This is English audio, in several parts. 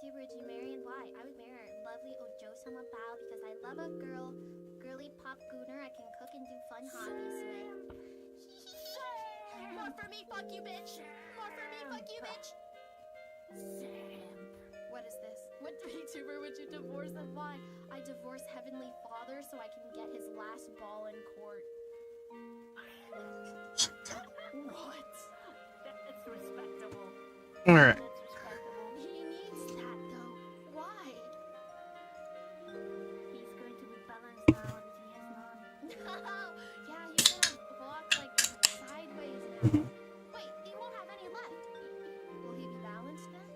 VTuber would you marry and why? I would marry a lovely Ojo-sama Bao because I love a girly pop gooner I can cook and do fun hobbies with. More for me, fuck you, bitch! More for me, fuck you, bitch! What is this? What VTuber would you divorce and why? I divorce Heavenly Father so I can get his last ball in court. What? That's respectable. Alright. That's respectable. He needs that though. Why? He's going to be balanced now that he has none. No! Yeah, he's gonna walk like sideways now. Wait, he won't have any left. Will he be balanced then?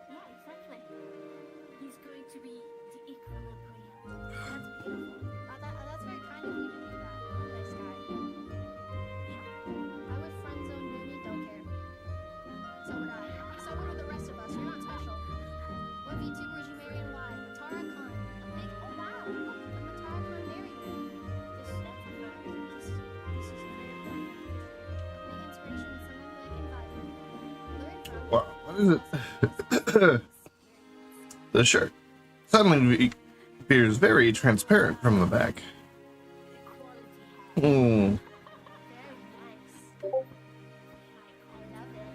Yeah, exactly. He's going to be the equilibrium. That's beautiful. That's very kind of you to do that. Nice guy. I would friend zone Numi, don't care. So would I. So would the rest of us. You're not special. What VTuber would you marry and why? Matara Khan. A big. Oh wow! Look, a Matara Khan married me. This is very good. Big inspiration, someone who I can vibe with. Learn from. Wow, what is it? The shirt suddenly appears very transparent from the back. Equality. Hmm. Very nice. I love it.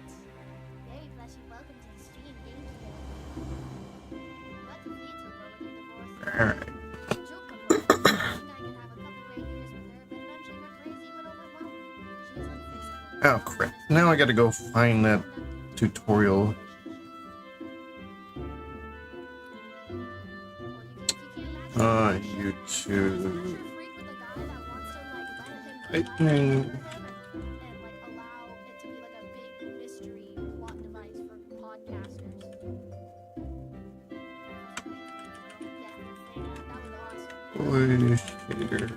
Very fleshy. Welcome to the stream. Thank you. What VTuber would you divorce? Alright. Joke about it. I think I can have a couple great years with her, but eventually her crazy would overwhelm me. She is unfixable. Oh crap. Now I gotta go find that tutorial. YouTube. Lightning. Boy shader.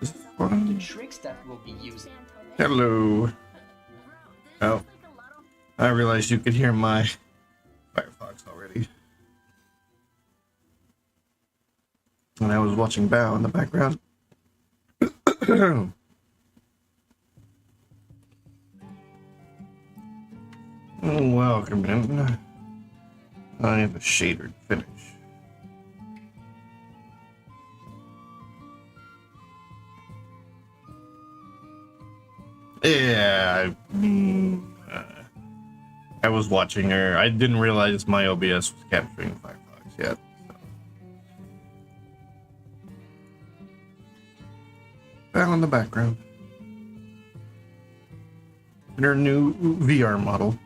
This one. Tricks that we'll be using. Hello. Oh, I realized you could hear my Firefox already. And I was watching Bao in the background. Welcome in. I have a shader finish. Yeah, I was watching her. I didn't realize my OBS was capturing Firefox yet. So. Well, in the background. And her new VR model.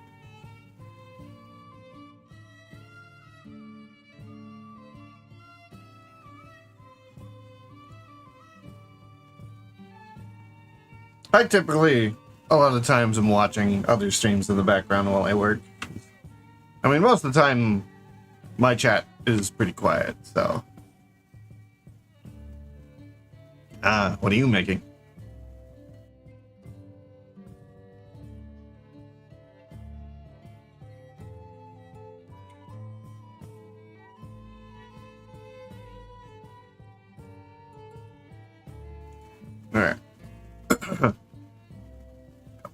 I typically, a lot of times, am watching other streams in the background while I work. I mean, most of the time, my chat is pretty quiet, so. What are you making? Alright. Got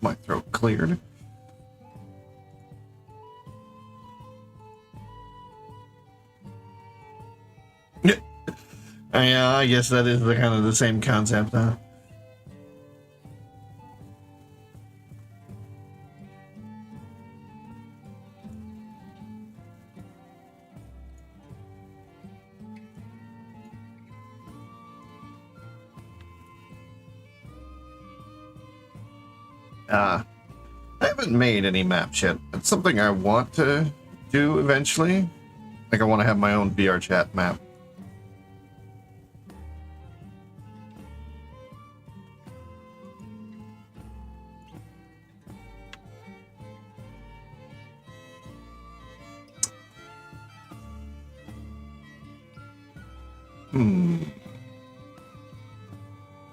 my throat cleared. Yeah, I guess that is the kind of the same concept, huh? I haven't made any maps yet. It's something I want to do eventually. Like, I want to have my own VR chat map.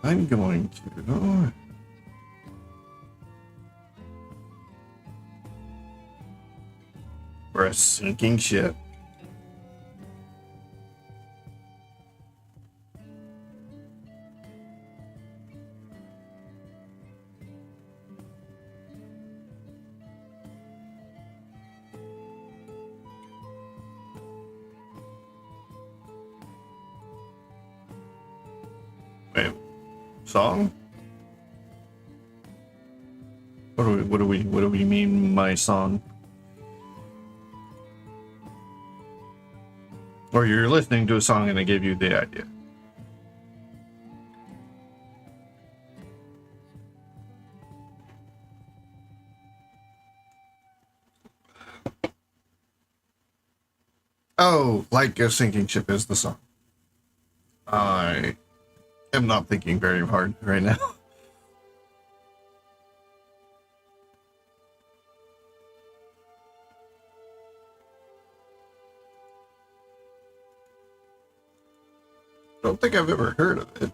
I'm going to... We're a sinking ship. Song? What do we mean my song? Or you're listening to a song and I gave you the idea. Oh, like a sinking ship is the song. I am not thinking very hard right now. Don't think I've ever heard of it.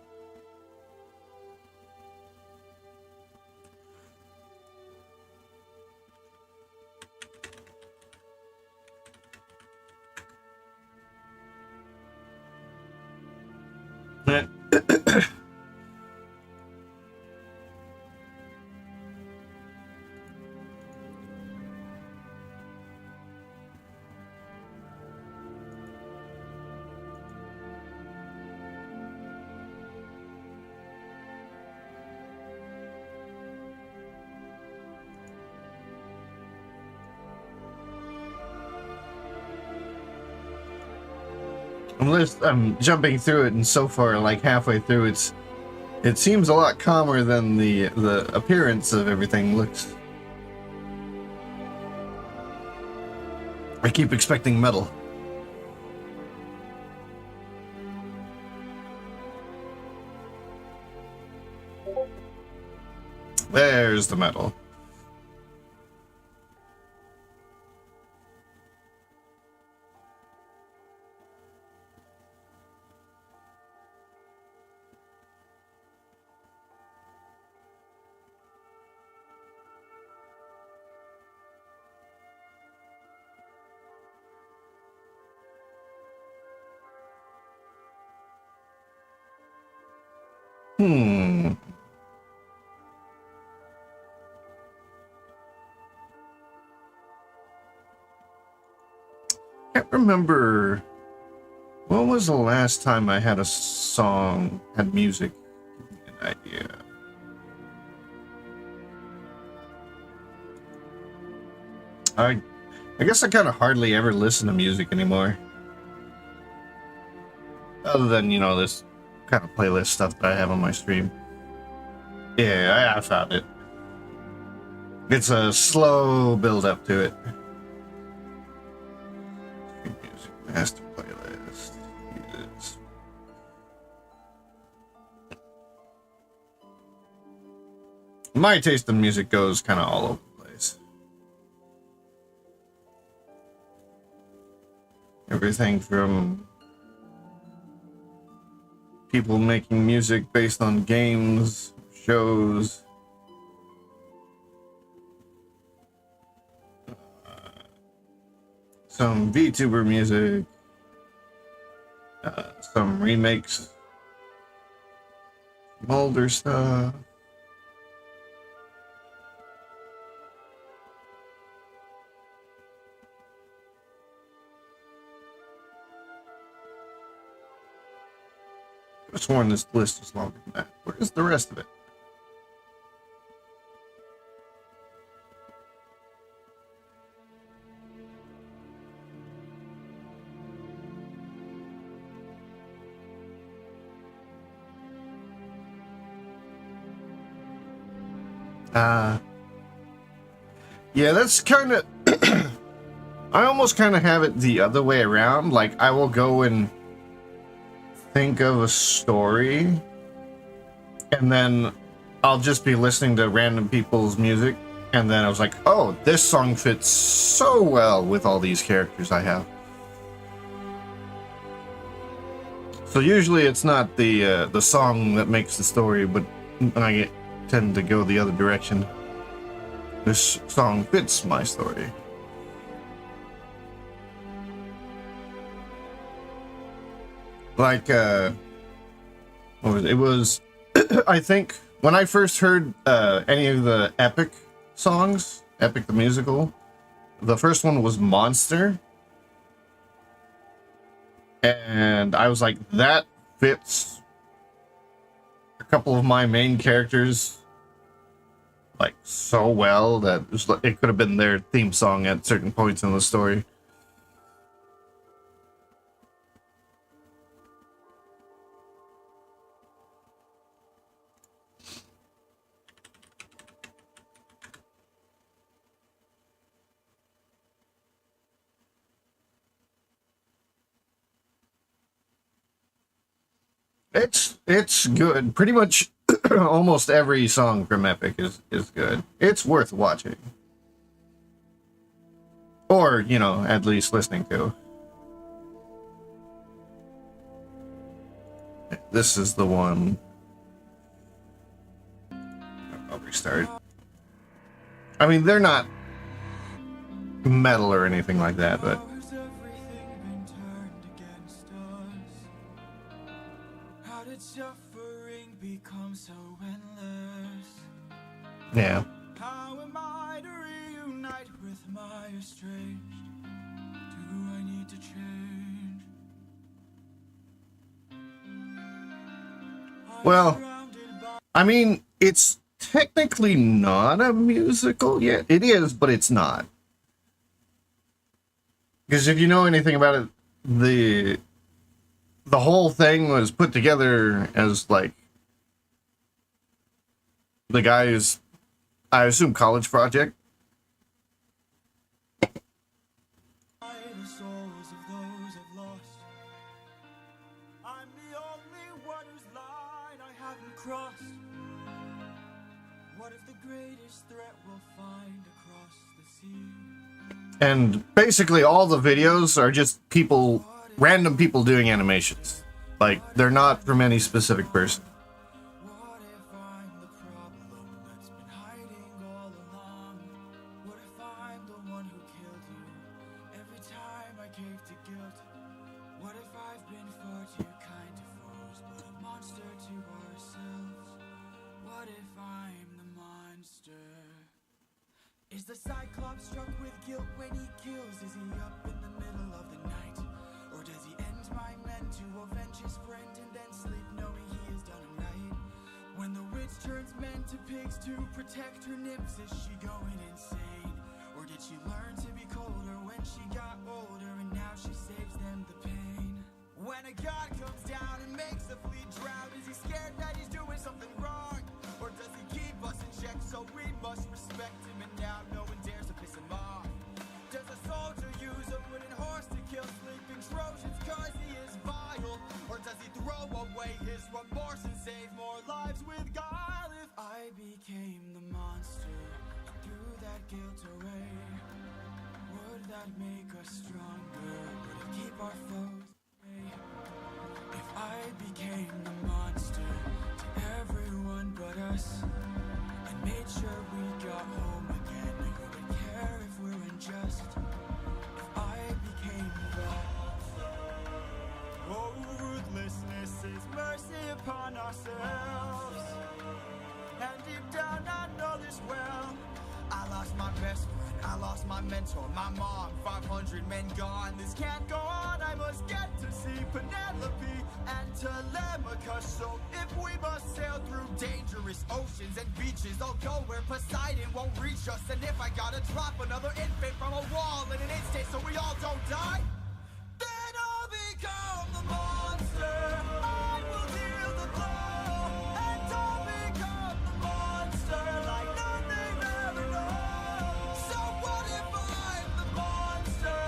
I'm jumping through it, and so far, like halfway through, it seems a lot calmer than the appearance of everything looks. I keep expecting metal. There's the metal. Can't remember when was the last time I had a song had music. Give me an idea. I guess I kind of hardly ever listen to music anymore, other than this kind of playlist stuff that I have on my stream. Yeah, I found it. It's a slow build up to it. Music master playlist. Jesus. My taste in music goes kind of all over the place. Everything from people making music based on games, shows, some VTuber music, some remakes, some older stuff. I could have sworn this list was longer than that. Where's the rest of it? Yeah, that's kind of... I almost kind of have it the other way around. Like, I will go and think of a story, and then I'll just be listening to random people's music, and then I was like, oh, this song fits so well with all these characters I have. So usually it's not the song that makes the story, but I tend to go the other direction. This song fits my story. Like, what was it? It was, I think, when I first heard any of the Epic songs, Epic the Musical, the first one was Monster. And I was like, that fits couple of my main characters like so well that it could have been their theme song at certain points in the story. It's good. Pretty much almost every song from Epic is good. It's worth watching. Or, you know, at least listening to. This is the one. I'll restart. I mean, they're not metal or anything like that, but suffering becomes so endless. yeah. How am I to reunite with my estranged? Do I need to change? Well, I mean, it's technically not a musical yet. It is, but it's not. Because if you know anything about it, the whole thing was put together as like the guy's, I assume, college project. The souls of those I've lost. I'm the only one whose line I haven't crossed. What if the greatest threat we'll find across the sea? And basically all the videos are just people, random people doing animations. Like, they're not from any specific person. What if I'm the problem that's been hiding all along? What if I'm the one who killed you every time I cave to guilt? What if I've been far too kind to foes, but a monster to ourselves? What if I'm the monster? Is the Cyclops struck with guilt when he kills? Is he up in the middle of the night? Or does he end my men to avenge his friend and then sleep knowing he has done him right? When the witch turns men to pigs to protect her nymphs, is she going insane? Or did she learn to be colder when she got older and now she saves them the pain? When a god comes down and makes a fleet drown, is he scared that he's doing something wrong? Or does he keep us in check so we must respect him and now no one dares to piss him off? Does a soldier use a wooden horse to kill sleeping Trojans cause he is vile? Or does he throw away his remorse and save more lives with guile? If I became the monster and threw that guilt away, would that make us stronger? Would it keep our foes away? If I became the monster to everyone but us and made sure we got home again, who would care if we're unjust? If I became the oh, ruthlessness is mercy upon ourselves. And deep down I know this well. I lost my best friend, I lost my mentor, my mom, 500 men gone. This can't go on, I must get to see Penelope and Telemachus. So if we must sail through dangerous oceans and beaches, I'll go where Poseidon won't reach us. And if I gotta drop another infant from a wall in an instant so we all don't die, then I'll become the monster. I will deal the blow, and I'll become the monster like nothing ever knows. So what if I'm the monster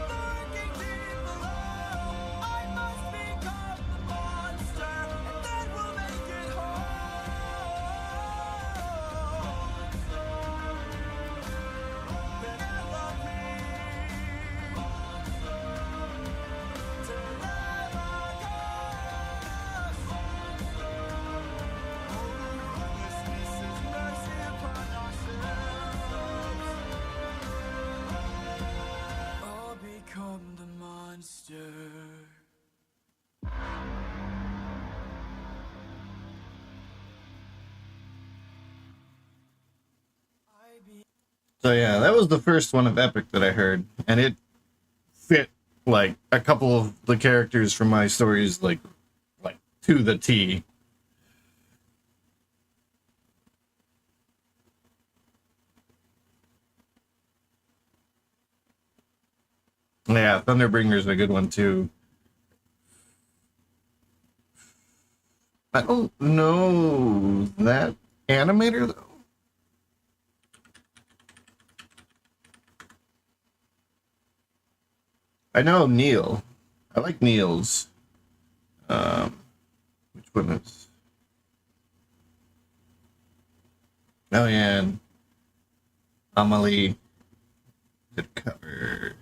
lurking deep below? I must become the monster, and then we'll make it whole. I'll become the monster. So yeah, that was the first one of Epic that I heard, and it fit like a couple of the characters from my stories like to the T. Yeah, Thunderbringer's a good one too. I don't know that animator though. I know Neil. I like Neil's. Which one is? Oh yeah, and Amelie did cover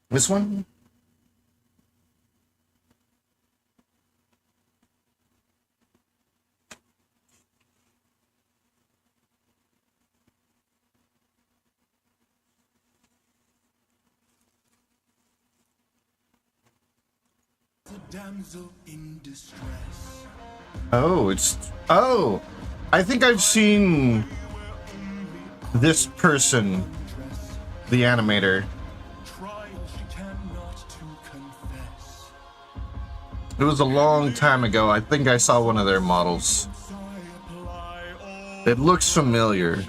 this one. Damsel in distress. Oh, oh, I think I've seen this person, the animator. It was a long time ago. I think I saw one of their models. It looks familiar.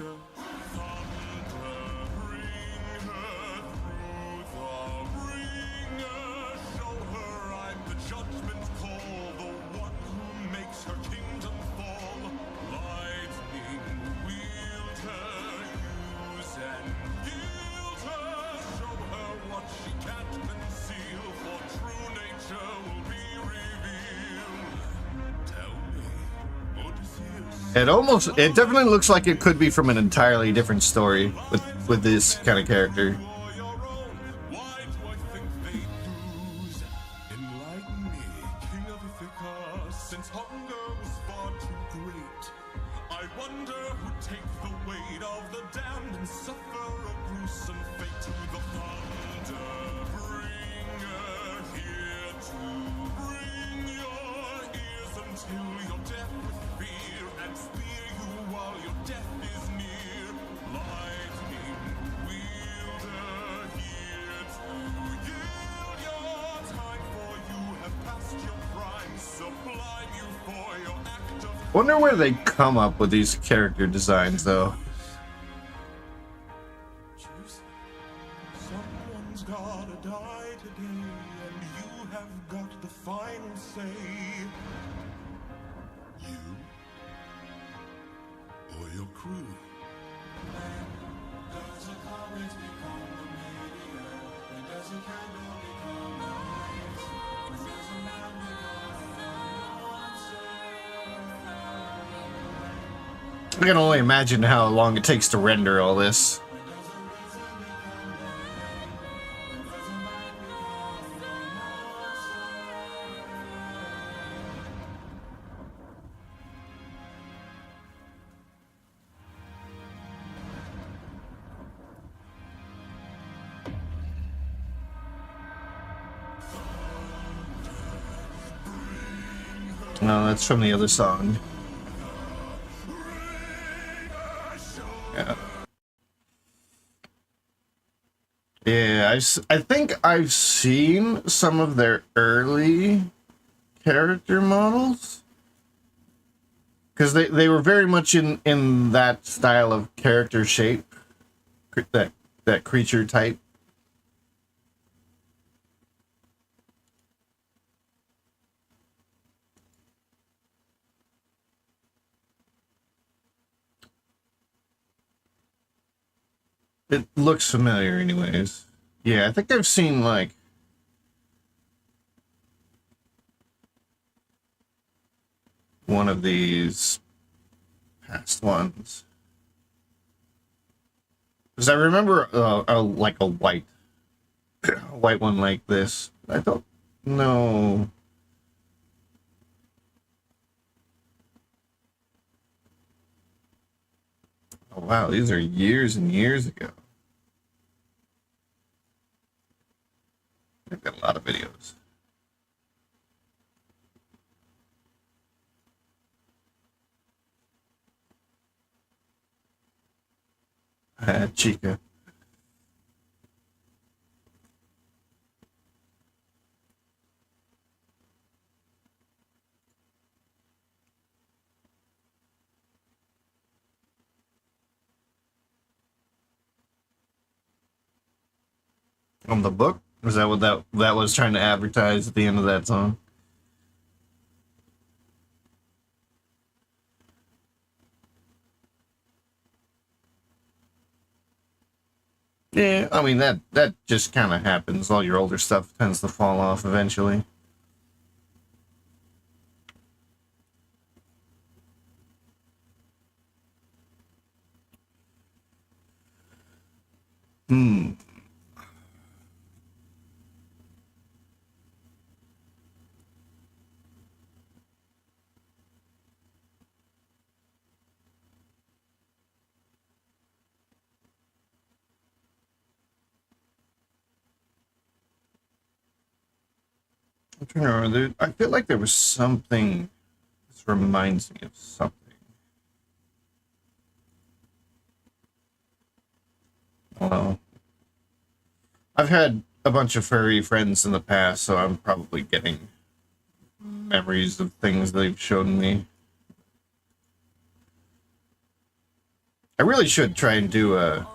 It definitely looks like it could be from an entirely different story with this kind of character. Wonder where they come up with these character designs, though. Someone's gotta die today, and you have got the final say. You or your crew? Does a comet become a meteor? And does a candle become a light? Does a man become a monster? I can only imagine how long it takes to render all this. No, that's from the other song. Yeah. Yeah, I think I've seen some of their early character models. Because they were very much in that style of character shape. That creature type. It looks familiar anyways. Yeah, I think I've seen, like, one of these past ones. Because I remember, like, a white one like this. I don't know. Oh, wow, these are years and years ago. They've got a lot of videos. Chica. On the book? Was that what that was trying to advertise at the end of that song? Yeah, I mean that just kind of happens. All your older stuff tends to fall off eventually. Hmm. I'm trying to remember. I feel like there was something. This reminds me of something. Well, I've had a bunch of furry friends in the past, so I'm probably getting memories of things they've shown me. I really should try and do a.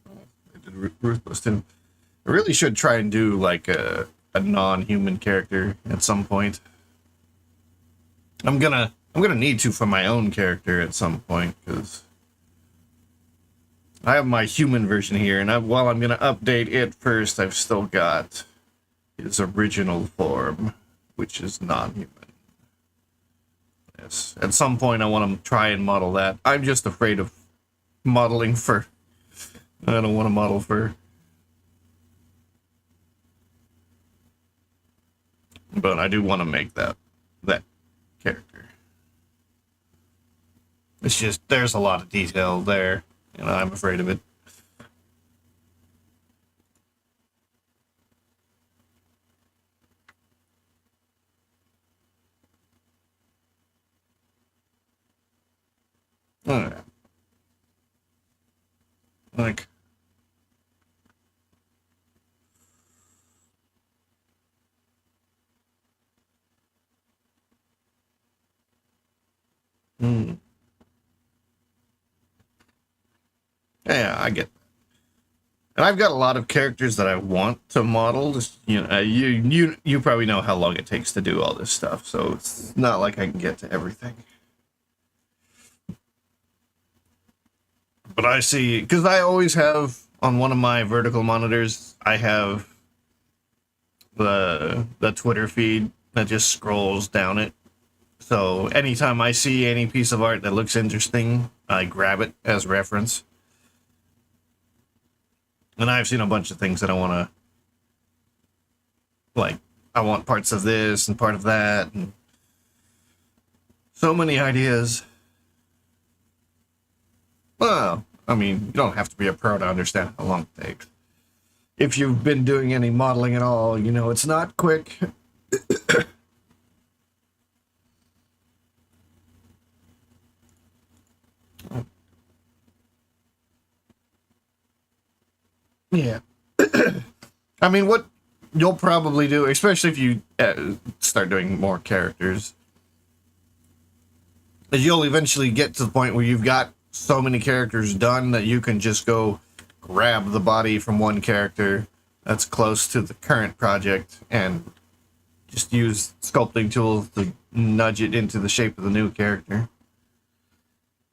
I did Ruthless too. I really should try and do like a non-human character at some point. I'm gonna need to for my own character at some point because I have my human version here, and while I'm gonna update it first, I've still got his original form, which is non-human. Yes, at some point I want to try and model that. I'm just afraid of modeling fur. I don't want to model fur. But I do want to make that character. It's just there's a lot of detail there, and I'm afraid of it. Alright. Like yeah, I get that. And I've got a lot of characters that I want to model. Just, you probably know how long it takes to do all this stuff, so it's not like I can get to everything. But I see, because I always have on one of my vertical monitors, I have the Twitter feed that just scrolls down it. So anytime I see any piece of art that looks interesting, I grab it as reference. And I've seen a bunch of things that I want to, like, I want parts of this and part of that, and so many ideas. Well, I mean, you don't have to be a pro to understand how long it takes. If you've been doing any modeling at all, you know it's not quick. Yeah. I mean, what you'll probably do, especially if you start doing more characters, is you'll eventually get to the point where you've got so many characters done that you can just go grab the body from one character that's close to the current project and just use sculpting tools to nudge it into the shape of the new character.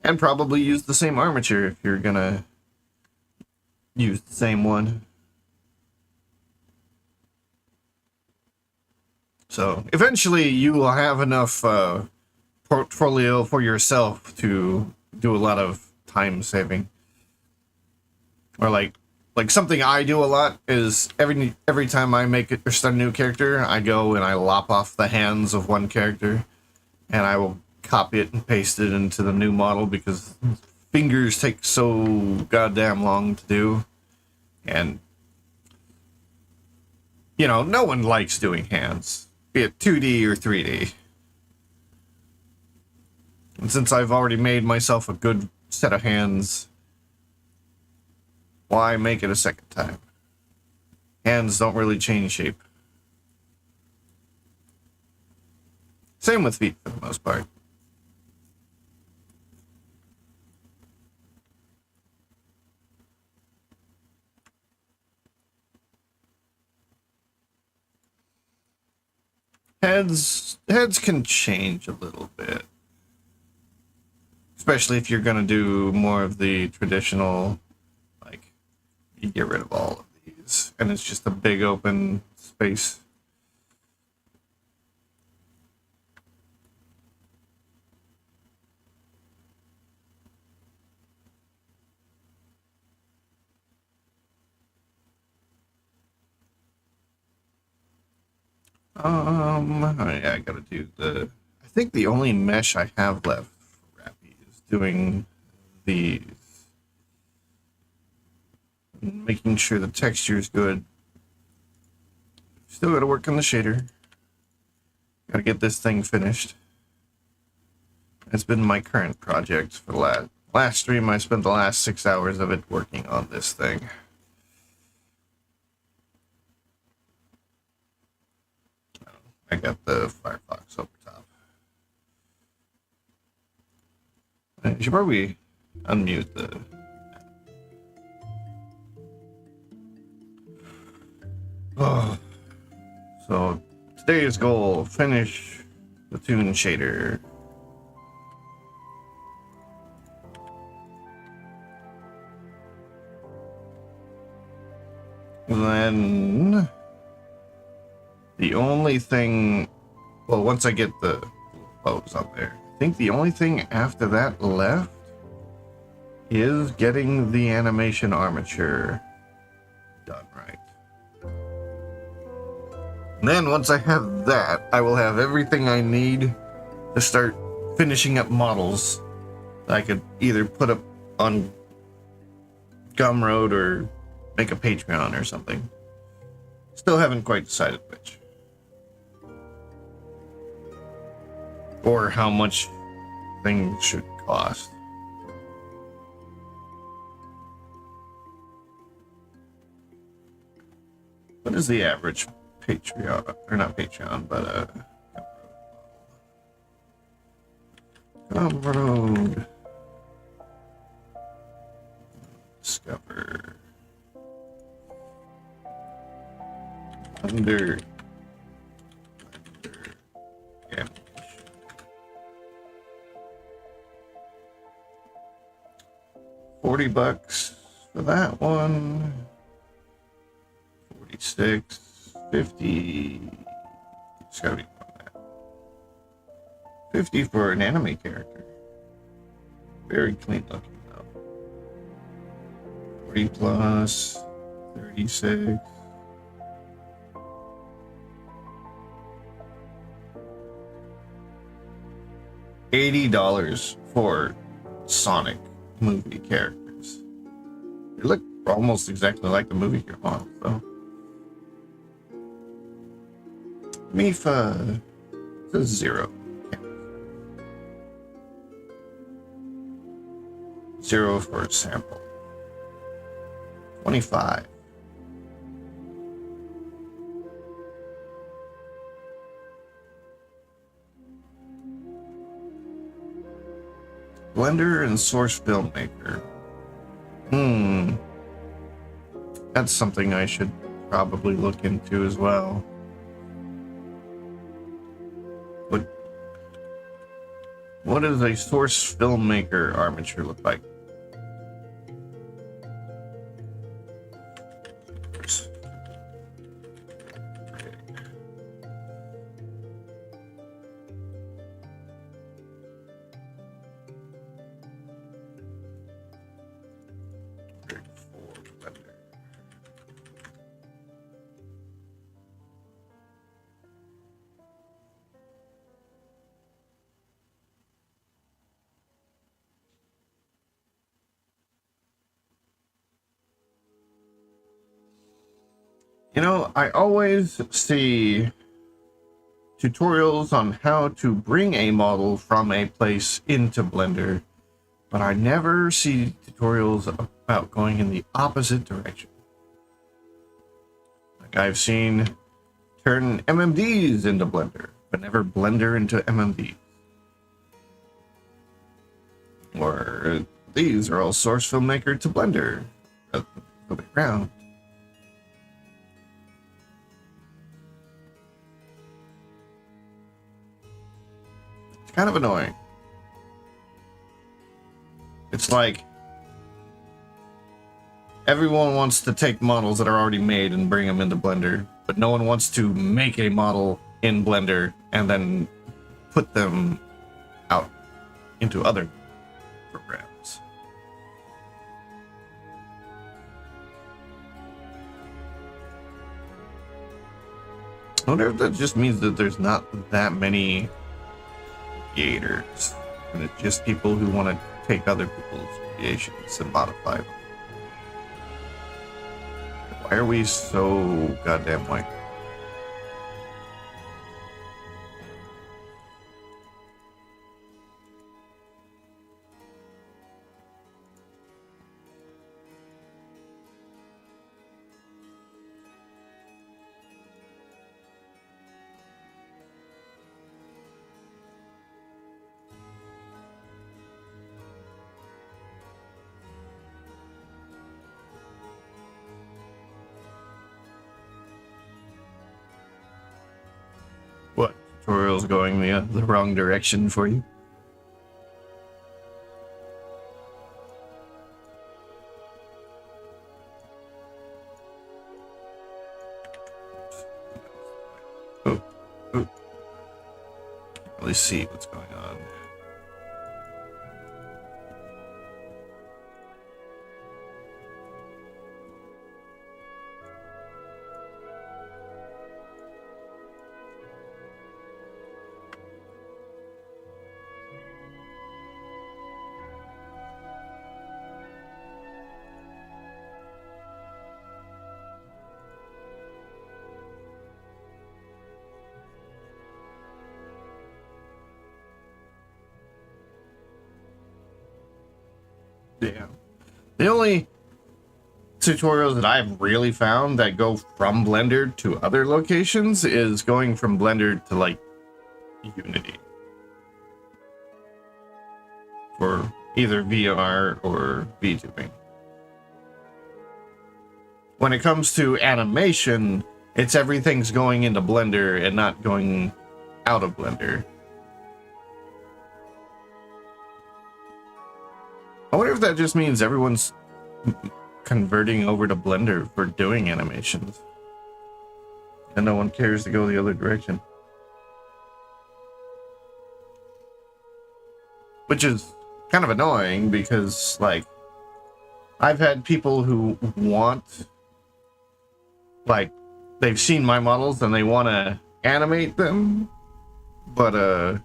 And probably use the same armature if you're gonna use the same one. So eventually you will have enough portfolio for yourself to do a lot of time saving. Or like something I do a lot is every time I make it or start a new character, I go and I lop off the hands of one character and I will copy it and paste it into the new model because fingers take so goddamn long to do. And you know, no one likes doing hands, be it 2D or 3D. And since I've already made myself a good set of hands, why make it a second time? Hands don't really change shape. Same with feet for the most part. Heads can change a little bit. Especially if you're gonna do more of the traditional, like, you get rid of all of these, and it's just a big open space. Yeah, I gotta do the. I think the only mesh I have left for Rapi is doing these, making sure the texture is good. Still gotta work on the shader. Gotta get this thing finished. It's been my current project for the last stream. I spent the last 6 hours of it working on this thing. I got the Firefox over top. I should probably unmute the. Oh. So today's goal: finish the Toon shader. Then the only thing, well, once I get the bows up there, I think the only thing after that left is getting the animation armature done right. And then once I have that, I will have everything I need to start finishing up models that I could either put up on Gumroad or make a Patreon or something. Still haven't quite decided which. Or how much things should cost. What is the average Patreon, or not Patreon, but Gumroad. Discover. Under yeah. $40 for that one. 46, 50. It's gotta be more than that. 50 for an anime character. Very clean looking though. 40 plus 36. $80 for Sonic movie characters. They look almost exactly like the movie you're on, so. Mifa says 0. Zero for a sample. 25. Blender and Source Filmmaker. That's something I should probably look into as well. What does a Source Filmmaker armature look like? You know, I always see tutorials on how to bring a model from a place into Blender, but I never see tutorials about going in the opposite direction. Like I've seen turn MMDs into Blender, but never Blender into MMDs. Or these are all Source Filmmaker to Blender, rather than the other way around. kind of annoying. It's like everyone wants to take models that are already made and bring them into Blender, but no one wants to make a model in Blender and then put them out into other programs. I wonder if that just means that there's not that many creators, and it's just people who want to take other people's creations and modify them. Why are we so goddamn white? What? Tutorial's going the wrong direction for you? Oh. Can't really see what's going on. Yeah. The only tutorials that I've really found that go from Blender to other locations is going from Blender to like Unity for either VR or VTubing. When it comes to animation, it's everything's going into Blender and not going out of Blender. I wonder if that just means everyone's converting over to Blender for doing animations, and no one cares to go the other direction. Which is kind of annoying because, like, I've had people who want, like, they've seen my models and they want to animate them, but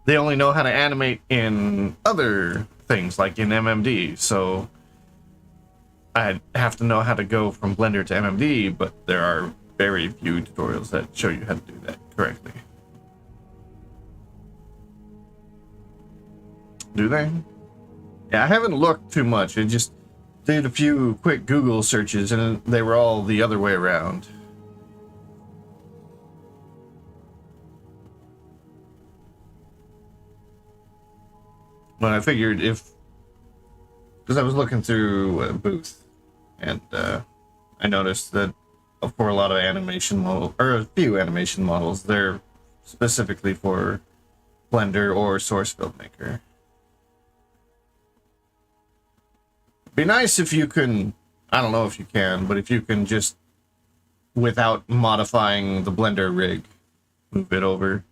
they only know how to animate in other things, like in MMD, so I'd have to know how to go from Blender to MMD, but there are very few tutorials that show you how to do that correctly. Do they? Yeah, I haven't looked too much. I just did a few quick Google searches and they were all the other way around. But I figured because I was looking through a booth, and I noticed that for a lot of animation models, or a few animation models, they're specifically for Blender or Source Filmmaker. Be nice if you can, I don't know if you can, but if you can just, without modifying the Blender rig, move it over.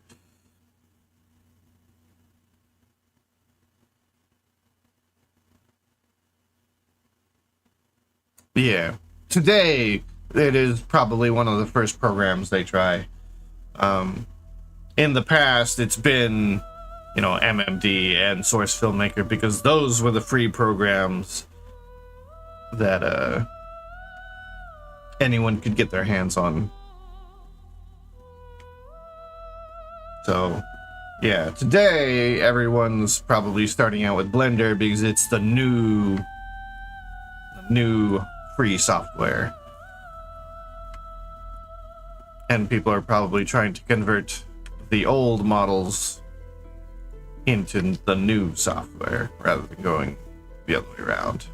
Yeah, today it is probably one of the first programs they try. In the past, it's been, you know, MMD and Source Filmmaker, because those were the free programs that anyone could get their hands on. So, yeah, today everyone's probably starting out with Blender because it's the new free software, and people are probably trying to convert the old models into the new software rather than going the other way around.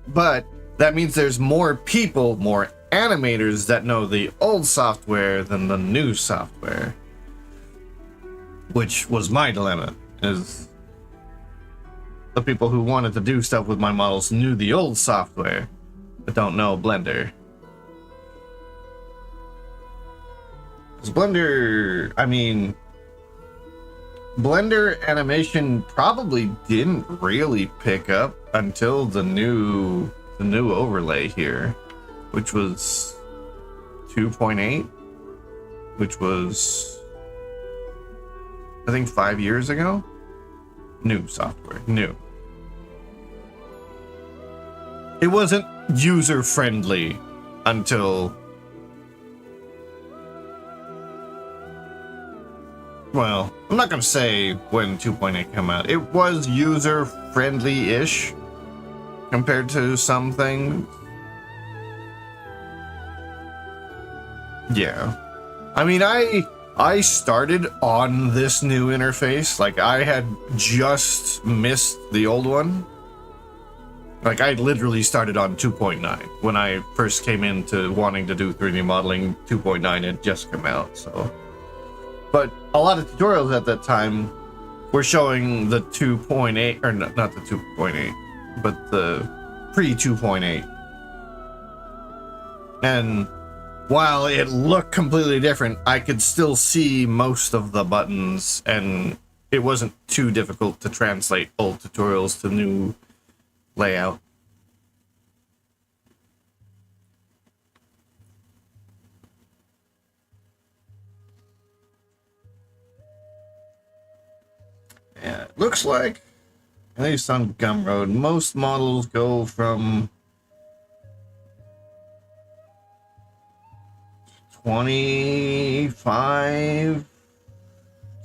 But that means there's more people, more animators that know the old software than the new software. which was my dilemma, is the people who wanted to do stuff with my models knew the old software, but don't know Blender. Because Blender, I mean, Blender animation probably didn't really pick up until the new overlay here, which was 2.8, which was, I think, 5 years ago. New software, new. It wasn't user friendly until, well, I'm not gonna say when 2.8 came out. It was user friendly-ish compared to some things. Yeah. I mean, I started on this new interface. Like, I had just missed the old one. Like, I literally started on 2.9. When I first came into wanting to do 3D modeling, 2.9 had just come out, so. But a lot of tutorials at that time were showing the 2.8, or not the 2.8, but the pre-2.8. And while it looked completely different, I could still see most of the buttons, and it wasn't too difficult to translate old tutorials to new layout. Yeah, it looks like, at least on Gumroad, most models go from 25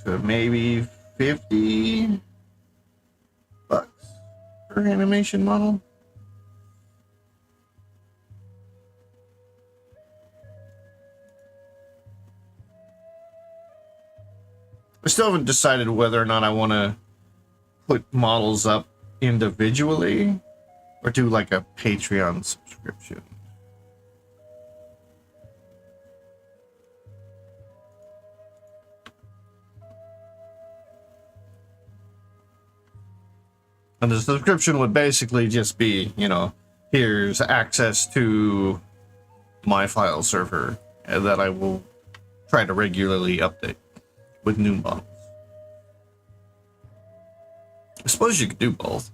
to maybe 50 bucks per animation model. I still haven't decided whether or not I want to put models up individually or do like a Patreon subscription. And the subscription would basically just be, you know, here's access to my file server that I will try to regularly update with new models. I suppose you could do both.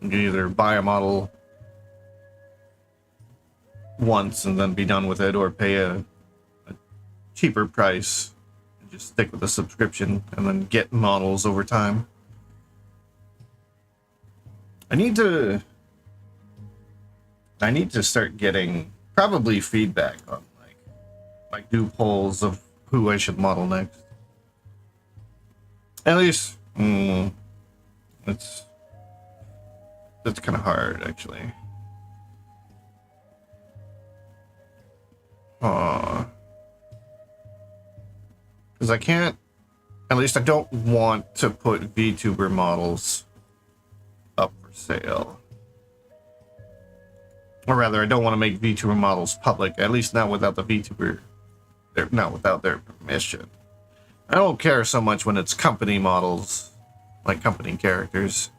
You can either buy a model once and then be done with it, or pay a cheaper price and just stick with the subscription and then get models over time. I need to start getting probably feedback on like do polls of who I should model next. At least that's kind of hard, actually. Because I can't, at least I don't want to put VTuber models up for sale. Or rather, I don't want to make VTuber models public, at least not without the VTuber, not without their permission. I don't care so much when it's company models, like company characters.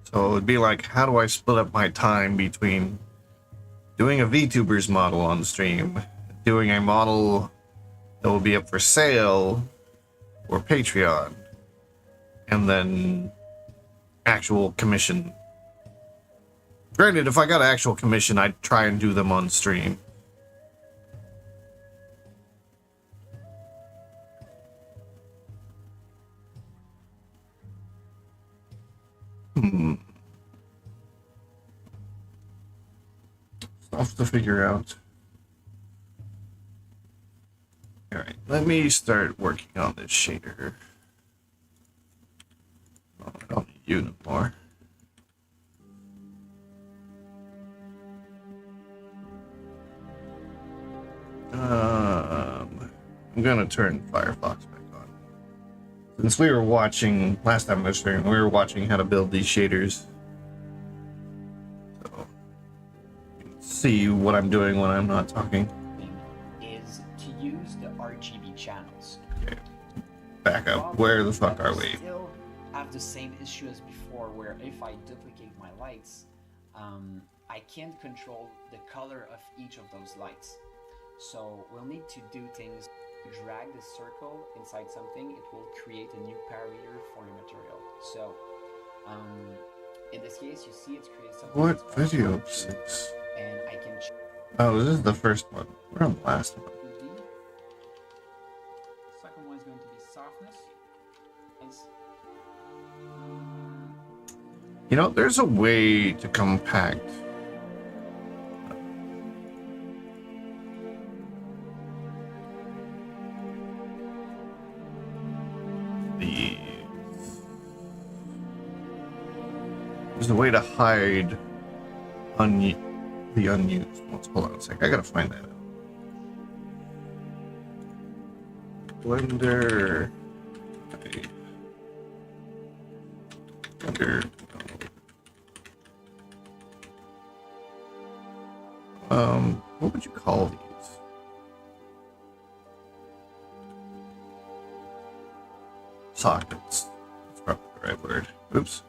So it'd be like, how do I split up my time between doing a VTuber's model on stream, doing a model that will be up for sale or Patreon, and then actual commission. Granted, if I got an actual commission, I'd try and do them on stream. Stuff to figure out. Alright, let me start working on this shader. Oh, I don't need you no more. I'm gonna turn Firefox back on. Since we were watching, last time I was streaming, we were watching how to build these shaders. see what I'm doing when I'm not talking. Is to use the RGB channels. Okay. Back up. Where the fuck are we? Still have the same issue as before, where if I duplicate my lights, I can't control the color of each of those lights. So we'll need to do things. Drag the circle inside something, it will create a new parameter for the material. So in this case, you see it's created something. What video 6? And I can. Oh, this is the first one. We're on the last one. Second one is going to be softness. You know, there's a way to compact. There's a way to hide the unused ones. Hold on a sec. I gotta find that out. Blender. Blender. What would you call these? Sockets. That's probably the right word. Oops.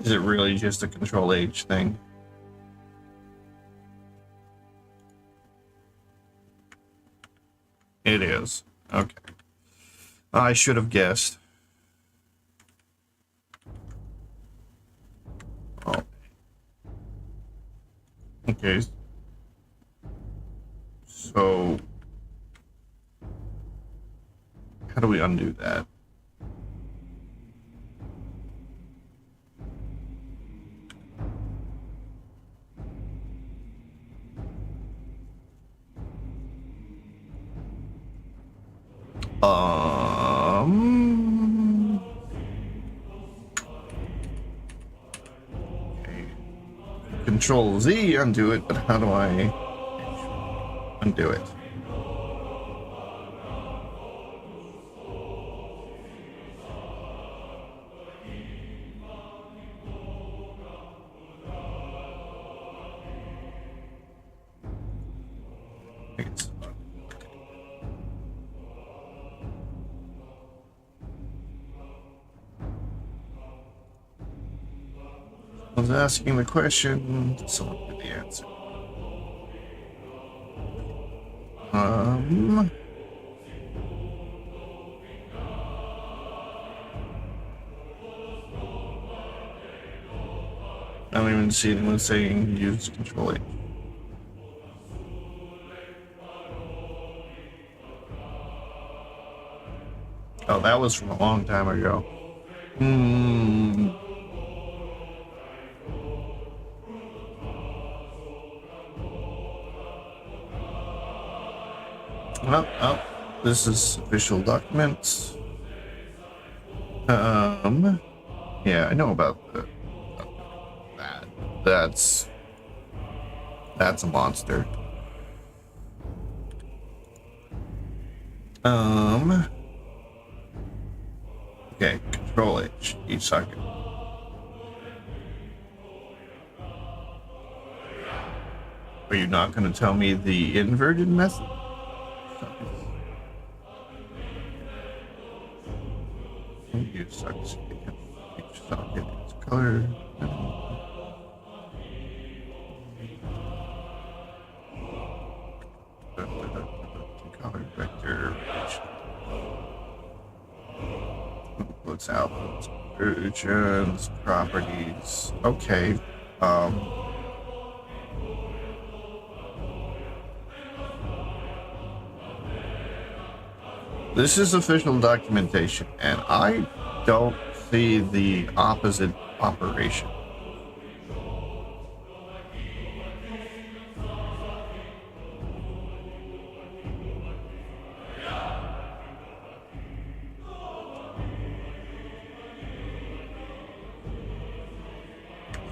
Is it really just a Control H thing? It is. Okay. I should have guessed. Oh. Okay. So, how do we undo that? Okay. Control Z, undo it, but how do I undo it? I was asking the question, someone give the answer. I don't even see anyone saying use Control H. Oh, that was from a long time ago. Oh, this is official documents. Yeah, I know about that. That's a monster. Okay, Control H, each socket. Are you not going to tell me the inverted method? Each socket is color. Color vector. Inputs, outputs, versions, properties. Okay. This is official documentation, and I don't see the opposite operation.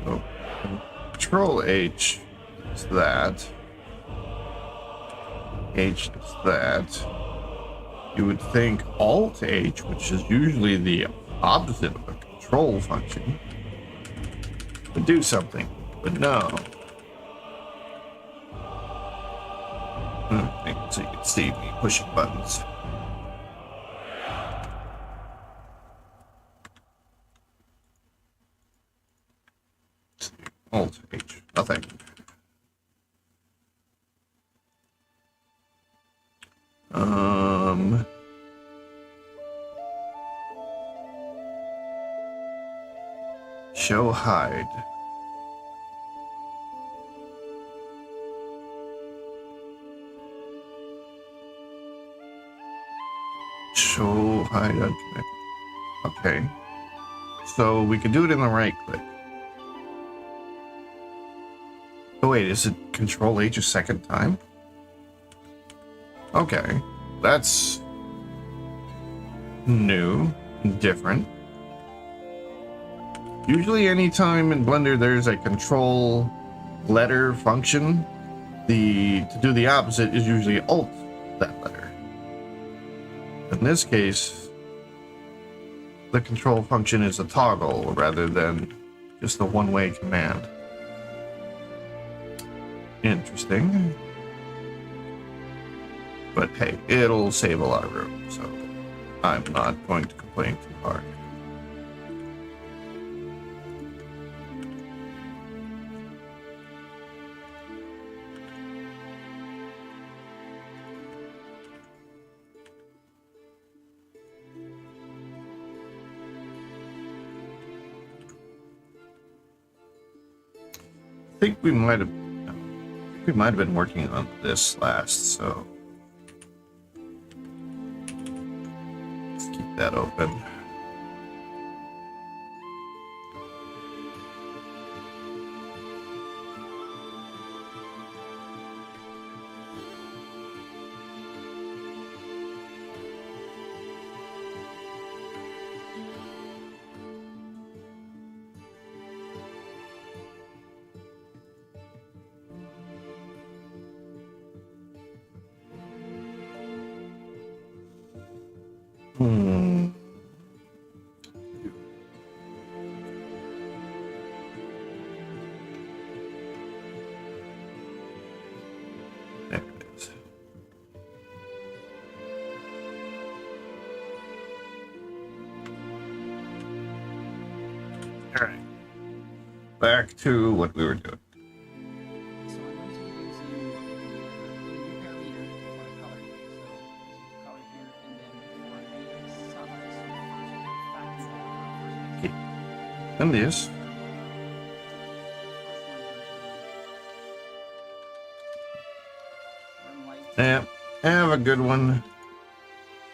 So, Control H is that. H is that. You would think Alt H, which is usually the opposite of a control function, would do something, but no. So you can see me pushing buttons. Alt H, nothing. Show hide. Show hide unconnected. Okay. So we could do it in the right click. Oh wait, is it Control H a second time? Okay. That's new, different. Usually anytime in Blender there's a control letter function, to do the opposite is usually Alt that letter. In this case, the control function is a toggle rather than just a one-way command. Interesting. But hey, it'll save a lot of room, so I'm not going to complain too hard. I think we might have been working on this last, so let's keep that open. There it is. All right. Back to what we were doing. So I'm going to be using the new parameter for the color. So color here, and then for the softness, And this. Yeah, have a good one.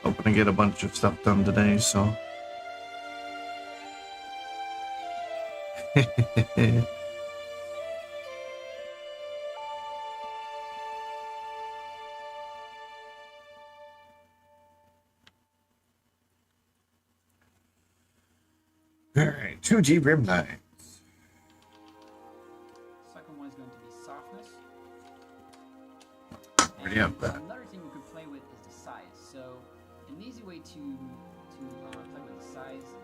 Hoping to get a bunch of stuff done today, so. Alright, 2G rim knives. Second one is going to be softness. Already have that. Another thing you could play with is the size. So an easy way to play with the size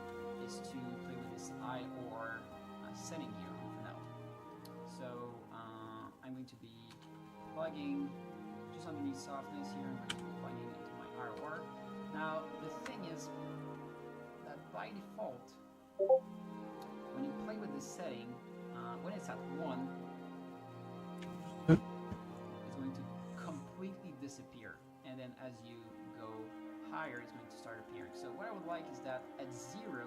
is to play with this eye or setting here on vanilla. So I'm going to be plugging just underneath softness here. I'm going to be plugging into my ROR. Now the thing is that by default, when you play with this setting, when it's at 1, it's going to completely disappear, and then as you go higher, it's going to start appearing. So what I would like is that at 0,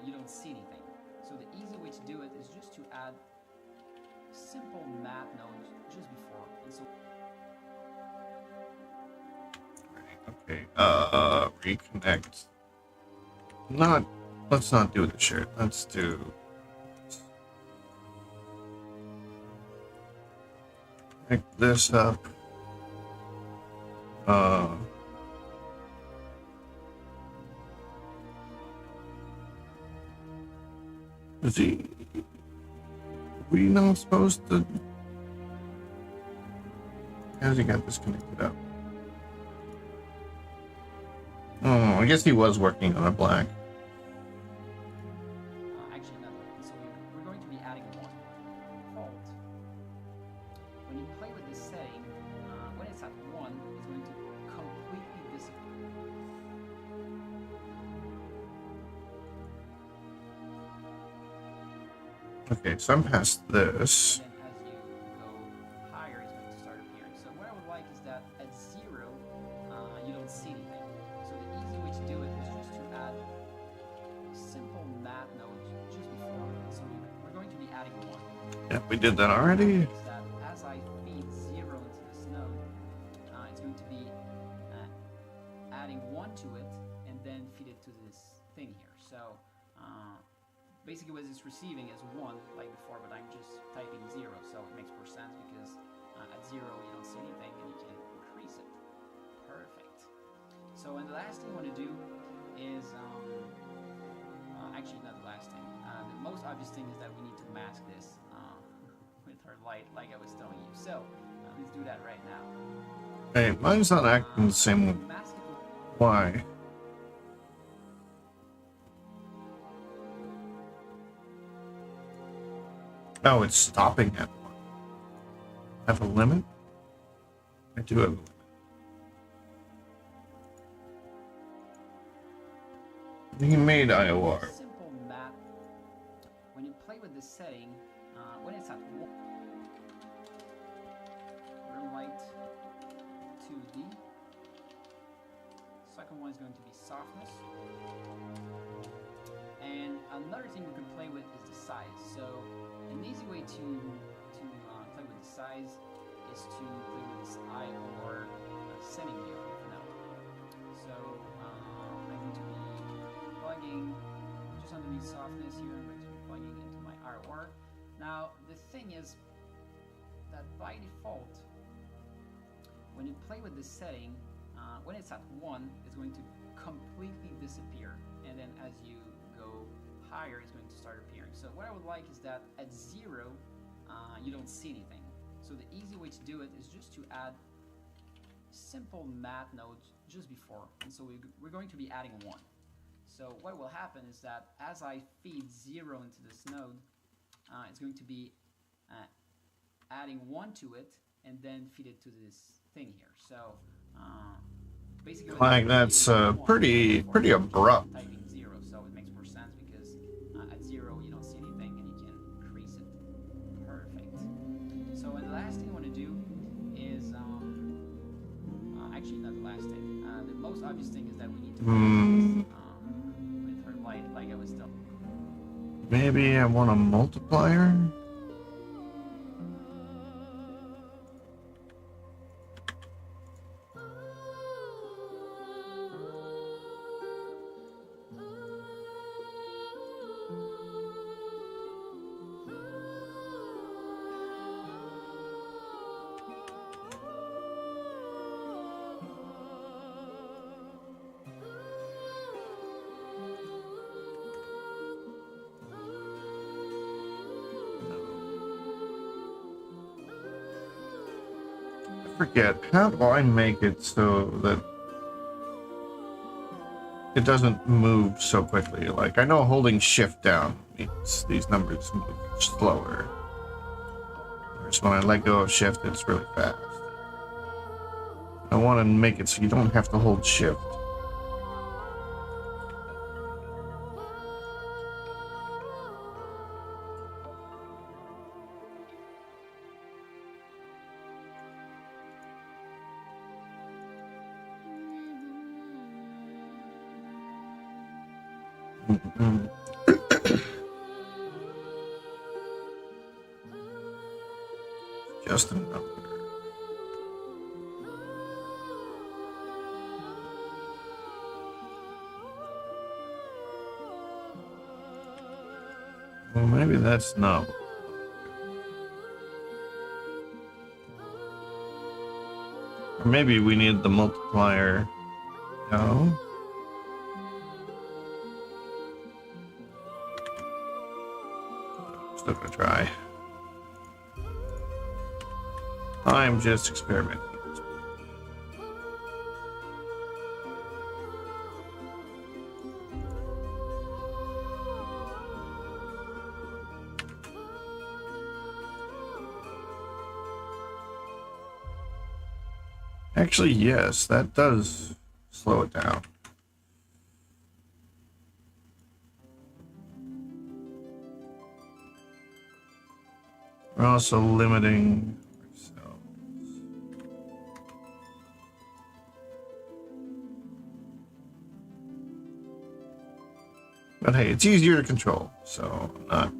you don't see anything. So the easy way to do it is just to add simple math nodes just before. And so Okay, reconnect. Let's not do the shirt. Let's do. Pick this up. Is he? We not supposed to? How's he got this connected up? Oh, I guess he was working on a black. Actually, no. So we're going to be adding one fault. When you play with this setting, when it's at 1, it's going to completely disappear. Okay, so I'm past this. And then as you go higher, it's going to start appearing. So what I would like is that at 0, you don't see anything. So the easy way to do it is just to add a simple math node just before. So we're going to be adding 1. Yeah, we did that already. Is that as I feed 0 into this node, it's going to be adding 1 to it and then feed it to this thing here. So basically what it's receiving is 1 like before, but I'm just typing 0, so it makes more sense because at 0 you don't see anything and you can increase it. Perfect. So and the last thing I want to do is actually not the last thing. The most obvious thing is that we need to mask this with our light, like I was telling you. So let's do that right now. Hey, mine's not acting the same way. Mask it with Why? Oh, it's stopping at 1. Have a limit? I do have a limit. He made IOR. simple map. When you play with this setting, when it's at 1, room light 2D. Second one is going to be softness. And another thing we can play with is the size. So an easy way to play with the size is to play with this IOR setting here now. So I'm going to be plugging just underneath softness here. I'm going to be plugging into my IOR. Now the thing is that by default, when you play with this setting, when it's at 1, it's going to completely disappear, and then as you go higher, it's going to start appearing. So what I would like is that at 0, you don't see anything. So the easy way to do it is just to add simple math nodes just before, and so we're going to be adding 1. So what will happen is that as I feed 0 into this node, it's going to be adding 1 to it and then feed it to this thing here. So basically, Like, that's pretty abrupt. Typing 0, so it makes more sense because at 0 you don't see anything and you can increase it. Perfect. So and the last thing I want to do is actually not the last thing. The most obvious thing is that we need to with our light, like I was telling. Maybe I want a multiplier? Forget, how do I make it so that it doesn't move so quickly? Like, I know holding shift down means these numbers move slower. Whereas when I let go of shift, it's really fast. I want to make it so you don't have to hold shift. Just a number. Well, maybe that's not. Or maybe we need the multiplier. No. Still gonna try. I'm just experimenting. Actually, yes, that does slow it down. We're also limiting ourselves. But hey, it's easier to control, so I'm not.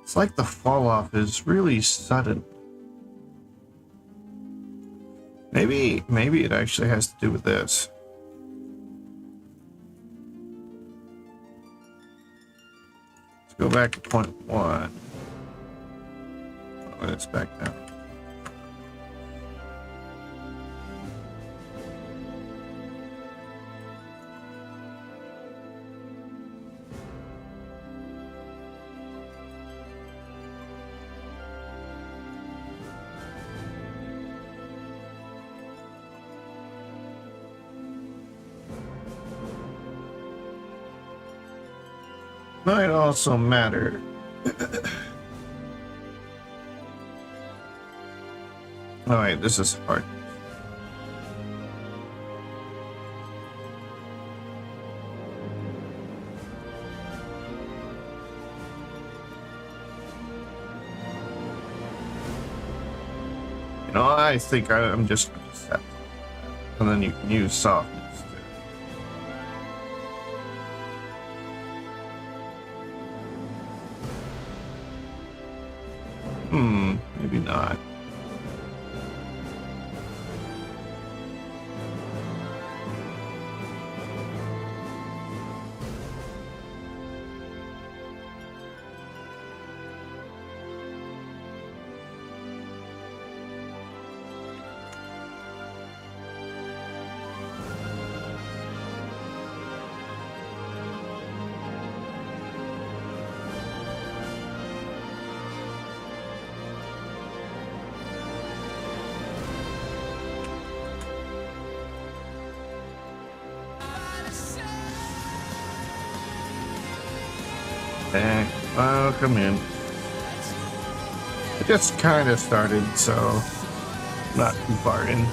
It's like the fall off is really sudden. Maybe it actually has to do with this. Let's go back to point 1. Oh, it's back down. Might also matter. Alright, this is hard. You know, I think I'm just going to set. And then you can use softness. Maybe not. Welcome in. It just kind of started, so not too far in.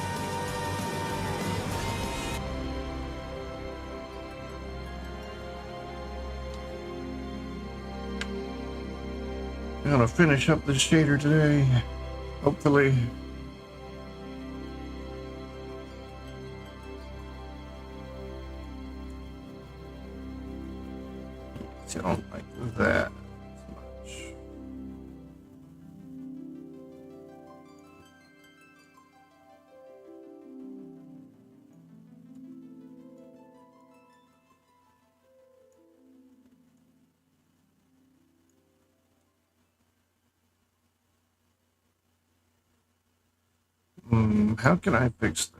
I'm gonna finish up the shader today, hopefully. I don't like that as much. How can I fix this?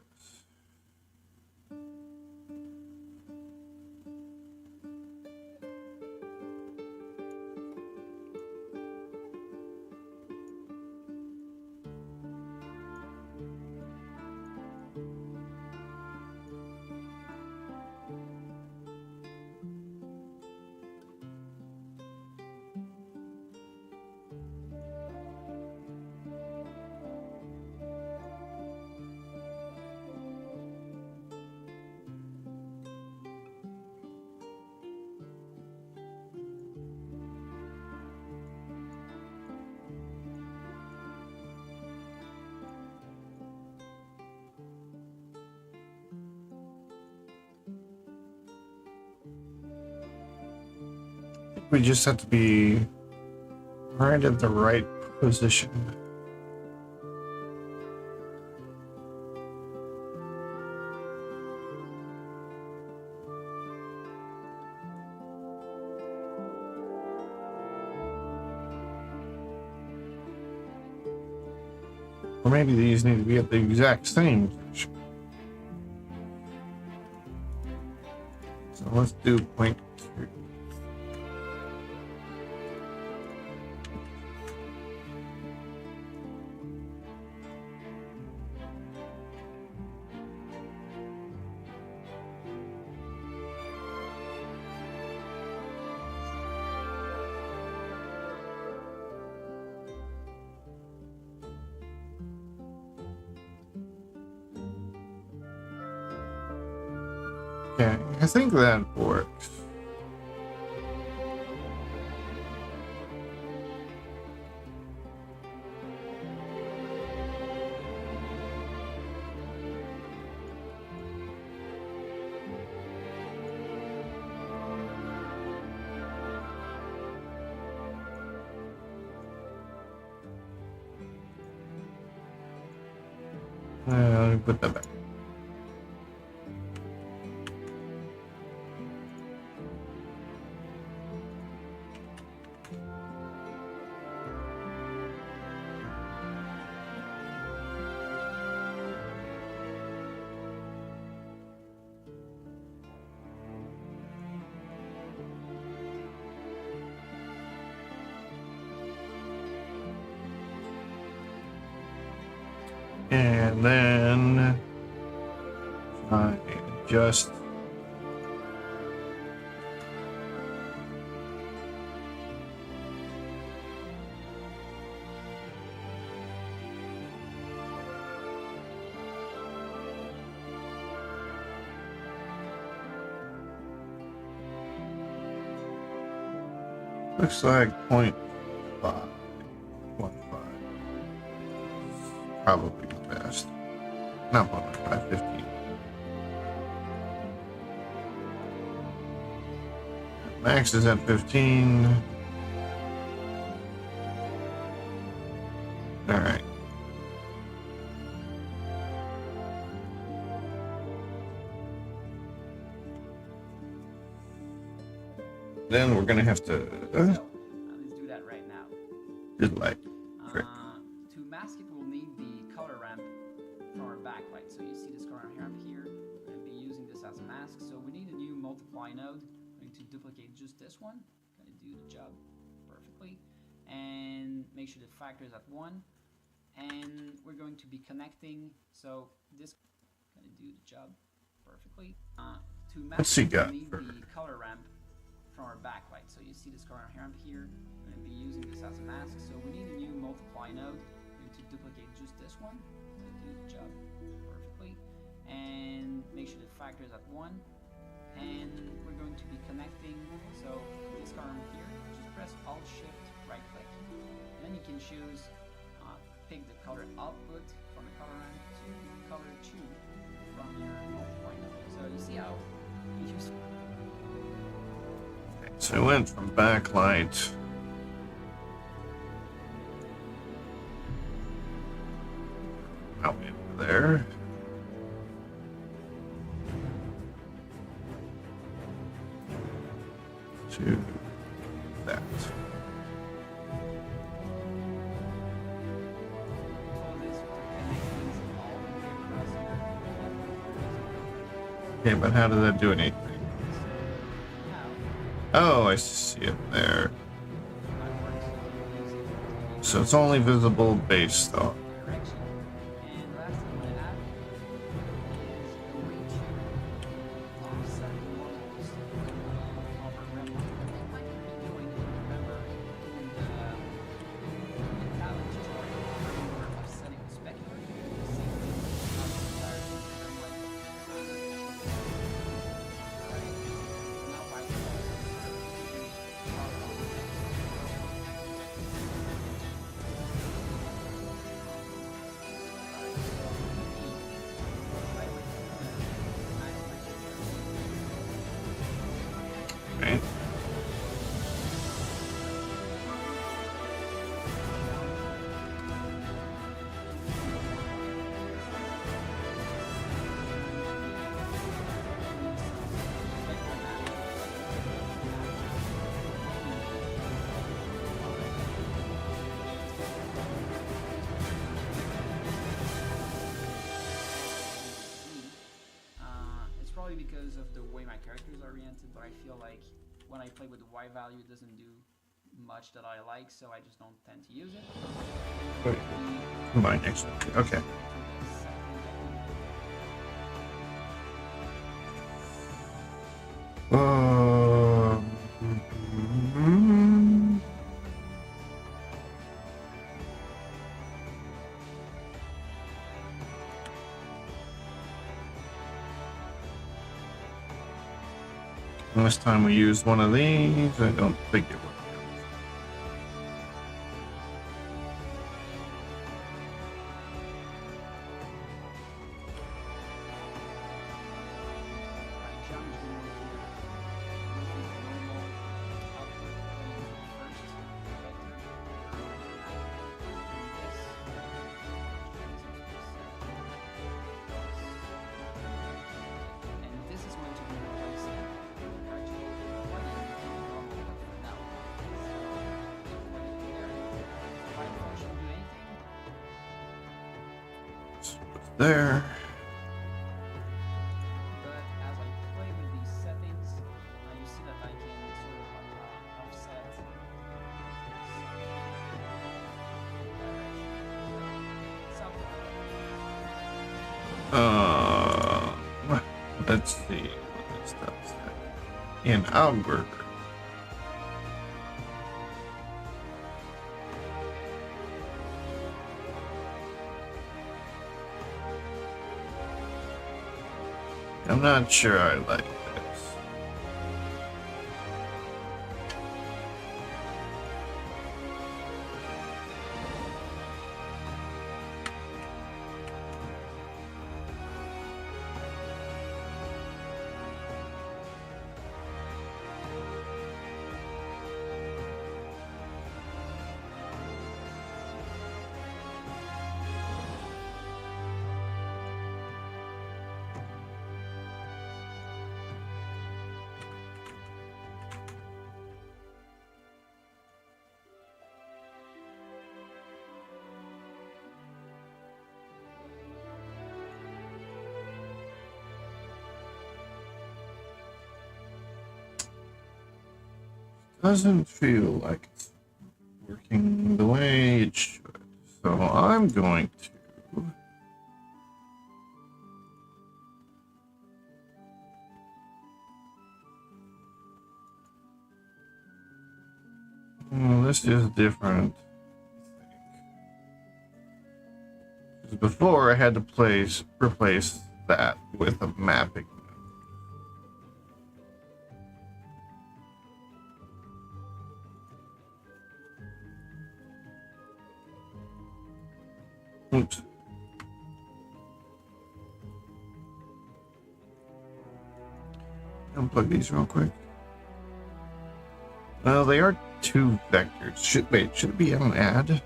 We just have to be right at the right position. Or maybe these need to be at the exact same position. So let's do 0.2. Okay, I think that works. Let me put that back. And then I just looks like 0.5. Probably the best. Not 0.5, 15. Max is at 15. Alright. Then we're gonna have to Let's do that right now. just like To mask it, we'll need the color ramp from our backlight. So you see this color ramp here. We're going to be using this as a mask. So we need a new multiply node. We're going to duplicate just this one. Going to do the job perfectly. And make sure the factor is at 1. And we're going to be connecting. So this going to do the job perfectly. To mask Let's see, it, we'll God. need the color ramp from our backlight. So you see this color ramp here. We're going to be using this as a mask. So we need a new multiply node. We're going to duplicate just this one. Going to do the job perfectly. And make sure the factor is at 1. And we're going to be connecting. So this color here, just press Alt Shift right click. And then you can choose pick the color output from the color ramp to color 2 from your multiply node. So you see how useful. so I went from backlight out into there. To that. Okay, but how does that do anything? Oh, I see it there. So it's only visible based on. Right? It's probably because of the way my character is oriented, but I feel like when I play with the Y value, it doesn't do much that I like, so I just don't tend to use it. Wait, combine next one. Okay. Last time we used one of these, I don't think it was. There. But as I play with these settings, you see that I can sort of offset Let's see what this does. In Augsburg. I'm not sure I like this. Doesn't feel like it's working the way it should. So I'm going to this is different. Because before I had to replace that with a mapping. Oops. Unplug these real quick. Well, they are two vectors. Should it be an add? Or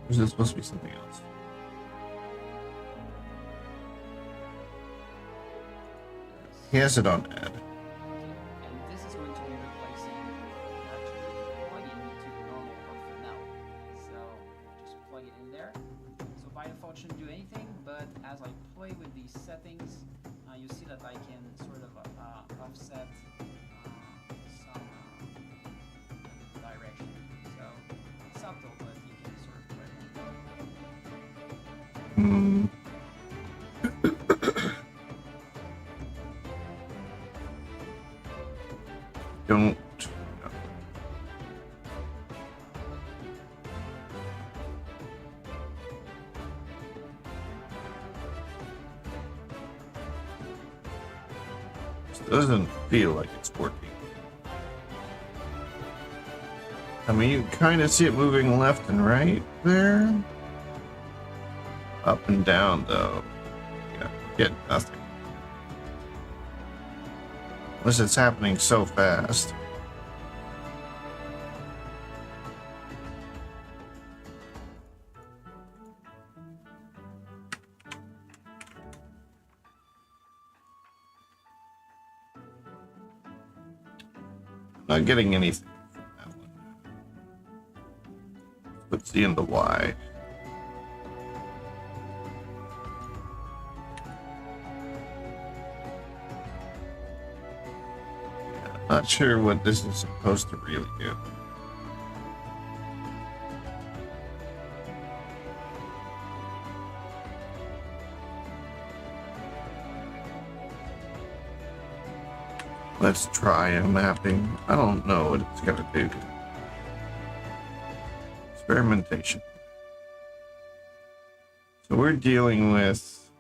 is it supposed to be something else? He has it on add. and this is going to be replacing actually plugging into the normal port for now. So just plug it in there. So by default shouldn't do anything, but as I play with these settings, you see that I can sort of offset some direction. So it's subtle, but you can sort of play with it. Don't know. This doesn't feel like it's working. I mean, you kind of see it moving left and right there. Up and down, though. Yeah, get nothing. Unless it's happening so fast. Not getting anything from that one. Let's see in the Y. Not sure what this is supposed to really do. Let's try a mapping. I don't know what it's gonna do. Experimentation. So we're dealing with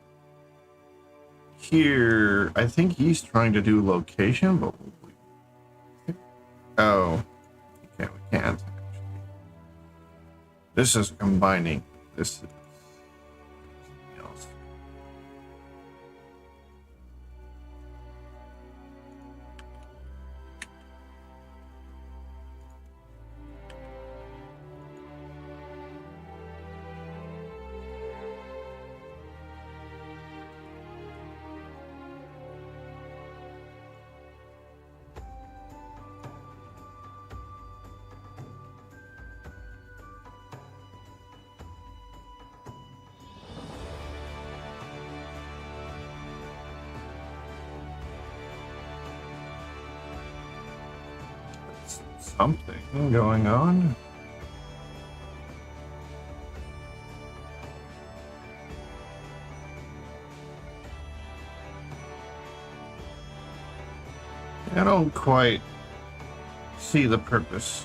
here, I think he's trying to do location, but oh, okay, we can't actually. This is combining. This is something else. Something going on. I don't quite see the purpose.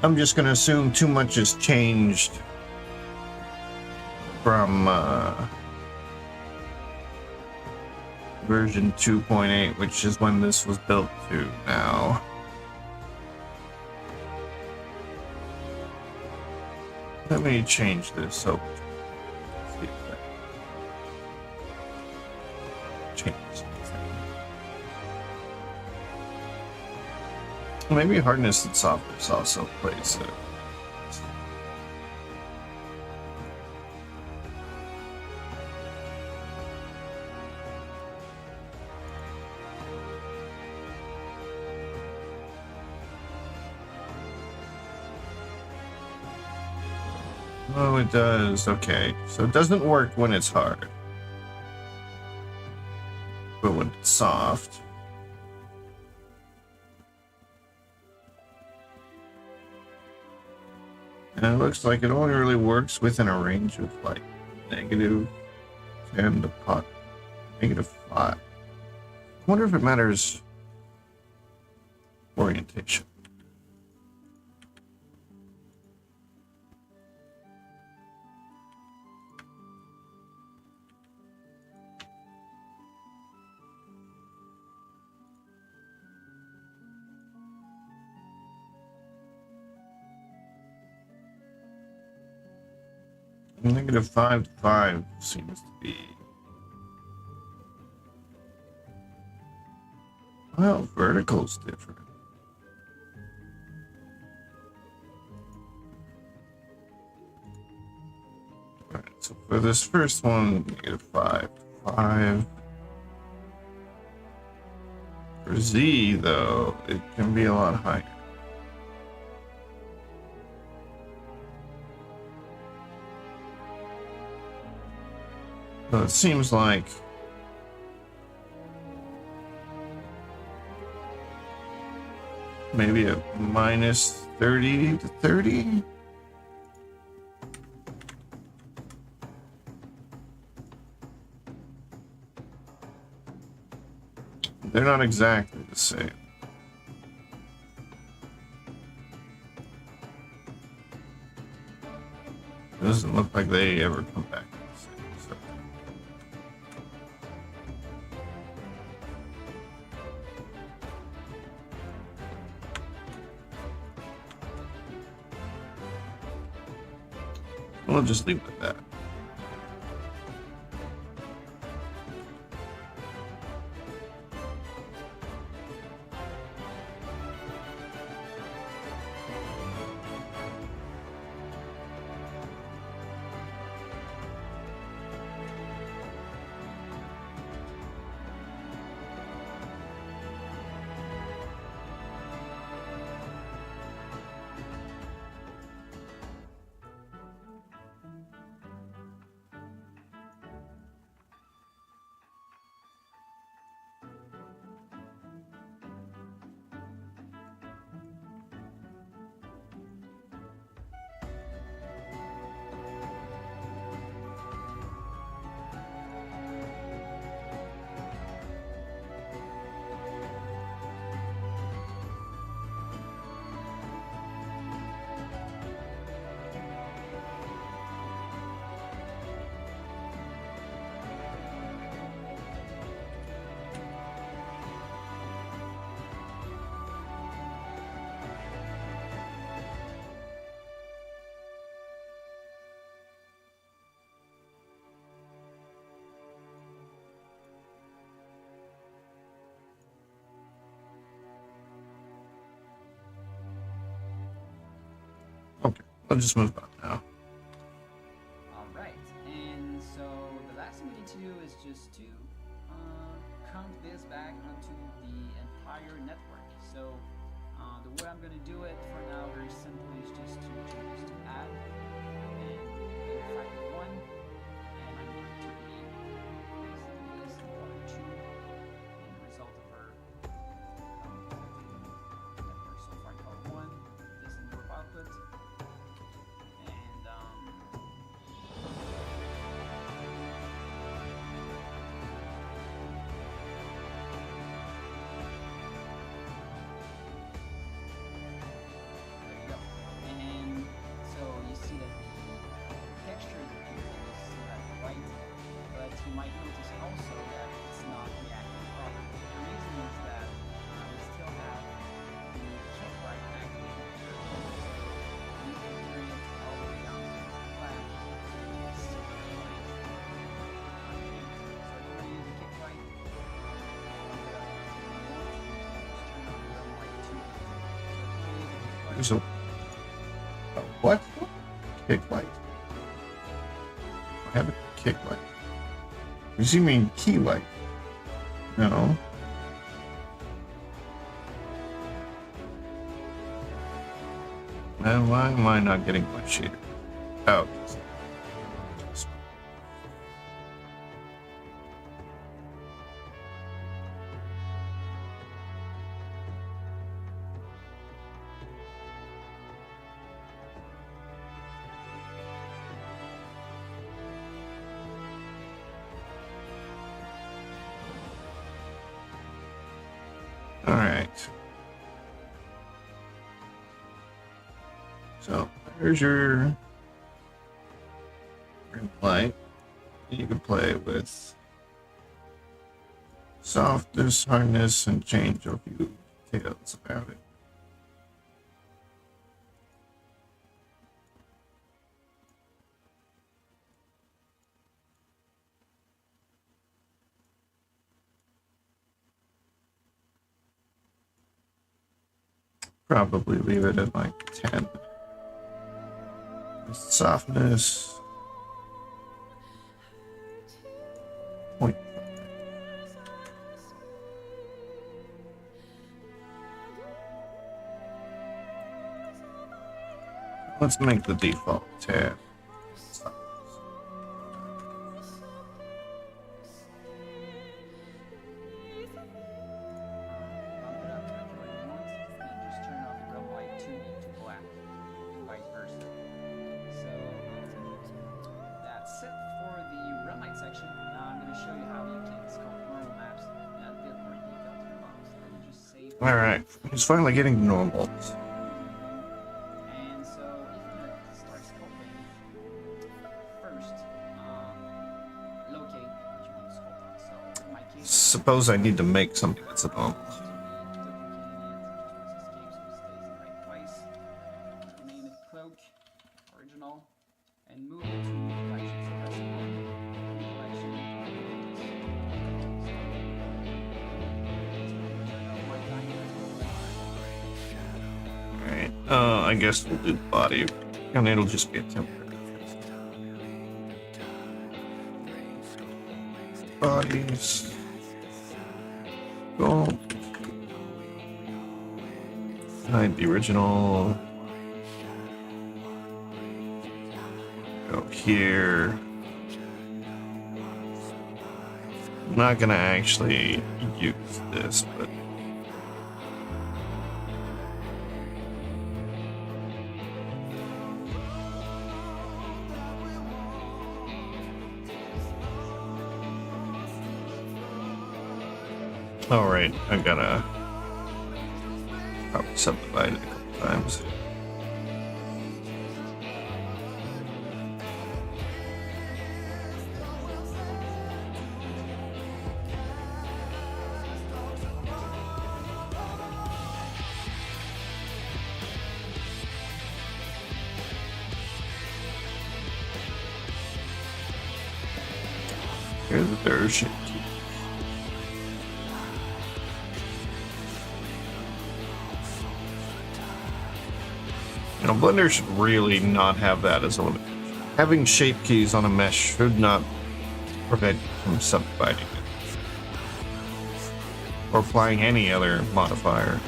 I'm just going to assume too much has changed from version 2.8, which is when this was built to now. Let me change this so see if that changes anything. Maybe hardness and softness also plays a oh, it does. Okay. So it doesn't work when it's hard. But when it's soft. And it looks like it only really works within a range of like -10 to -5. I wonder if it matters orientation. -5 to 5 seems to be. Well, vertical's different. Alright, so for this first one, -5 to 5. For Z, though, it can be a lot higher. So it seems like maybe a -30 to 30. They're not exactly the same. It doesn't look like they ever come back. We'll just leave it at that. Okay, I'll just move on now. Alright, and so the last thing we need to do is just to count this back onto the entire network. So the way I'm going to do it for now very simply is just to change this to add and factor 1, and I'm going to be placing this in color 2 and the result of our network so far in color 1, this in group output, and there you go. And so you see that the texture is appearing is at the right, but you might notice also that it's not reacting properly. The reason is that we still have the kit right activated here. So you can turn it all the way down to black. It's super white. Okay, so if I use the kit right, just turn on the white 2. So if I use the kit right, There's a what? Kick light. I have a kick light. Does he mean key light? No. And why am I not getting my shader? Oh. All right. So there's your ring light. You can play with softness, hardness, and change a few details about it. Probably leave it at like 10. Softness. 0.5. Let's make the default 10. bump it up to what you want, and just turn off realm light 2 to black, and vice versa. So that's it for the realm light section. Now I'm going to show you how you can sculpt normal maps in a bit more detail to your models. Let me just save. All right, he's finally getting to normals. And so if you're going to start sculpting, first locate what you want to sculpt on. So in my case, Suppose I need to make something that's a normal. Name it cloak, original, and move it to collection. So press 1, collection, Alright, I guess we'll do the body, and it'll just be a temporary. Bodies. Go. Hide the original. Go here. I'm not gonna actually use this, but all right, I gotta probably subdivide it a couple times. Here's the dirt shit. You know, Blender should really not have that as a limit. Having shape keys on a mesh should not prevent you from subdividing it. Or applying any other modifier.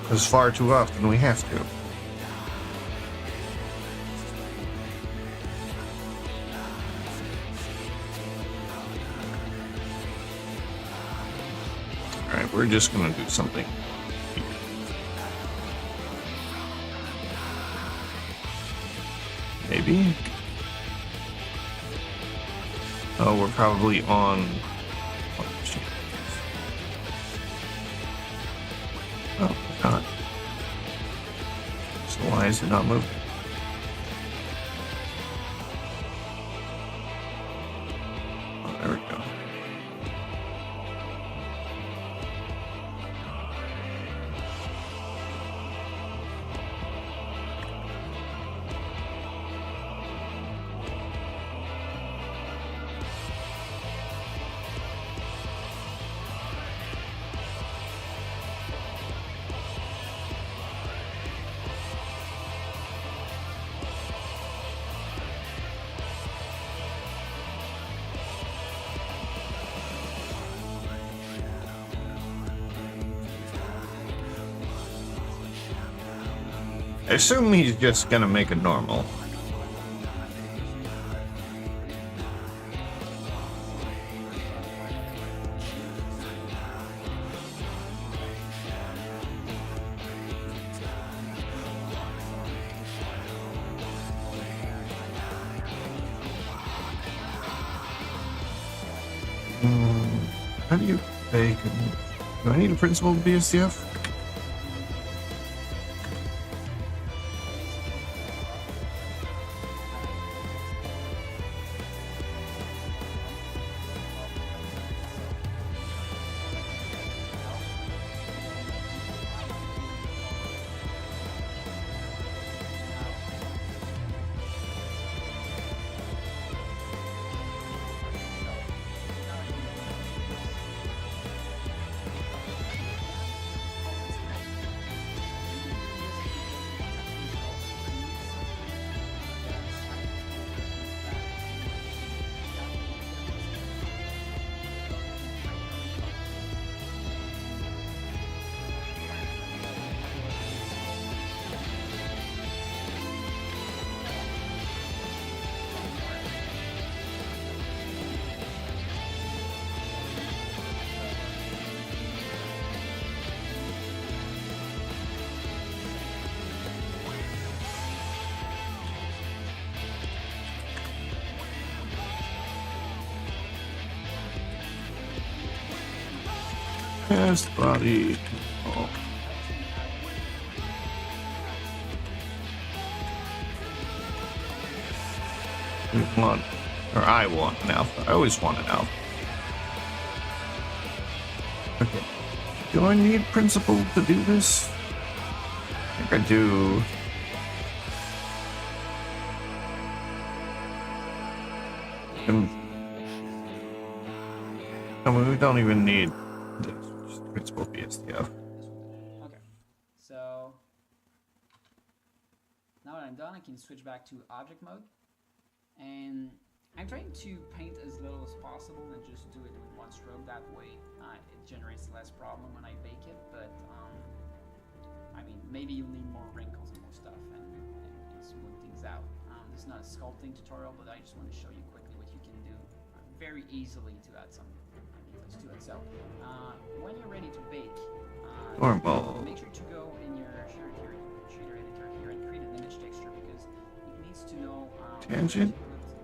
Because far too often we have to. Alright, we're just gonna do something. Maybe? Oh, we're probably on... Oh, it's not. So why is it not moving? Oh, there we go. I assume he's just gonna make it normal. How do you bake? Do I need a principled BSDF? Test body. Oh. We want, or I want an alpha. I always want an alpha. Okay. Do I need principle to do this? I think I do. I mean, we don't even need this. Just principle BSDF. Okay, so now that I'm done, I can switch back to object mode, and I'm trying to paint as little as possible and just do it with one stroke. That way, it generates less problem when I bake it. But I mean, maybe you'll need more wrinkles and more stuff and smooth things out. This is not a sculpting tutorial, but I just want to show you quickly what you can do very easily to add some details to it. So when you're ready to bake, Normal. make sure to go in your shader editor here and create an image texture, because it needs to know Tangent,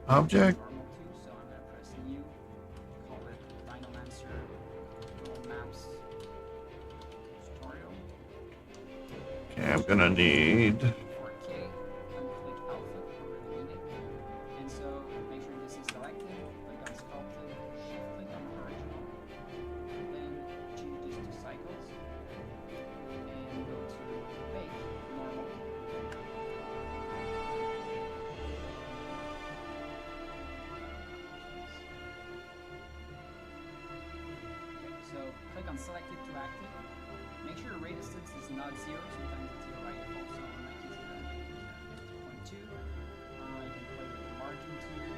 object. normal to. So I'm going to press new, call it Dinomancer World Maps tutorial. Okay, I'm gonna need. 4K, and click output for really need it. And so make sure this is selected, click on sculpted, shift click on original, then change this to cycles, and go to bake, normal. Okay, so click on select it to active. Make sure your ray distance is not 0, sometimes it's 0 by default, so in my case it's 0.2. You can play with the margins here.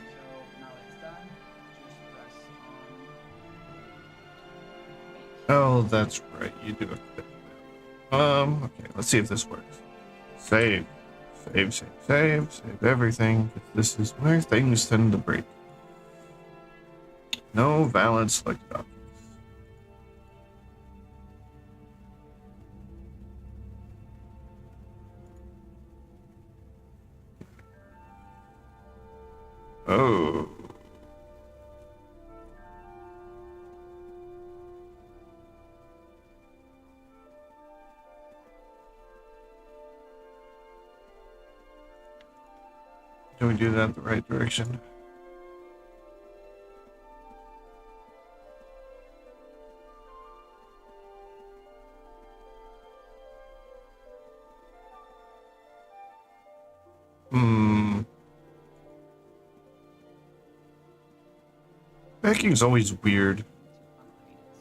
So now it's done. Just press on make. Oh, that's right. You do it. Okay, let's see if this works. Save. Save everything. This is where things tend to break. No valid selected objects. Oh. Do we do that in the right direction? Baking's always weird.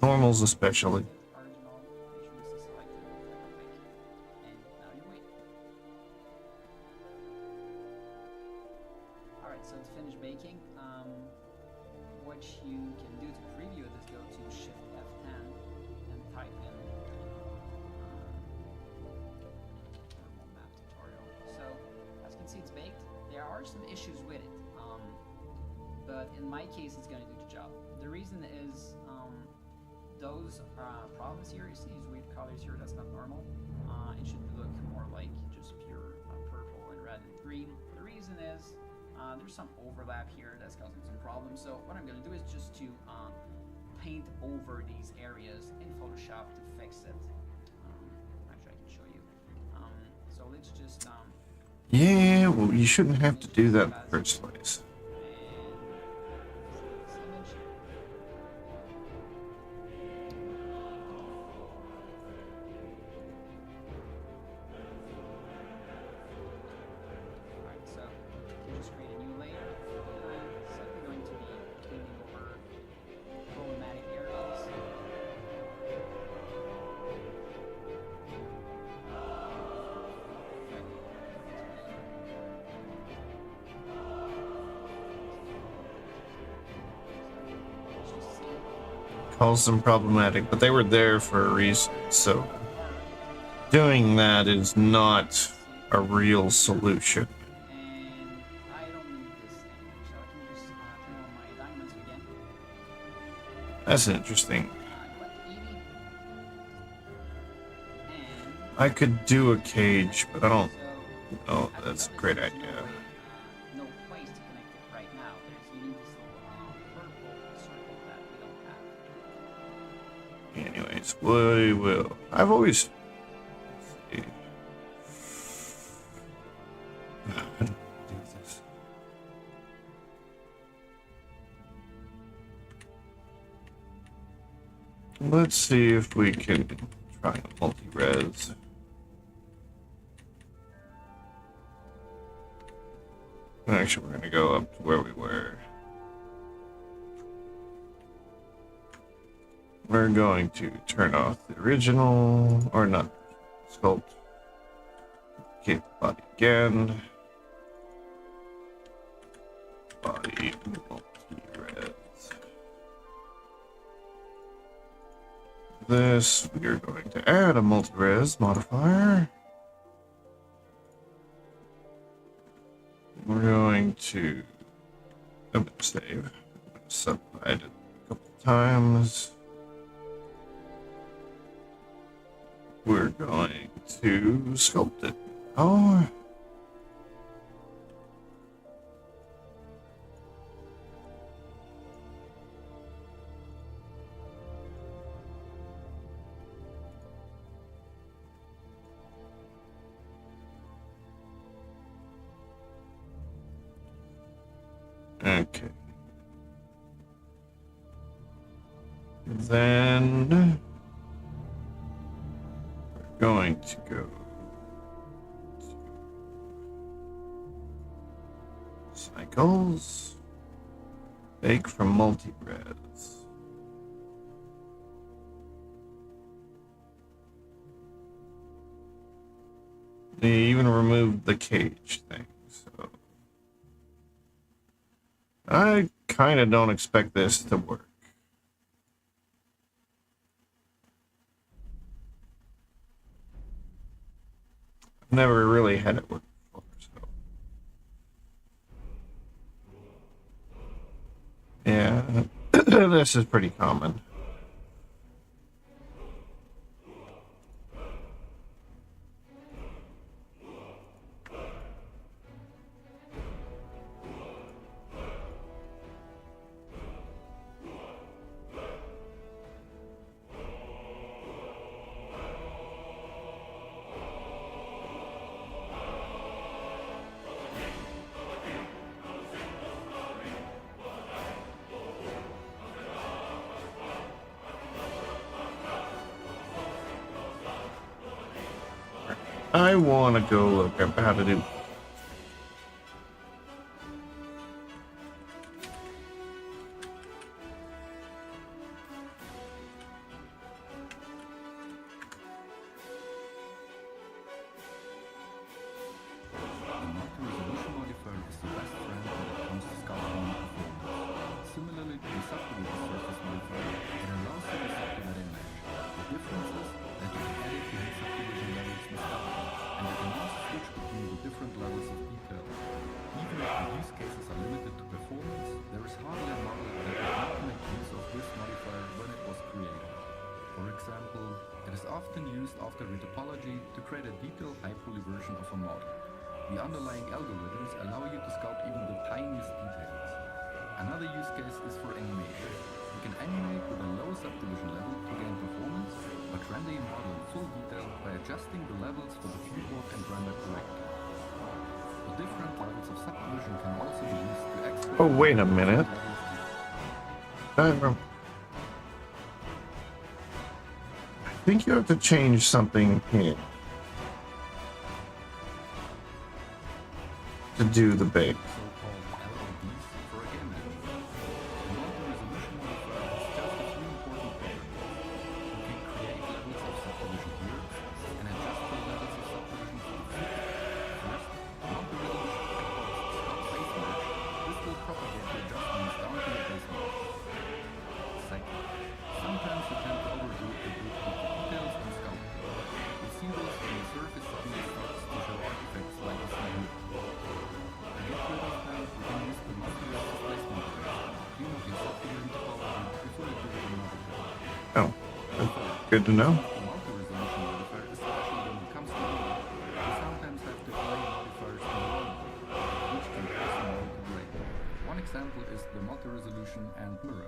Normals especially. Alright, so to finish baking, what you can do to preview it is go to Shift F10 and type in normal map tutorial. So, as you can see, it's baked. There are some issues with it, but in my case, it's going to do the job. The reason is those problems here, you see these weird colors here, that's not normal. It should look more like just pure purple and red and green. The reason is there's some overlap here that's causing some problems. So what I'm going to do is just to paint over these areas in Photoshop to fix it. Actually, I can show you. So let's just... Yeah, well, you shouldn't have to do that in the first place. Calls them problematic, but they were there for a reason, so doing that is not a real solution. And I don't need this anymore, so I can just turn on my diamonds again. That's interesting. Click 80. And I could do a cage, but I don't so know if that's a great idea. no place to connect it right now. You need this little purple circle that we don't have. Anyways, we will. I've always. Let's see. How do I do this? Let's see if we can try a multi-res. Actually, we're going to go up to where we were. We're going to turn off the original, or not, sculpt. Okay, body again. Body multi-res. This, we are going to add a multi-res modifier. We're going to save. I'm going to subdivide it a couple times. We're going to sculpt it. Oh. Okay. Then we're going to go to cycles. Bake from multi-res. They even removed the cage thing, so I kind of don't expect this to work. I've never really had it work before, so yeah, this is pretty common. I want to go look up how to do. Oh, wait a minute. I think you have to change something here to do the bake. Oh, good to know. One example is the multi-resolution and mirror.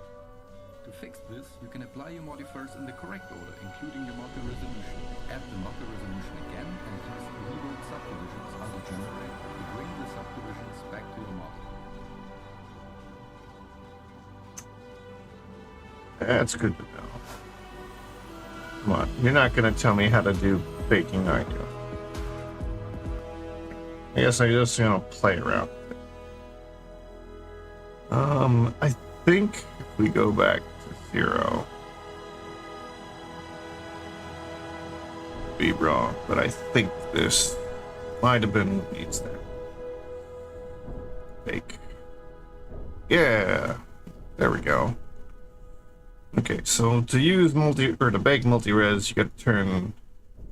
To fix this, you can apply your modifiers in the correct order, including your multi-resolution. Add the multi-resolution again and use the reload subdivisions auto-generate to bring the subdivisions back to the model. That's good to know. Come on, you're not going to tell me how to do baking, are you? I guess I'm just going to play around with it. I think if we go back to 0, be wrong, but I think this might have been what needs that. Bake. Yeah, there we go. Okay, so to use to bake multi-res, you got to turn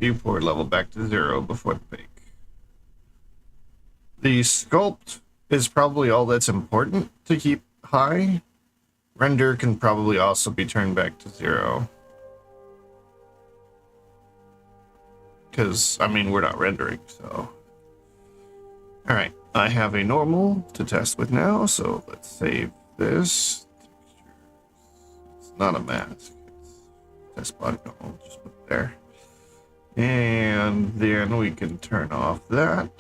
viewport level back to 0 before the bake. The sculpt is probably all that's important to keep high. Render can probably also be turned back to 0. Because, I mean, we're not rendering, so. Alright, I have a normal to test with now, so let's save this. Not a mask. It's test body normal. Just put it there. And then we can turn off that.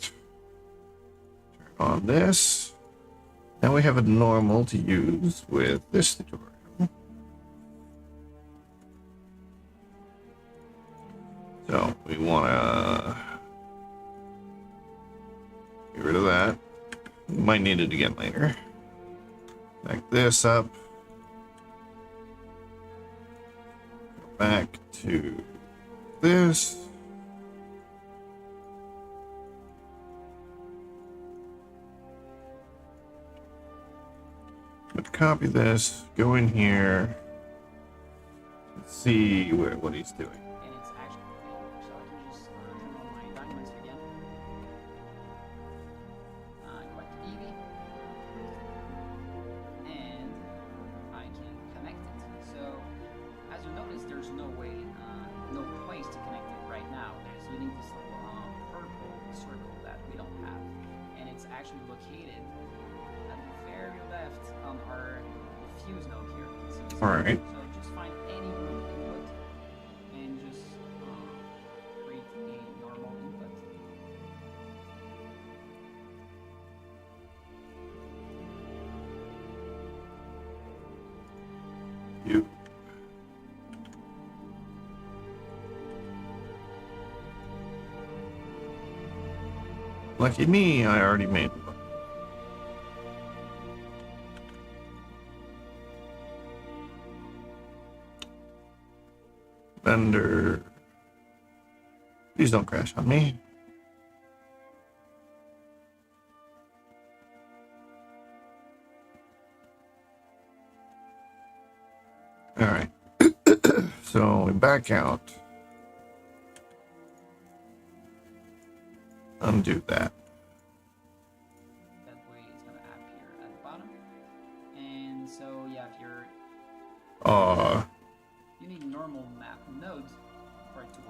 Turn on this. Now we have a normal to use with this tutorial. So we want to get rid of that. We might need it again later. Back this up. Go back to this. But copy this, go in here, let's see what he's doing. And it's actually so I can just turn on my diamonds again. Go back to Eevee, and I can connect it. So as you notice, there's no way, no place to connect it right now. You need this little purple circle that we don't have, and it's actually located at the very left on our fuse node here. So Alright. So just find any root input and just create a normal input. You. Lucky me, I already made one. Vendor. Please don't crash on me. Alright. So we back out. Undo that. That way it's gonna appear at the bottom. And so yeah, if you're you need normal map nodes for it to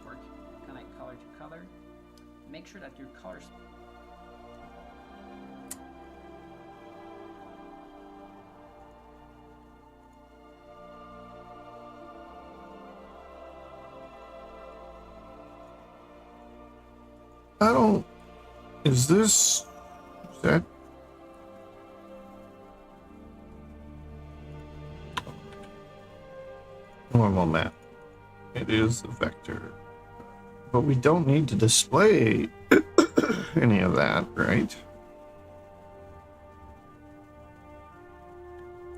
work. Connect color to color. Make sure that your colors I don't. Is this. Is that. Normal map. It is a vector. But we don't need to display any of that, right?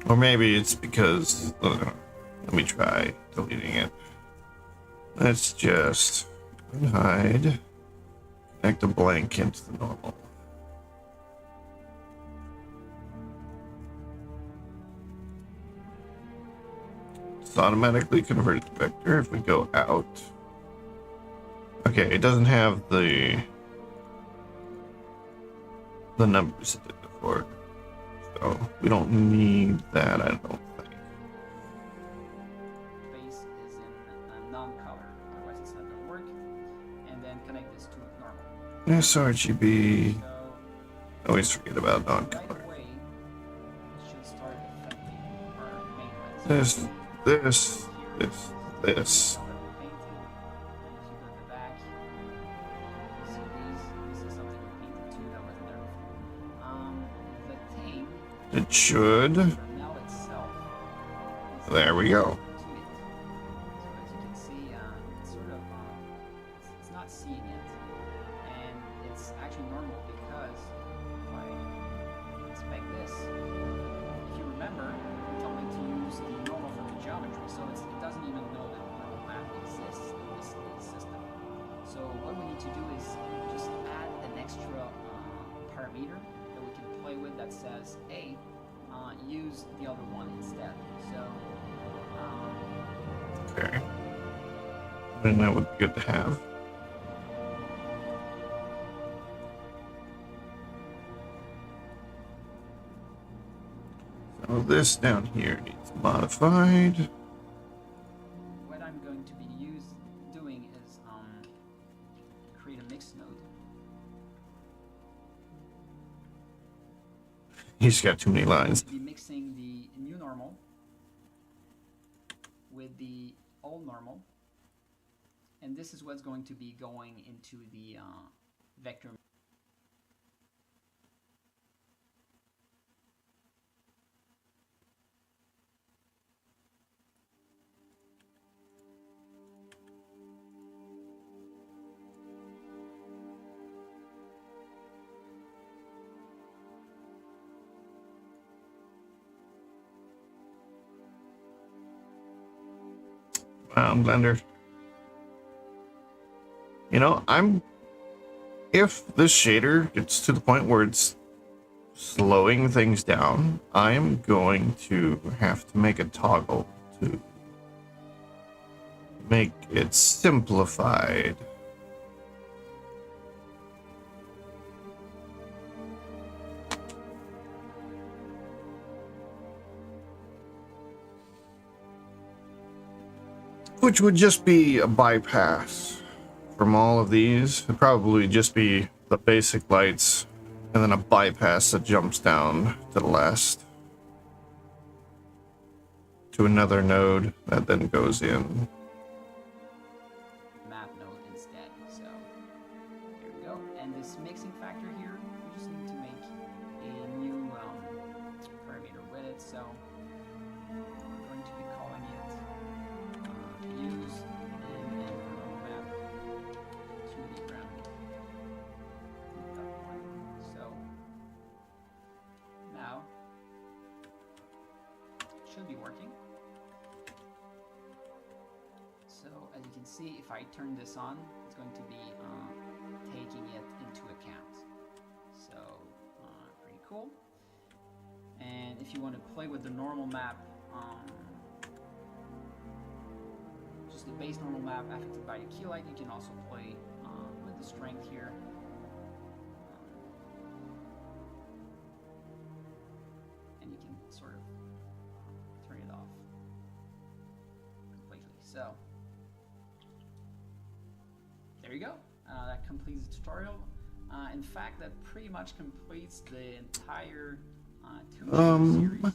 Or maybe it's because. Let me try deleting it. Let's just hide. Connect a blank into the normal. It's automatically converted to vector if we go out. Okay, it doesn't have the numbers it did before. So we don't need that, I don't think. base is in a non-color, otherwise it's not gonna work. And then connect this to normal. Yes, RGB. So Always forget about right non-color. away, it should start affecting our main lights. This, this, this, this. Color we painted. If you go to the back, you see this is something we painted too that wasn't there before. The thing, It should. the Nell itself, is There we go. to it. So as you can see, it's sort of it's not seeing it, and it's actually normal because if I inspect this, if you remember, we told me to use the normal for the geometry, so it doesn't even know that the normal map exists in this system. So what we need to do is just add an extra parameter that we can play with that says, hey, use the other one instead. So Okay. And that would be good to have. So this down here needs modified. what I'm going to be doing is create a mix node. He's got too many lines. Be mixing the new normal with the old normal, and this is what's going to be going into the vector. down, Blender. You know, if this shader gets to the point where it's slowing things down, I'm going to have to make a toggle to make it simplified. Which would just be a bypass from all of these. It'd probably just be the basic lights and then a bypass that jumps down to the last to another node that then goes in. Map node instead. So there we go. And this mixing factor here, we just need to make a new parameter with it. So we're going to be calling it use in environmental map 2D ground. So now it should be working. So as you can see, if I turn this on, it's going to be taking it into account. So pretty cool. And if you want to play with the normal map, just the base normal map affected by the key light, you can also play with the strength here. And you can sort of turn it off completely. So there you go. That completes the tutorial. In fact, that pretty much completes the entire 2 series.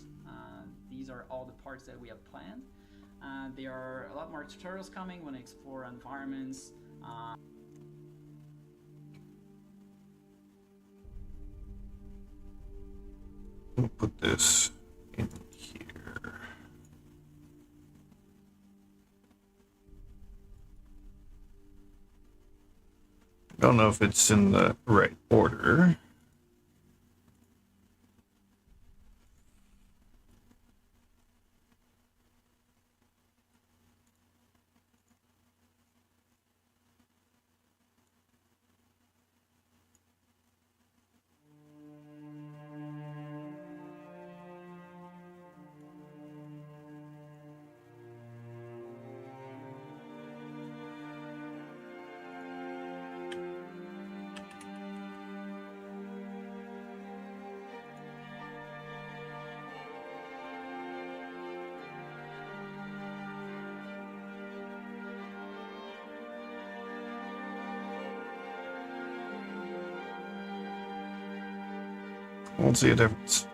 These are all the parts that we have planned. There are a lot more tutorials coming when I explore environments. We'll put this in here. Don't know if it's in the right order. Won't see a difference.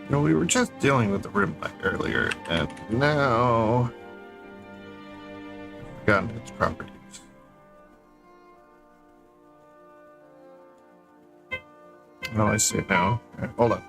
No, we were just dealing with the rim light earlier, and now I've forgotten its properties. Oh, I see it now. Right, hold on.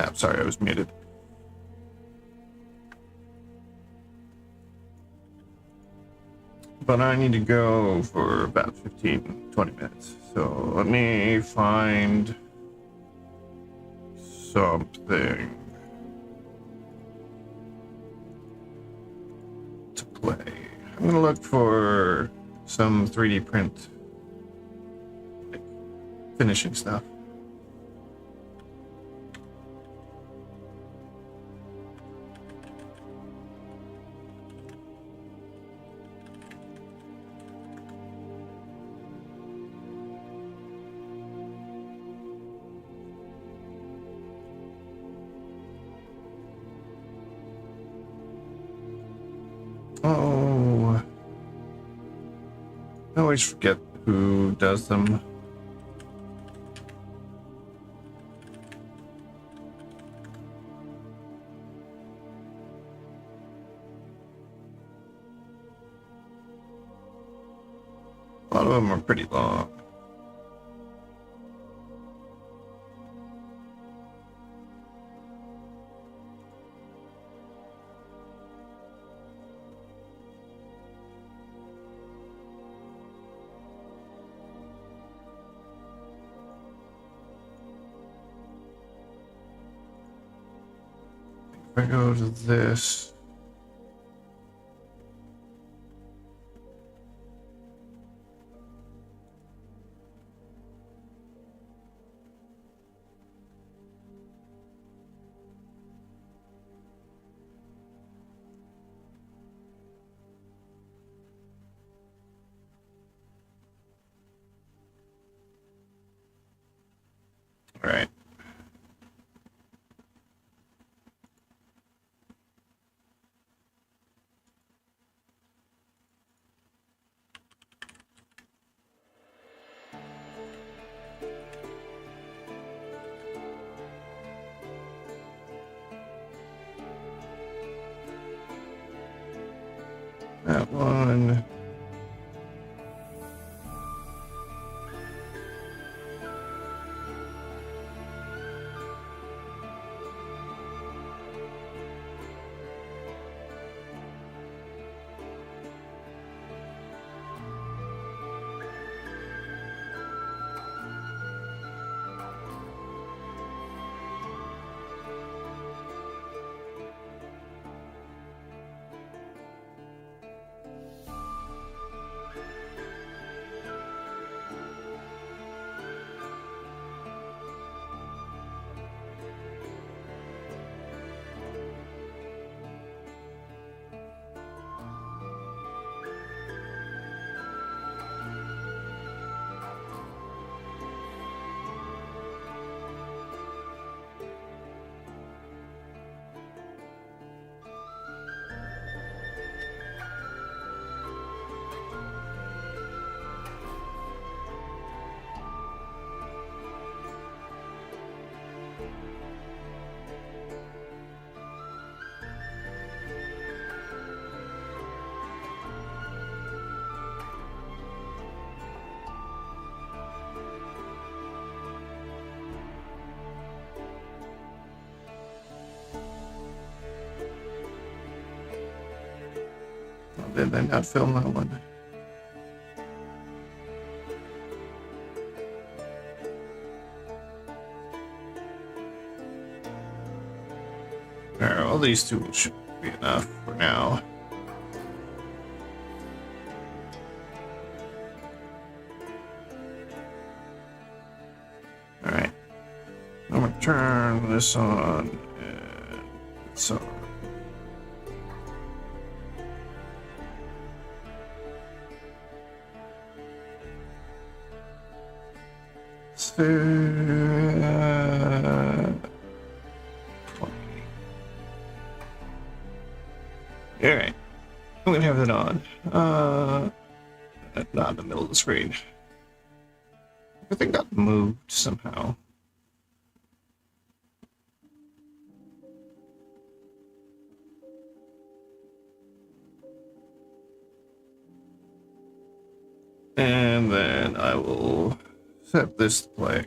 map. Sorry, I was muted. But I need to go for about 15-20 minutes. So let me find something to play. I'm gonna look for some 3D print, like, finishing stuff. Oh, I always forget who does them. A lot of them are pretty long. If I go to this, all right. That one. Did they not film that one? Alright, well, these two should be enough for now. Alright. I'm gonna turn this on and it's on. Alright, I'm gonna have it on. Not in the middle of the screen. Everything got moved somehow. And then I will set this to play.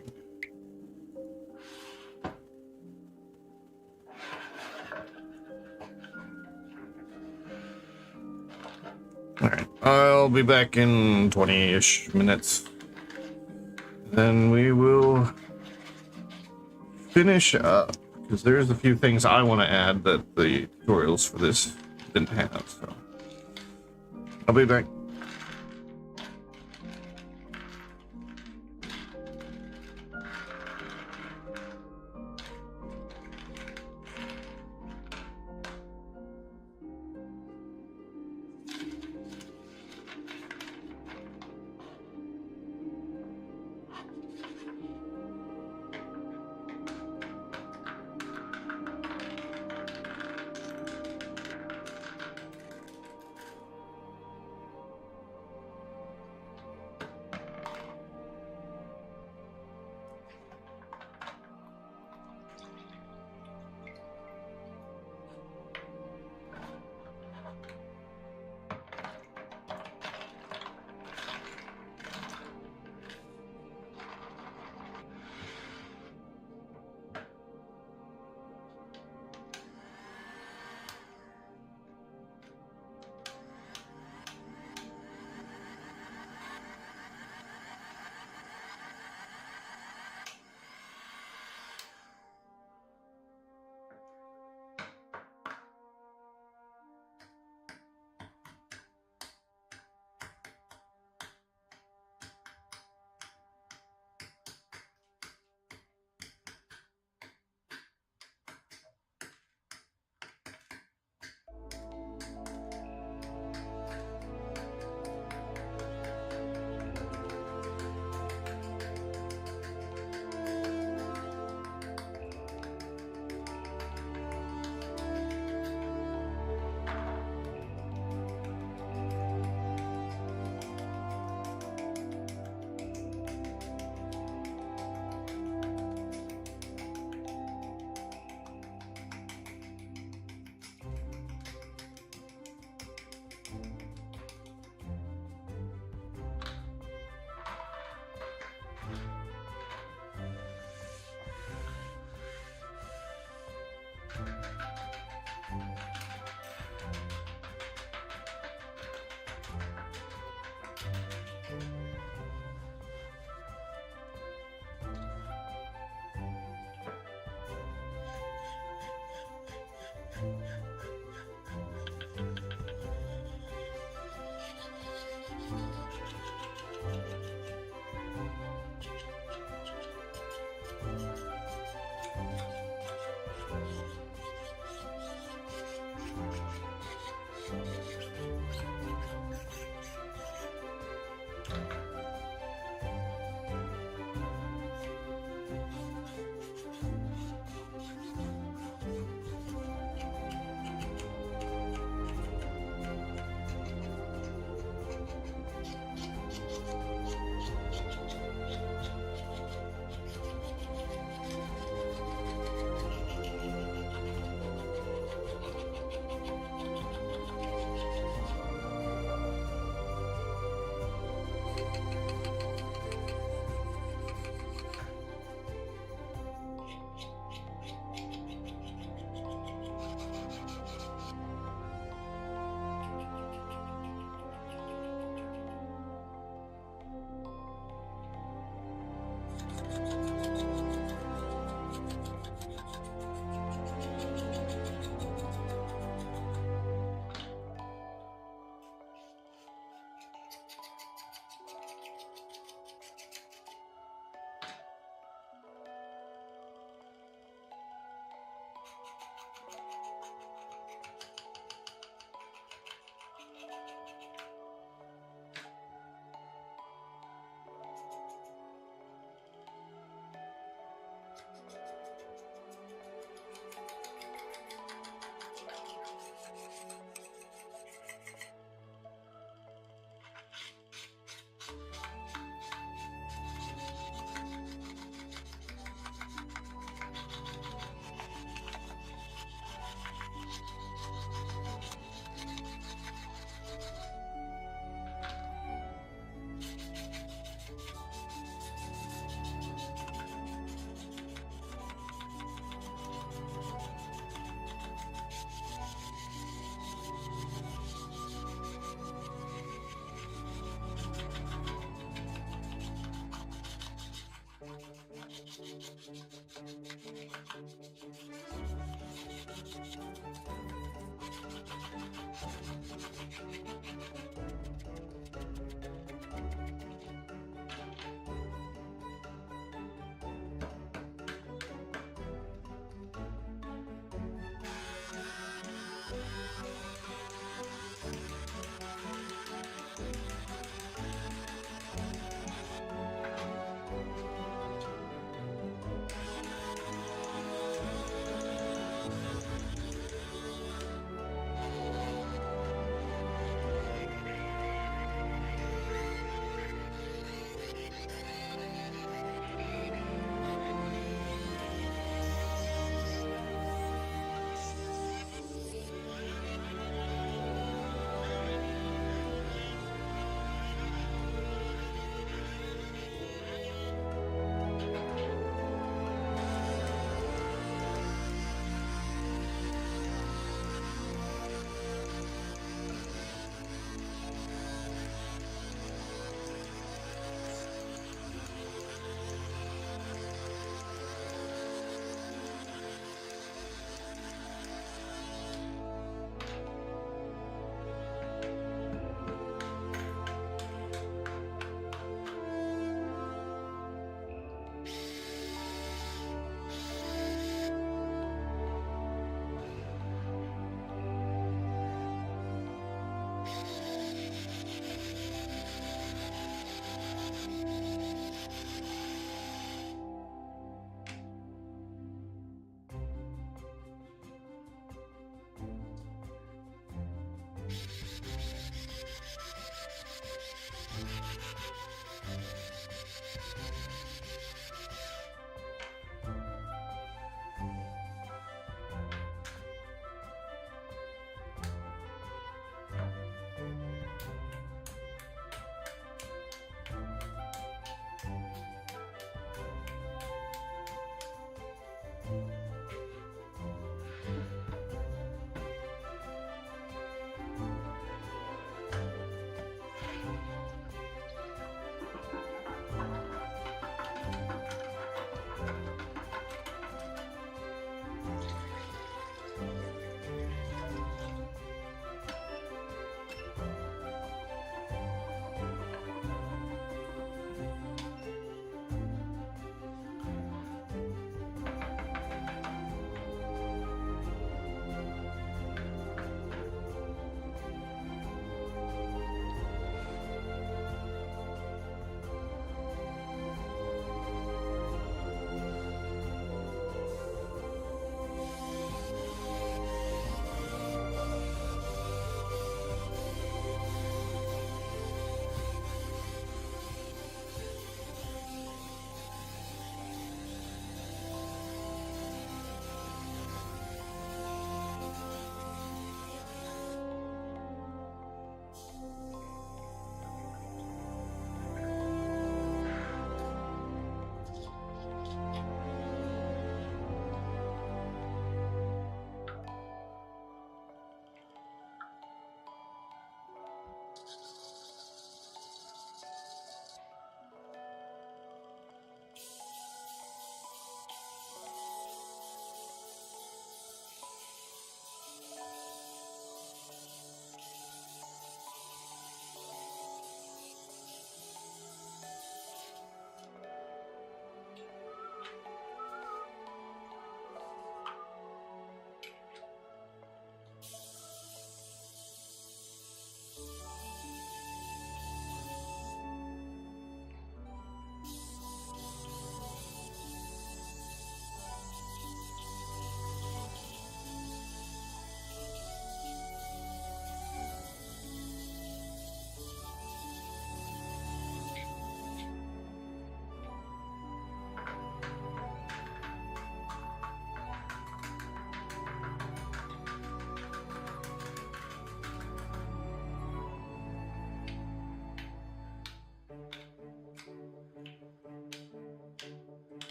I'll be back in 20-ish minutes. Then we will finish up, because there's a few things I want to add that the tutorials for this didn't have, so I'll be back.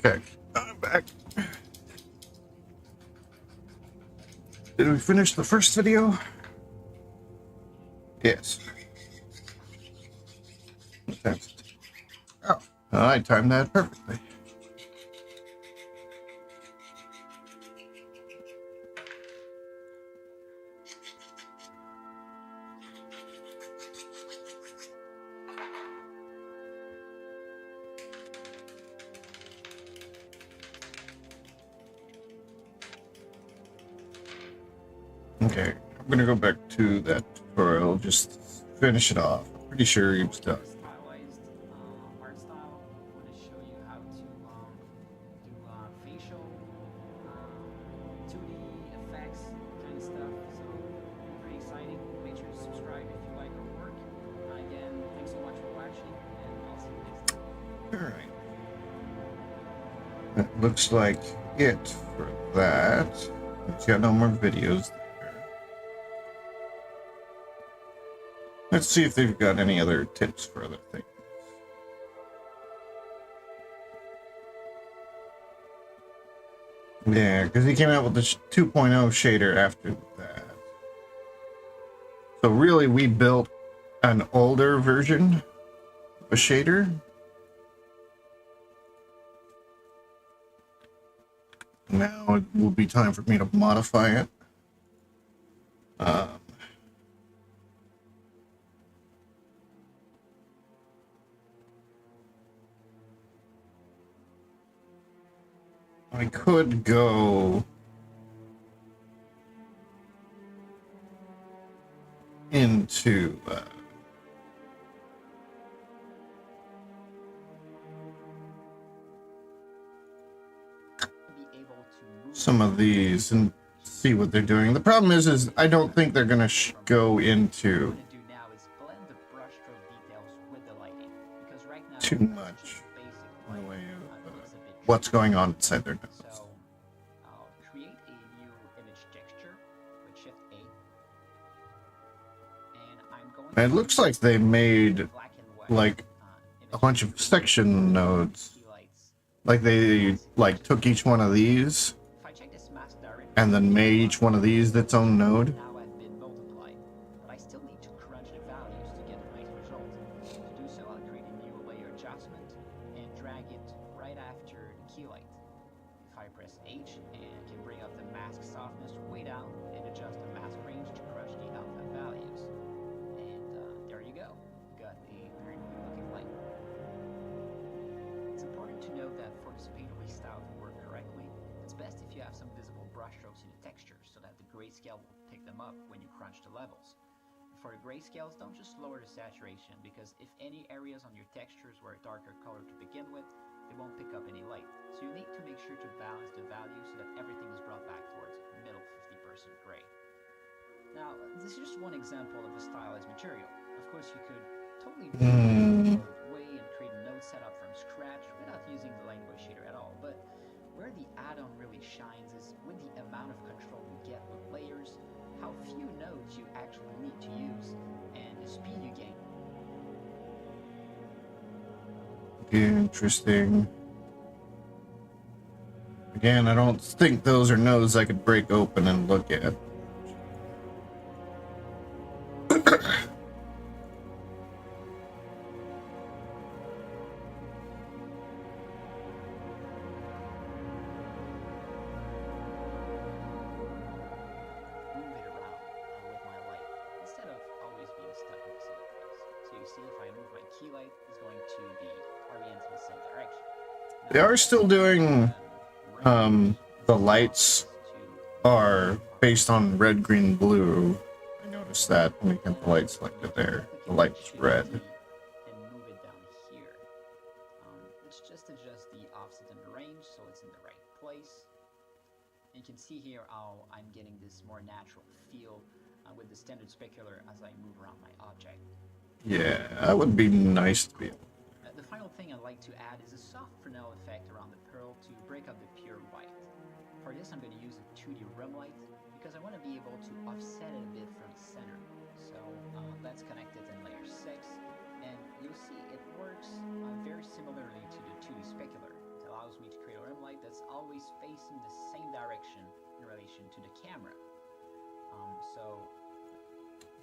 Okay, I'm back. Did we finish the first video? Yes. Okay. Oh, I timed that perfectly. Okay, I'm gonna go back to that tutorial, just finish it off. I'm pretty sure he was done. Stylized art style. I want to show you how to do facial, 2D effects kind of stuff. So pretty exciting. Make sure to subscribe if you like our work. Again, thanks so much for watching, and I'll see you next time. Alright. That looks like it for that. It's got no more videos there. Let's see if they've got any other tips for other things. Yeah, because he came out with the 2.0 shader after that. So really, we built an older version of a shader. Now it will be time for me to modify it. I could go into Be able to move some of these and see what they're doing. The problem is I don't think they're gonna go into What I'm gonna do now is blend the brushstroke details with the lighting, because right now too it's much just basic in the lighting. way It of looks a bit what's tricky. going on inside their nose. So I'll create a new image texture with Shift A, and I'm going And it to looks like they made black and white, like a bunch of section nodes. key lights. Like they like took each one of these If I check this mask directly, and then made each one of these its own node. now I've been multiplied, but I still need to crunch the values to get a nice result. To do so, I'll create a new layer adjustment and drag it right after the key light. If I press H, and I can bring up the mask softness way down and adjust the mask range to crunch the alpha values. And there you go. Got a very good looking light. It's important to note that for this painterly style to work correctly, it's best if you have some visible brushstrokes in the texture so that the grayscale will pick them up when you crunch the levels. For the grayscales, don't just lower the saturation, because if any areas on your textures were a darker color to begin with, they won't pick up any light. So you need to make sure to balance the values so that everything is brought back towards middle 50% gray. Now, this is just one example of a stylized material. Of course, you could totally do it the old way and create a node setup from scratch without using the language shader at all. But where the add-on really shines is with the amount of control you get with layers, how few nodes you actually need to use, and the speed you gain. Interesting. Again, I don't think those are nodes I could break open and look at. Move it around with my light instead of always being stuck in the same place. So you see, if I move my key light, it's going to be oriented in the same direction. They are still doing the lights are based on red, green, blue. I noticed that when we get the light selected there. The light was red. And move it down here. Let's just adjust the offset and the range so it's in the right place. You can see here how I'm getting this more natural feel with the standard specular as I move around my object. Yeah, that would be nice to be able. The final thing I'd like to add is a soft Fresnel effect around the pearl to break up the pure white. For this, I'm going to use a 2D rim light because I want to be able to offset it a bit from the center. So let's connect it in layer 6, and you'll see it works very similarly to the 2D specular. It allows me to create a rim light that's always facing the same direction in relation to the camera.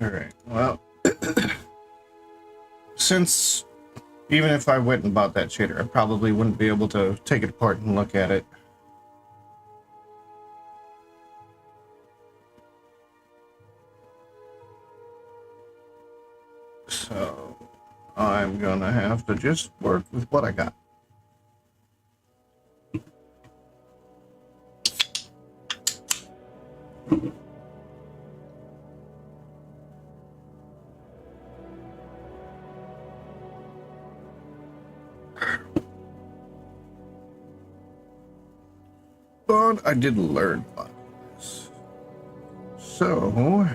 Alright, well, since even if I went and bought that shader, I probably wouldn't be able to take it apart and look at it. So, I'm gonna have to just work with what I got. But I did learn a lot from this. So...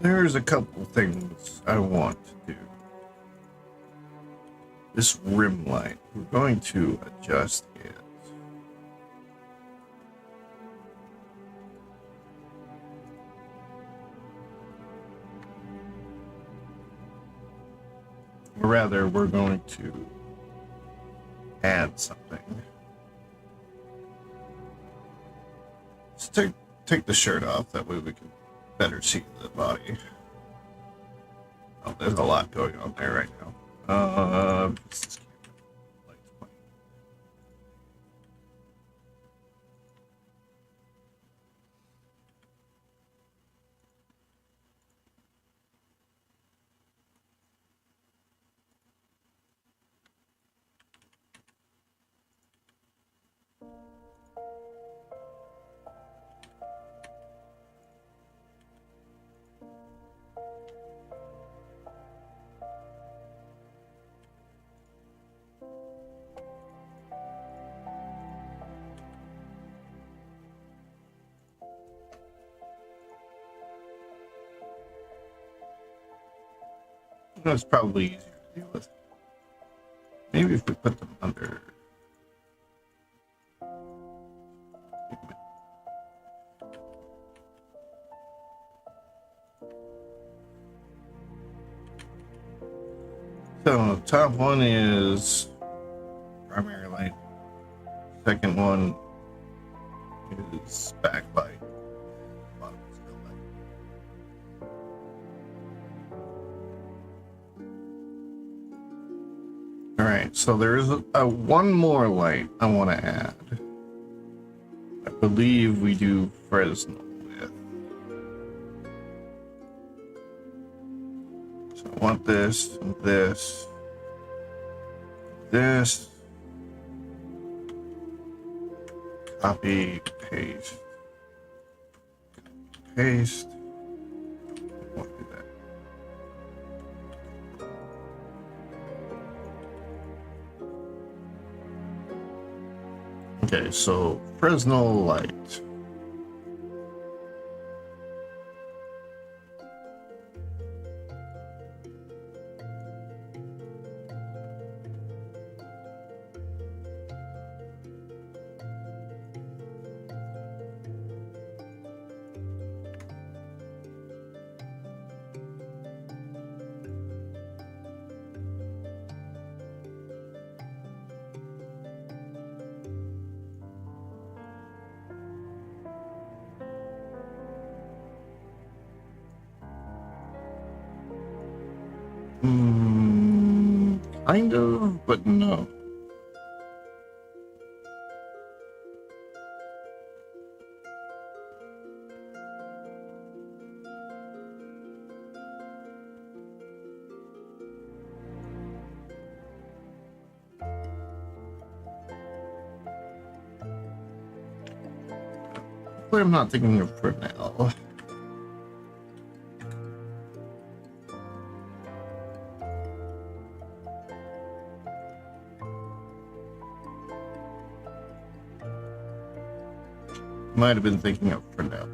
there's a couple things I want to do. This rim light, we're going to adjust it. Or rather, we're going to add something. Let's take the shirt off, that way we can better see the body. Oh, there's a lot going on there right now. Lights playing. That's probably easier to deal with. Maybe if we put them under. So the top one is primary light. Second one is backlight. Bottom is still light. All right, so there is one more light I want to add. I believe we do Fresnel with. So I want this, this, this. Copy, paste, paste. We'll do that. Okay, so Fresnel light. Kind of, but no. I'm not thinking of Fresnel. Might have been thinking of Fresnel.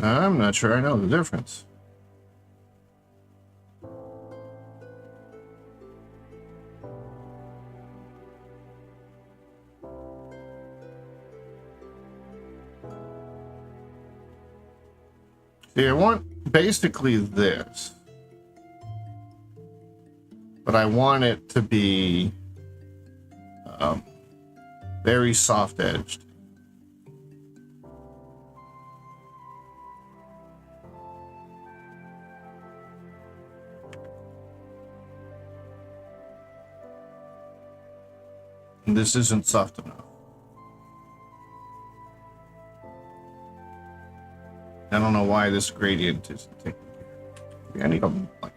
I'm not sure I know the difference. See, I want basically this. but I want it to be very soft edged. And this isn't soft enough. I don't know why this gradient isn't taken care of. I need a like.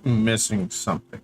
I'm missing something.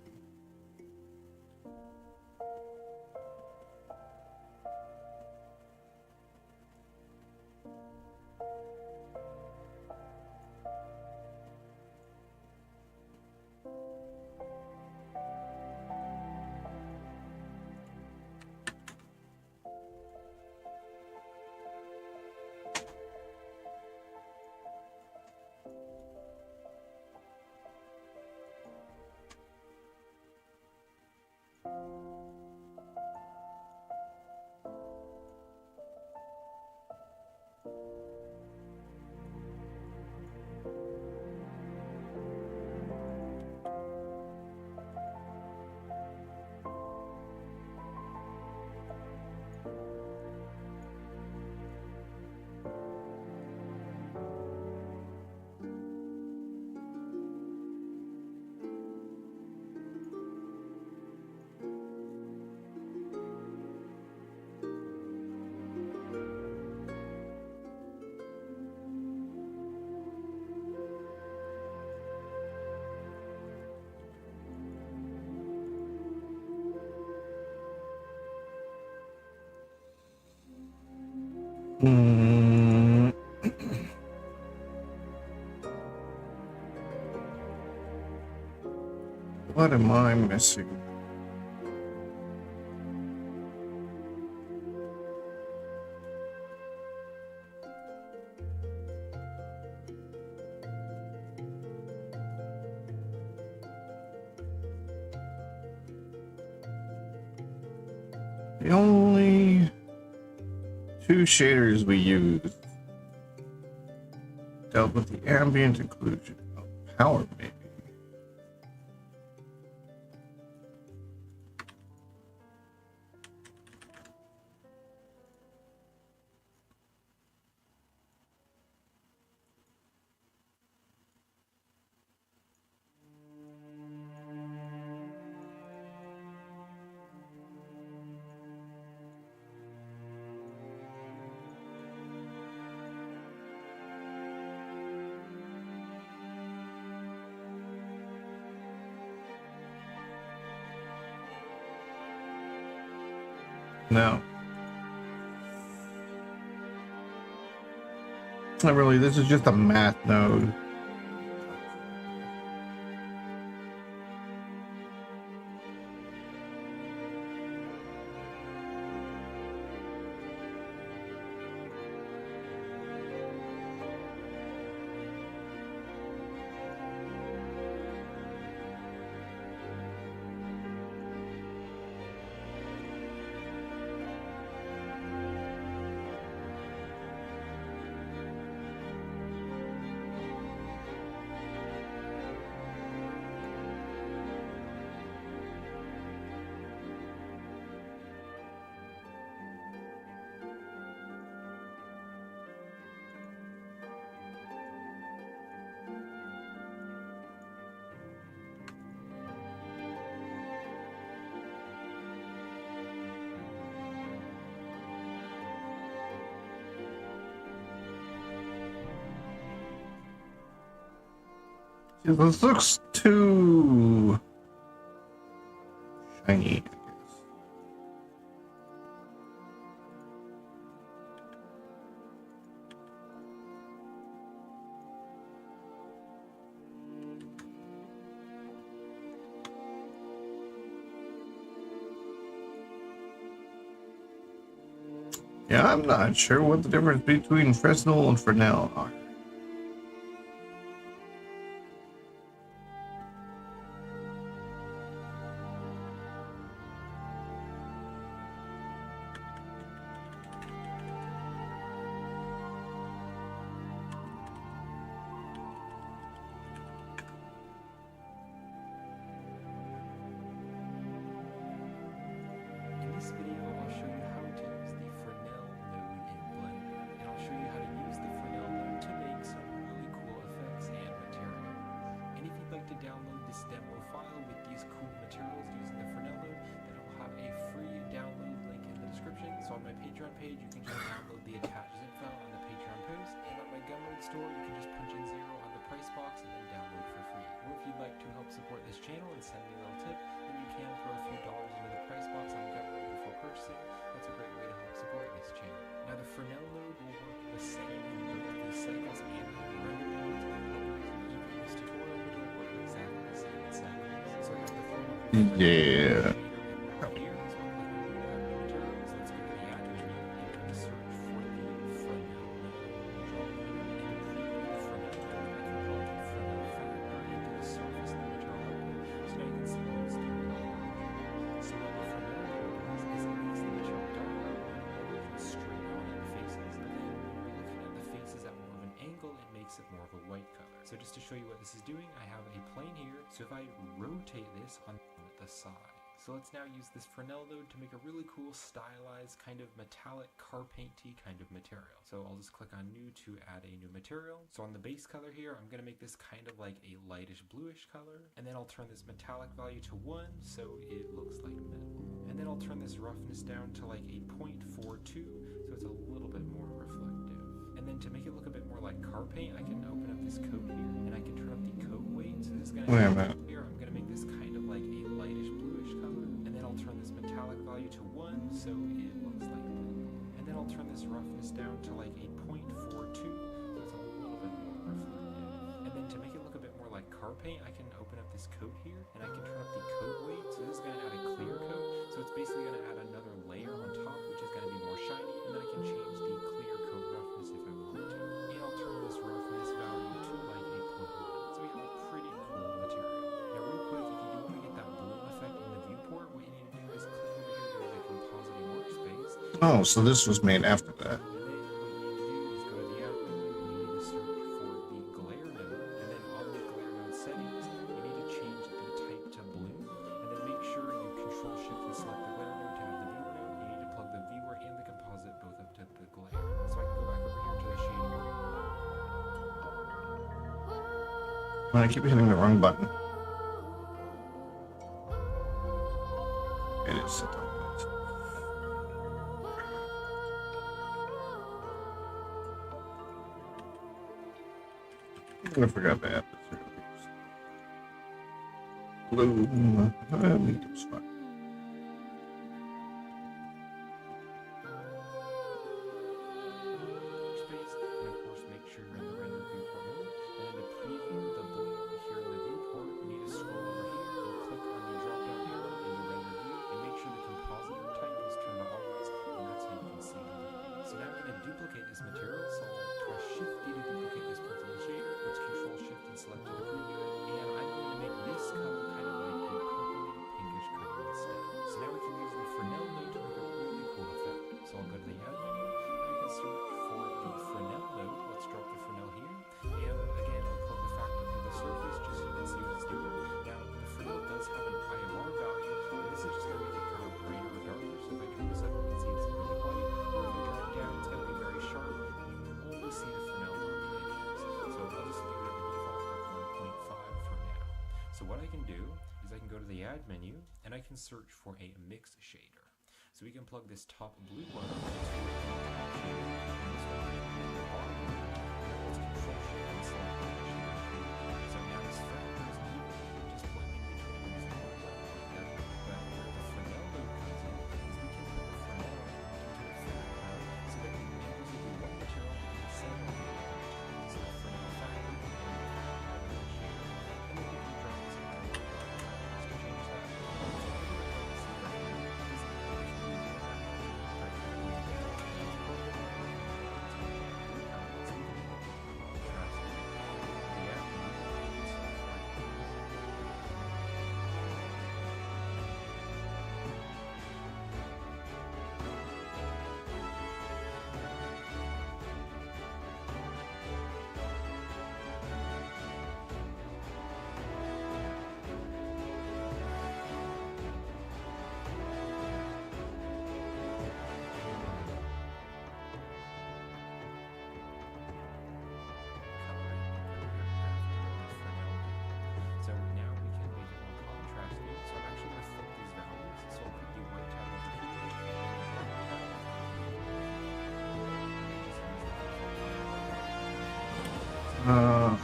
What am I missing? The only two shaders we used dealt with the ambient inclusion of power, maybe. No. Not really, this is just a math node. This looks too shiny, I guess. Yeah, I'm not sure what the difference between Fresnel and Fresnel are. In this video, I'll show you how to use the Fresnel node in Blender, and I'll show you how to use the Fresnel node to make some really cool effects and materials. And if you'd like to download this demo file with these cool materials using the Fresnel node, then I'll have a free download link in the description. So on my Patreon page, you can just download the attached zip file on the Patreon post, and on my Gumroad store, you can just punch in 0 on the price box and then download for free. Or if you'd like to help support this channel and send me a little tip, then you can throw a few dollars into the price box on Gumroad before purchasing. That's a great way to help support this channel. Now the Fresnel node will work the same in both the cycles and the render modes, and what we're using even in this tutorial will work exactly the same in cycles. So I have the Fresnel Yeah. So just to show you what this is doing, I have a plane here. So if I rotate this on the side. So let's now use this Fresnel node to make a really cool stylized kind of metallic car painty kind of material. So I'll just click on new to add a new material. So on the base color here, I'm going to make this kind of like a lightish bluish color. And then I'll turn this metallic value to 1 so it looks like metal. And then I'll turn this roughness down to like a 0.42 so it's a little bit more reflective. And then to make it look a bit more like car paint, I can open up this code here and I can turn up the code weight. So this is going to here, I'm going to make this kind of like a lightish bluish color. And then I'll turn this metallic value to 1 so it looks like that. And then I'll turn this roughness down to like a 0.42 so it's a little bit more reflective. And then to make it look a bit more like car paint, I can open up this code here and I can turn up the code weight. So this is going to add a clear coat. So it's basically going to add another layer on top, which is going to be more shiny. And then I can change the clear coat roughness if I want to. And I'll turn this roughness value to like a 0.1. So we have a pretty cool material. Now real quick, if you do want to get that bloom effect in the viewport, what you need to do is click over here to the compositing workspace. Oh, so this was made after that. And then what you need to do is go to the app menu, and you need to search for the glare node, and then on the glare node settings, you need to change the type to bloom, and then make sure you control shift and select the glare node to have the viewer node. You need to plug the viewer and the composite both up to the glare. So I can go back over here to the shading. I keep hitting the wrong button. It is set up. I forgot to add this earlier. Bloom. Medium's fine. Space, and of course make sure you're in the render viewport mode. And then to preview the bloom here in the viewport, you need to scroll over here and click on the drop down arrow in the render view and make sure the compositor type is turned to always, and that's how you can see the bloom. So now I'm going to duplicate this material, so I'll press Shift D to duplicate this principal shader, let's Control Shift and select to preview it, and I'm going to make this color kind of like a purpley pinkish color instead. So now we can use the Fresnel node to make a really cool effect. So I'll go to the add menu, and I can search for the Fresnel node. Let's drop the Fresnel here, and again I'll plug the factor to the surface just so you can see what it's doing. Now the Fresnel does have an IMR value, and this is just going to make it kind of brighter or darker. So if I turn this up, you can see it's really white, or if I turn it down, it's going to be very sharp, and you can only see the Fresnel on the edges. So I'll just leave it at the default of 1.5 for now. So what I can do is I can go to the add menu and I can search for a mix shader. So we can plug this top blue one into the shader, and this one can be the bottom one, and let's Control Shift and select the shader preview. So now this factor is even just blending between these colors like that. But where the Fresnel node comes in is we can put the Fresnel into a factor so that the members of the white material can be set on the other material. So the Fresnel factor can be added to the shader, and then we can drop this in the to change that. Uh,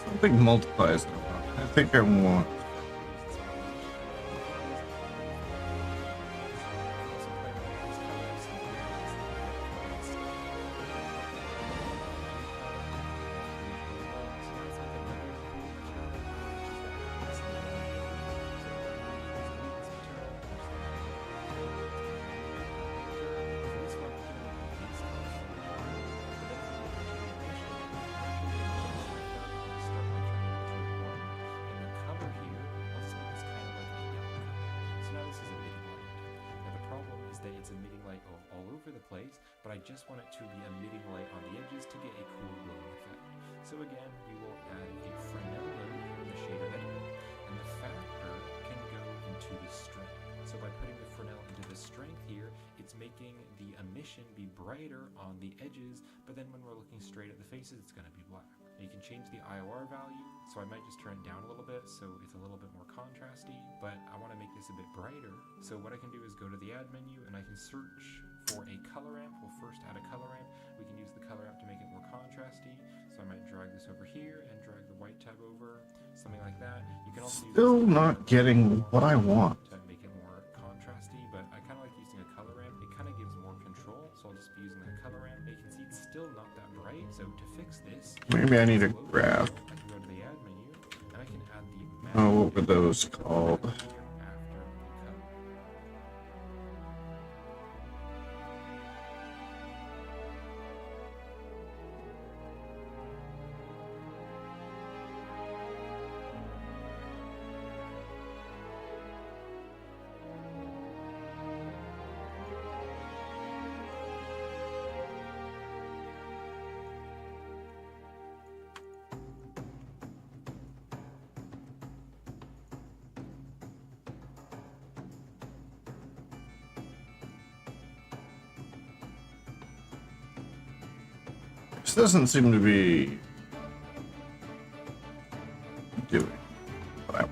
something multiplies. I think I want. But I just want it to be emitting light on the edges to get a cool glowing effect. So again, you will add a Fresnel node here in the shader editor, and the factor can go into the strength. So by putting the Fresnel into the strength here, it's making the emission be brighter on the edges, but then when we're looking straight at the faces, it's going to be black. And you can change the IOR value, so I might just turn it down a little bit so it's a little bit more contrasty, but I want to make this a bit brighter. So what I can do is go to the add menu and I can search for a color amp. We'll first add a color amp. We can use the color amp to make it more contrasty. So I might drag this over here and drag the white tab over, something like that. You can also Still not getting what I want. To make it more contrasty, but I kind of like using a color amp. It kind of gives more control, so I'll just be using a color amp. You can see it's still not that bright, so to fix this, Maybe I need a graph. I can go to the add menu, and I can add the Oh, what were those called? This doesn't seem to be doing what I want.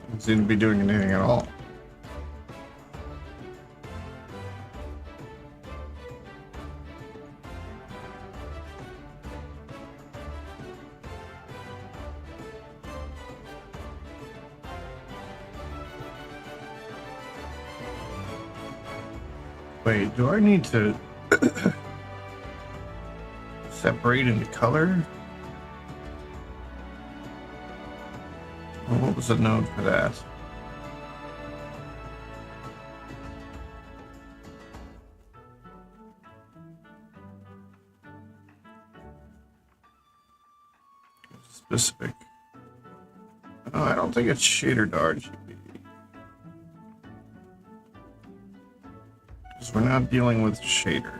Doesn't seem to be doing anything at all. Wait, do I need to separate into color? Well, what was the node for that? Specific. Oh, I don't think it's shader to RGB. We're not dealing with shader.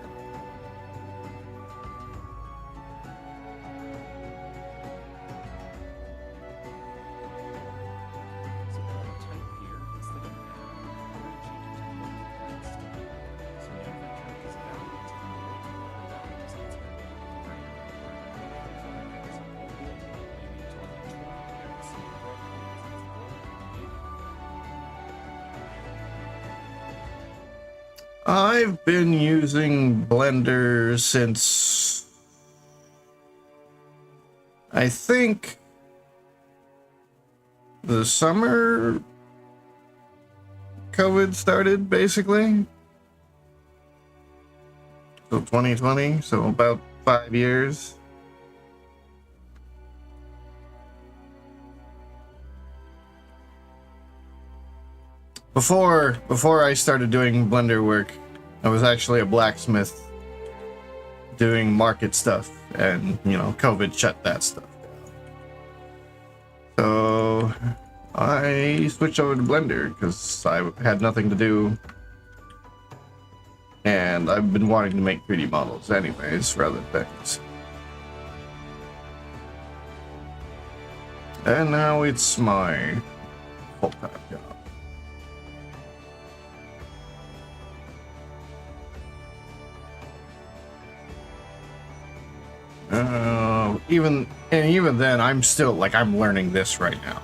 I've been using Blender since I think the summer COVID started, basically. So 2020, so about 5 years. Before I started doing Blender work, I was actually a blacksmith doing market stuff, and you know, COVID shut that stuff down. So I switched over to Blender because I had nothing to do, and I've been wanting to make 3D models anyways for other things. And now it's my full-time job. Even then, I'm still like I'm learning this right now,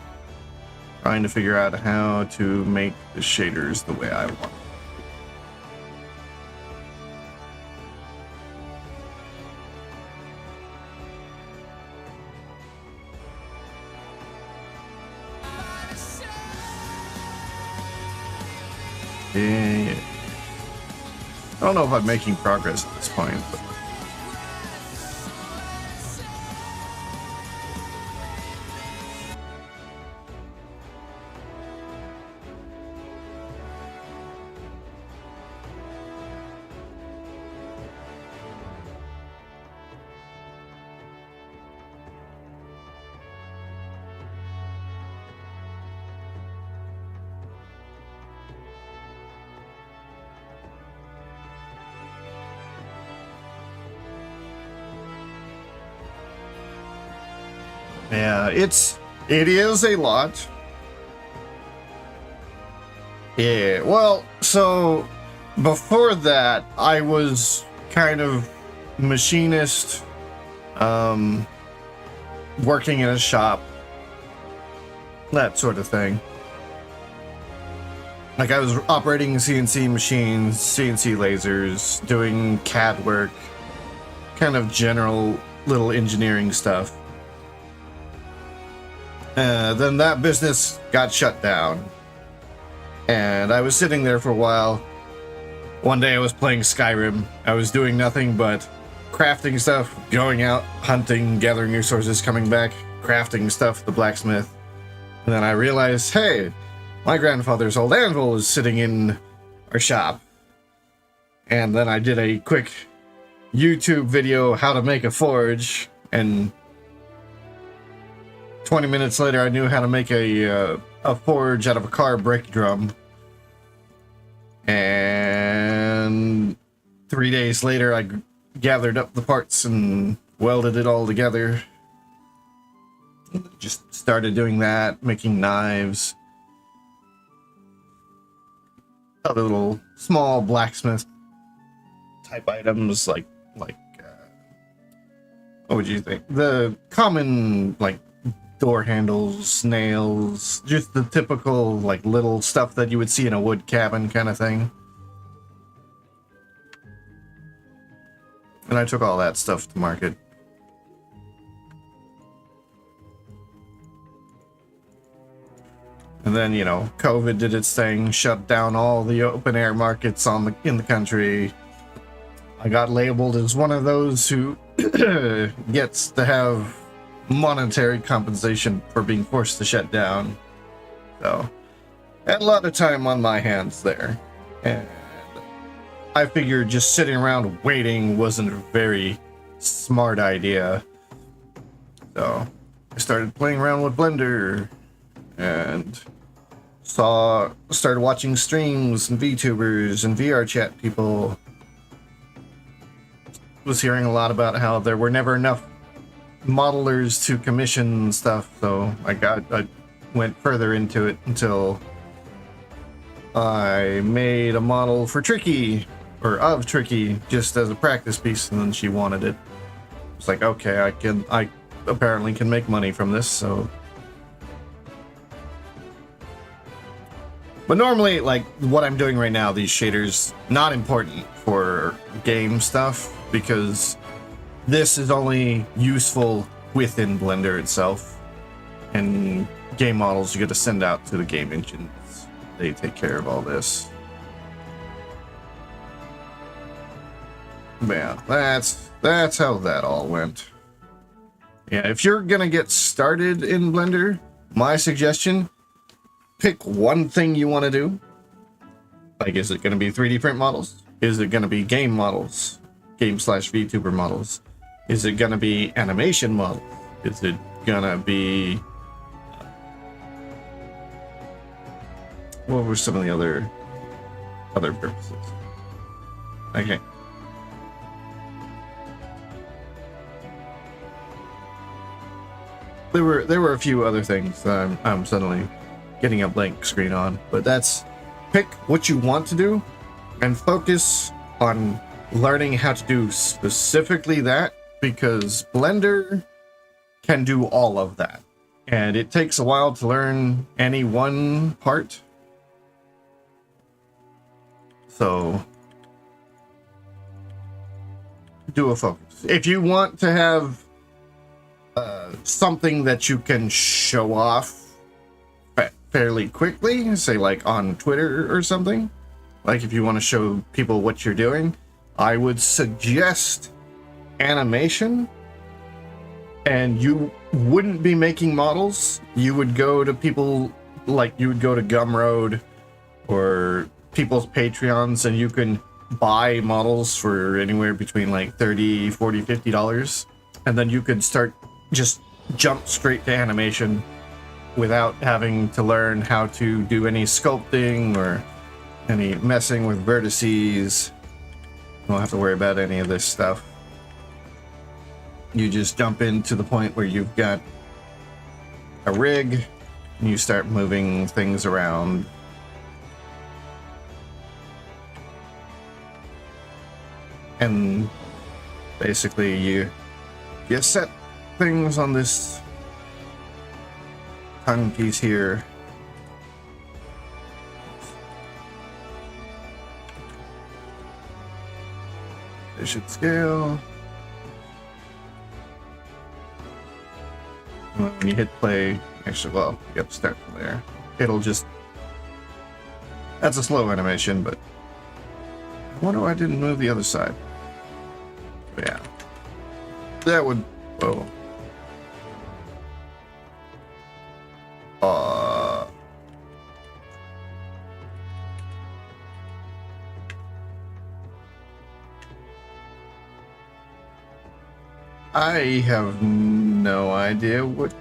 trying to figure out how to make the shaders the way I want. Yeah. I don't know if I'm making progress at this point, but yeah, it is a lot. Yeah, well, so before that, I was kind of machinist, working in a shop, that sort of thing. Like I was operating CNC machines, CNC lasers, doing CAD work, kind of general little engineering stuff. Then that business got shut down. And I was sitting there for a while. One day I was playing Skyrim. I was doing nothing but crafting stuff, going out, hunting, gathering resources, coming back, crafting stuff at the blacksmith. And then I realized, hey, my grandfather's old anvil is sitting in our shop. And then I did a quick YouTube video, how to make a forge, and 20 minutes later I knew how to make a forge out of a car brake drum. And 3 days later I gathered up the parts and welded it all together. Just started doing that, making knives, other little small blacksmith type items like what would you think? The common like door handles, nails, just the typical like little stuff that you would see in a wood cabin kind of thing. And I took all that stuff to market. And then, you know, COVID did its thing, shut down all the open air markets in the country. I got labeled as one of those who gets to have monetary compensation for being forced to shut down. So, I had a lot of time on my hands there. And I figured just sitting around waiting wasn't a very smart idea. So, I started playing around with Blender and started watching streams and VTubers and VR chat people. Was hearing a lot about how there were never enough modelers to commission stuff, so I went further into it until I made a model for Tricky, or of Tricky, just as a practice piece, and then she wanted it. It's like, okay, I apparently can make money from this, so. But normally, like, what I'm doing right now, these shaders, not important for game stuff, because this is only useful within Blender itself. And game models you get to send out to the game engines. They take care of all this. But yeah, that's how that all went. Yeah, if you're gonna get started in Blender, my suggestion, pick one thing you want to do. Like, is it going to be 3D print models? Is it going to be game models? Game/VTuber models? Is it going to be animation models? Is it going to be... what were some of the other purposes? Okay. There were a few other things that I'm suddenly getting a blank screen on, but that's pick what you want to do and focus on learning how to do specifically that because Blender can do all of that. And it takes a while to learn any one part. So do a focus. If you want to have something that you can show off fairly quickly, say like on Twitter or something, like if you want to show people what you're doing, I would suggest animation. And you wouldn't be making models. You would go to people, like you would go to Gumroad or people's Patreons, and you can buy models for anywhere between like $30, $40, $50. And then you could start just jump straight to animation without having to learn how to do any sculpting or any messing with vertices. You don't have to worry about any of this stuff. You just jump into the point where you've got a rig and you start moving things around. And basically you set things on this tongue piece here. They should scale. When you hit play, actually, well, you have to start from there. It'll just... That's a slow animation, but... I wonder why I didn't move the other side. But yeah. That would... Whoa. I have no idea what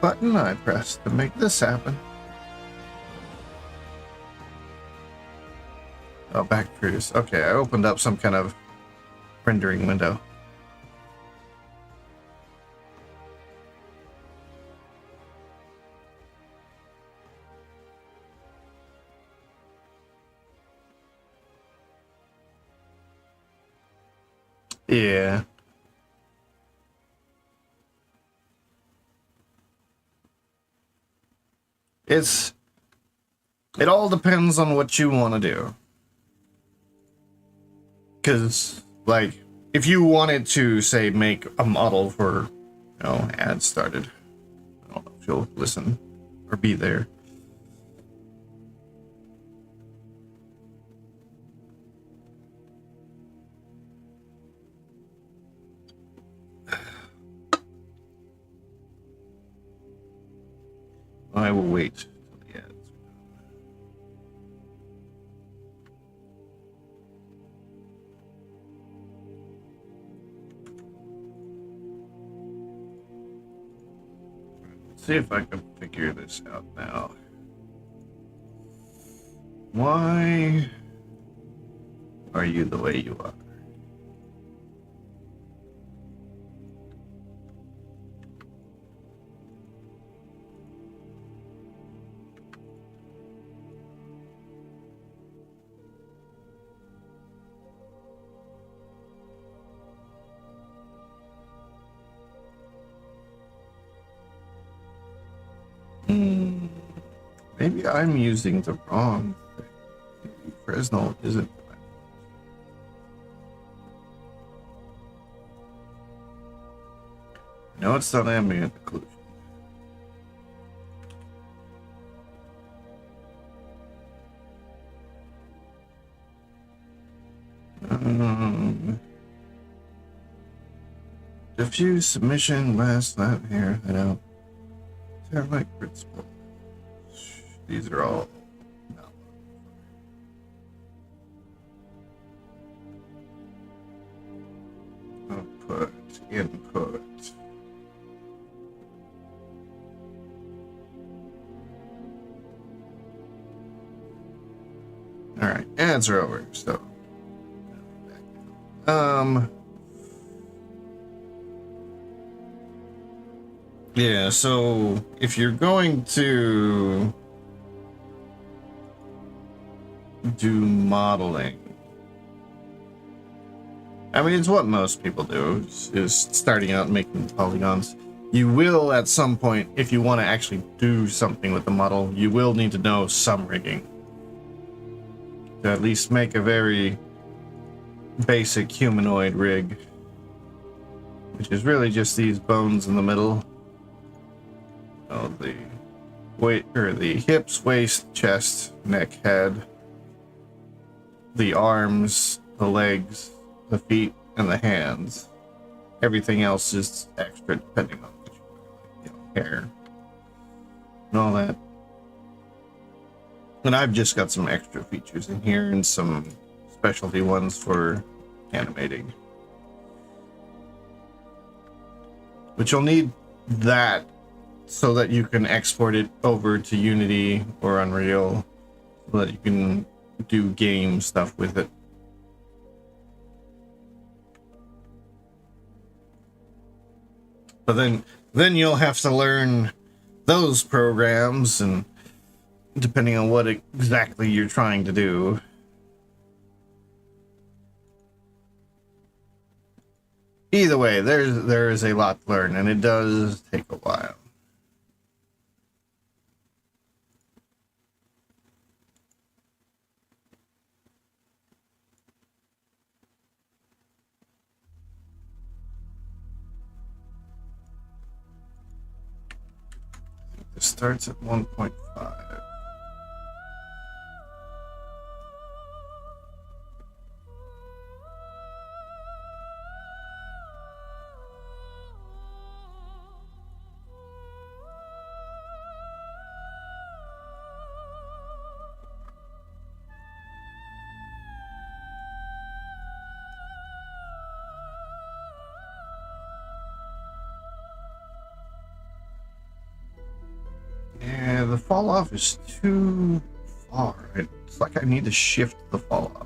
button I pressed to make this happen. Oh, back produce. Okay, I opened up some kind of rendering window. Yeah. It all depends on what you want to do. Because, like, if you wanted to, say, make a model for, you know, ads started, I don't know if you'll listen or be there. I will wait till the ads are done. Let's see if I can figure this out now. Why are you the way you are? Maybe I'm using the wrong thing. Maybe Fresnel isn't. No, it's not ambient occlusion. Diffuse submission, last lap here. I know. Thermite principle. These are all output, input. All right, ads are over. So, yeah. So if you're going to do modeling, I mean, it's what most people do, is starting out making polygons. You will, at some point, if you want to actually do something with the model, you will need to know some rigging. To at least make a very basic humanoid rig. Which is really just these bones in the middle. Oh, the weight, or the hips, waist, chest, neck, head. The arms, the legs, the feet, and the hands. Everything else is extra depending on which, hair and all that. And I've just got some extra features in here and some specialty ones for animating. But you'll need that so that you can export it over to Unity or Unreal so that you can do game stuff with it. But then you'll have to learn those programs, and depending on what exactly you're trying to do. Either way, there is a lot to learn, and it does take a while. It starts at 1.5. Yeah, the fall off is too far. It's like I need to shift the fall off.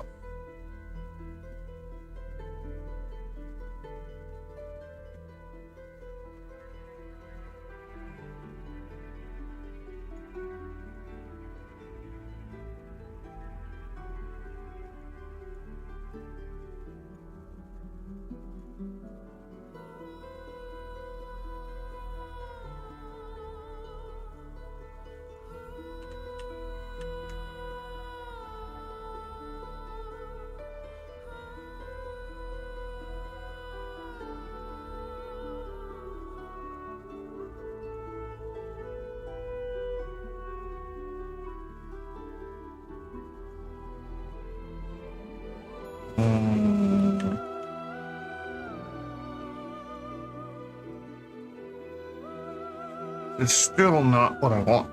It's still not what I want.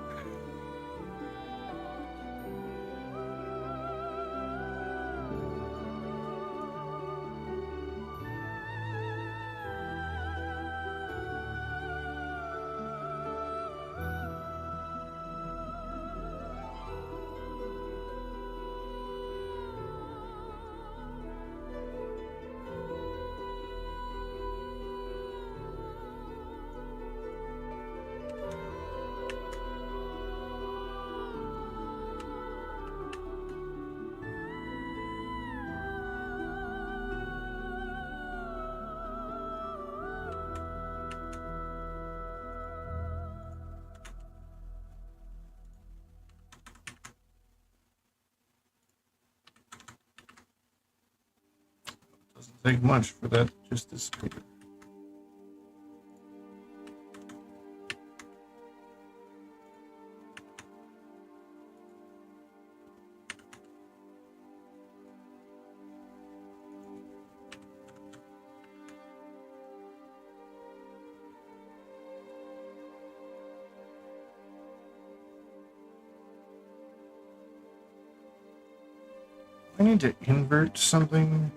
Doesn't take much for that to just disappear. I need to invert something.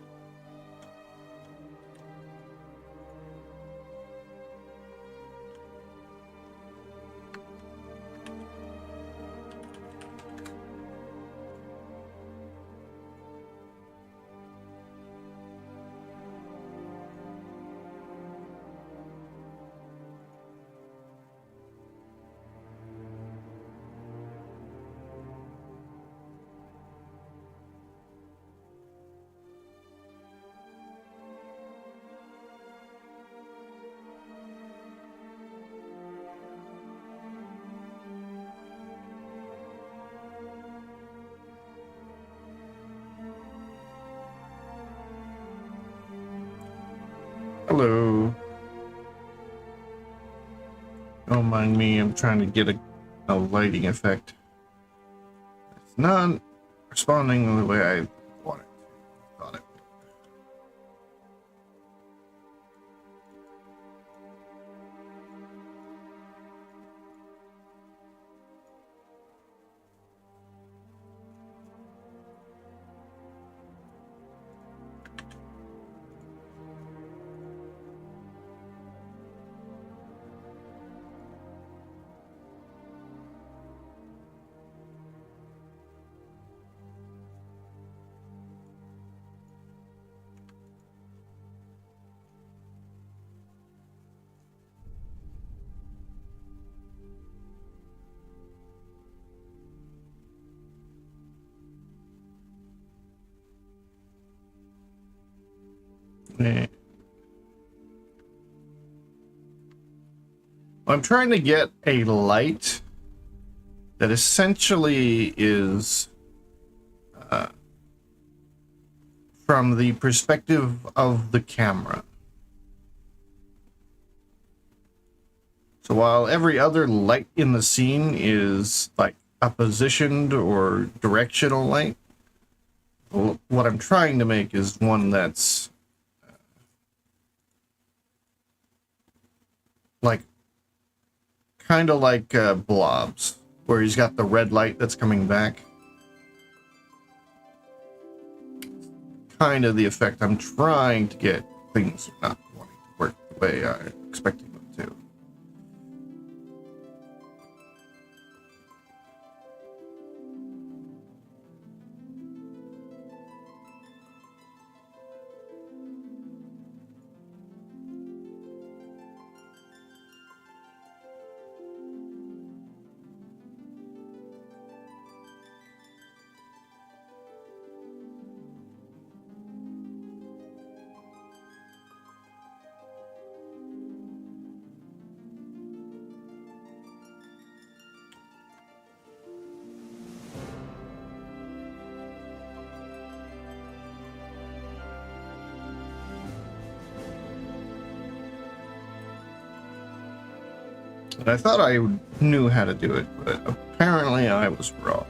Hello. Don't mind me, I'm trying to get a lighting effect. It's not responding the way I want it to. Thought it would. Eh. I'm trying to get a light that essentially is from the perspective of the camera. So while every other light in the scene is like a positioned or directional light, what I'm trying to make is one that's like kind of like blobs, where he's got the red light that's coming back. Kind of the effect I'm trying to get. Things not wanting to work the way I'm expecting them to. And I thought I knew how to do it, but apparently I was wrong.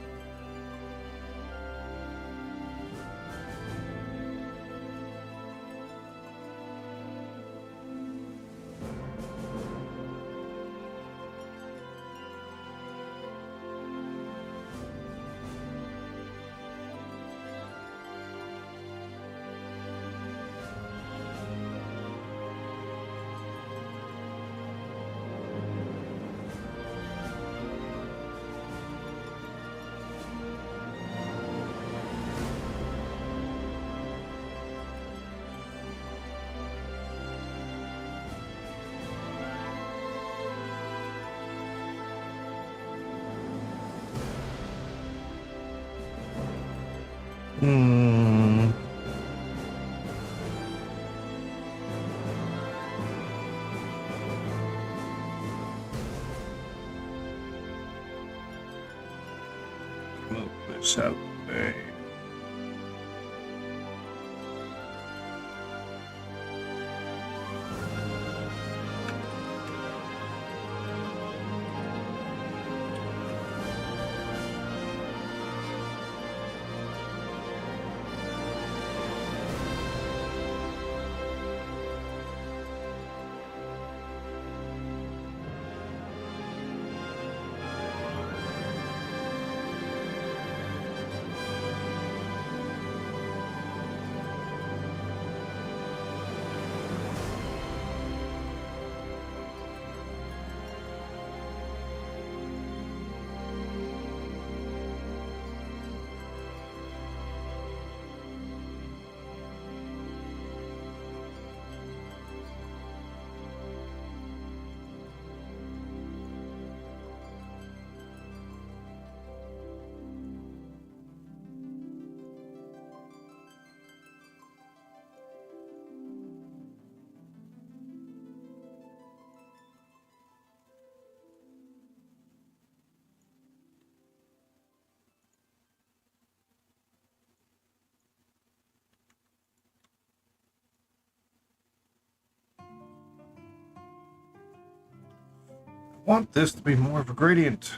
Move this out of the way. want this to be more of a gradient.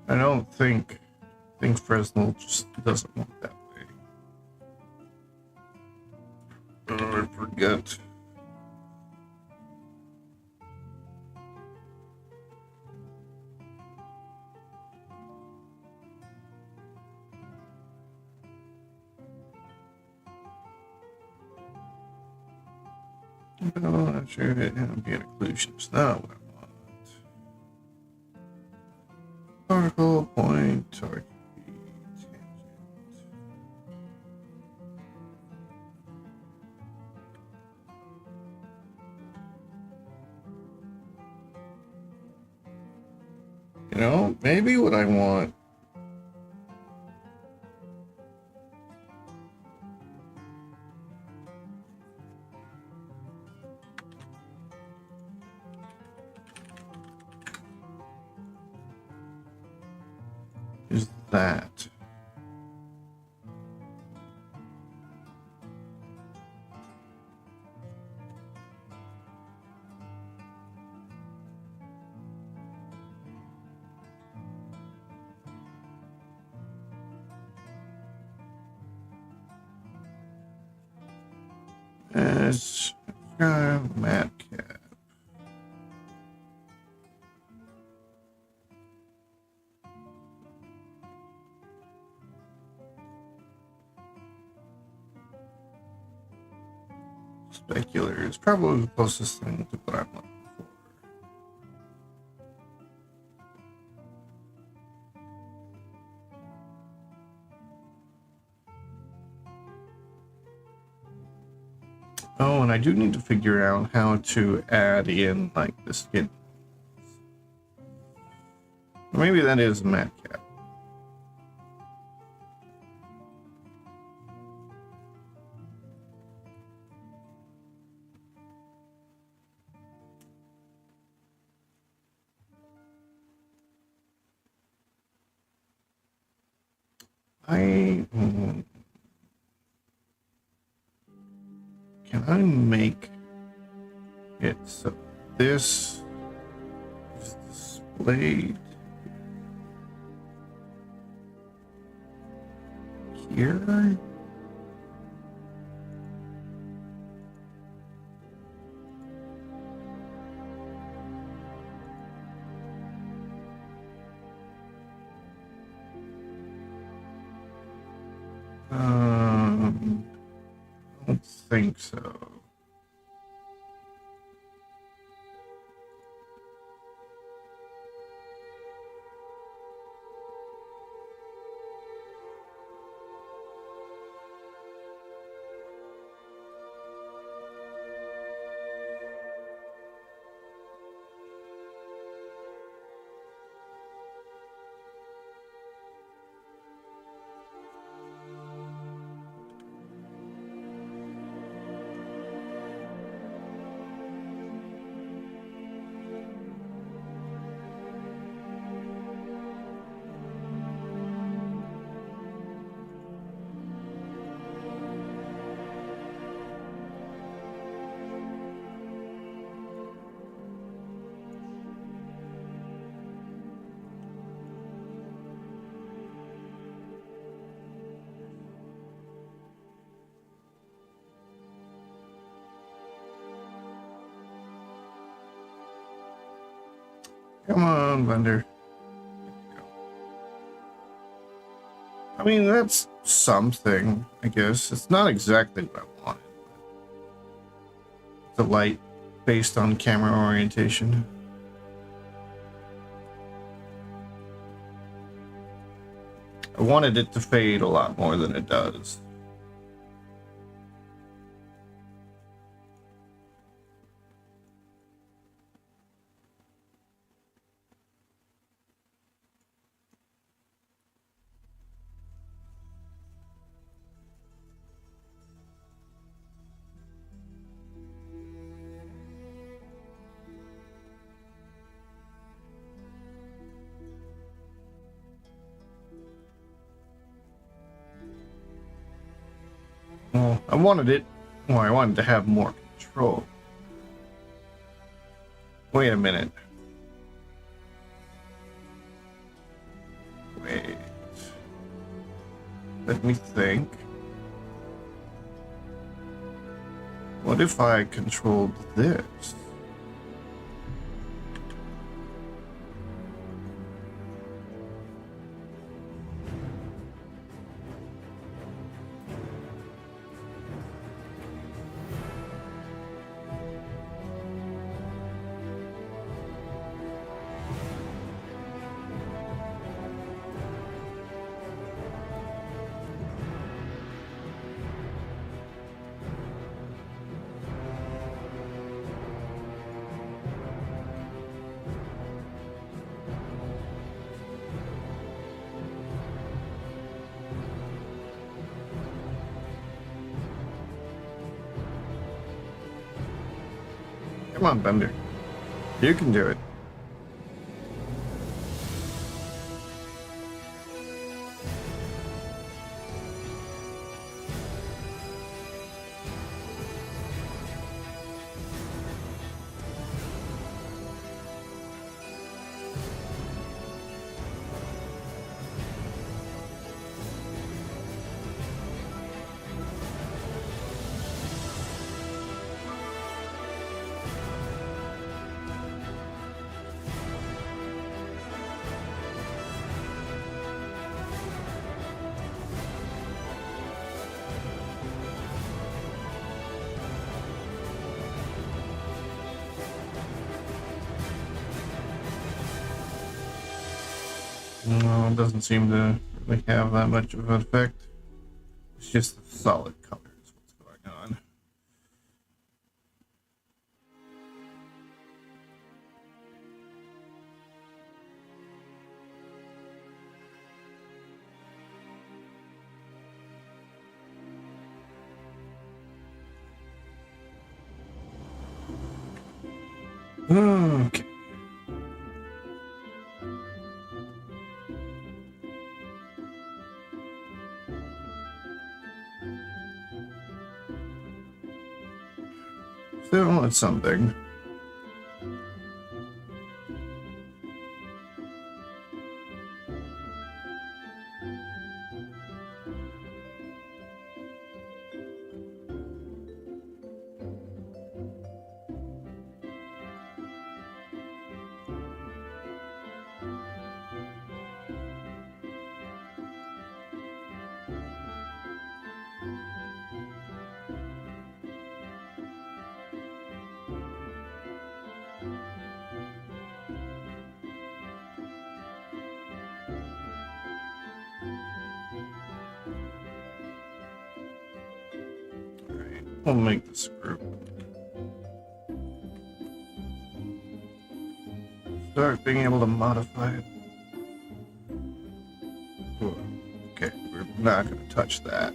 I don't think Fresnel just doesn't want that way. Oh, I forget. No, I'm sure it can be an occlusion. It's not what I want. Particle, point, target, tangent. You know, maybe what I want is that. As map cap. Specular is probably the closest thing to what I'm looking for. Oh, and I do need to figure out how to add in like the skin. Maybe that is a map cap. Can I make it so this is displayed here? I don't think so. Come on, Blender. I mean, that's something, I guess. It's not exactly what I wanted. The light based on camera orientation. I wanted it to fade a lot more than it does. Well, I wanted it. Well, I wanted to have more control. Wait a minute. Wait. Let me think. What if I controlled this? Come on, Bender. You can do it. No, it doesn't seem to really have that much of an effect. It's just the solid colors. What's going on? Okay. Still, it's something. We'll make this group. Start being able to modify it. Okay, we're not going to touch that.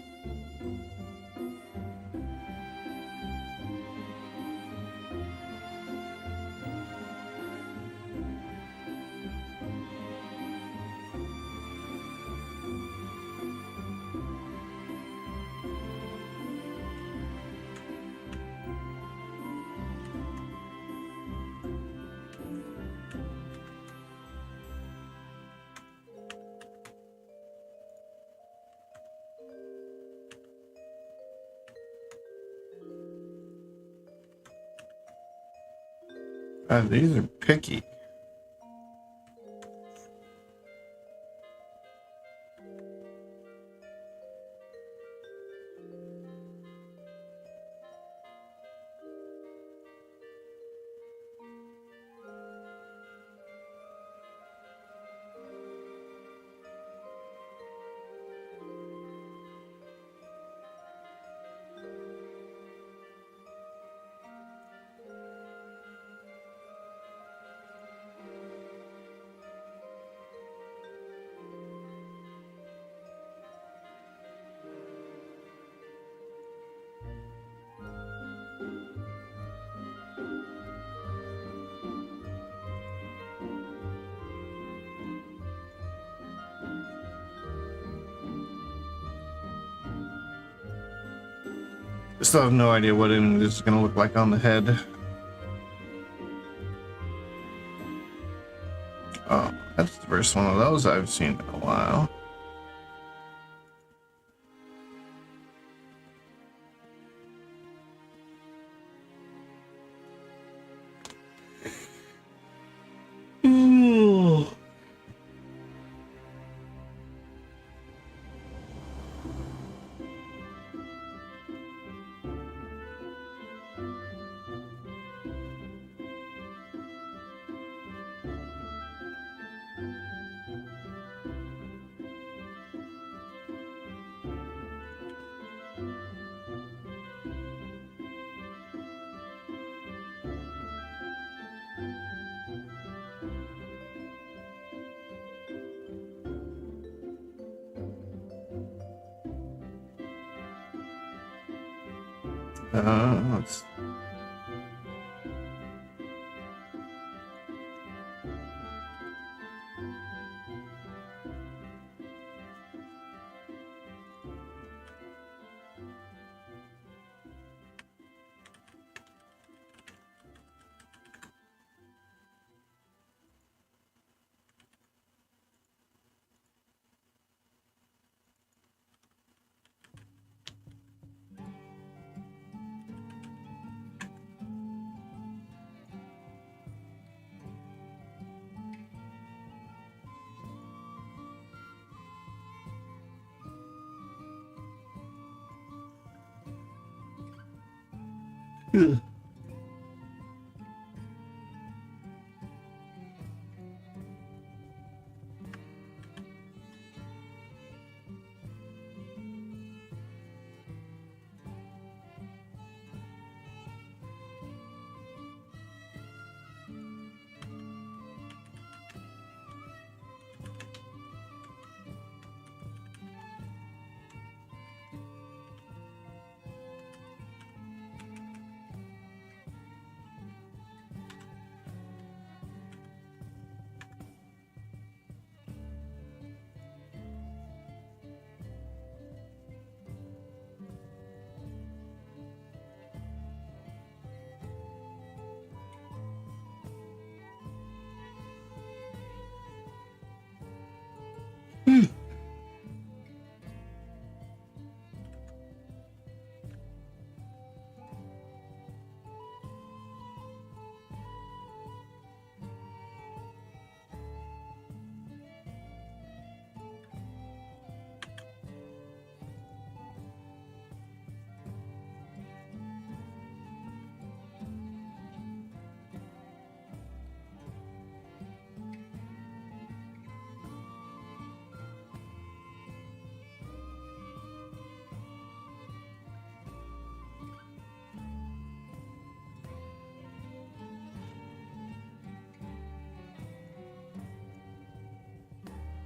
These are picky. Still have no idea what any of this is going to look like on the head. That's the first one of those I've seen in a while. Ooh. Let's...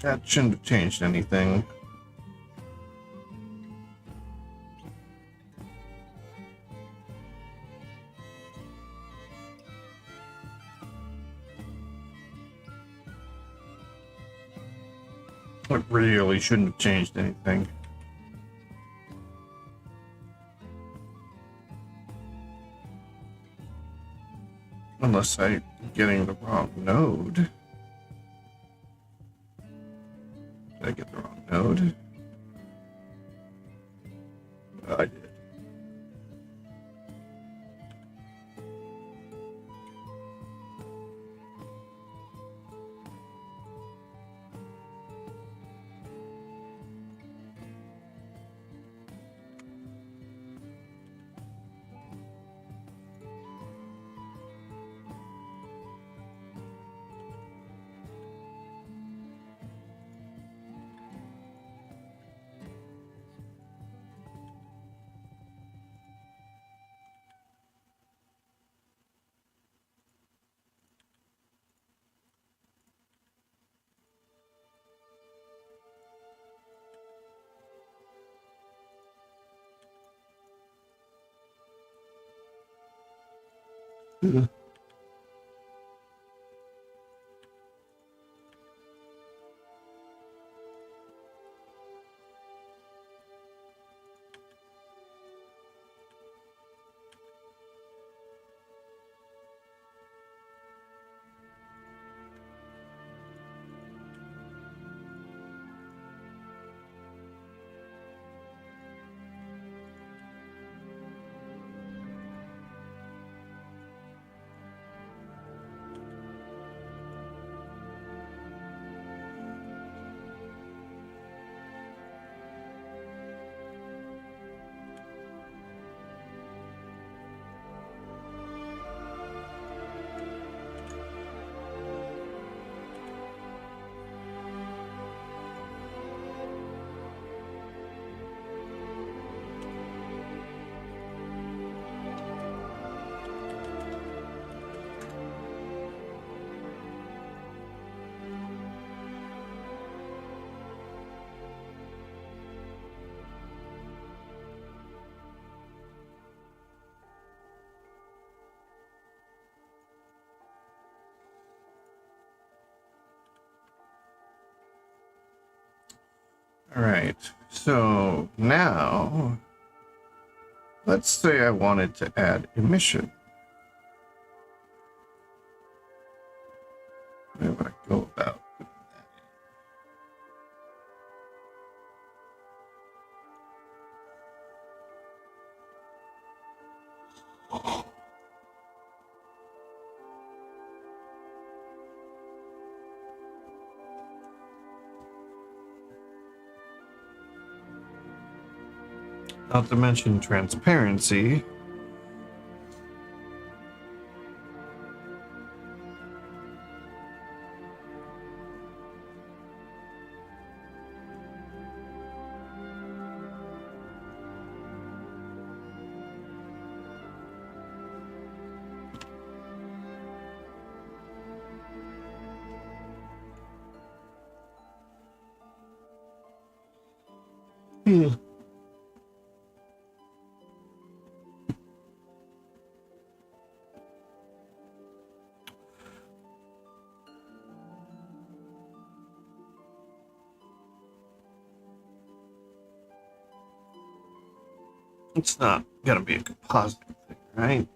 That shouldn't have changed anything. It really shouldn't have changed anything. Unless I'm getting the wrong node. Did I get the wrong node? I did. Alright, so now let's say I wanted to add emission. Where would I go about putting that in? Not to mention transparency. It's not gonna be a composite thing, right?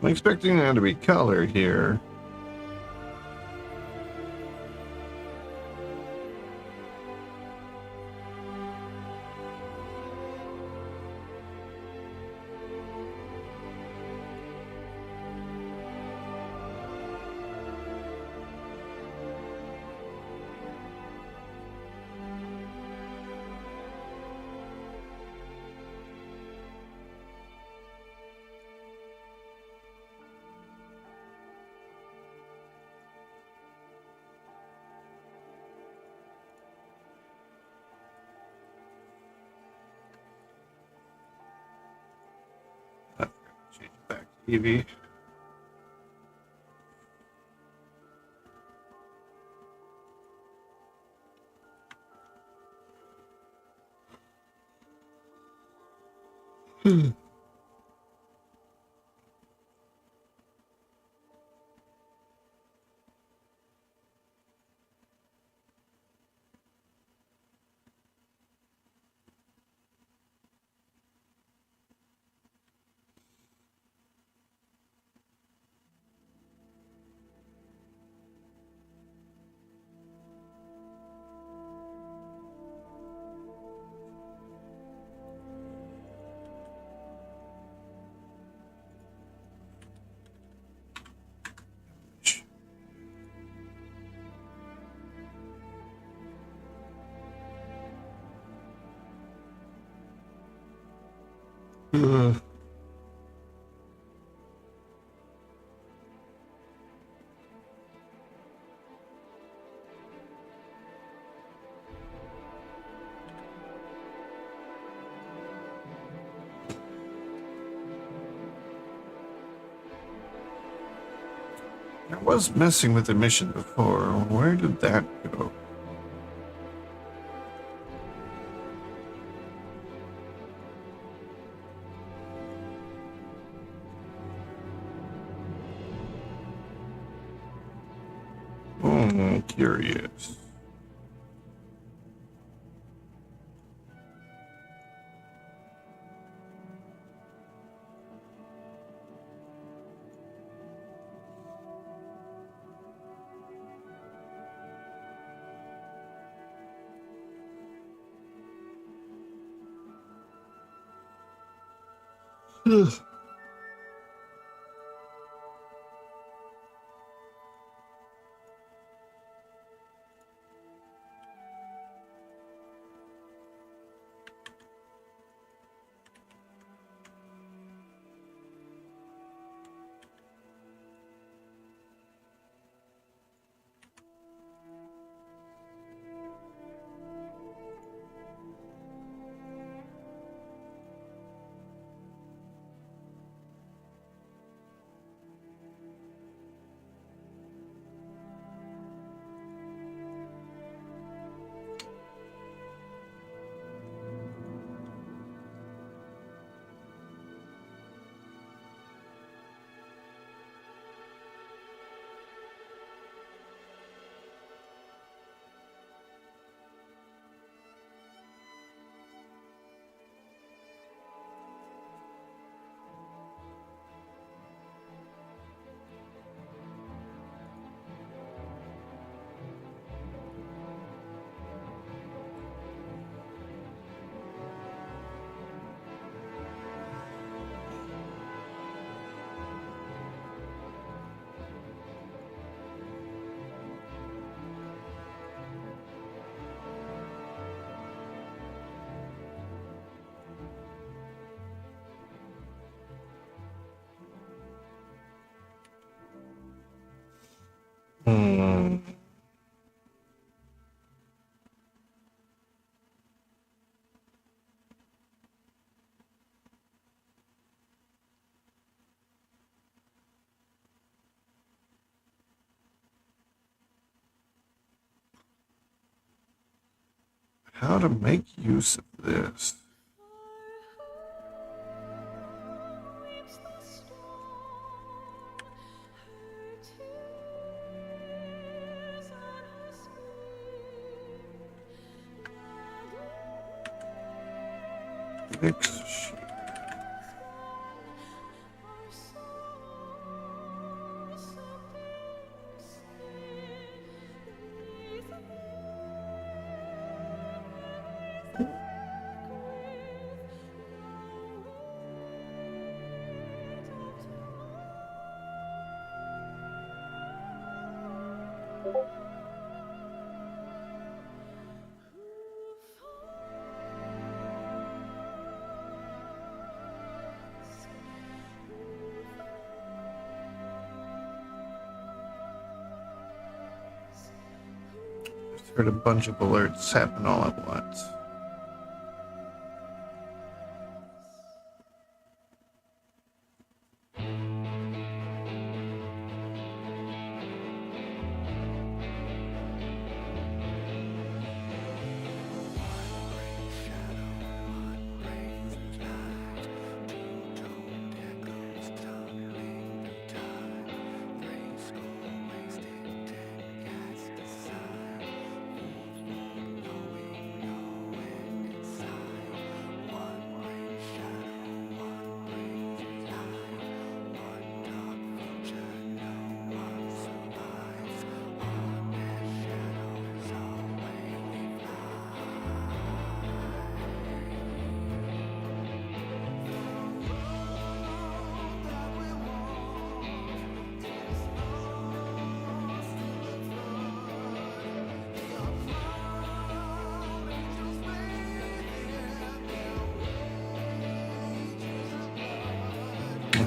I'm expecting there to be color here. Change it back to Eevee. I was messing with emission before. Where did that go? Curious. Hmm. How to make use of this? Fix sheet. Just heard a bunch of alerts happen all at once.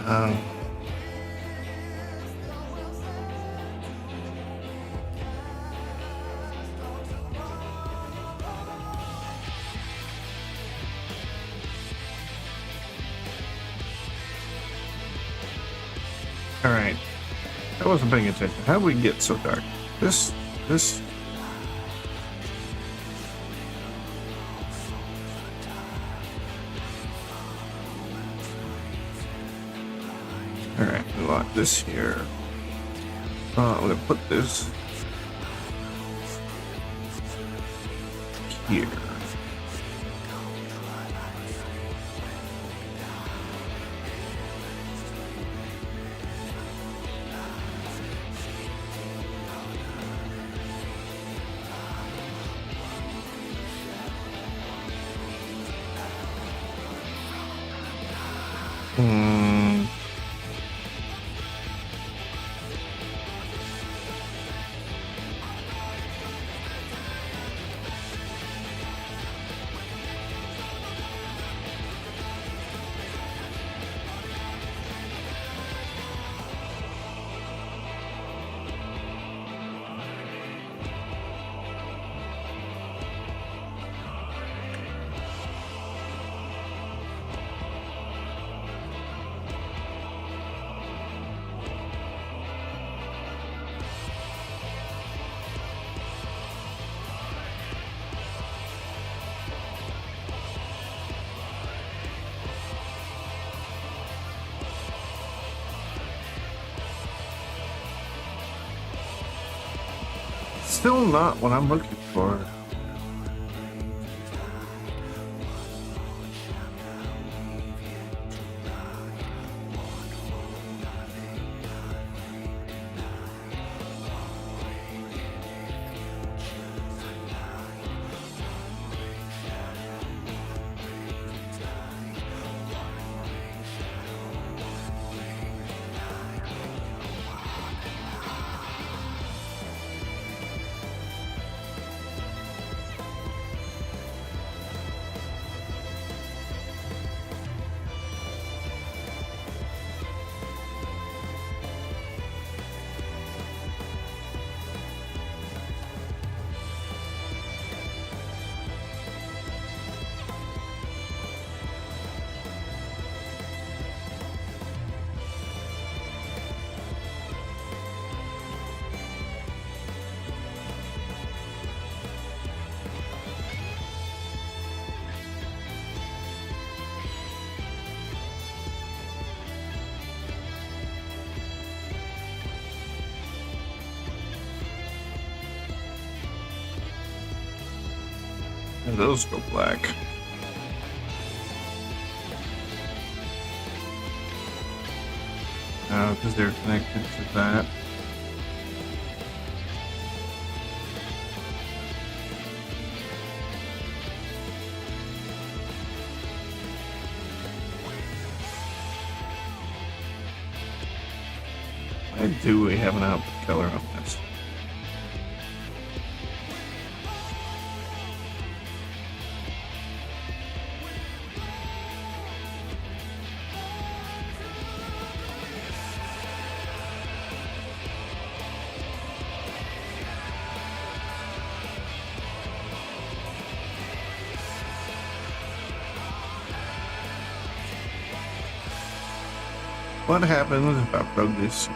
Um, all right. I wasn't paying attention. How did we get so dark? This. All right, we want this here. I'm gonna put this here. Hmm. Still not what I'm looking for. And those go black. Because they're connected to that. Why do we have an output color on this? What happens if I plug this?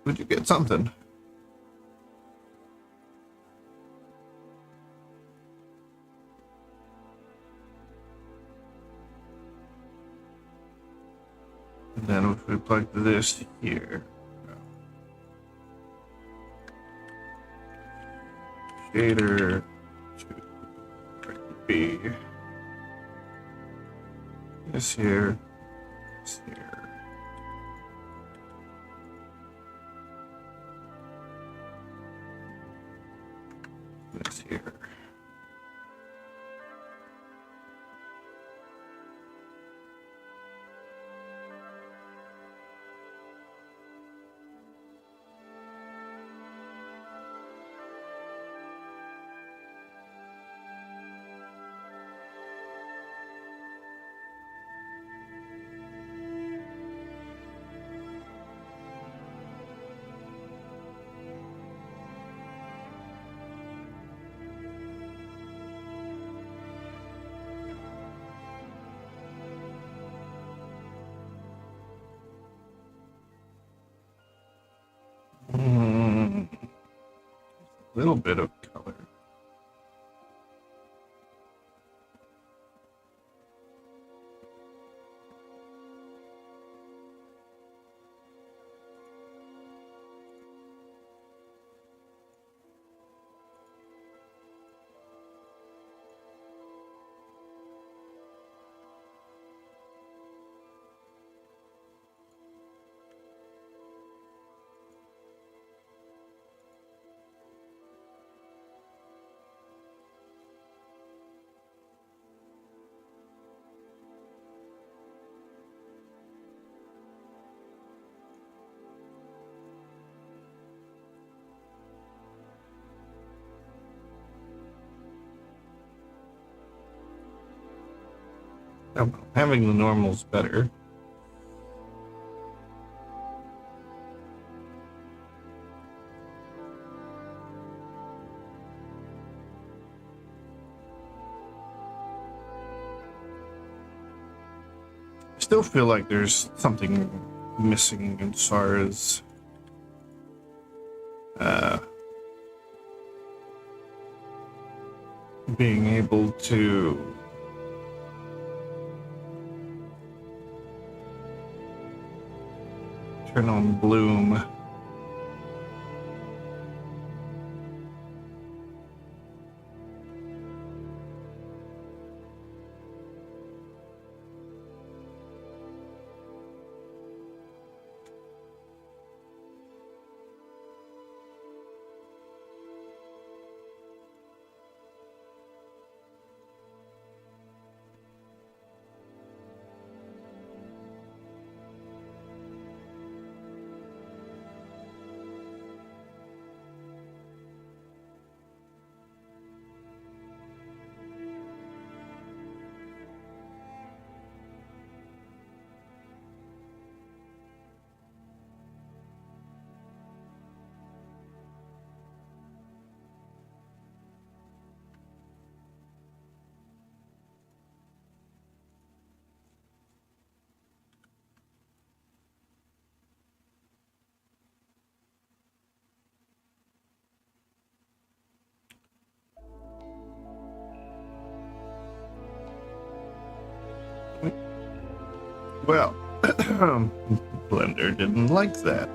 Would you get something? And then if we plug this here, shader to be this here, this here. This here. A little bit of color. Having the normal's better. I still feel like there's something missing as far as being able to turn on bloom. Well, Blender didn't like that.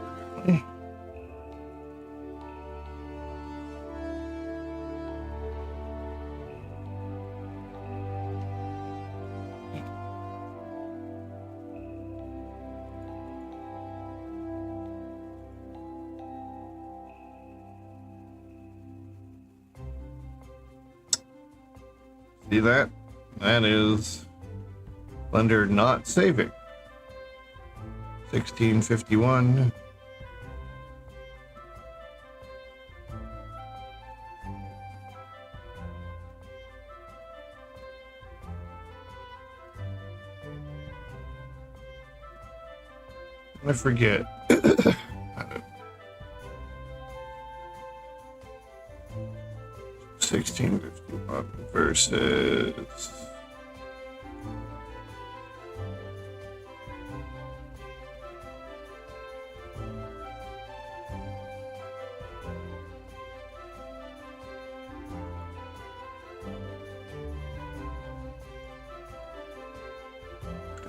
See that? That is Blender not saving. 1651. I forget. 1651 versus.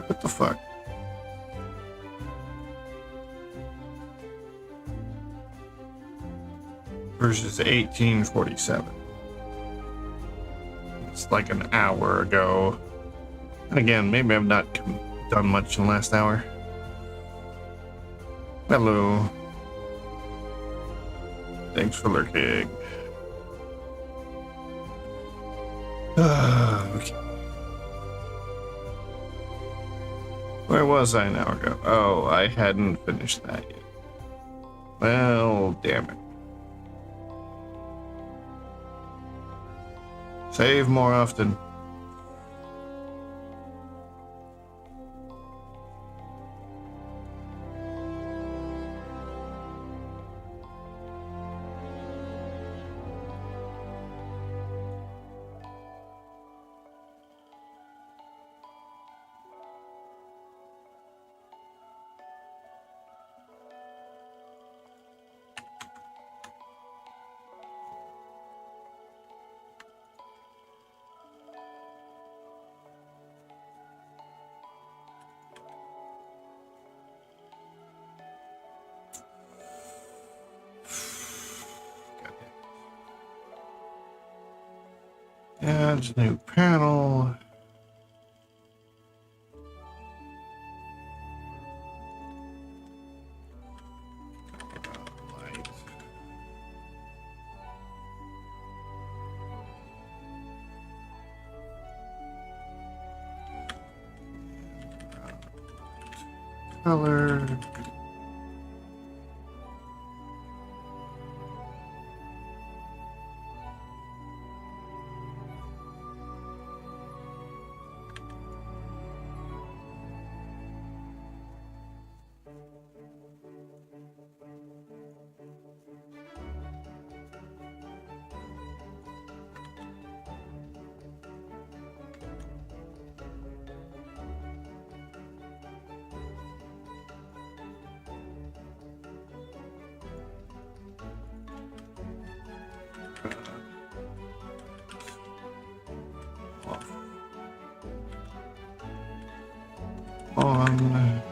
What the fuck? Versus 1847. It's like an hour ago. And again, maybe I've not done much in the last hour. Hello. Thanks for lurking. Okay. Where was I an hour ago? Oh, I hadn't finished that yet. Well, damn it. Save more often. Add new panel. Light. Color. On.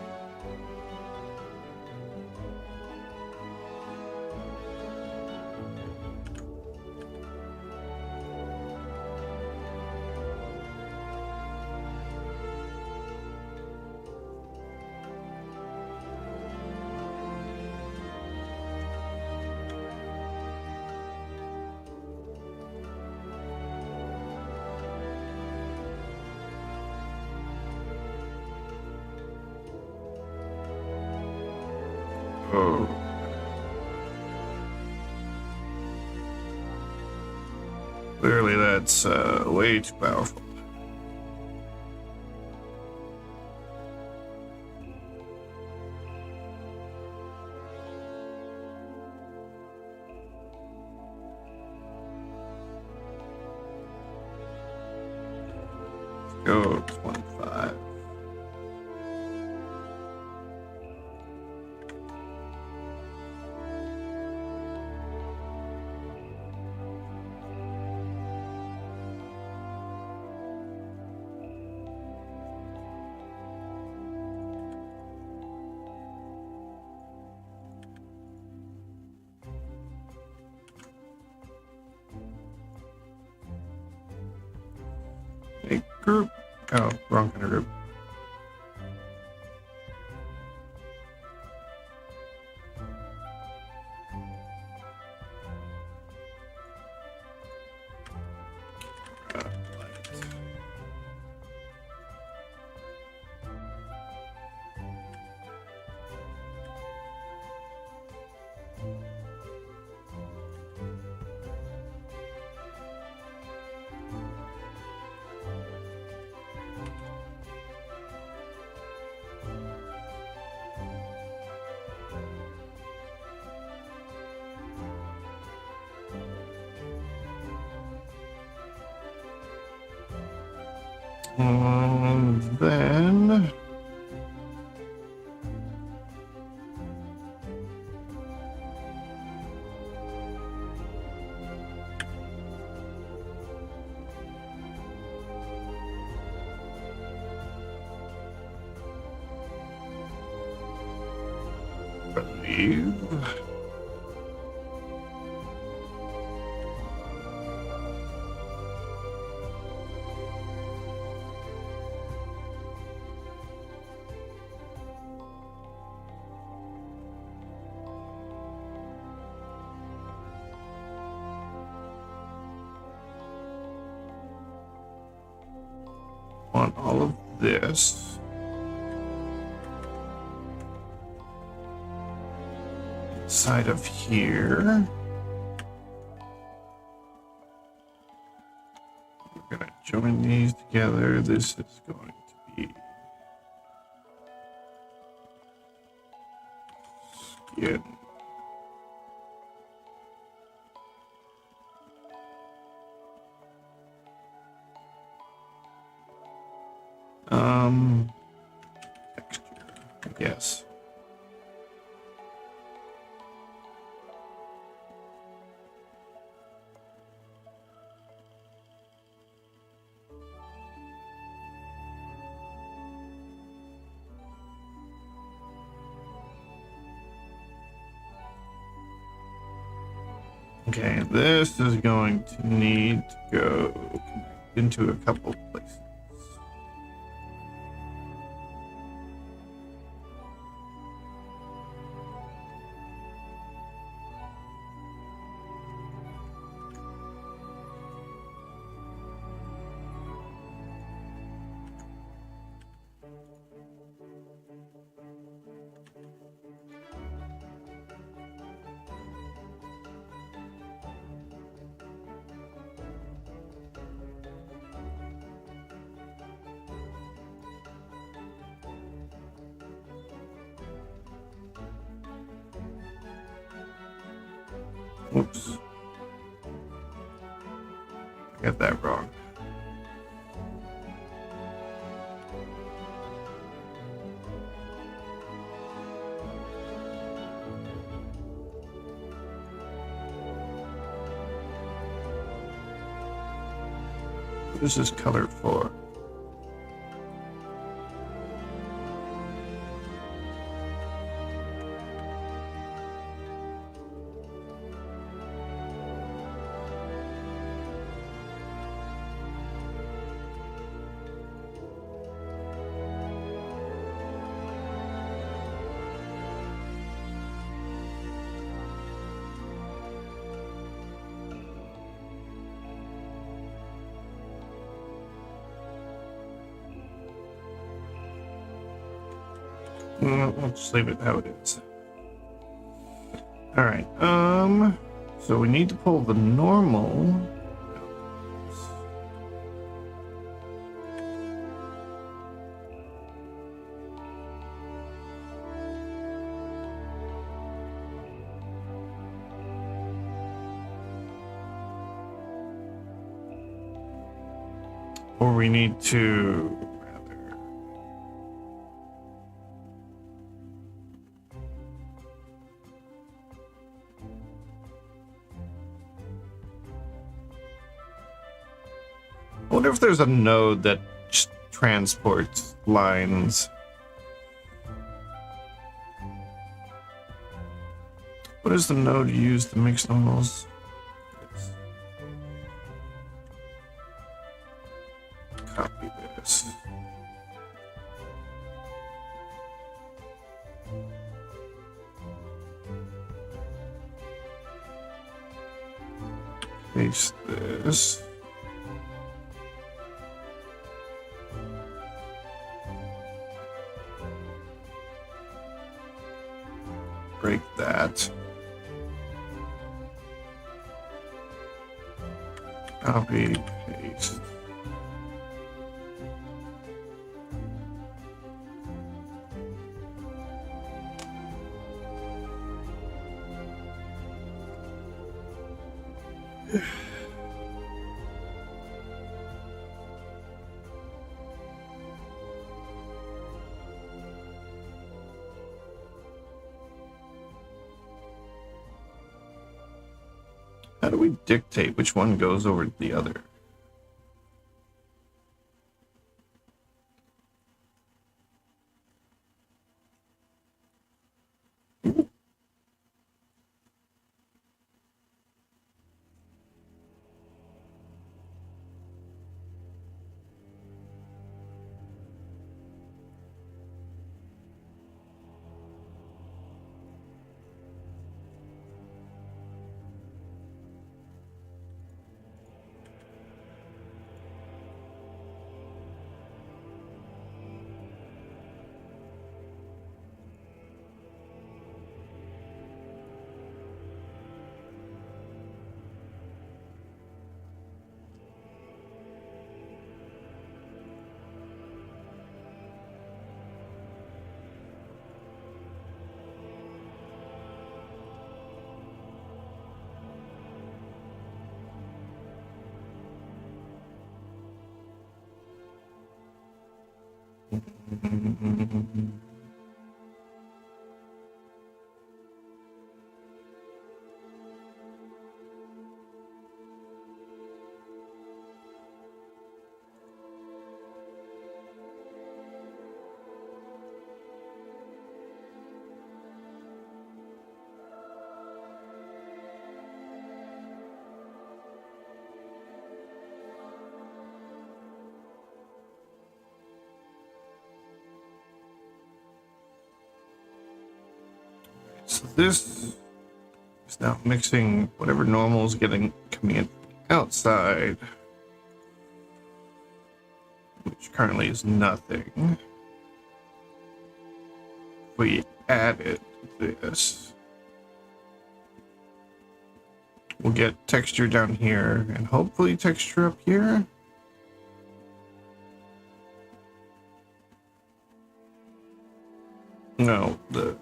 Oh. Clearly that's way too powerful. Go 25. Make group. Oh, wrong kind of group. And then believe. On all of this. Inside of here. We're gonna join these together. This is going to be skin. Texture, I guess. Okay, this is going to need to go into a couple places. Whoops. I got that wrong. This is color 4. We'll just leave it how it is. All right. So we need to pull the normal. Or we need to I wonder if there's a node that just transports lines. What is the node used to mix normals? Come. Paste this. Break that. Copy, paste. How do we dictate which one goes over the other? So this is now mixing whatever normal is getting coming in outside, which currently is nothing. If we added this, we'll get texture down here and hopefully texture up here. No, the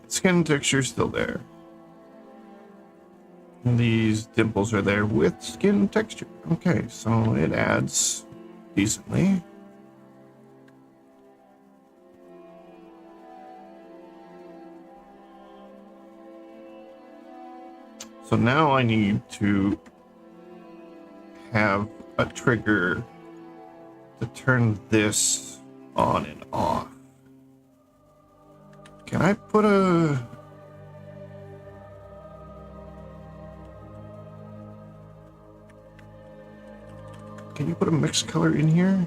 skin texture is still there. And these dimples are there with skin texture. Okay, so it adds decently. So now I need to have a trigger to turn this on and off. Can I put a... Can you put a mixed color in here?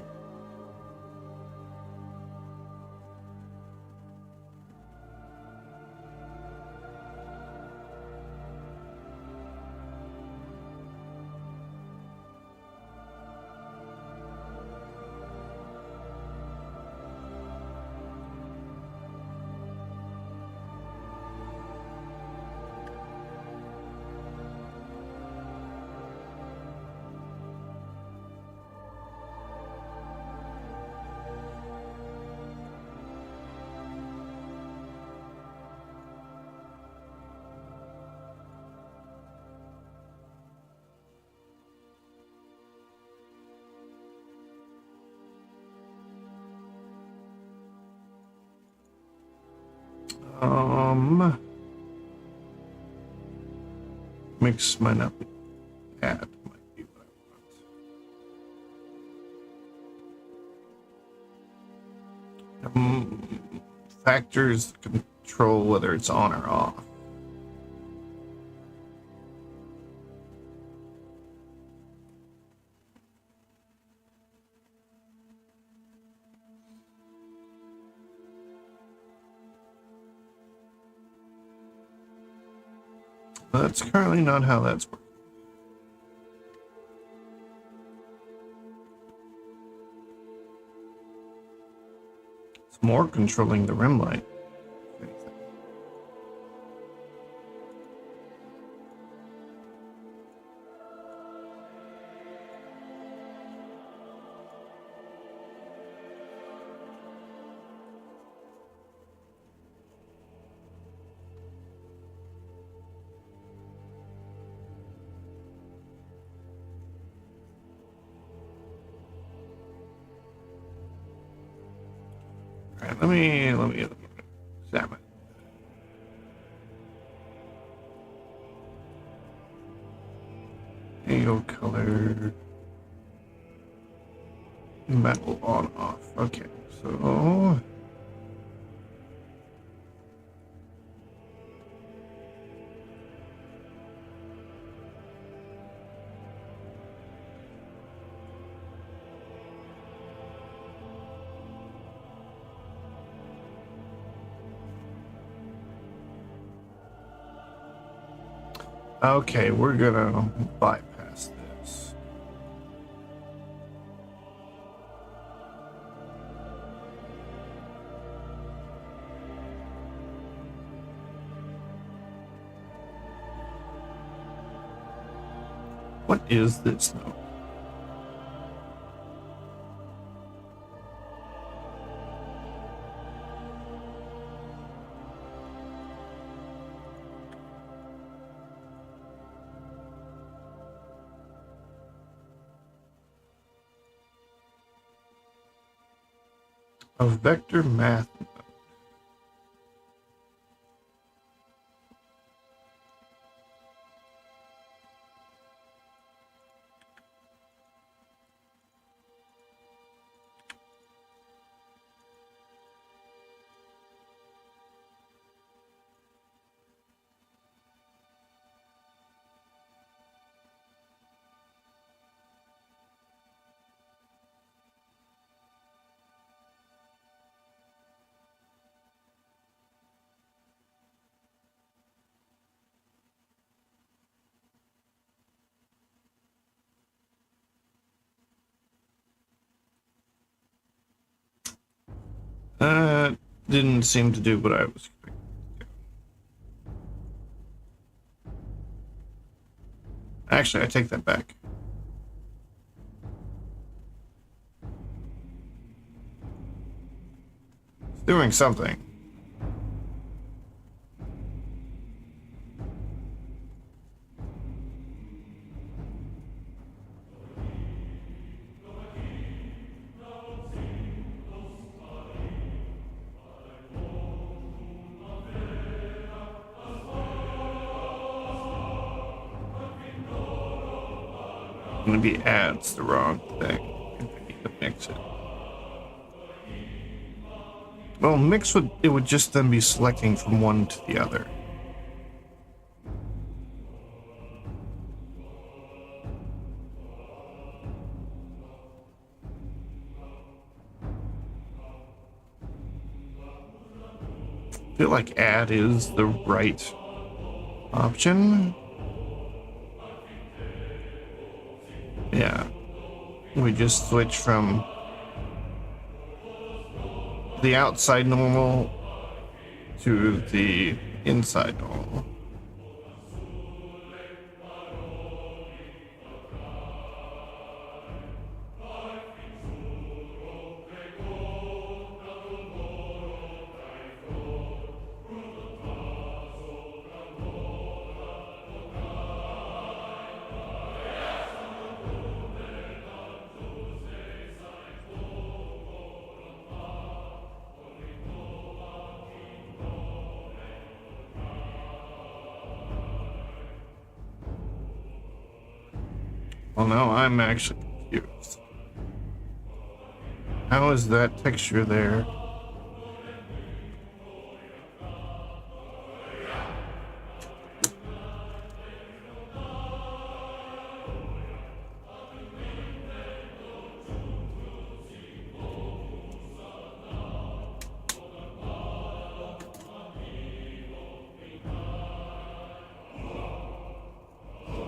Mix might not be add, might be what I want. Factors control whether it's on or off. That's currently not how that's working. more controlling the rim light. Alright, let me examine. Pale color. Metal on off. Okay, so okay, we're gonna bypass this. What is this though? A vector math. Didn't seem to do what I was expecting. Actually, I take that back. It's doing something. Maybe adds the wrong thing. I need to mix it. Well, mix would just then be selecting from one to the other. I feel like add is the right option. Yeah, we just switch from the outside normal to the inside normal. Well, now I'm actually confused. How is that texture there?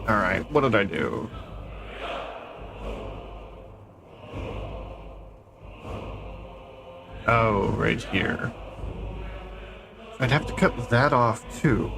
All right, what did I do? Oh, right here. I'd have to cut that off too.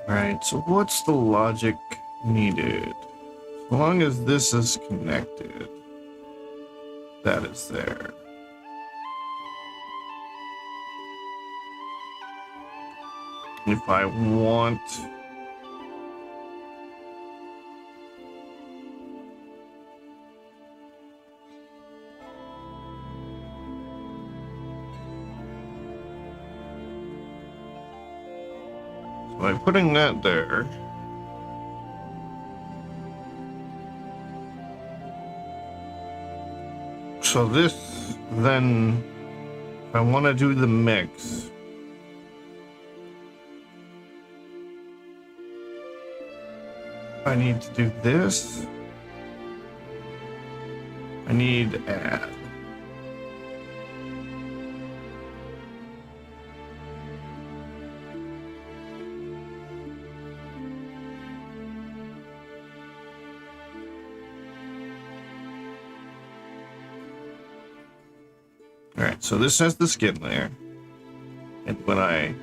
Alright, so what's the logic needed? As long as this is connected, that is there. If I want... By putting that there, so this then, if I want to do the mix, I need to do this. I need add. Alright, so this has the skin layer. And when I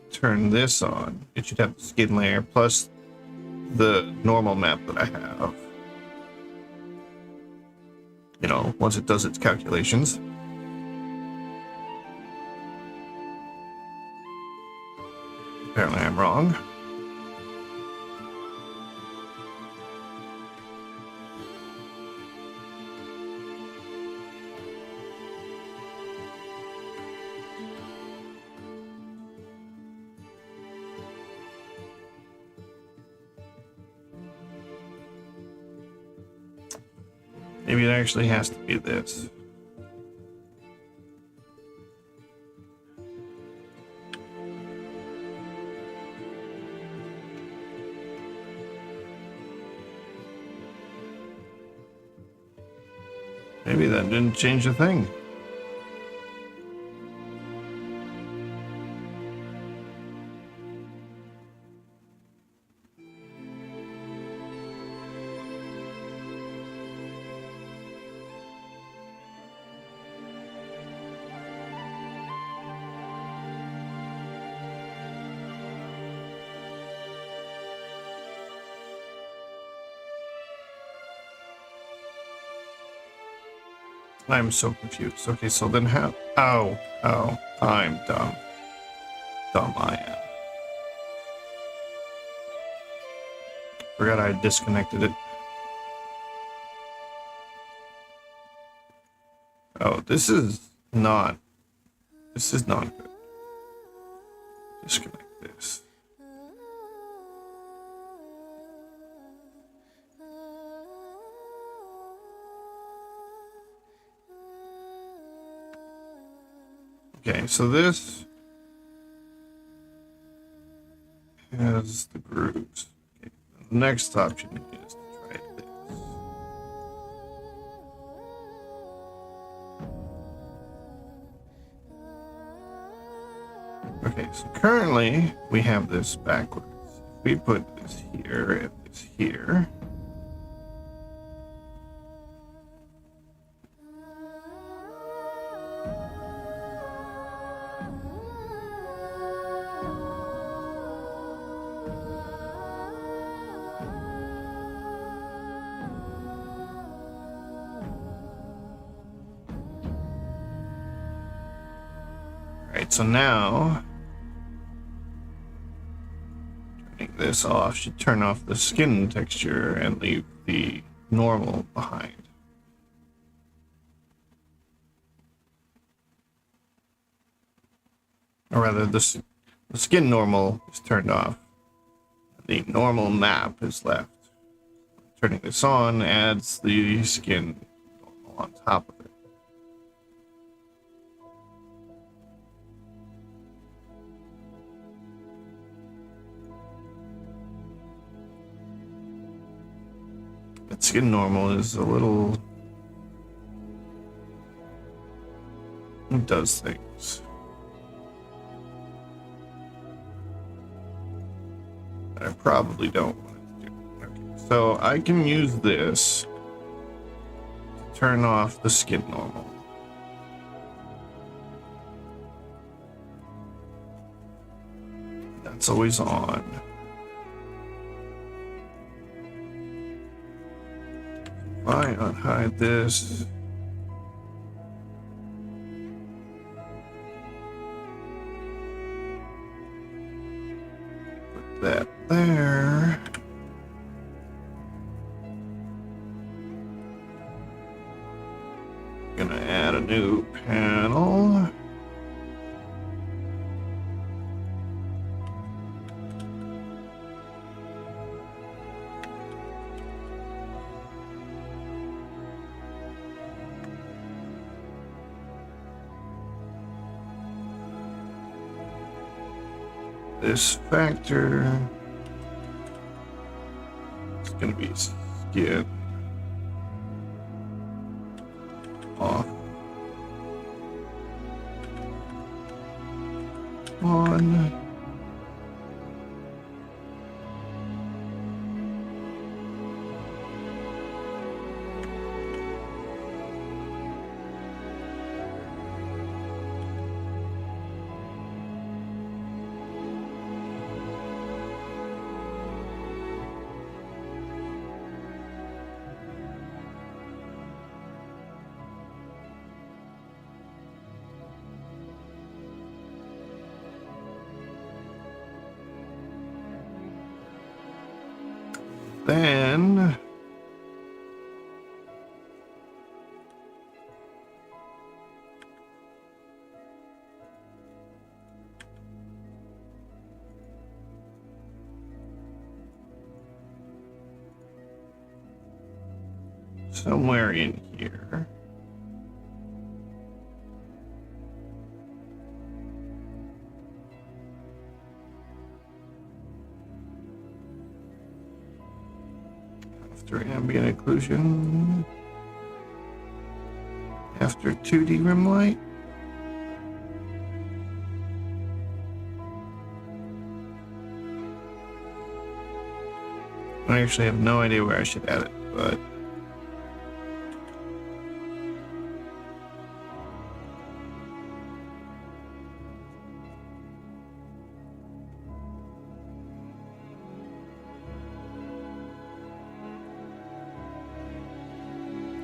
turn this on, it should have the skin layer plus the normal map that I have. You know, once it does its calculations. Apparently I'm wrong. Maybe it actually has to be this. Maybe that didn't change a thing. I'm so confused. Okay, so then how? Oh, I'm dumb. Dumb I am. Forgot I disconnected it. Oh, this is not good. Disconnect this. Okay, so this has the grooves. Okay, the next option is to try this. Okay, so currently we have this backwards. If we put this here and this here. Alright, so now turning this off should turn off the skin texture and leave the normal behind. Or rather, the skin normal is turned off. The normal map is left. Turning this on adds the skin normal on top of it. That skin normal is a little... It does things. I probably don't want to do. Okay, so I can use this to turn off the skin normal. That's always on. If I unhide this. Put that there. Gonna add a new panel. This factor is going to be skin off on. Then somewhere in here. After ambient occlusion. After 2D rim light. I actually have no idea where I should add it, but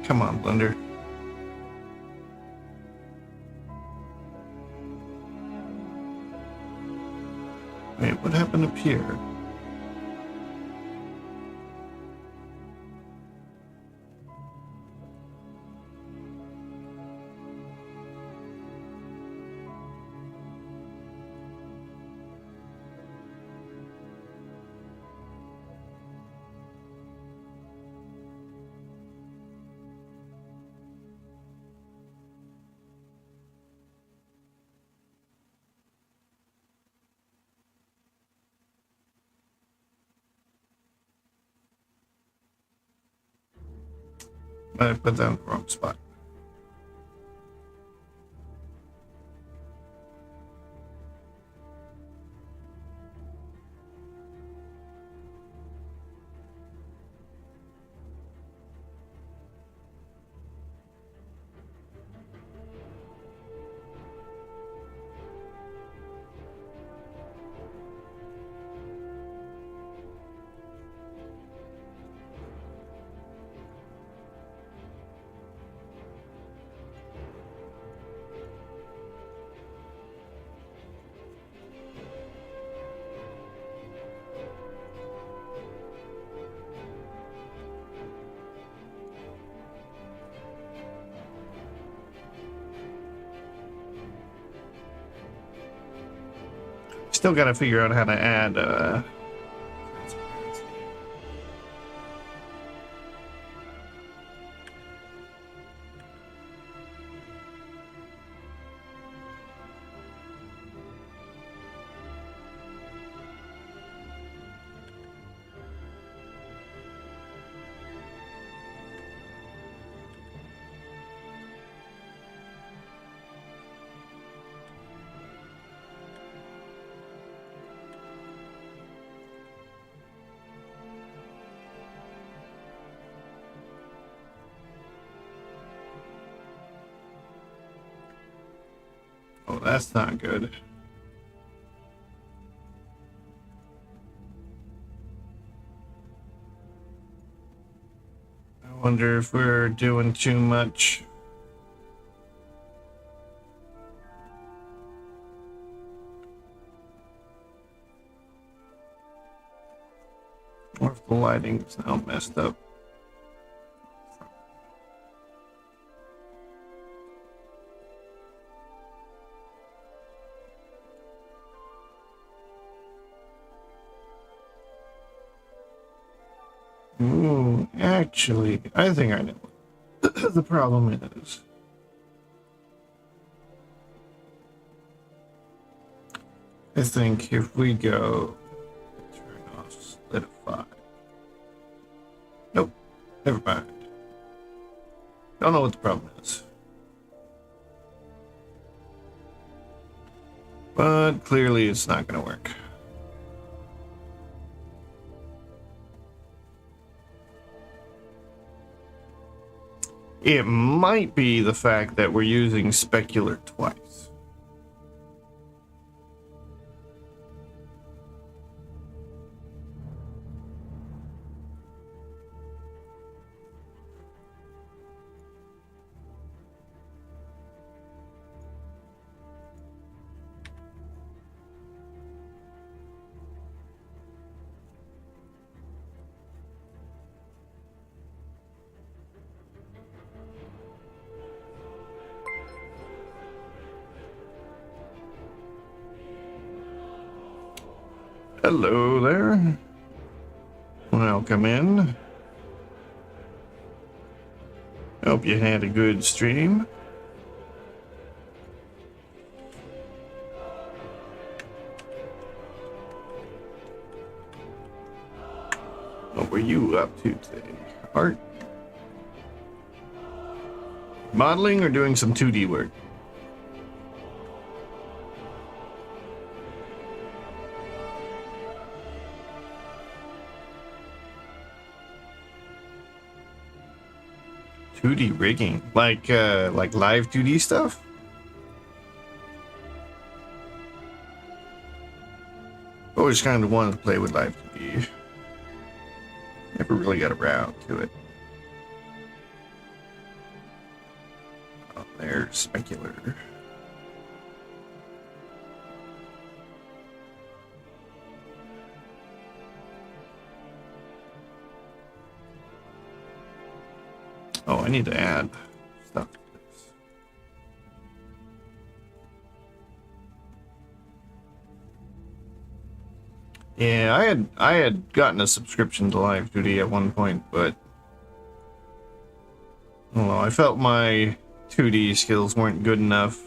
come on, Blender. Wait, what happened up here? I put that in the wrong spot. still got to figure out how to add transparency. Oh, that's not good. I wonder if we're doing too much. Or if the lighting's now messed up. Ooh, actually, I think I know what the problem is. I think if we go turn off solidify. Nope, never mind. Don't know what the problem is. But clearly it's not going to work. It might be the fact that we're using specular twice. Hello there. Welcome in. Hope you had a good stream. What were you up to today? Art? Modeling or doing some 2D work? .2D rigging, like live 2D stuff. Always kind of wanted to play with live 2D. Never really got around to it. Oh, there's specular. Oh, I need to add stuff to this. Yeah, I had gotten a subscription to Live 2D at one point, but I don't know, I felt my 2D skills weren't good enough.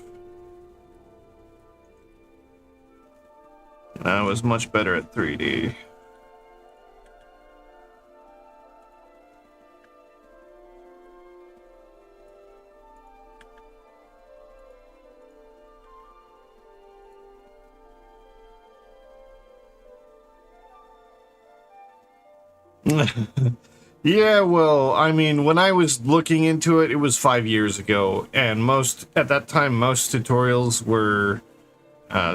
And I was much better at 3D. Yeah, well, I mean, when I was looking into it, it was 5 years ago, and at that time, most tutorials were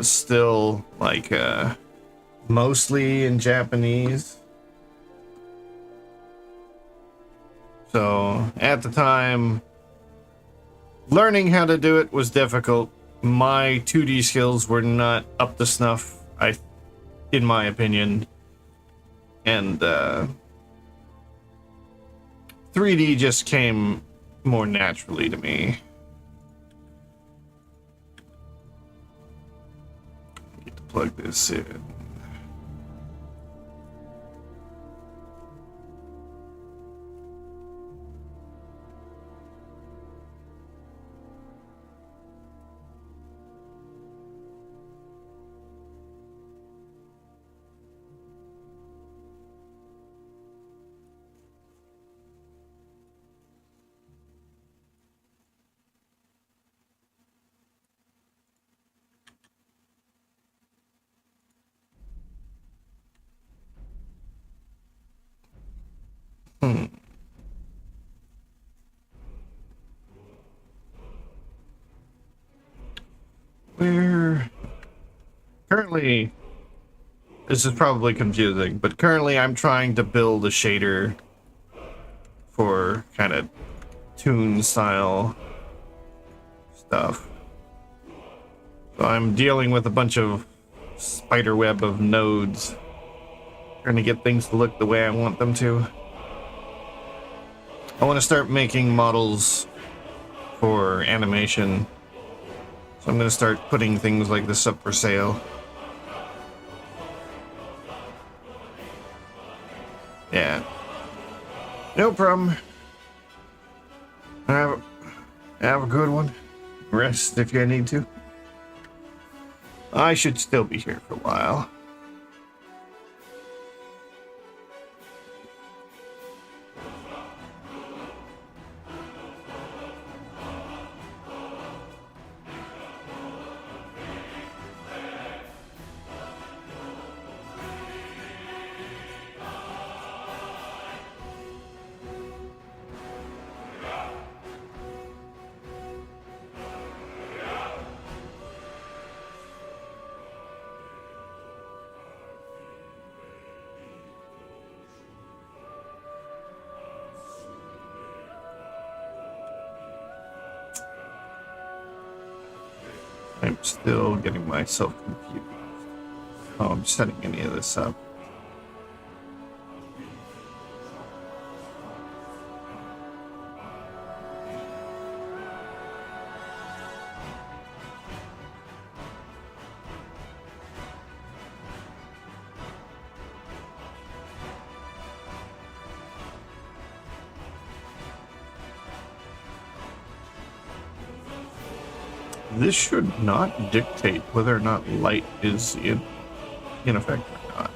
still, like, mostly in Japanese. So, at the time, learning how to do it was difficult. My 2D skills were not up to snuff, in my opinion. And, 3D just came more naturally to me. Get to plug this in. Where currently, this is probably confusing, but currently I'm trying to build a shader for kind of toon style stuff. So I'm dealing with a bunch of spider web of nodes, trying to get things to look the way I want them to. I want to start making models for animation, so I'm going to start putting things like this up for sale. Yeah. No problem. Have a good one. Rest if you need to. I should still be here for a while. I'm still getting myself confused. Oh, I'm setting any of this up. This should not dictate whether or not light is in effect or not.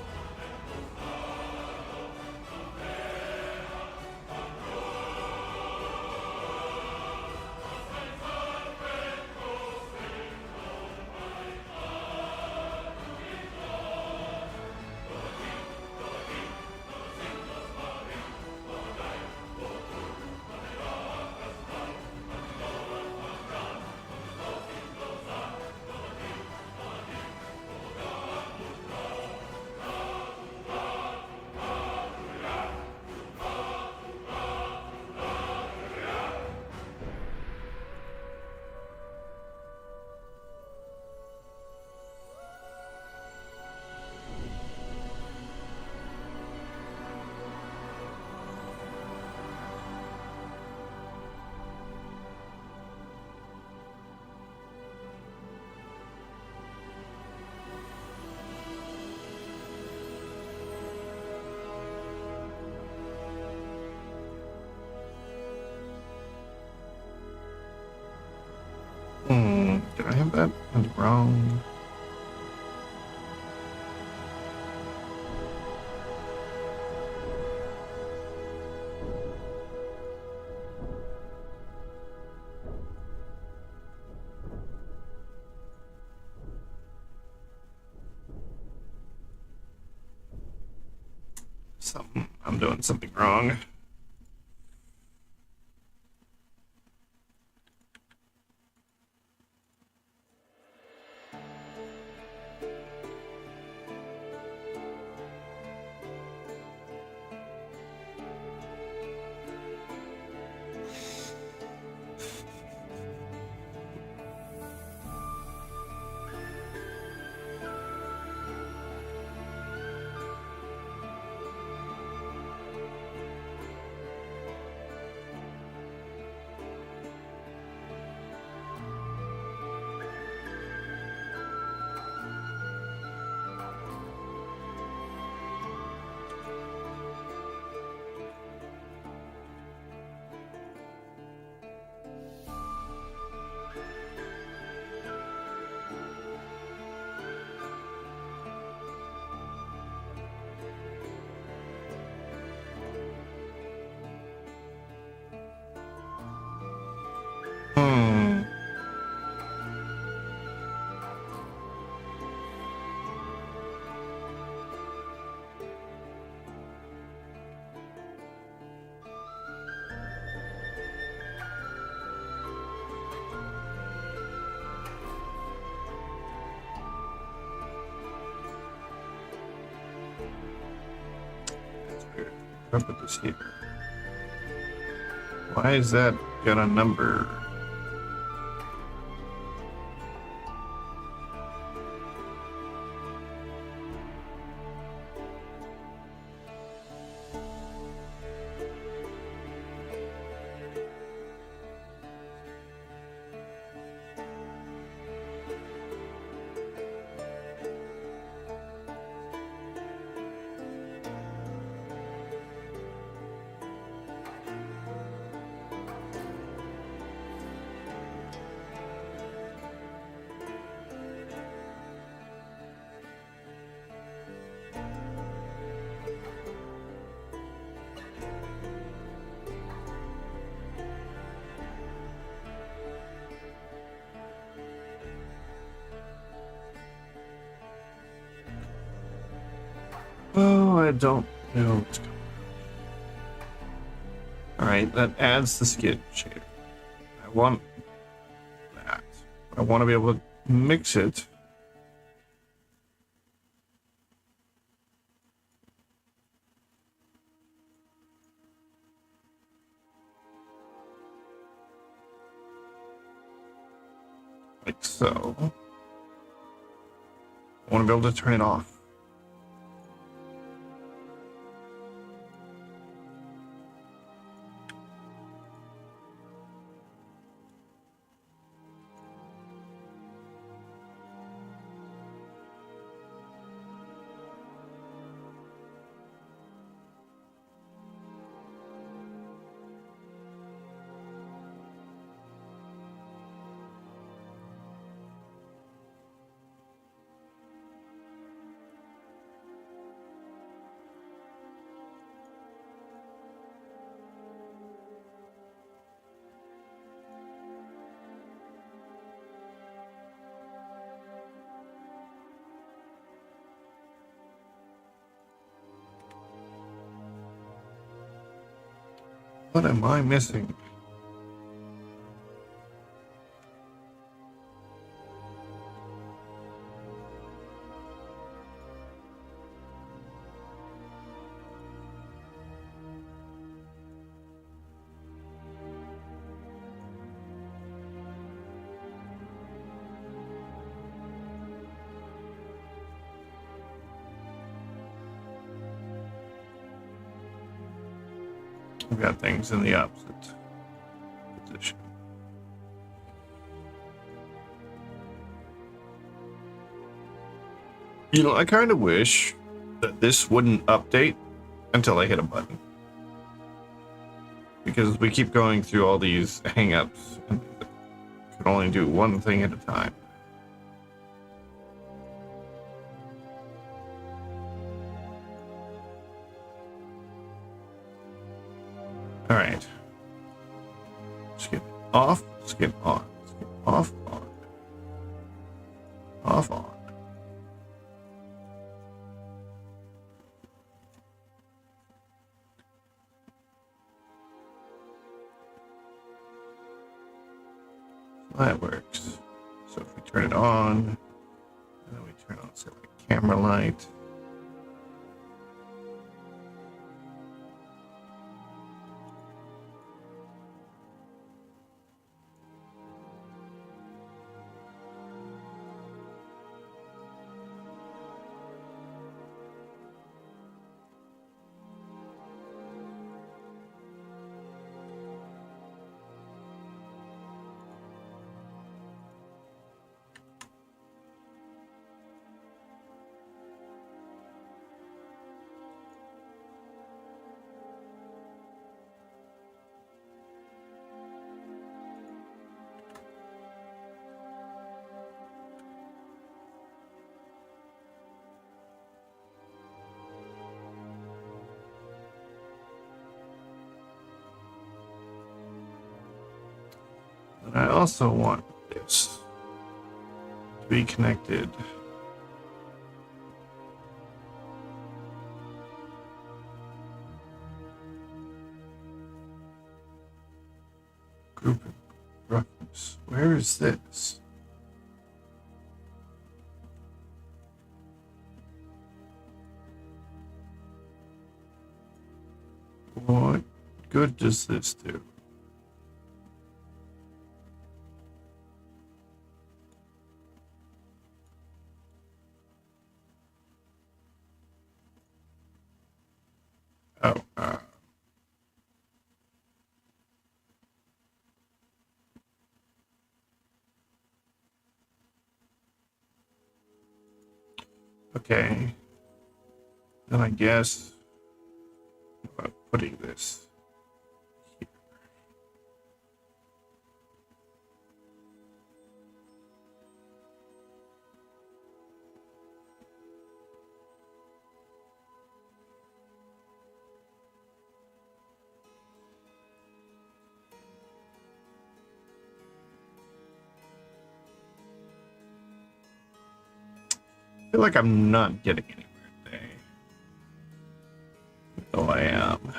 Did I have that wrong? I'm doing something wrong. I put this here. Why is that got a number? Oh, I don't know what's going on. Alright, that adds the skid shader. I want that. I want to be able to mix it. Like so. I want to be able to turn it off. What am I missing? I've got things in the opposite position. You know, I kind of wish that this wouldn't update until I hit a button. Because we keep going through all these hang-ups and can only do one thing at a time. Alright. Skip off, skip on, skip off, on. Off, on. That works. So if we turn it on, and then we turn on, say, like camera light. And I also want this to be connected. Group reference. Where is this? What good does this do? Oh, okay. Then I guess I'm putting this here. I feel like I'm not getting anywhere today. Though I am.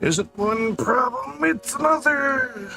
Isn't one problem, it's another.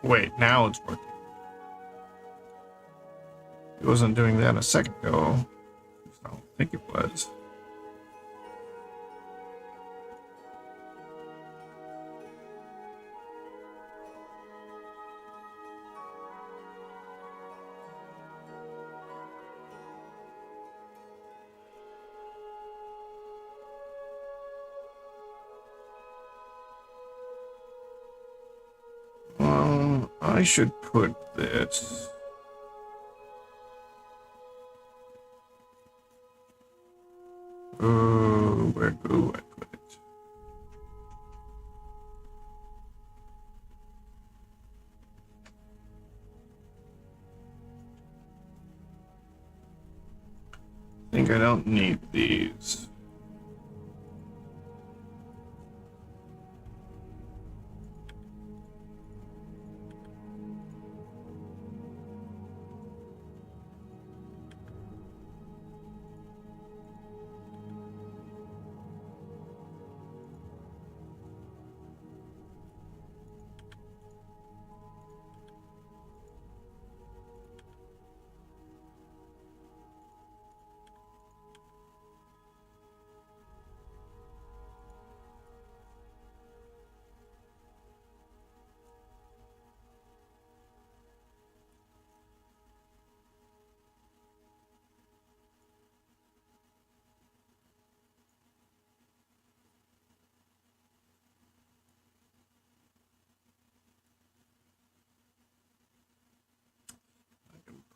Wait, now it's working. It wasn't doing that a second ago. I don't think it was. I should put this. Where do I put it? I think I don't need these.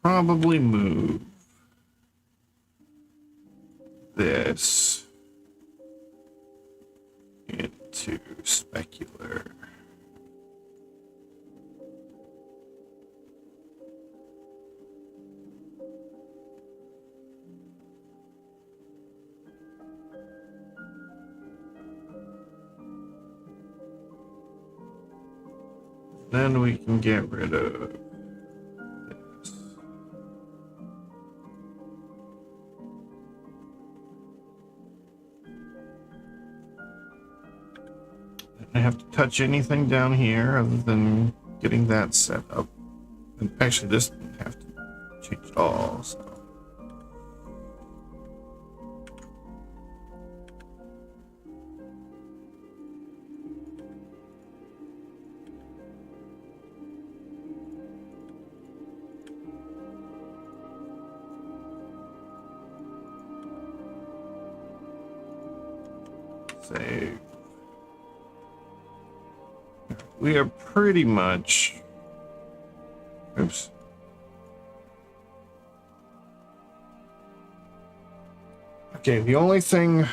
probably move this into specular. Then we can get rid of this. I have to touch anything down here other than getting that set up. And actually, this didn't have to change at all. So. Save. We are pretty much. Oops. Okay, the only thing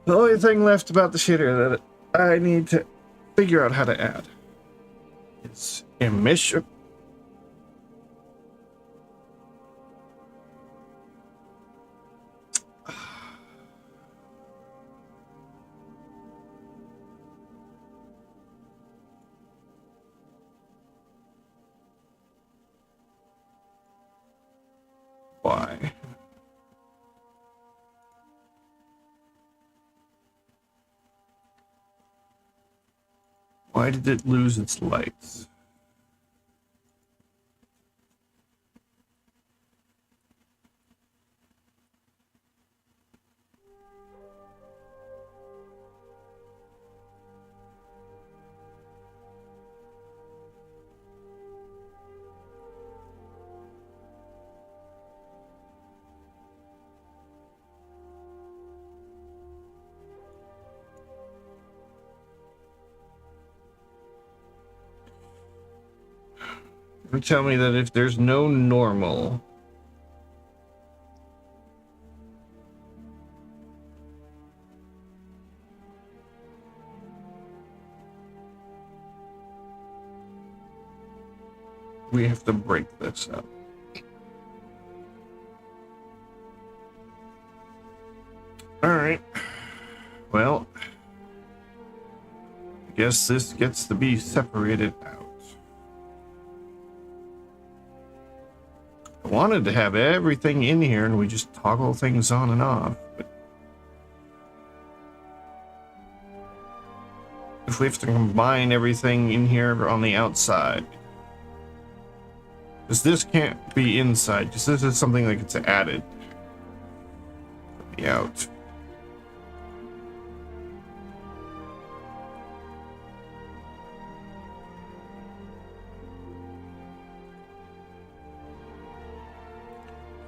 left about the shader that I need to figure out how to add is emission. Why? Why did it lose its lights? You tell me that if there's no normal, we have to break this up. All right. Well, I guess this gets to be separated out. I wanted to have everything in here and we just toggle things on and off, but if we have to combine everything in here on the outside, because this can't be inside, because this is something that gets added from the out.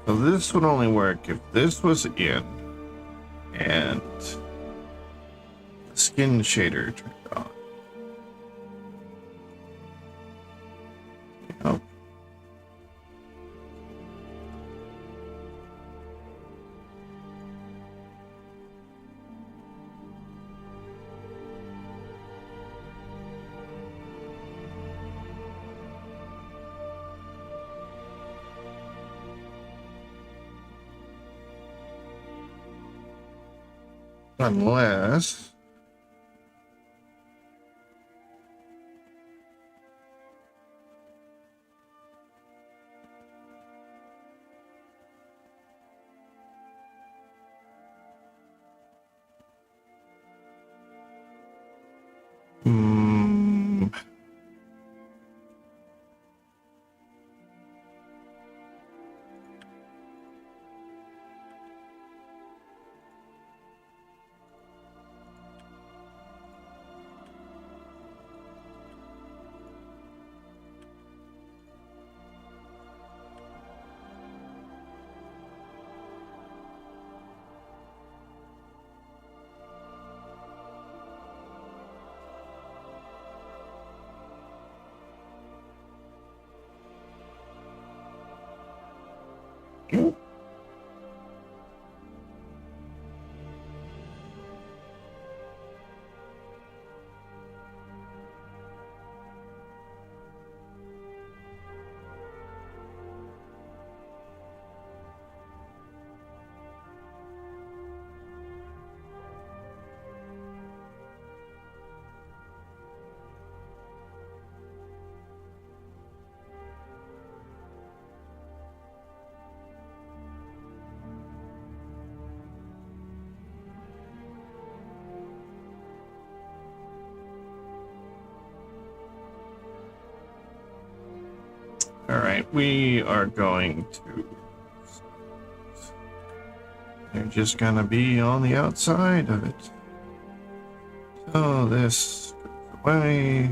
So this would only work if this was in and the skin shader turned on. Yep. Unless All right, we are going to. They're just gonna be on the outside of it. So this goes away.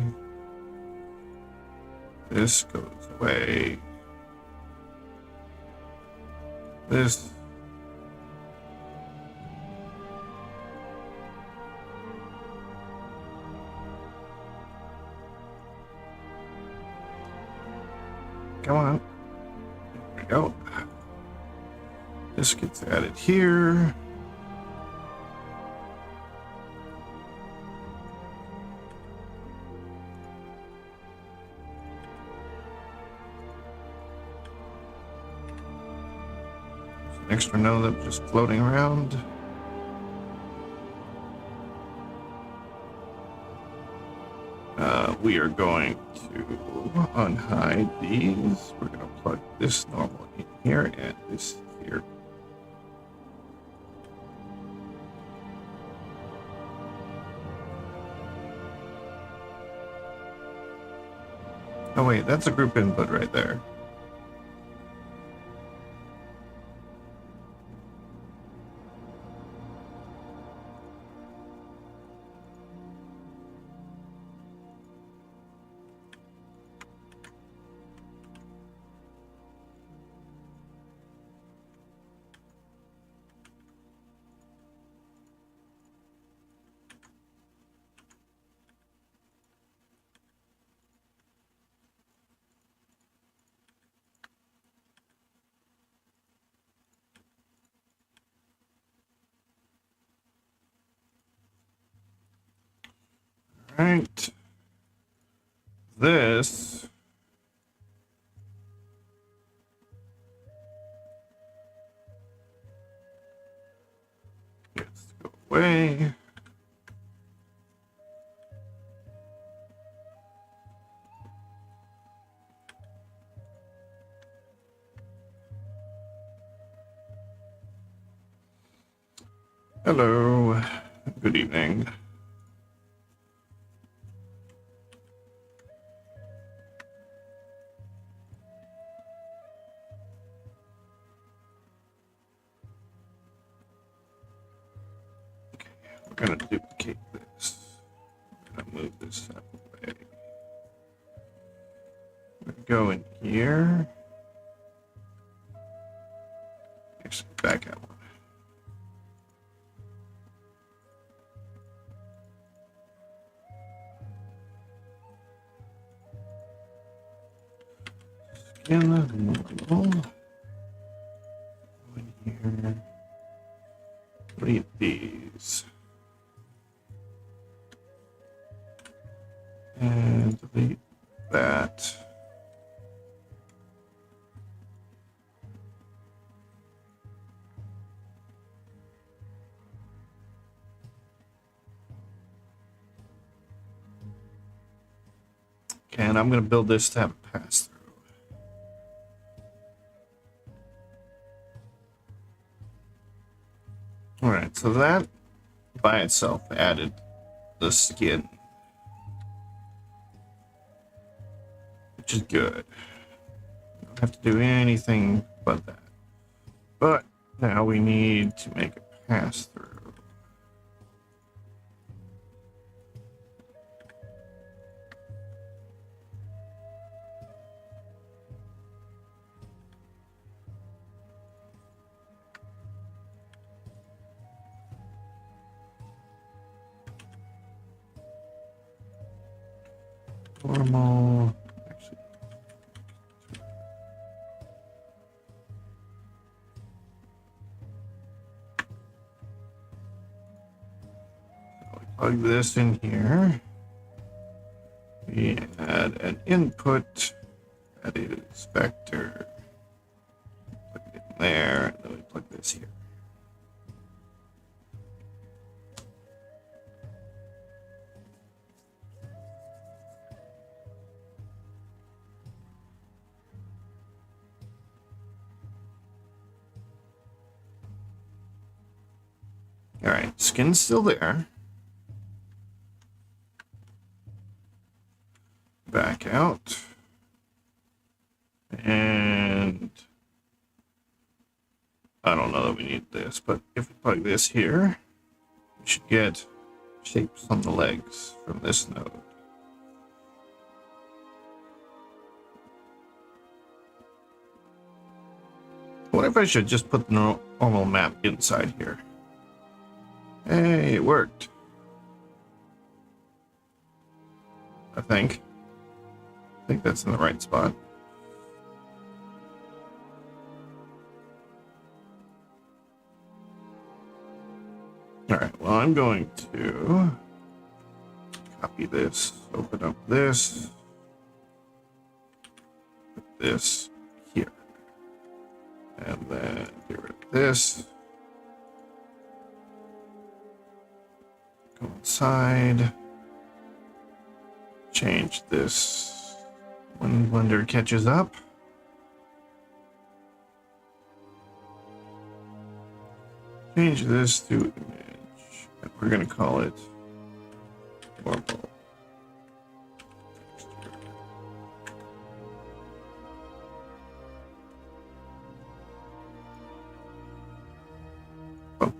This goes away. This. Come on. There we go. This gets added here. There's an extra node that's just floating around. We are going to unhide these. We're going to plug this normal in here and this here. Oh wait, that's a group input right there. Right. This gets to go away. Hello. Good evening. We're going to duplicate this. I'm going to move this out of the way. We're going to go in here. Actually, back out one. Scan the normal. Go in here. Delete these. And delete that. Okay, and I'm going to build this to have a pass through. Alright, so that by itself added the skin, which is good. Don't have to do anything but that. But now we need to make a pass through. Normal. Actually. plug this in here. We add an input that is vector. Plug it in there, and then we plug this here. All right, skin's still there. Back out. And I don't know that we need this, but if we plug this here, we should get shapes on the legs from this node. What if I should just put the normal map inside here? Hey, it worked. I think that's in the right spot. All right, well, I'm going to copy this, open up this, put this here, and then get rid of this. Go inside, change this when Blender catches up. Change this to image, and we're going to call it normal. Oh.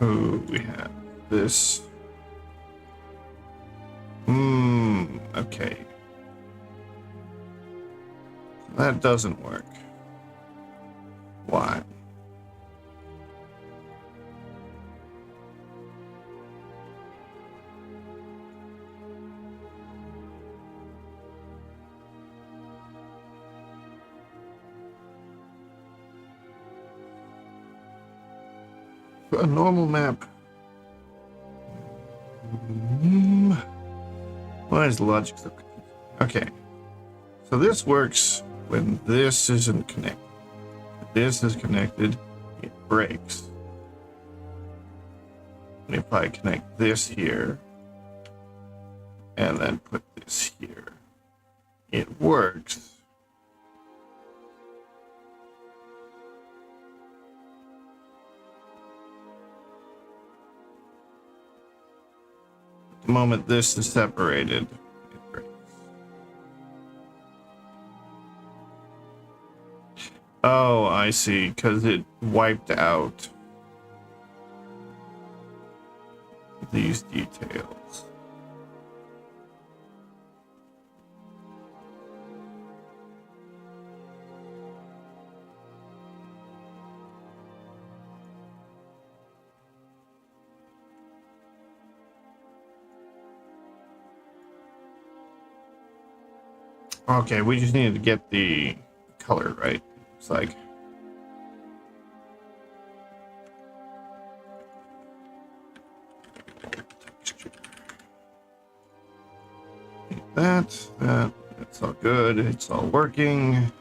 Oh, we have this. Okay. That doesn't work. Why? A normal map. Why is the logic so confusing? Okay. So this works when this isn't connected. If this is connected, it breaks. And if I connect this here, and then put this here, it works. The moment this is separated, it breaks. Oh, I see, because it wiped out these details. Okay, we just needed to get the color right. It's like that's all good. It's all working.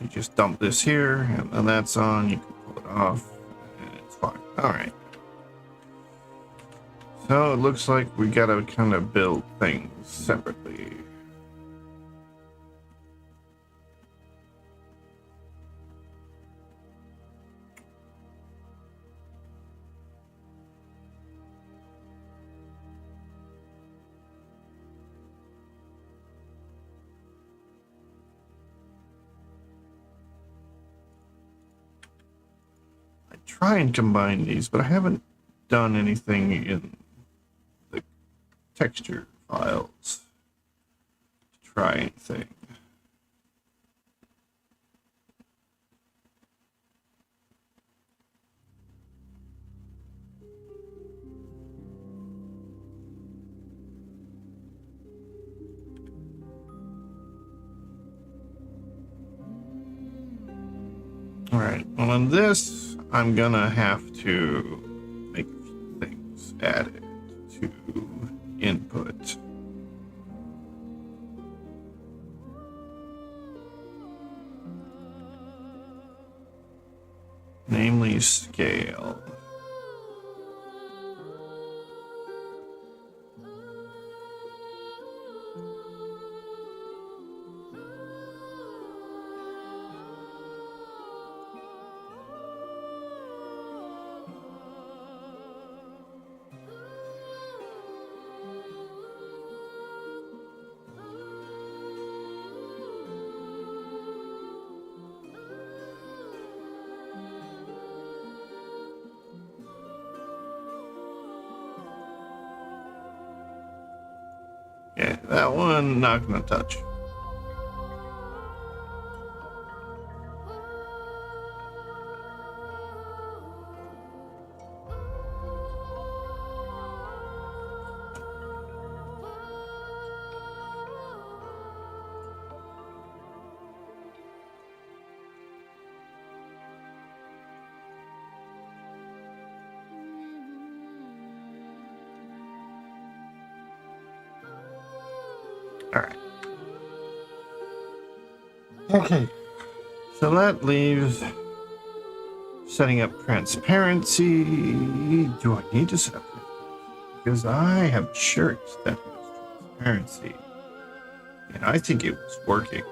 You just dump this here, and then that's on. You can pull it off, and it's fine. All right. So it looks like we gotta kind of build things separately. I try and combine these, but I haven't done anything in the texture files to try anything. Alright, well on this, I'm gonna have to make a few things added to input. Namely scale. Yeah, that one not gonna touch. Alright. Okay. So that leaves setting up transparency. Do I need to set up transparency? Because I have shirts that has transparency. And I think it was working.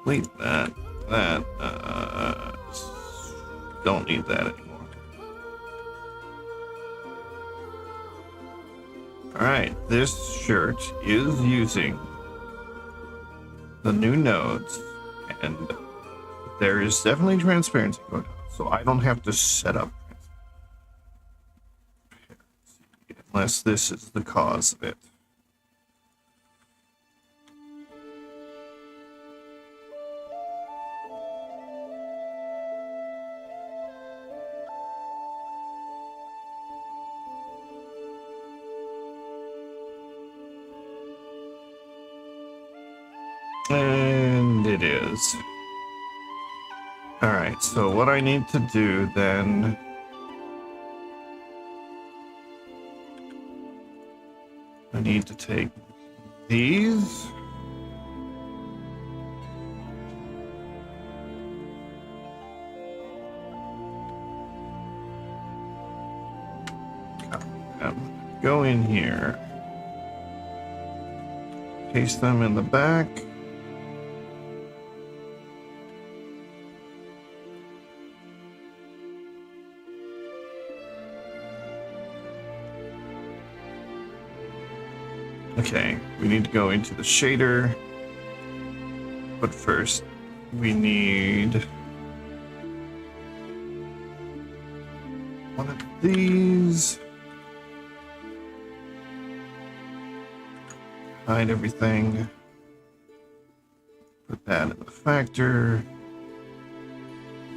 Delete that. Don't need that anymore. Alright, this shirt is using the new nodes, and there is definitely transparency going on, so I don't have to set up transparency unless this is the cause of it. And it is. Alright, so what I need to do then... I need to take these. Go in here. Paste them in the back. Okay, we need to go into the shader, but first we need one of these. Hide everything. Put that in the factor.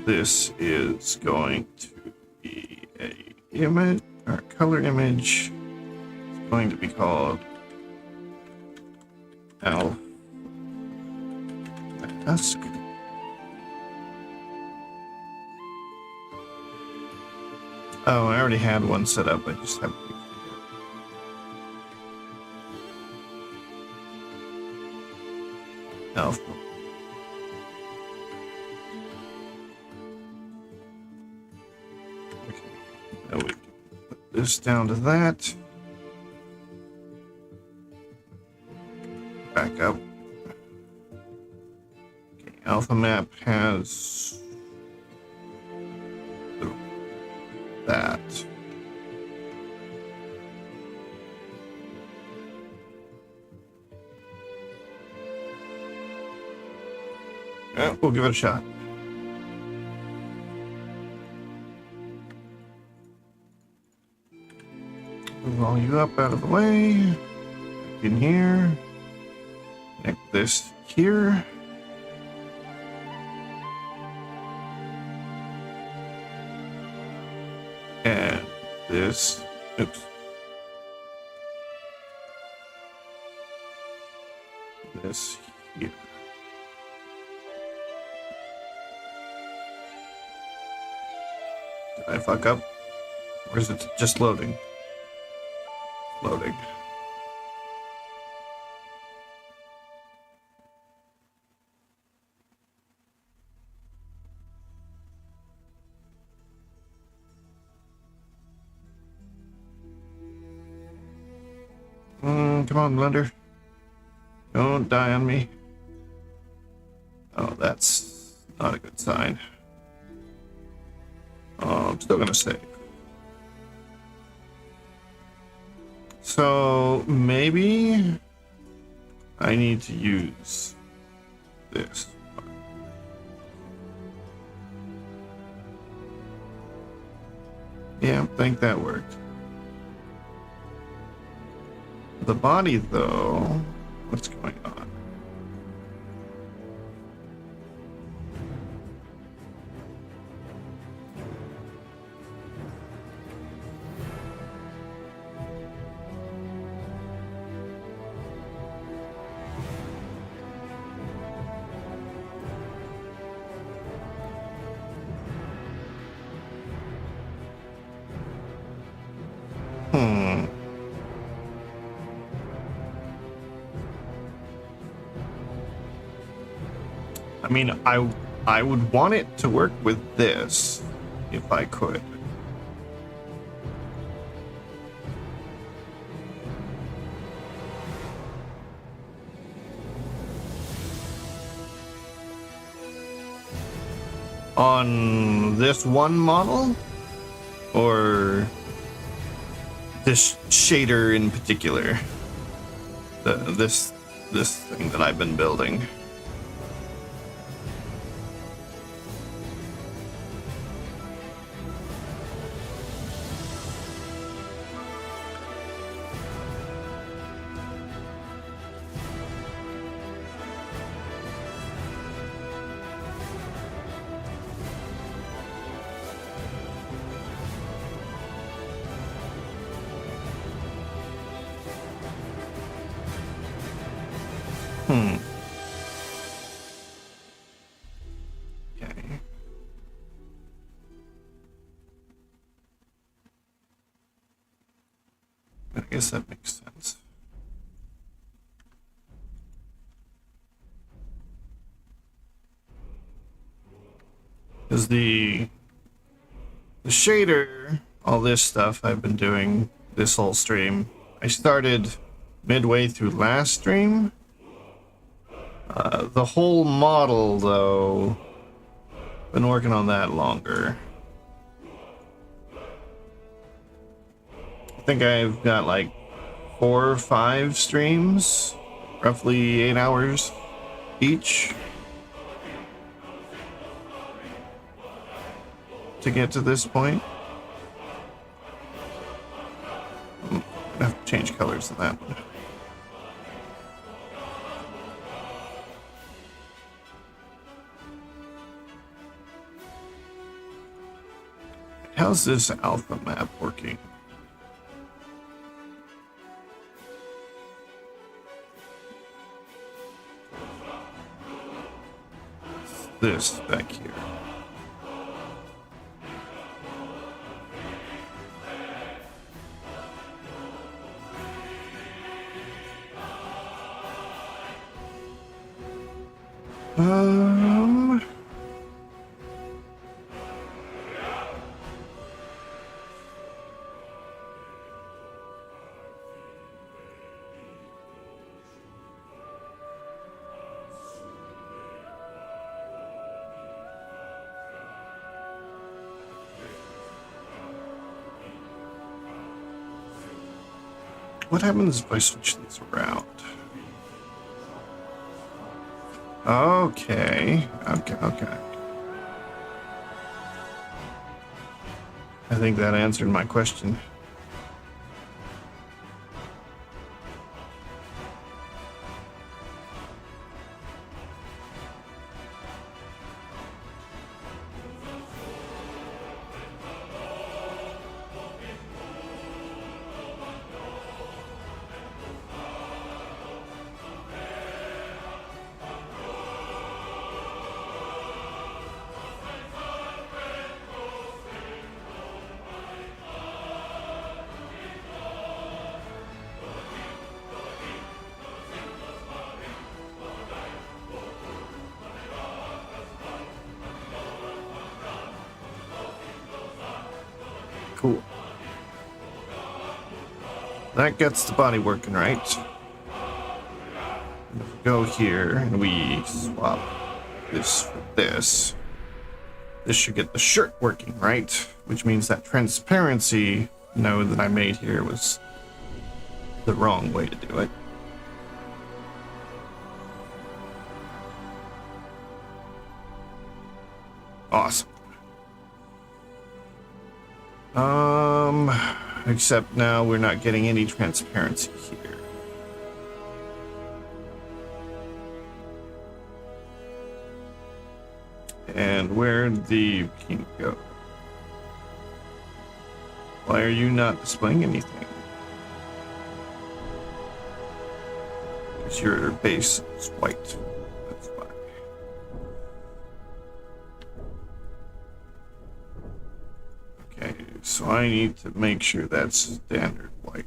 This is going to be a image or color image. It's going to be called Mask. Oh, I already had one set up. I just have to Alpha. Okay. Now we can put this down to that. Back up. Okay, Alpha map has that. We'll give it a shot. Move all you up out of the way. Back in here. Connect this here. this. Oops. This here. Did I fuck up? Or is it just loading? Loading. Come on, Blender. Don't die on me. Oh, that's not a good sign. Oh, I'm still gonna save. So maybe I need to use this. Yeah, I think that worked. The body, though, what's going on? I mean, I would want it to work with this if I could. On this one model, or this shader in particular, this thing that I've been building. Okay. I guess that makes sense. Because the shader, all this stuff I've been doing this whole stream, I started midway through last stream. The whole model, though, been working on that longer. I think I've got like 4 or 5 streams, roughly 8 hours each, to get to this point. I have to change colors in that one. How's this alpha map working? This back here. What happens if I switch these around? Okay. I think that answered my question. Cool. That gets the body working, right? And if we go here and we swap this for this, this should get the shirt working, right? Which means that transparency node that I made here was the wrong way to do it. Awesome. Except now we're not getting any transparency here. And where'd the bikini go? Why are you not displaying anything? Because your base is white. That's why. Okay, so I need to make sure that's standard white.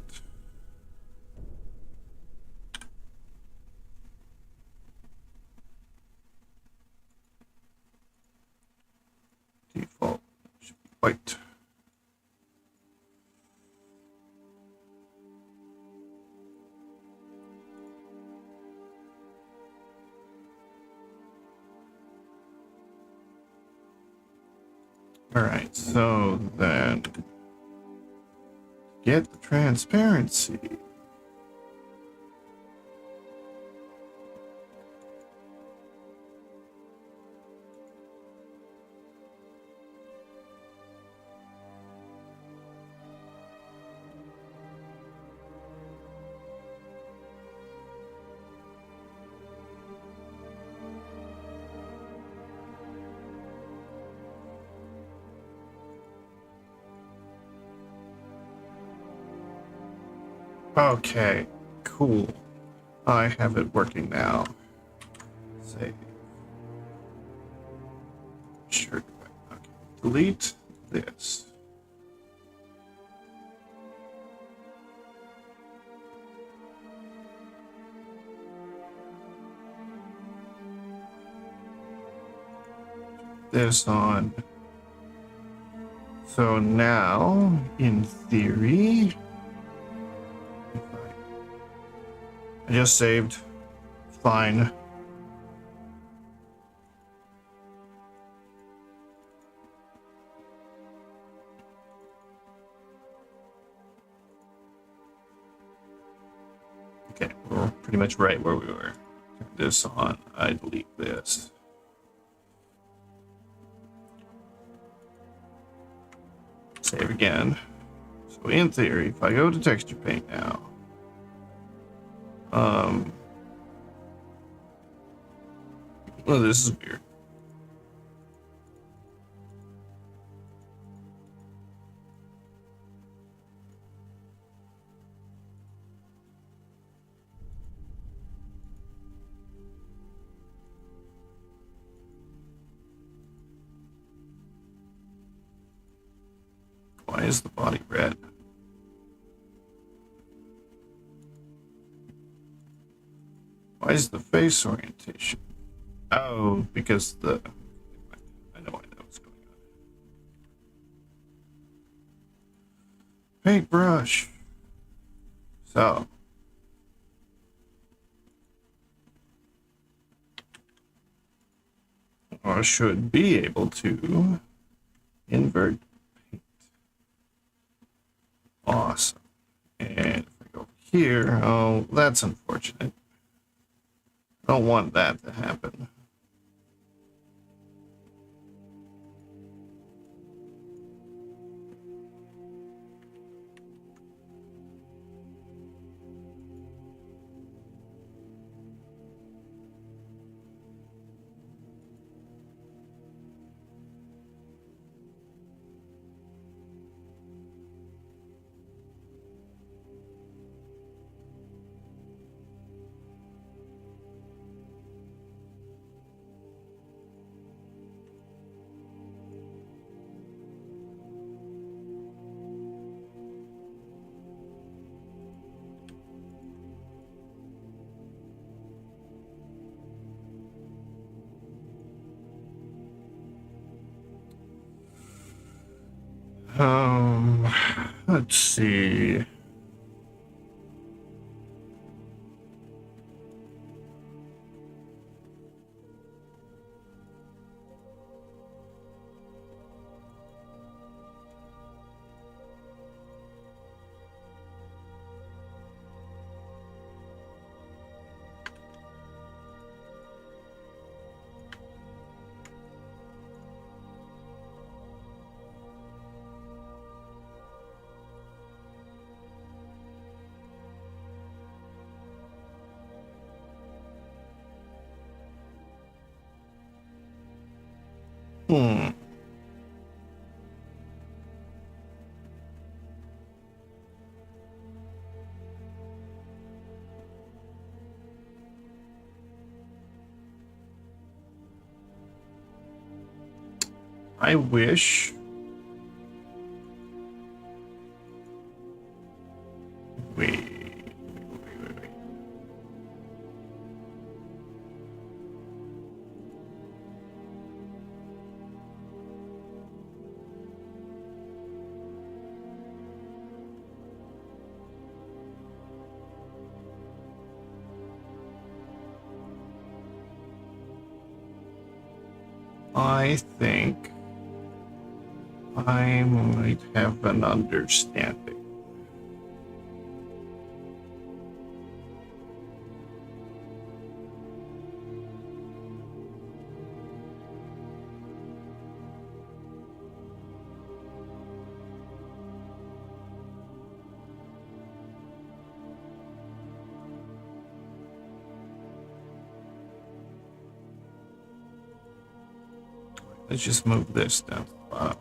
Default should be white. All right, so then get the transparency. Okay, cool. I have it working now. Save. Sure. Okay. Delete this. This on. So now, in theory, I just saved. Fine. Okay, we're pretty much right where we were. Turn this on. I delete this. Save again. So in theory, if I go to texture paint now, well, this is weird. Why is the body red? Why is the face orientation? Oh, because I know what's going on. Paintbrush. So. I should be able to invert paint. Awesome. And if I go over here, oh, that's unfortunate. I don't want that to happen. Um, let's see. Hmm. I wish. Wait. I think I might have an understanding. Let's just move this down to the bottom.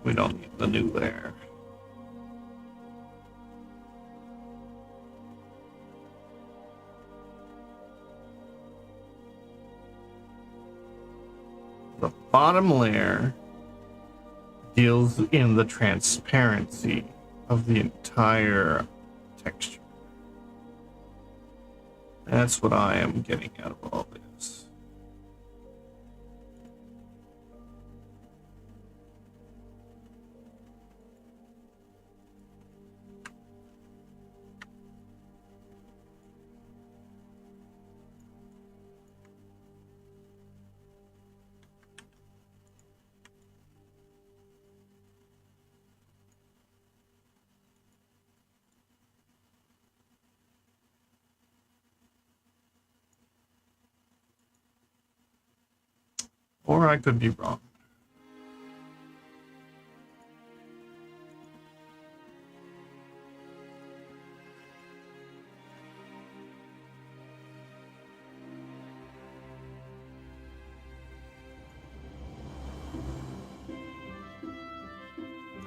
We don't need the new layer. The bottom layer deals in the transparency of the entire texture. That's what I am getting out of all this. Or I could be wrong.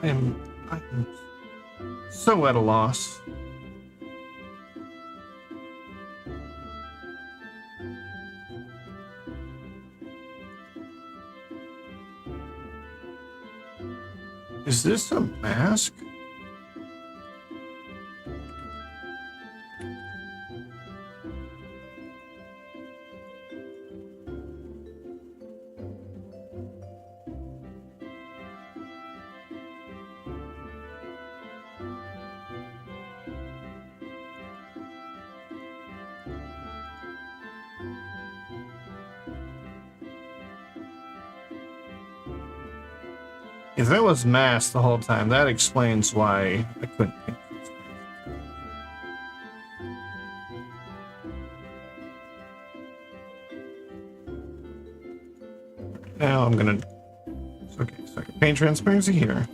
I'm so at a loss. Is this a mask? If that was masked the whole time, that explains why I couldn't paint this. Now I'm gonna... Okay, so I can paint transparency here.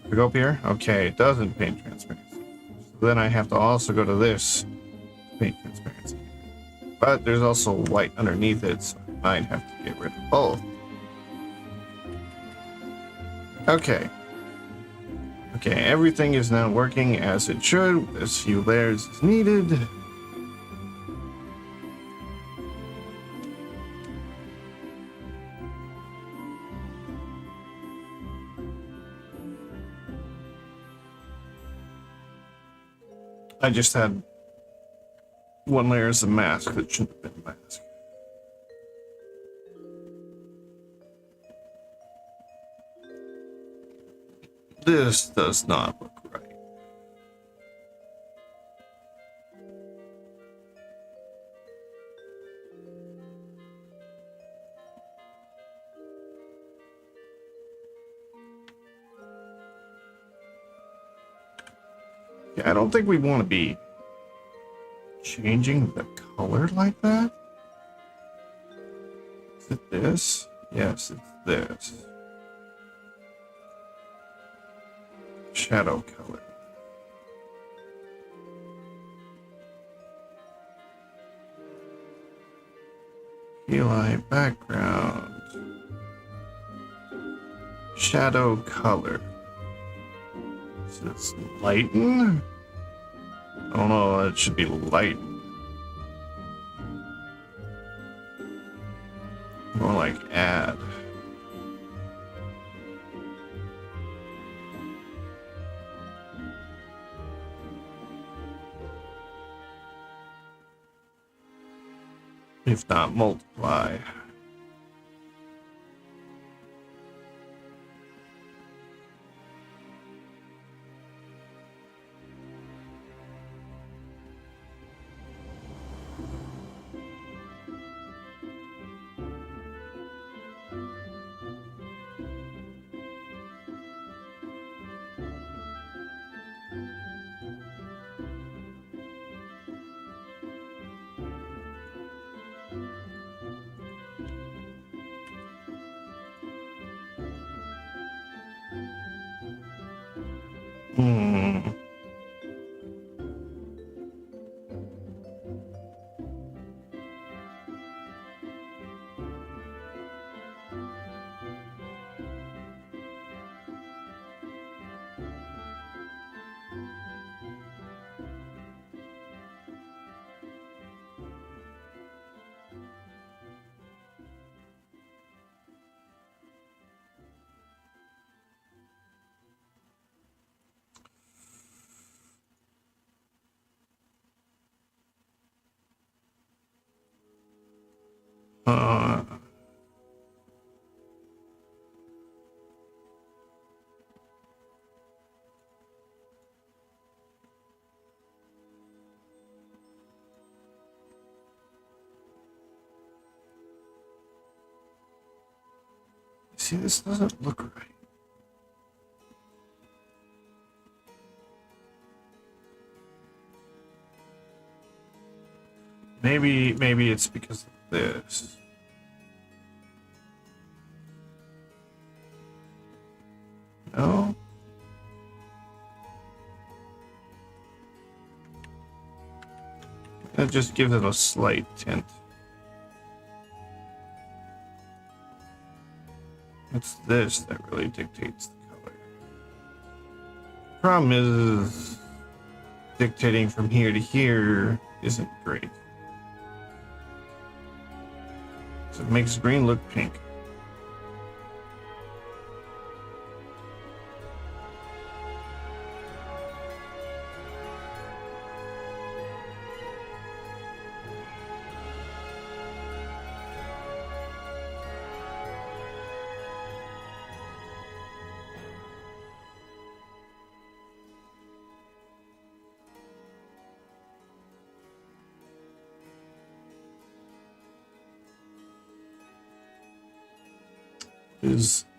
If I go up here, okay, it doesn't paint transparency. So then I have to also go to this to paint transparency. But there's also white underneath it, so I might have to get rid of both. Okay. Okay, everything is now working as it should. As few layers is needed. I just had one layer as a mask that shouldn't have been a mask. This does not look right. Yeah, I don't think we want to be changing the color like that. Is it this? Yes, it's this. Shadow color. Eli background. Shadow color. So it's lighten? I don't know, it should be lighten. More like add. If not multiply. Hmm. Uh, See, this doesn't look right. Maybe it's because of this. No? That just gives it a slight tint. It's this that really dictates the color. Problem is, dictating from here to here isn't great. So it makes green look pink.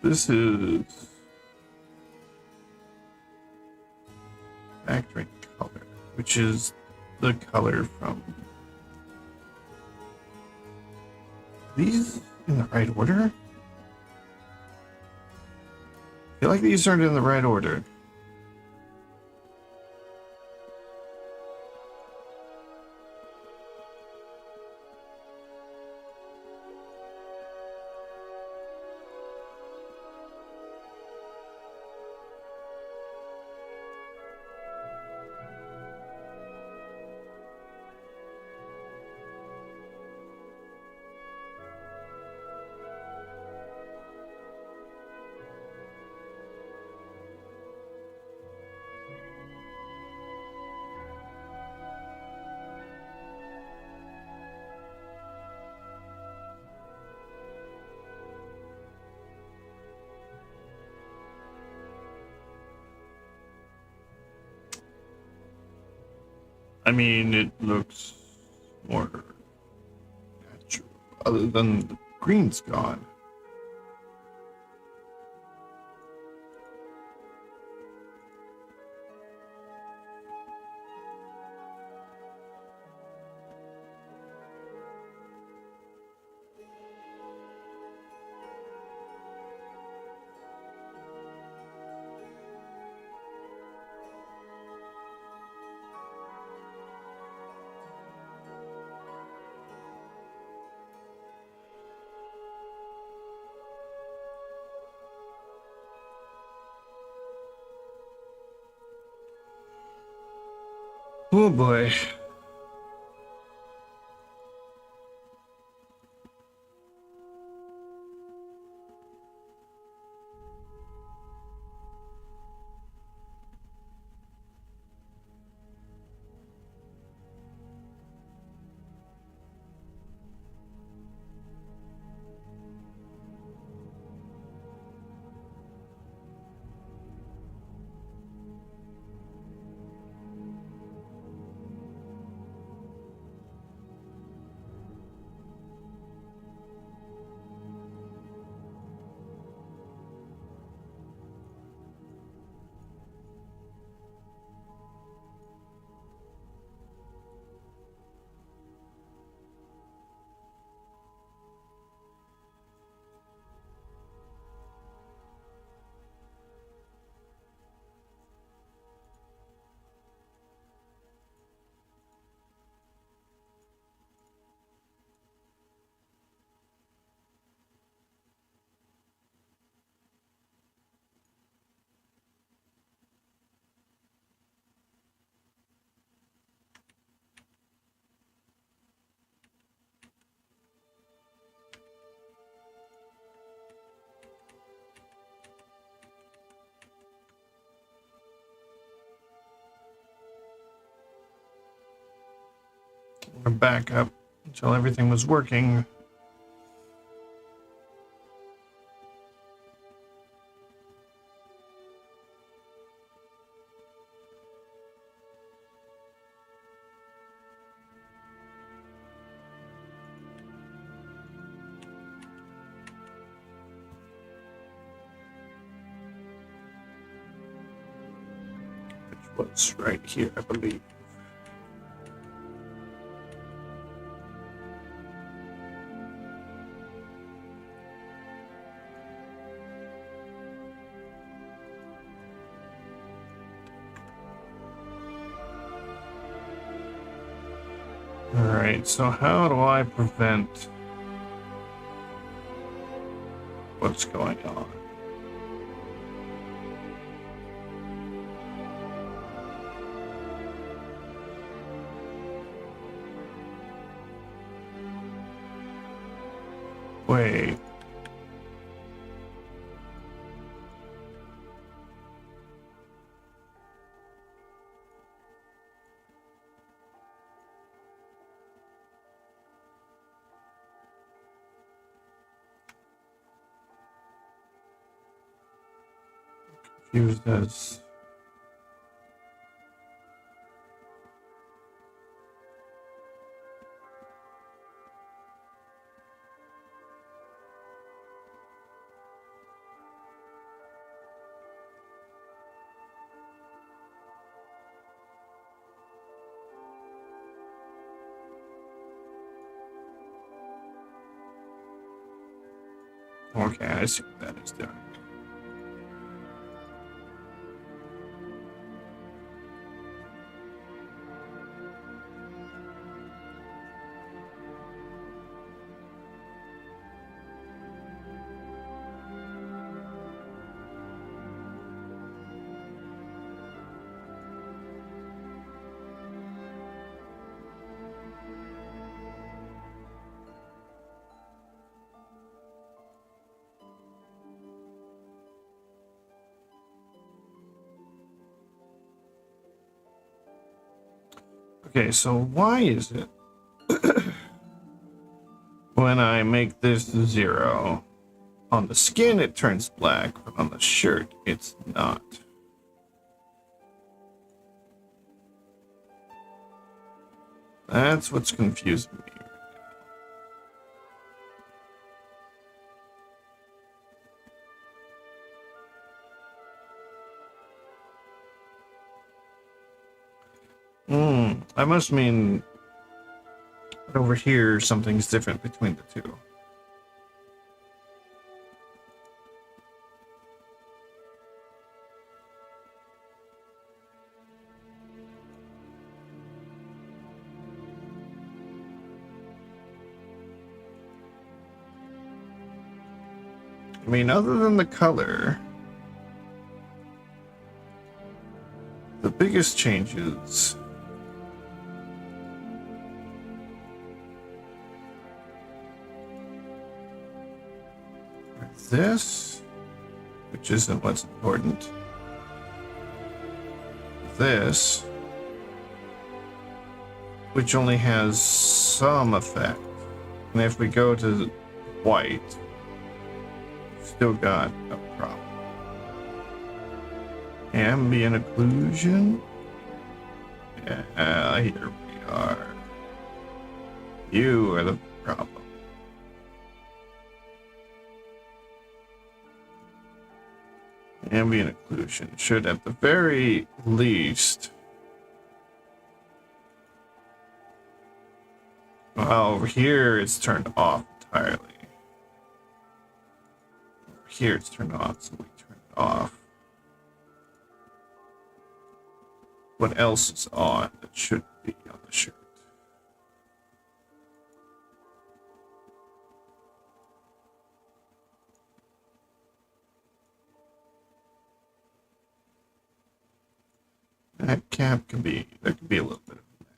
This is factoring color, which is the color from these in the right order. I feel like these aren't in the right order. I mean, it looks more natural, other than the green's gone. Oh boy. We're back up until everything was working. Which was right here, I believe. Alright, so how do I prevent what's going on? Wait. Confused as okay, I see what that is doing. Okay, so why is it when I make this 0, on the skin it turns black, but on the shirt it's not? That's what's confusing me. I must mean over here something's different between the two. I mean, other than the color, the biggest changes are this, which isn't what's important, this, which only has some effect, and if we go to white, still got a problem. Ambient occlusion. Yeah, here we are. You are the problem. Ambient occlusion should at the very least. Well, over here it's turned off entirely. Here it's turned on, so we turn it off. What else is on that should be on the shirt? That cap can be, there could be a little bit of a back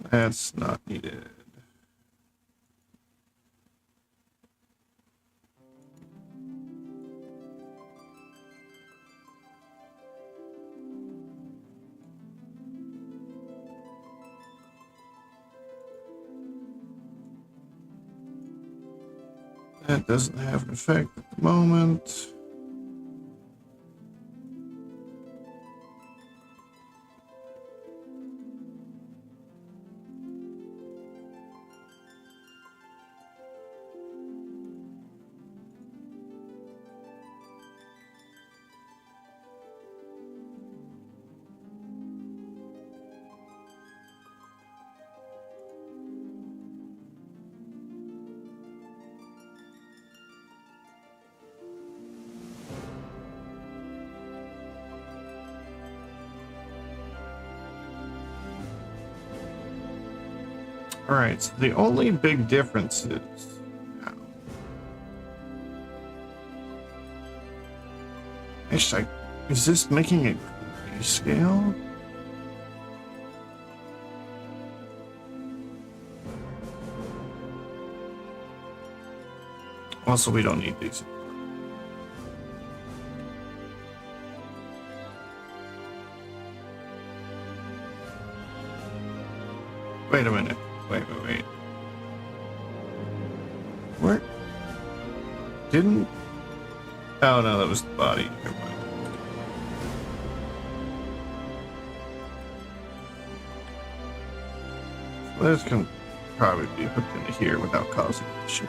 cap. That's not needed. That doesn't have an effect at the moment. Alright, so the only big difference is actually, is this making it grayscale? Also, we don't need these. Wait a minute. Wait. Where? Didn't... Oh, no, that was the body. Never mind. So this can probably be hooked into here without causing an issue.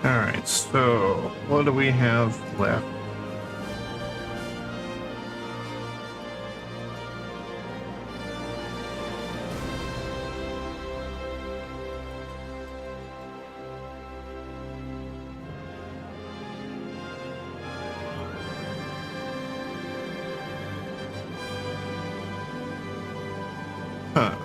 Alright, so what do we have left? Huh.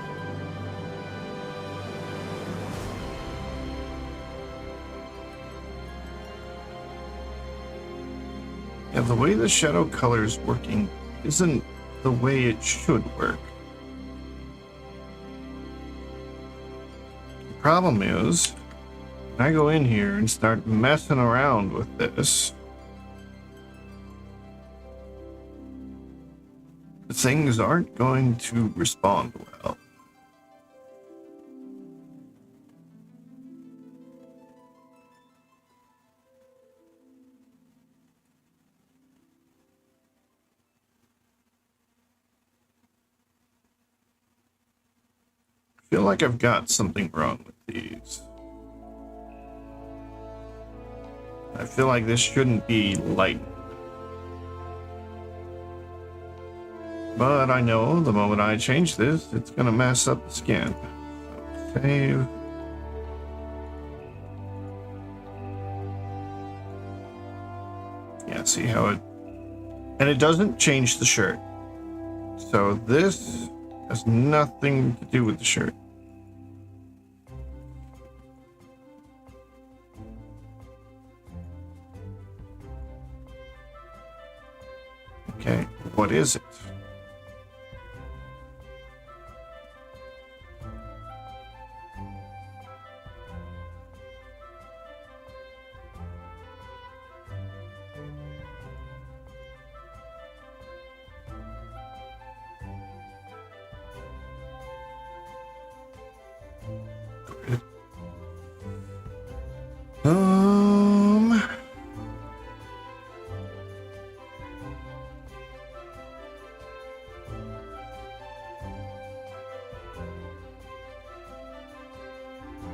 Yeah, the way the shadow color is working isn't the way it should work. problem is, when I go in here and start messing around with this, things aren't going to respond well. I feel like I've got something wrong with these. I feel like this shouldn't be light. But I know the moment I change this, it's gonna mess up the skin. So save. Yeah, see how it... And it doesn't change the shirt. So this has nothing to do with the shirt. Okay, what is it?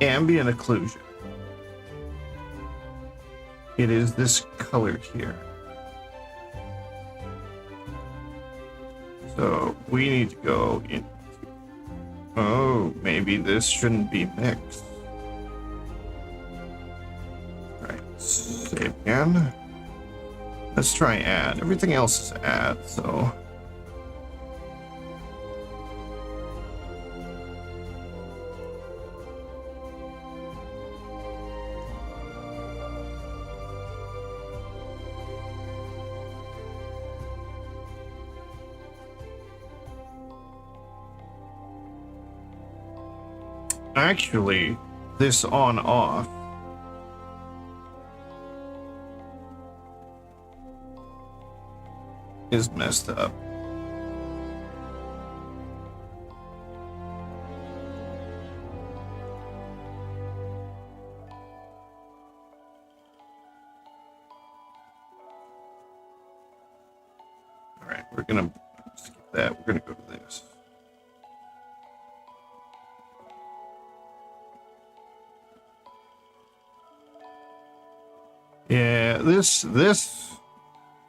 Ambient occlusion. It is this color here. So we need to go into... Oh, maybe this shouldn't be mixed. Right, save again. Let's try add. Everything else is add, so... Actually, this on-off is messed up. All right, we're gonna skip that. We're gonna go to this. Yeah, this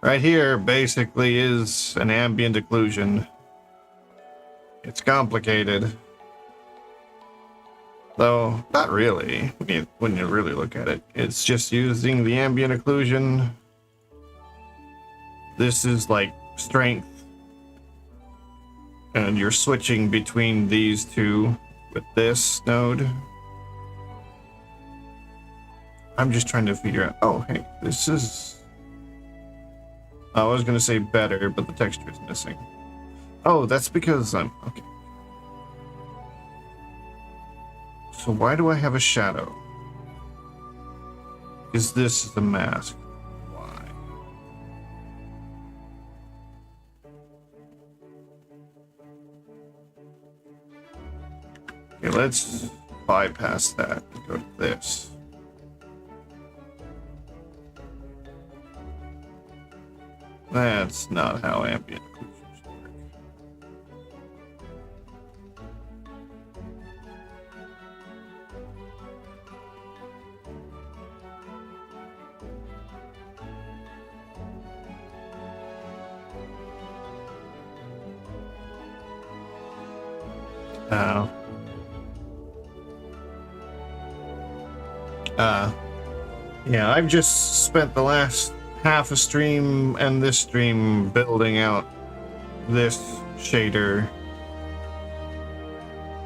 right here basically is an ambient occlusion. It's complicated. Though, not really, when you really look at it. It's just using the ambient occlusion. This is like strength. And you're switching between these two with this node. I'm just trying to figure out, oh, hey, this is... I was going to say better, but the texture is missing. Oh, that's because I'm... Okay. So why do I have a shadow? Is this the mask? Why? Okay, let's bypass that and go to this. That's not how ambient occlusions work. Yeah, I've just spent the last half a stream and this stream building out this shader,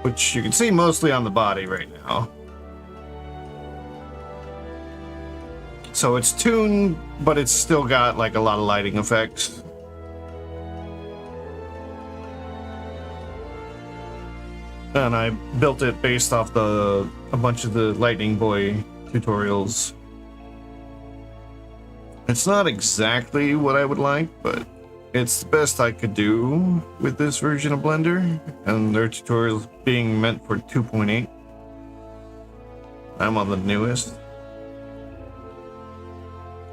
which you can see mostly on the body right now. So it's tuned, but it's still got like a lot of lighting effects. And I built it based off a bunch of the Lightning Boy tutorials. It's not exactly what I would like, but it's the best I could do with this version of Blender, and their tutorials being meant for 2.8. I'm on the newest.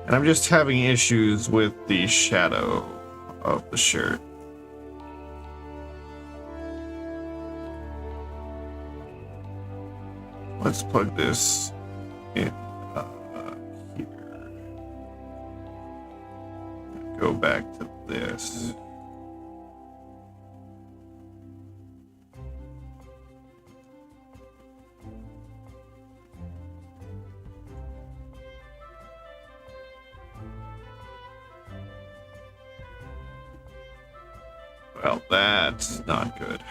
And I'm just having issues with the shadow of the shirt. Let's plug this in here. Go back to this. Well, that's not good.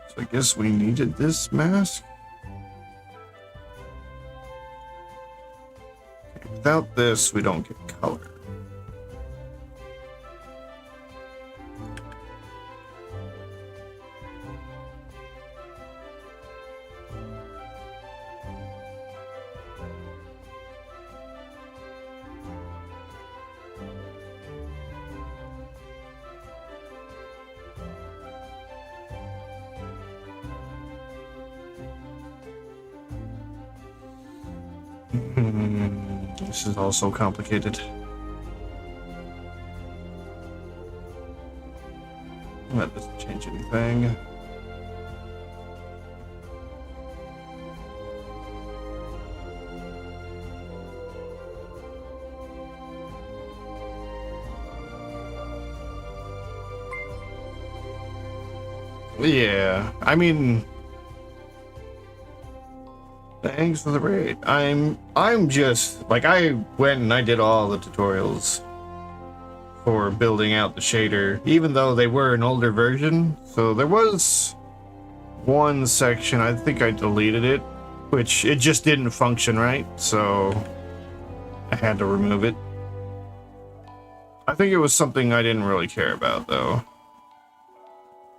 So I guess we needed this mask. Okay, without this, we don't get color. This is also complicated. That doesn't change anything. Yeah, I mean, thanks for the raid. I'm just like, I went and I did all the tutorials for building out the shader, even though they were an older version. So there was one section, I think I deleted it, which it just didn't function right, so I had to remove it. I think it was something I didn't really care about though.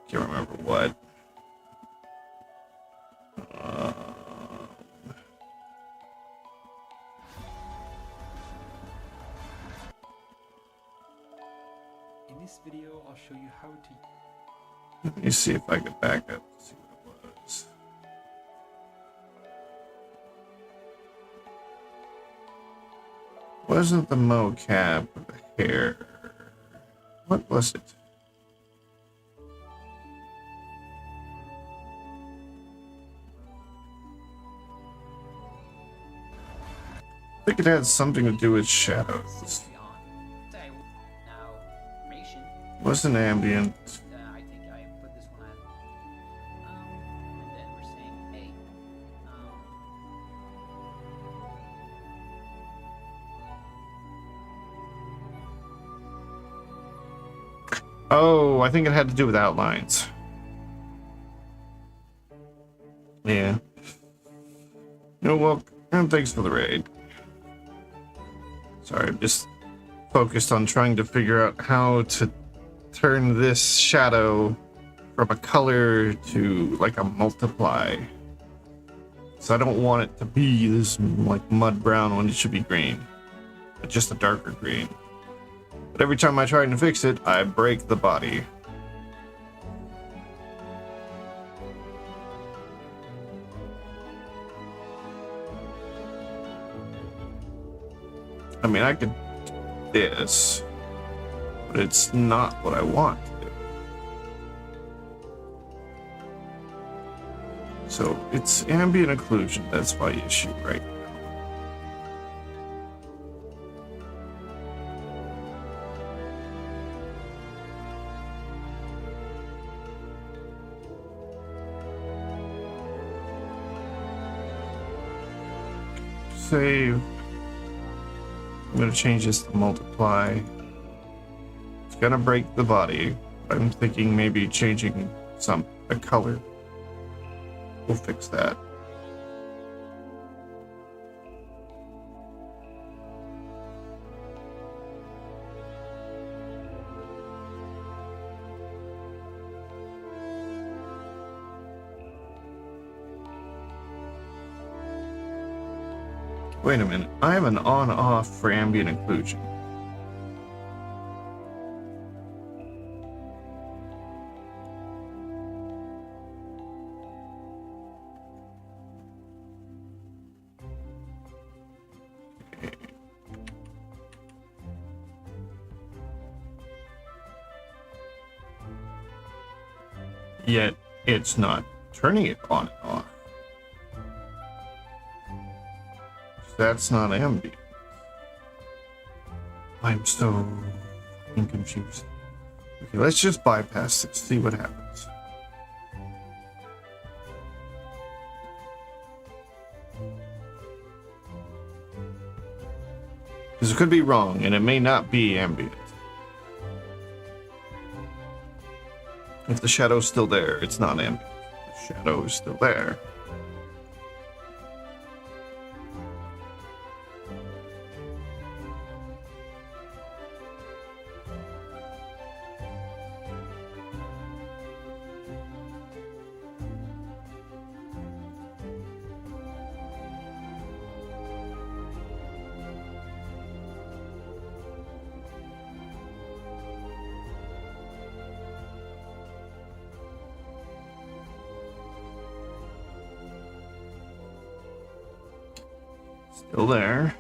Can't remember what. In this video, I'll show you how to. Let me see if I can back up and see what it was. Wasn't the mocap with the hair? What was it? I think it had something to do with shadows. Wasn't ambient. I think I put this one at, and then we're saying A. Oh, I think it had to do with outlines. Yeah. No, well, and thanks for the raid. Sorry, I'm just focused on trying to figure out how to turn this shadow from a color to like a multiply. So I don't want it to be this like mud brown when it should be green, but just a darker green. But every time I try to fix it, I break the body. I mean, I could do this, but it's not what I want to do. So it's ambient occlusion, that's my issue right now. Save. I'm gonna change this to multiply. It's gonna break the body. I'm thinking maybe changing the color. We'll fix that. Wait a minute. I have an on-off for ambient occlusion. Yet it's not turning it on and off. That's not ambient. I'm so fucking confused. Okay, let's just bypass this, see what happens. Because it could be wrong, and it may not be ambient. If the shadow's still there, it's not ambient. The shadow is still there. Still there.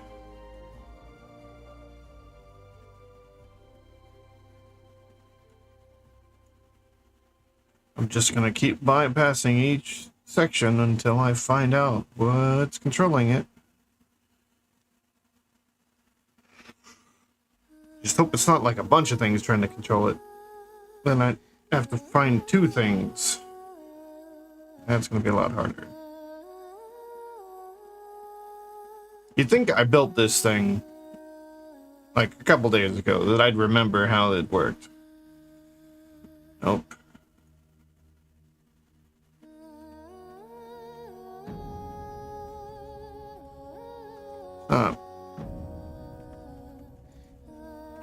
I'm just gonna keep bypassing each section until I find out what's controlling it. Just hope it's not like a bunch of things trying to control it. Then I have to find two things. That's gonna be a lot harder. You'd think I built this thing like a couple days ago, that I'd remember how it worked. Nope.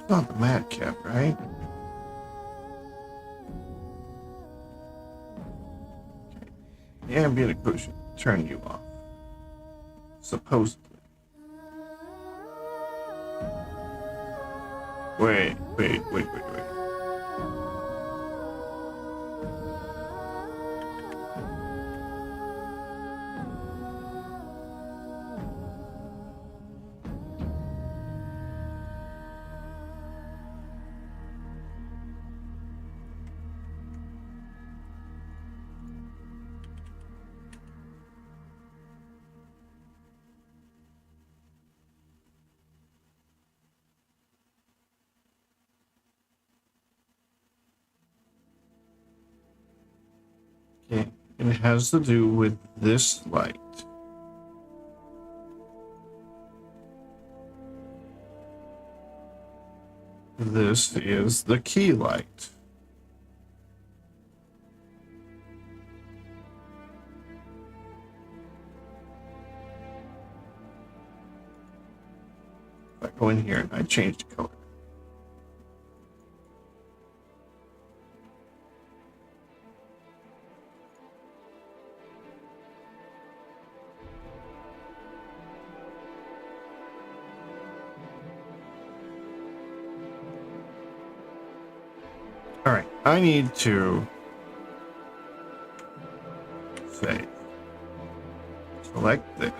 It's not the madcap, right? Okay. The ambient occlusion turn you off. Supposedly. Wait. Okay, and it has to do with this light. This is the key light. If I go in here and I change the color. All right, I need to say, select this.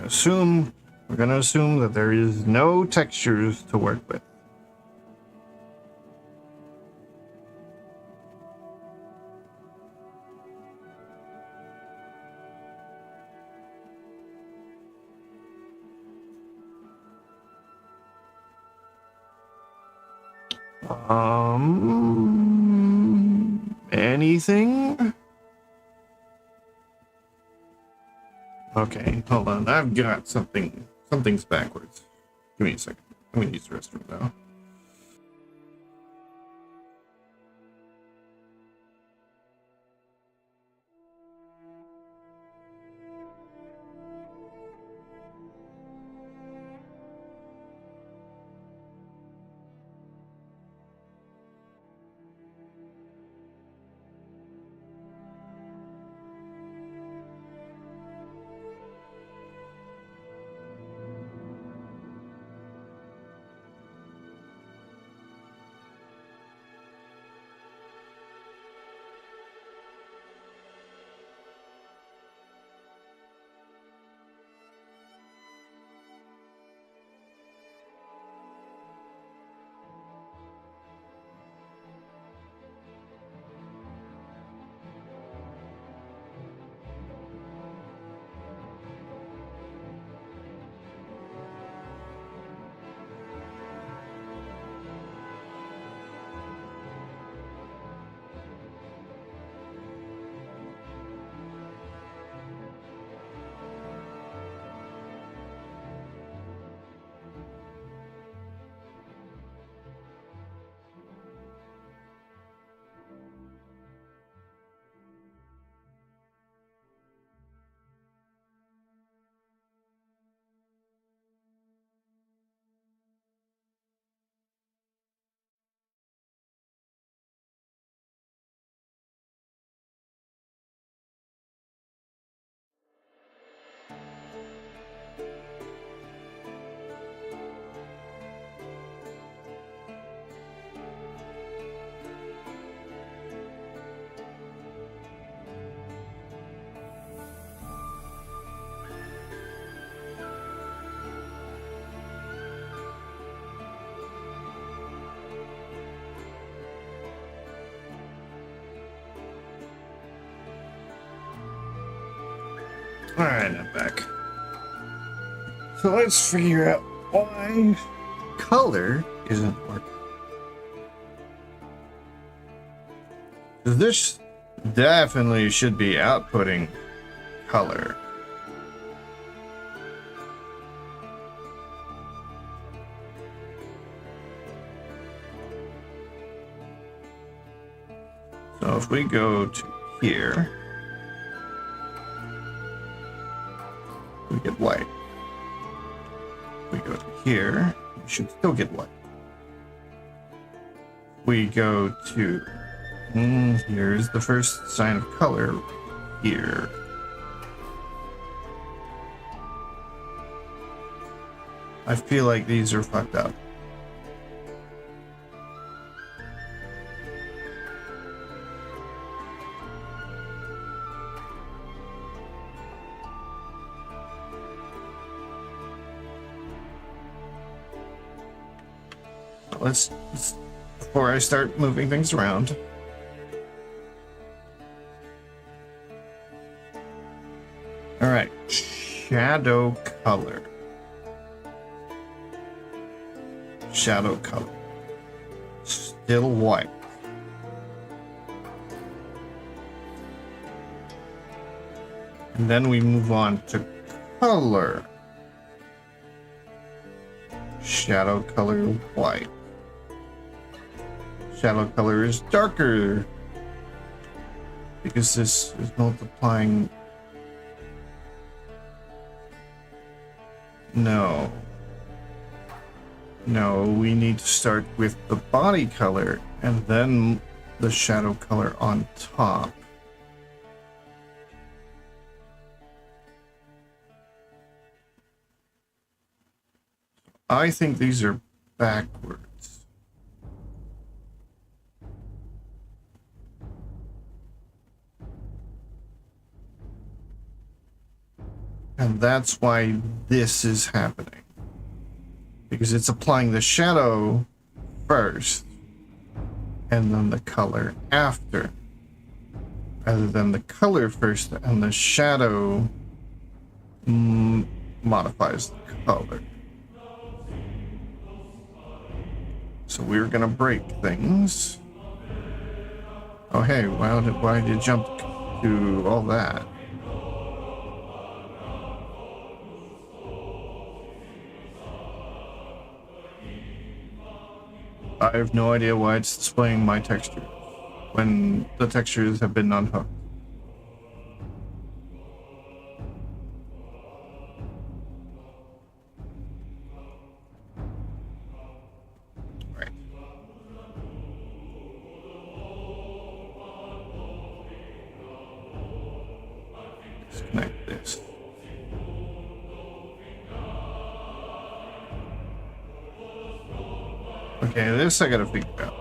Say, we're going to assume that there is no textures to work with. Anything? Okay, hold on. I've got something. Something's backwards. Give me a second. I'm gonna use the restroom now. Alright, I'm back. So let's figure out why color isn't working. This definitely should be outputting color. So if we go to here, we get white. If we go to here, we should still get white. We go to here's the first sign of color here. I feel like these are fucked up. Let's before I start moving things around. All right, shadow color. Shadow color. Still white. And then we move on to color. Shadow color white. Shadow color is darker because this is multiplying. No, we need to start with the body color and then the shadow color on top. I think these are backwards. And that's why this is happening. Because it's applying the shadow first and then the color after. Rather than the color first and the shadow modifies the color. So we're gonna break things. Oh hey, why did you jump to all that? I have no idea why it's displaying my textures when the textures have been unhooked. Right. Disconnect this. Okay, this I gotta figure out.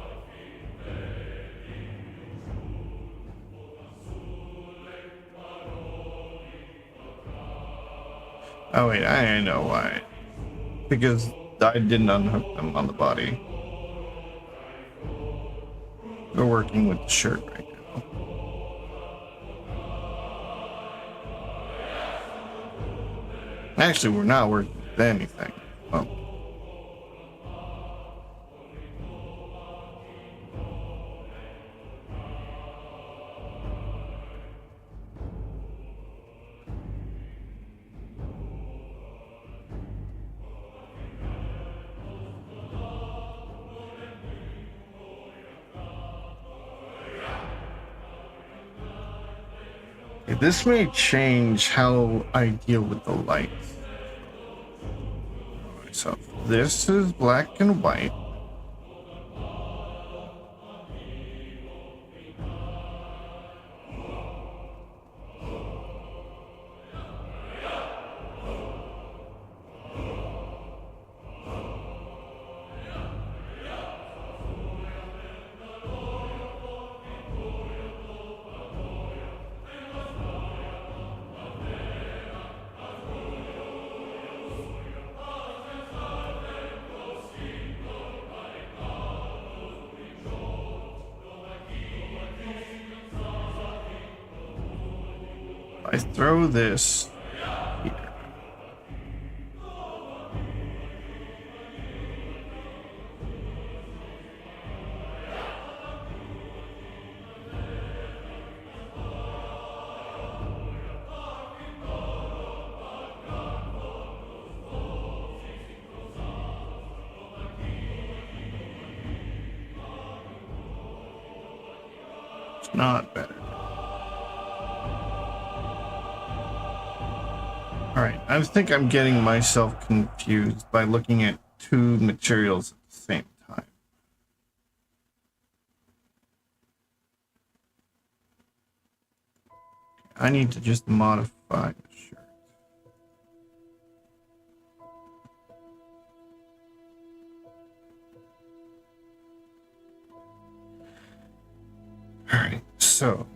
Oh wait, I know why. Because I didn't unhook them on the body. We're working with the shirt right now. Actually, we're not working with anything. Well, this may change how I deal with the lights. So this is black and white. I throw this here. It's not better. Alright, I think I'm getting myself confused by looking at two materials at the same time. I need to just modify the shirt. Alright, so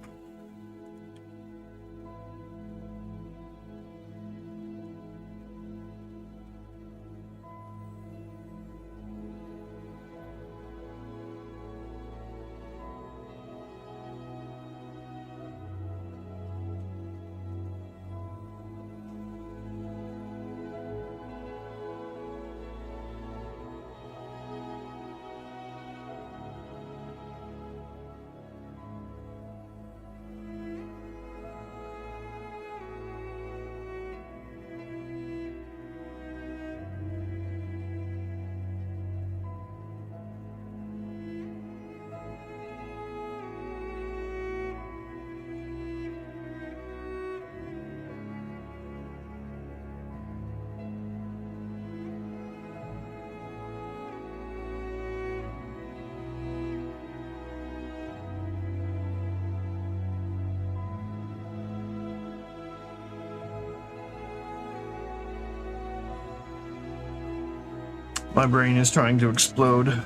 my brain is trying to explode.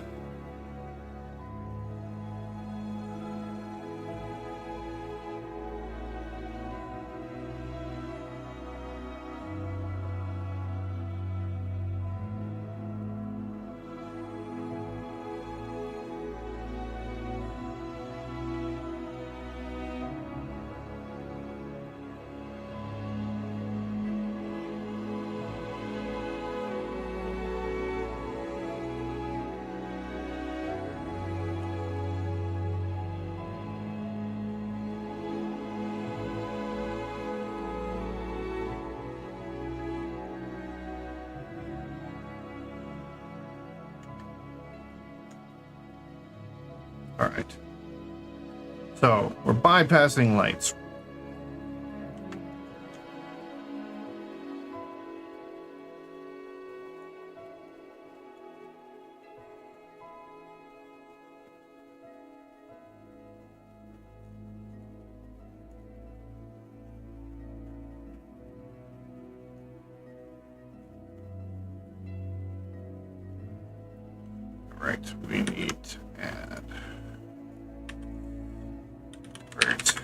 All right. So we're bypassing lights. All right, we need to add. Right.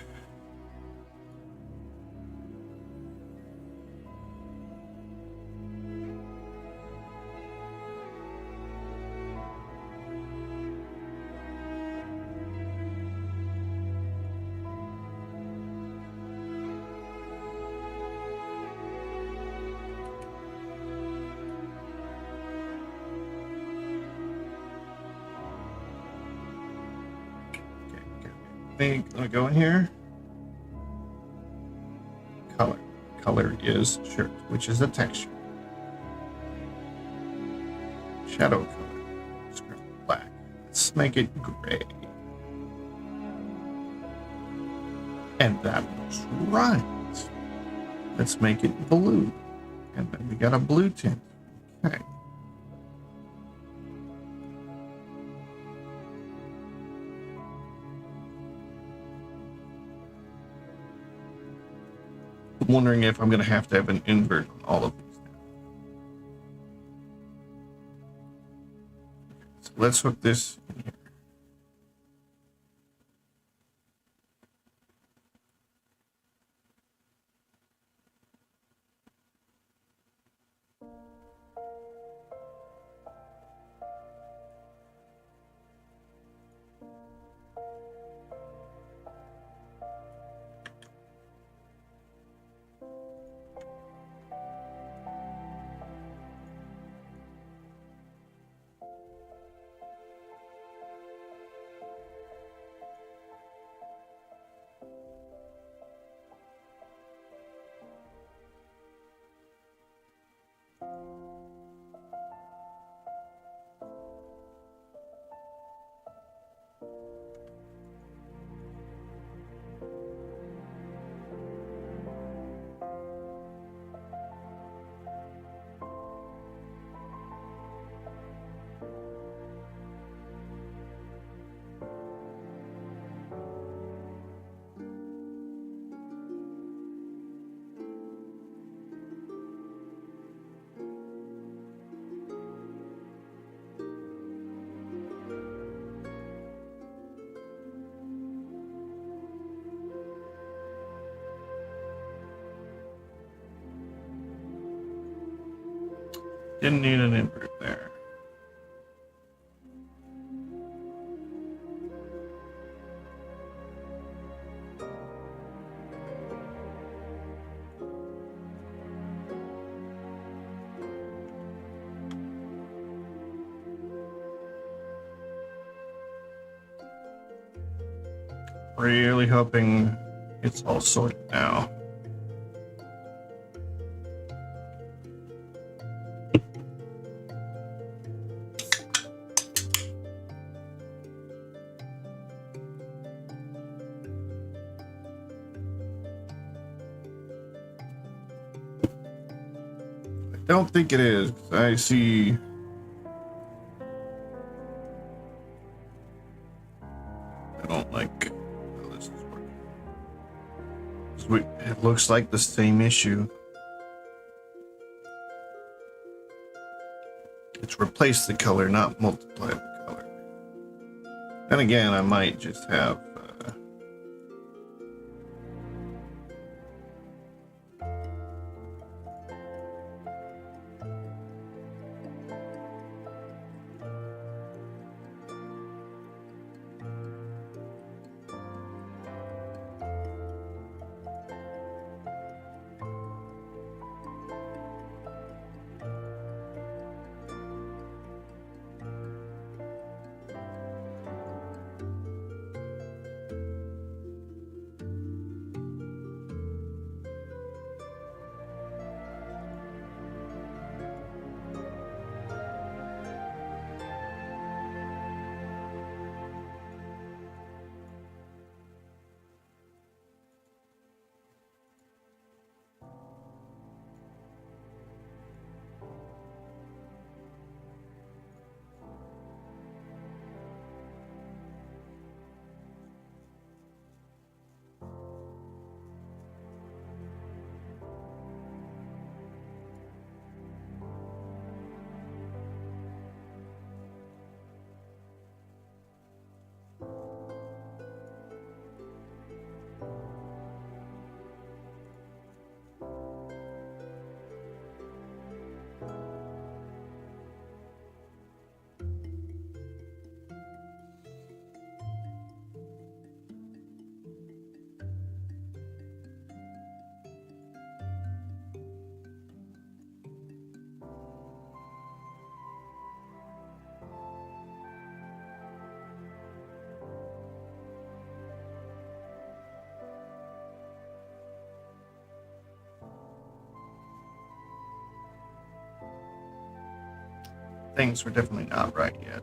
Let me go in here. Color. Color is shirt, which is a texture. Shadow color. Black. Let's make it gray. And that looks right. Let's make it blue. And then we got a blue tint. Okay. I'm wondering if I'm going to have an invert on all of these now. So let's hook this in here. Didn't need an invert there. Really hoping it's all sorted now. I don't think it is. I see. I don't like how this is working. It looks like the same issue. It's replace the color, not multiply the color. And again, I might just have things were definitely not right yet.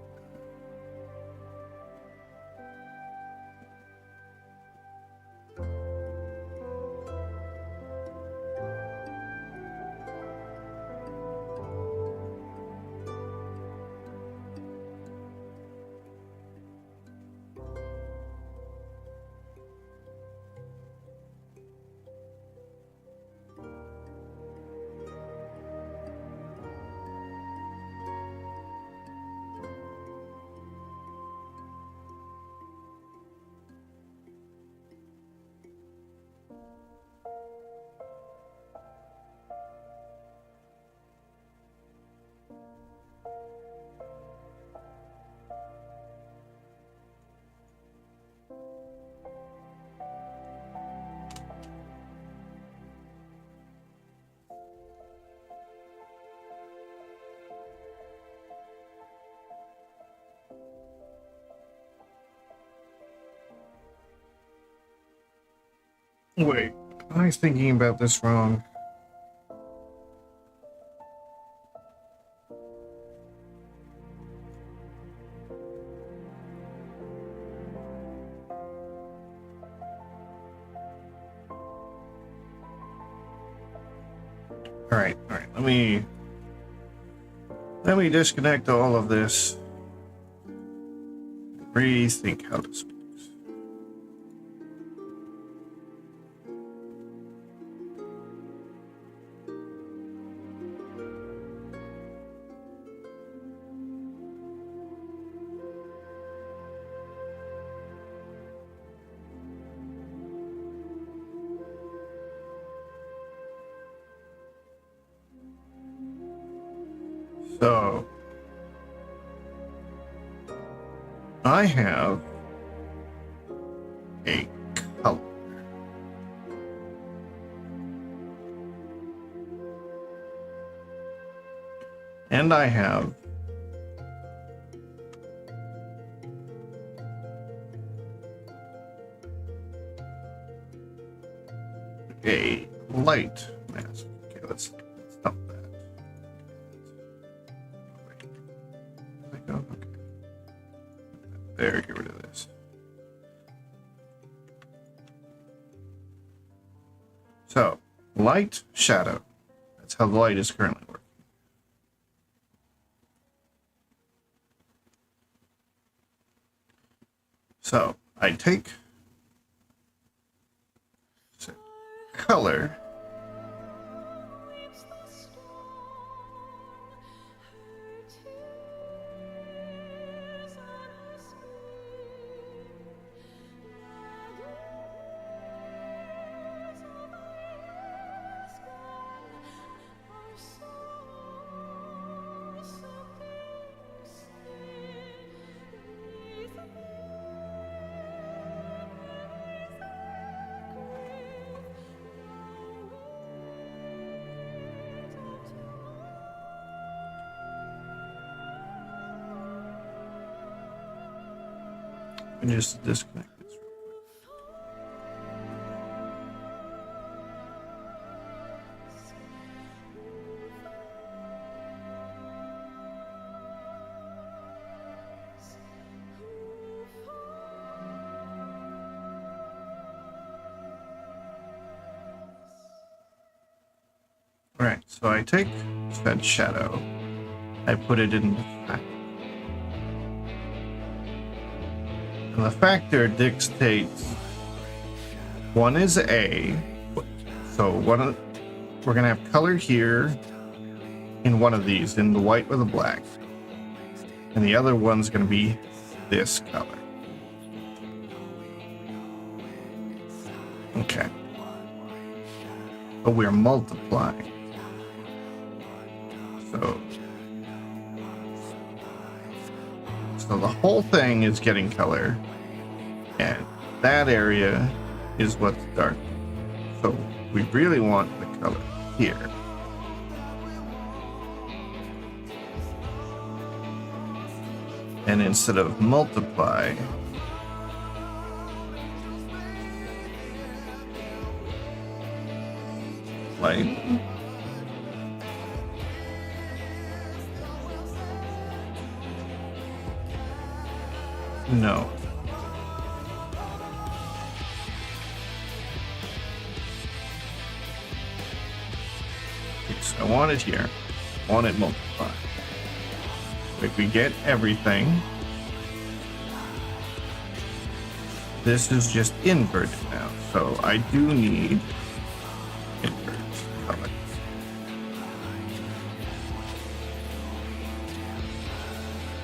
Wait, am I thinking about this wrong? All right. Let me disconnect all of this. Rethink how this works. So I have a color. And I have a light mask. Okay, let's dump that. Where did it go? Okay. There, get rid of this. So, light, shadow. That's how the light is currently working. So, I take color, and just disconnect this real quick. Alright, so I take said shadow, I put it in the factor. And the factor dictates one is A, so we're gonna have color here in one of these, in the white or the black, and the other one's gonna be this color. Okay, but we're multiplying. So the whole thing is getting color, and that area is what's dark. So we really want the color here. And instead of multiply, light. No. Okay, so I want it here. I want it multiplied. If we get everything, this is just inverted now. So I do need invert color.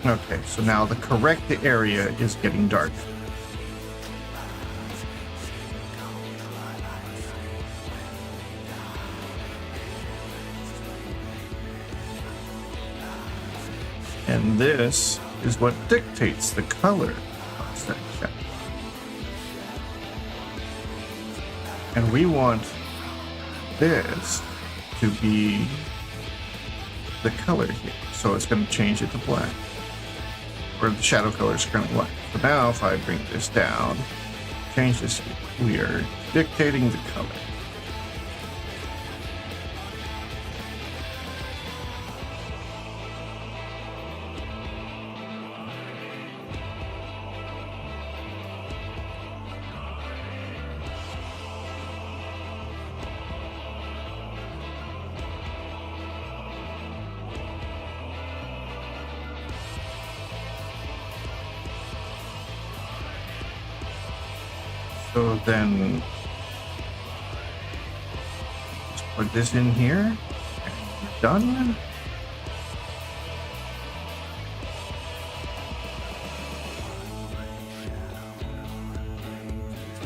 Okay, so now the correct area is getting dark. And this is what dictates the color of said shadow. And we want this to be the color here. So it's going to change it to black. Or the shadow color is currently white. So now if I bring this down, change this, we are dictating the color. So then, let's put this in here, and we're done.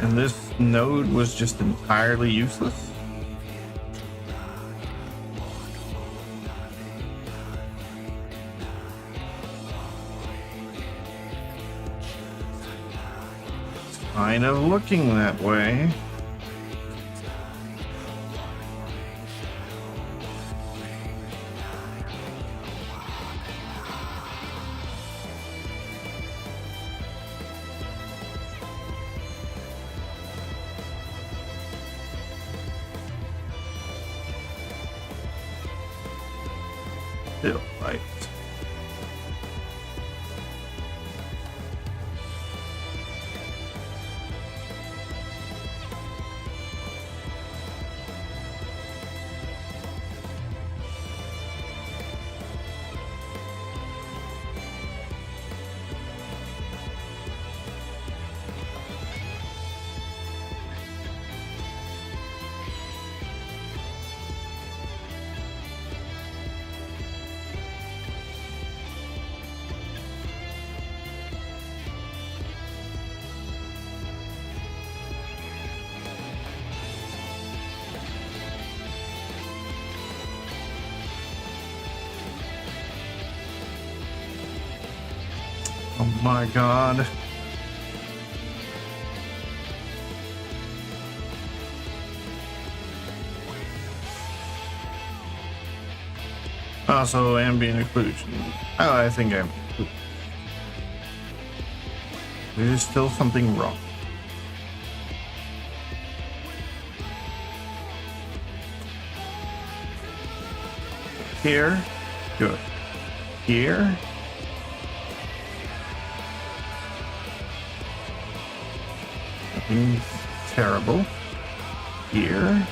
And this node was just entirely useless. kind of looking that way. Still light. Oh my god. Also, ambient occlusion. Oh, I think I'm. There's still something wrong. Here, good. Here. Nothing terrible. Here.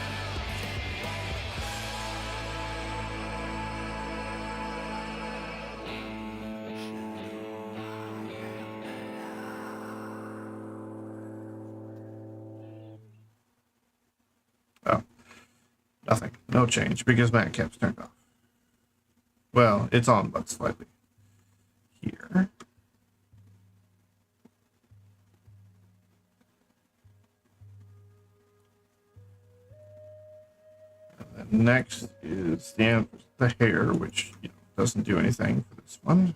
Oh, nothing. No change because mat cap's turned off. Well, it's on, but slightly. Here. And then next is the hair, which doesn't do anything for this one.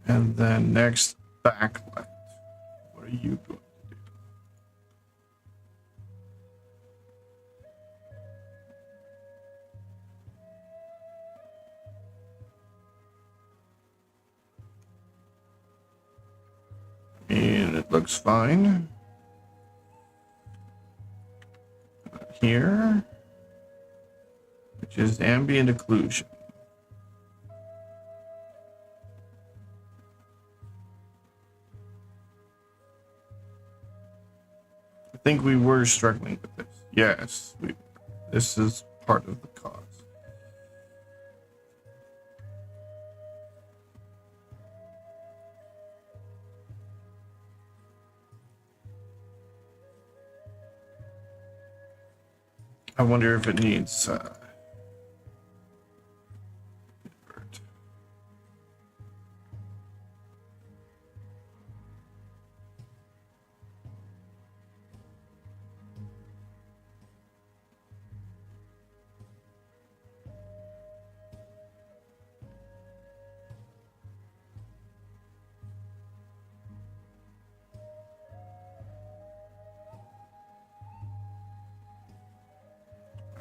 And then next, backlight. What are you going to do? And it looks fine. Here, which is ambient occlusion. I think we were struggling with this. Yes, this is part of the cause. I wonder if it needs invert.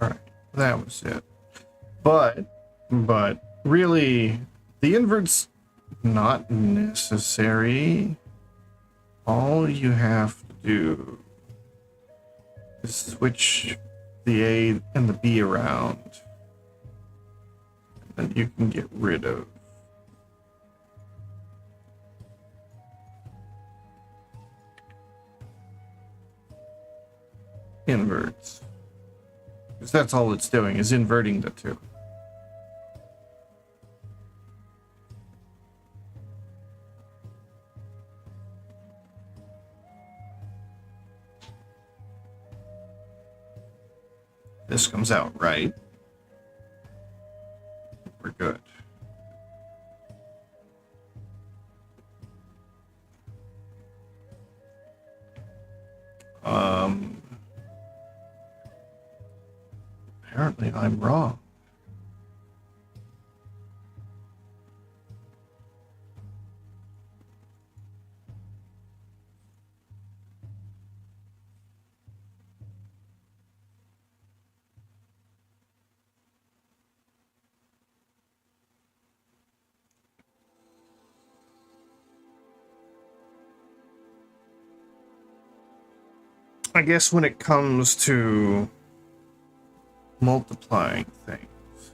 Alright, that was it. But really, the invert's not necessary. All you have to do is switch the A and the B around. And then you can get rid of inverts. Because that's all it's doing, is inverting the two. This comes out right. We're good. Apparently I'm wrong. I guess when it comes to multiplying things,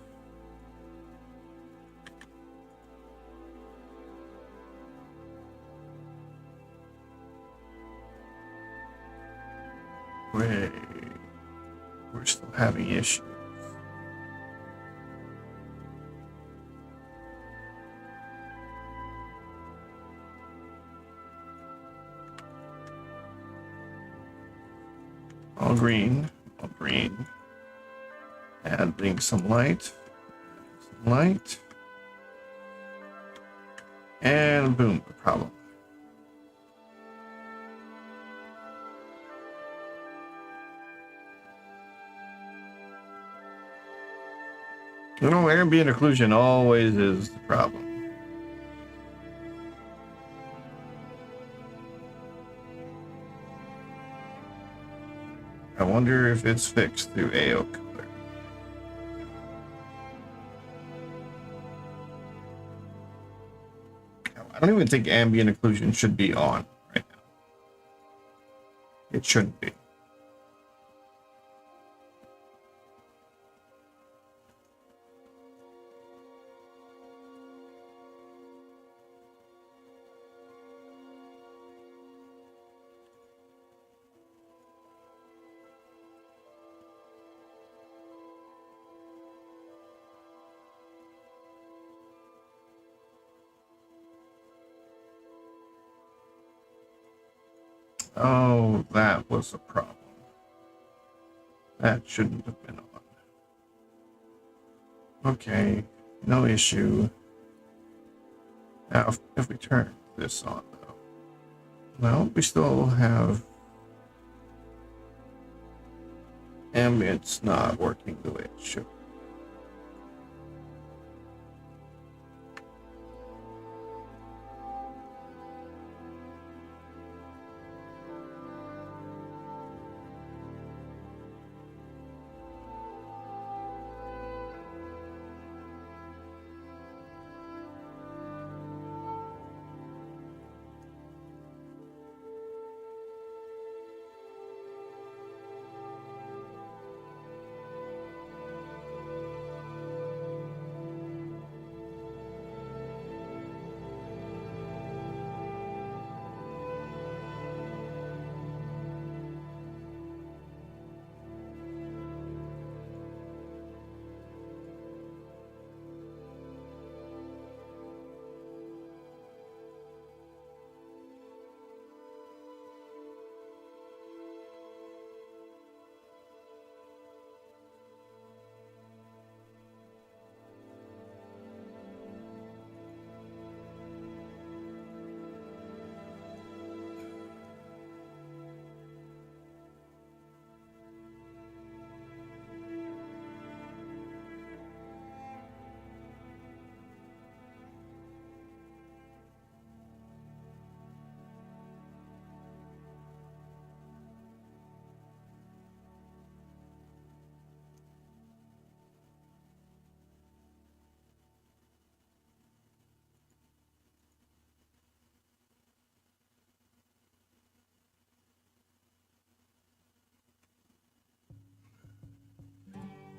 we're still having issues. All green, all green. Adding some light, and boom, the problem. You know, ambient occlusion always is the problem. I wonder if it's fixed through AO color. I don't even think ambient occlusion should be on right now. It shouldn't be. Oh, that was a problem. That shouldn't have been on. Okay, no issue. Now, if we turn this on, though, well, we still have ambience not working the way it should.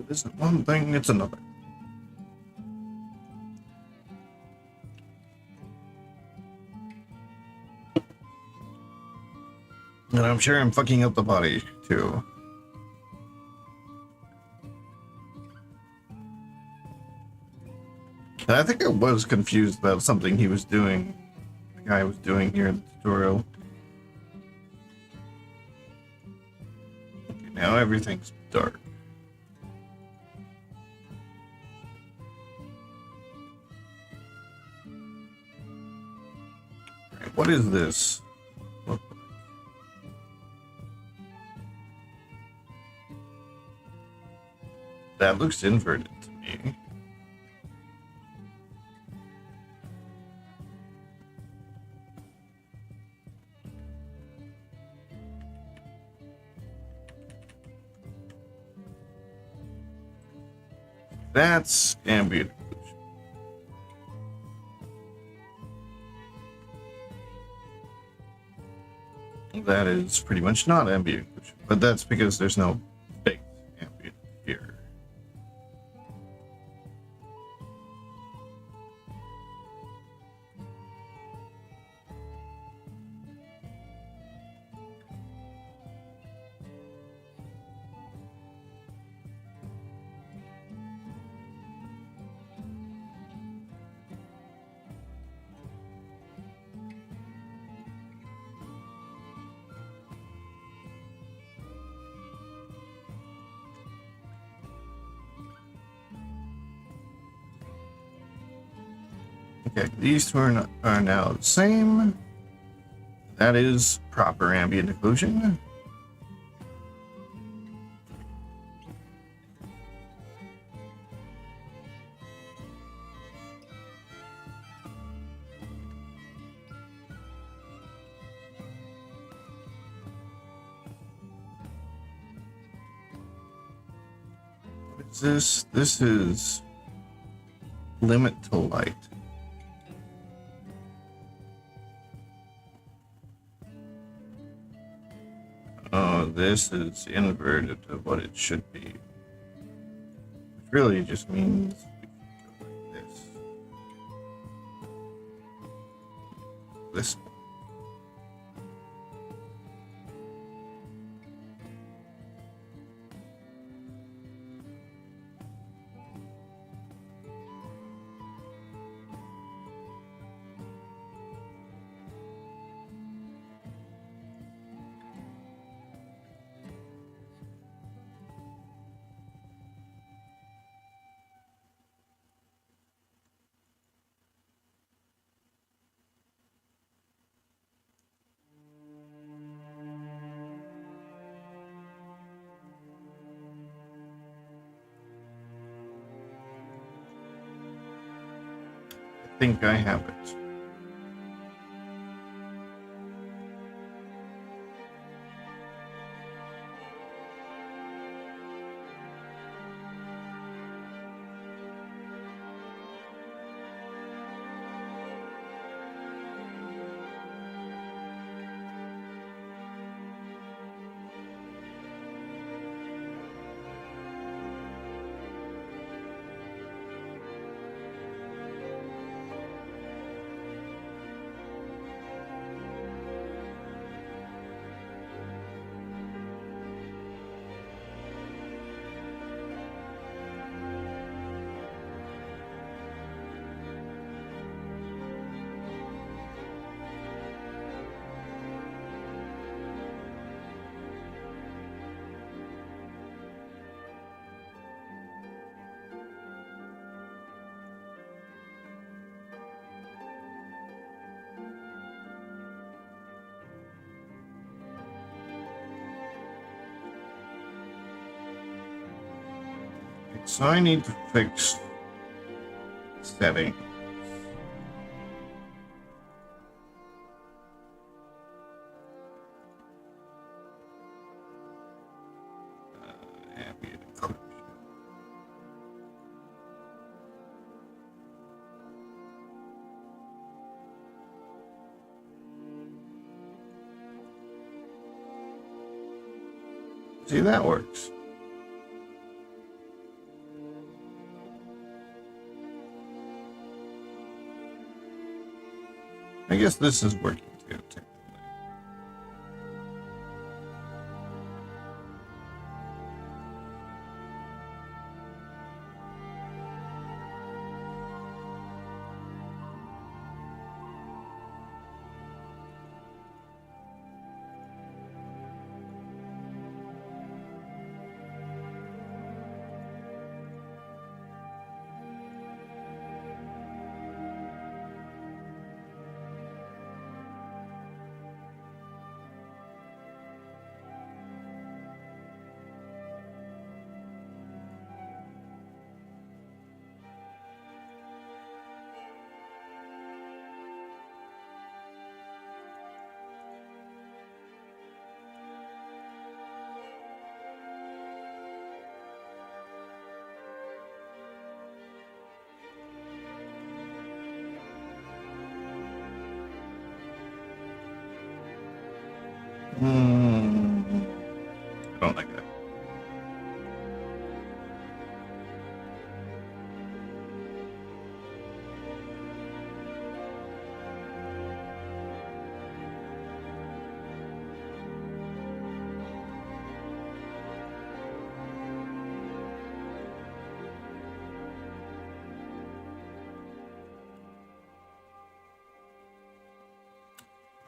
It isn't one thing, it's another. And I'm sure I'm fucking up the body, too. And I think I was confused about something he was doing. The guy was doing here in the tutorial. Okay, now everything's dark. Alright, what is this? Look. That looks inverted to me. That's ambient occlusion. That is pretty much not ambient occlusion, but that's because there's no baked ambient here. Okay, these two are now the same. That is proper ambient occlusion. What is this? This is limit to light. Oh, this is inverted of what it should be. Which really just means we can go like this. This one. I think I have it. So I need to fix setting. Ambient occlusion. See, that works. I guess this is working too, technically. I don't like that.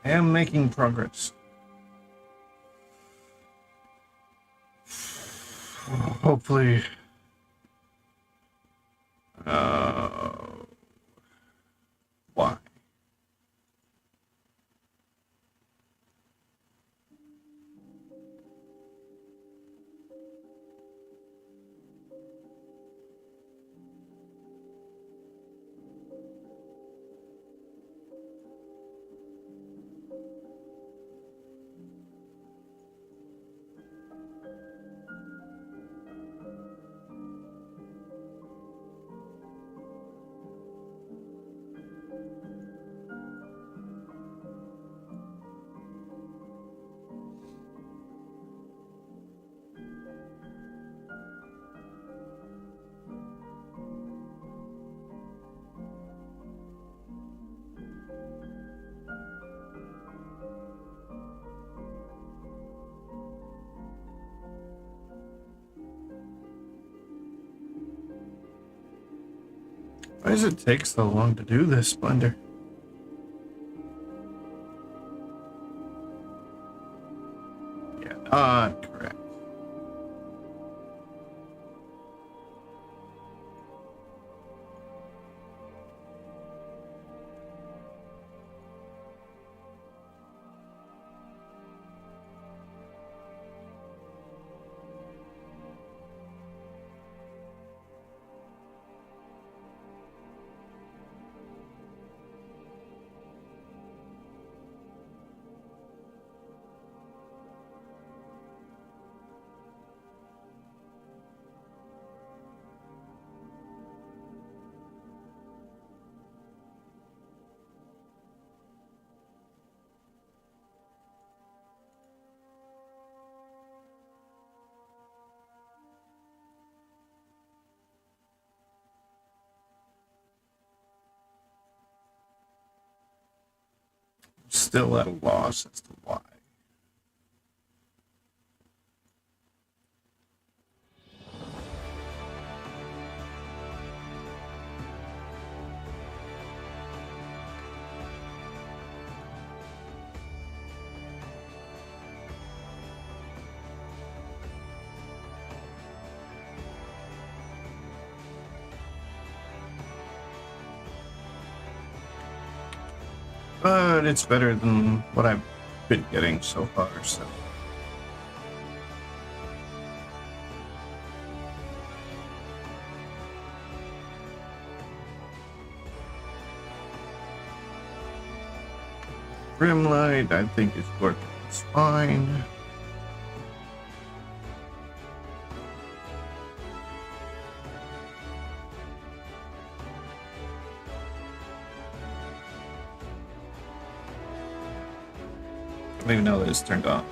I am making progress. Hopefully. Why? Why does it take so long to do this, Blender? Yeah, not correct. Still at a loss as to why. But it's better than what I've been getting so far, so. Rim light, I think it's working just fine. I don't even know that it's turned on.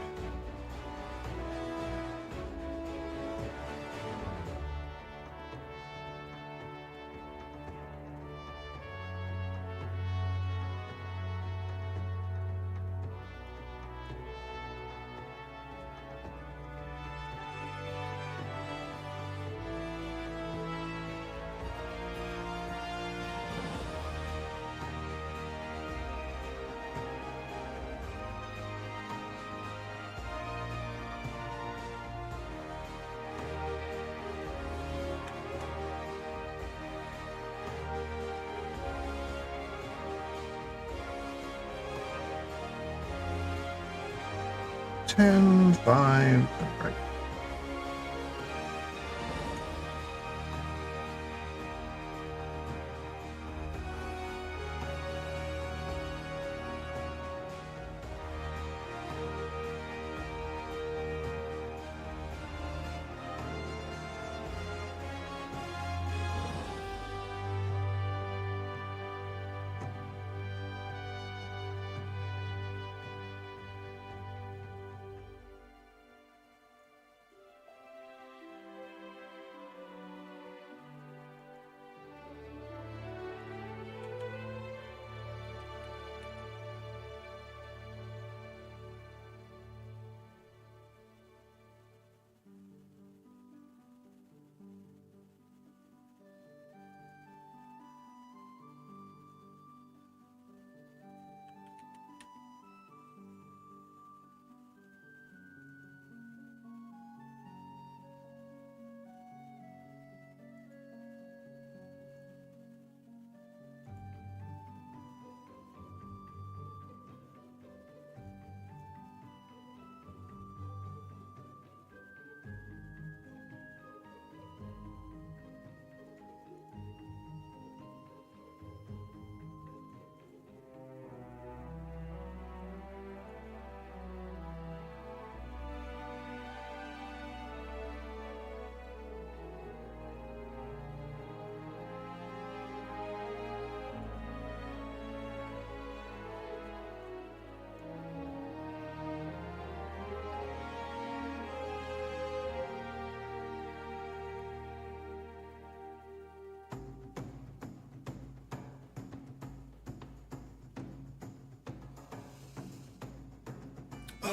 Ten, 5, right.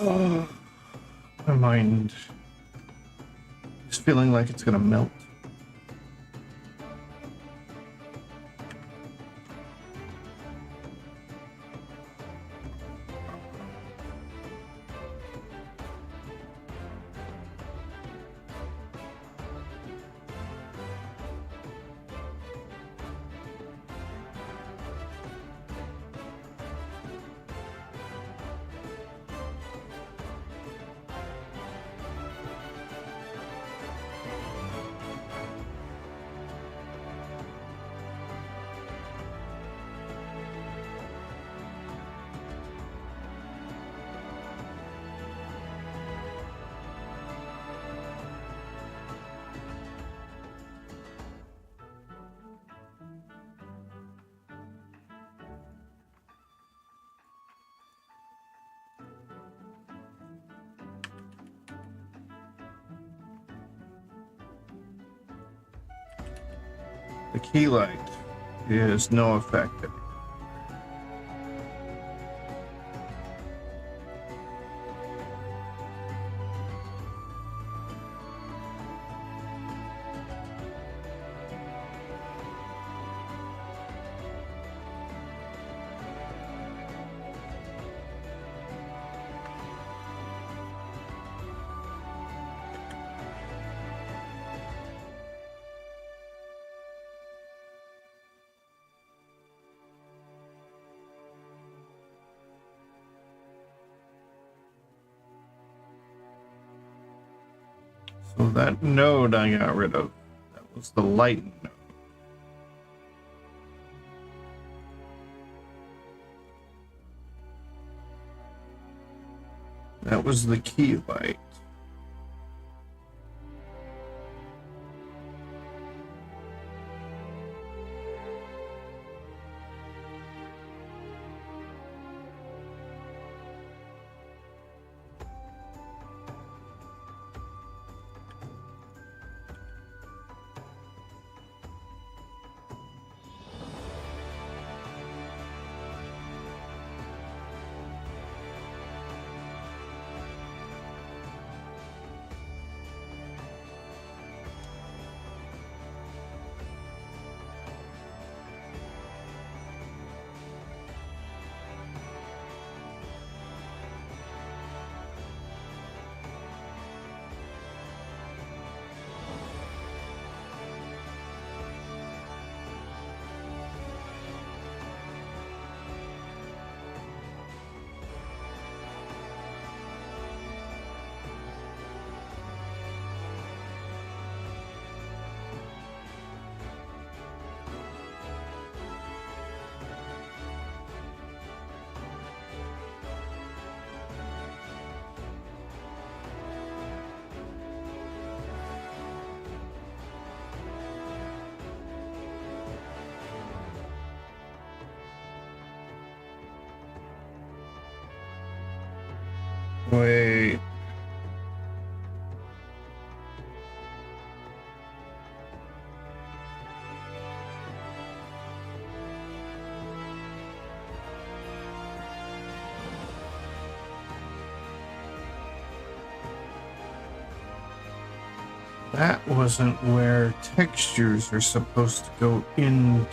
My mind is feeling like it's gonna melt. The key light is no effect. So that node I got rid of, that was the light node. That was the key light. Wait. That wasn't where textures are supposed to go in.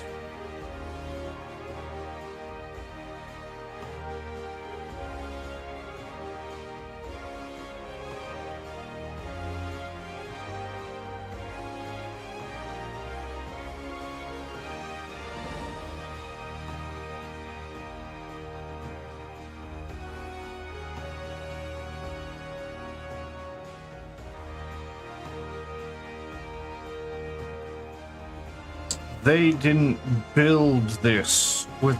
They didn't build this with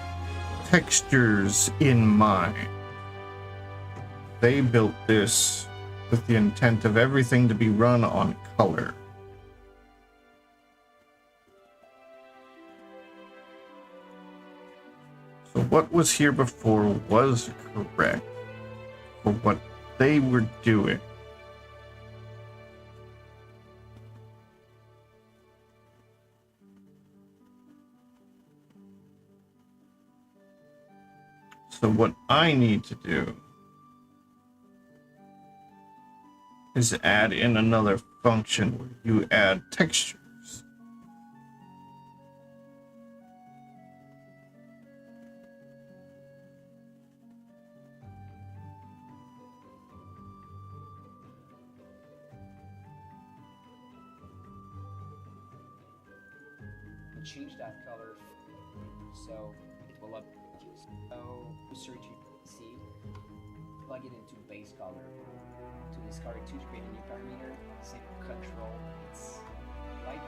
textures in mind. They built this with the intent of everything to be run on color. So what was here before was correct for what they were doing. So what I need to do is add in another function where you add textures. Change that color so it will up. So search see, plug it into base color to discard 2 to create a new parameter. Same control, it's light.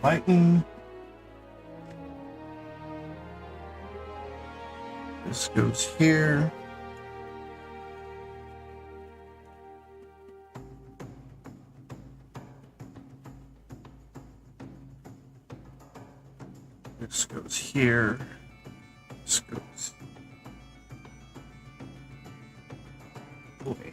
Lighten. This goes here. This goes here. This goes. Boy.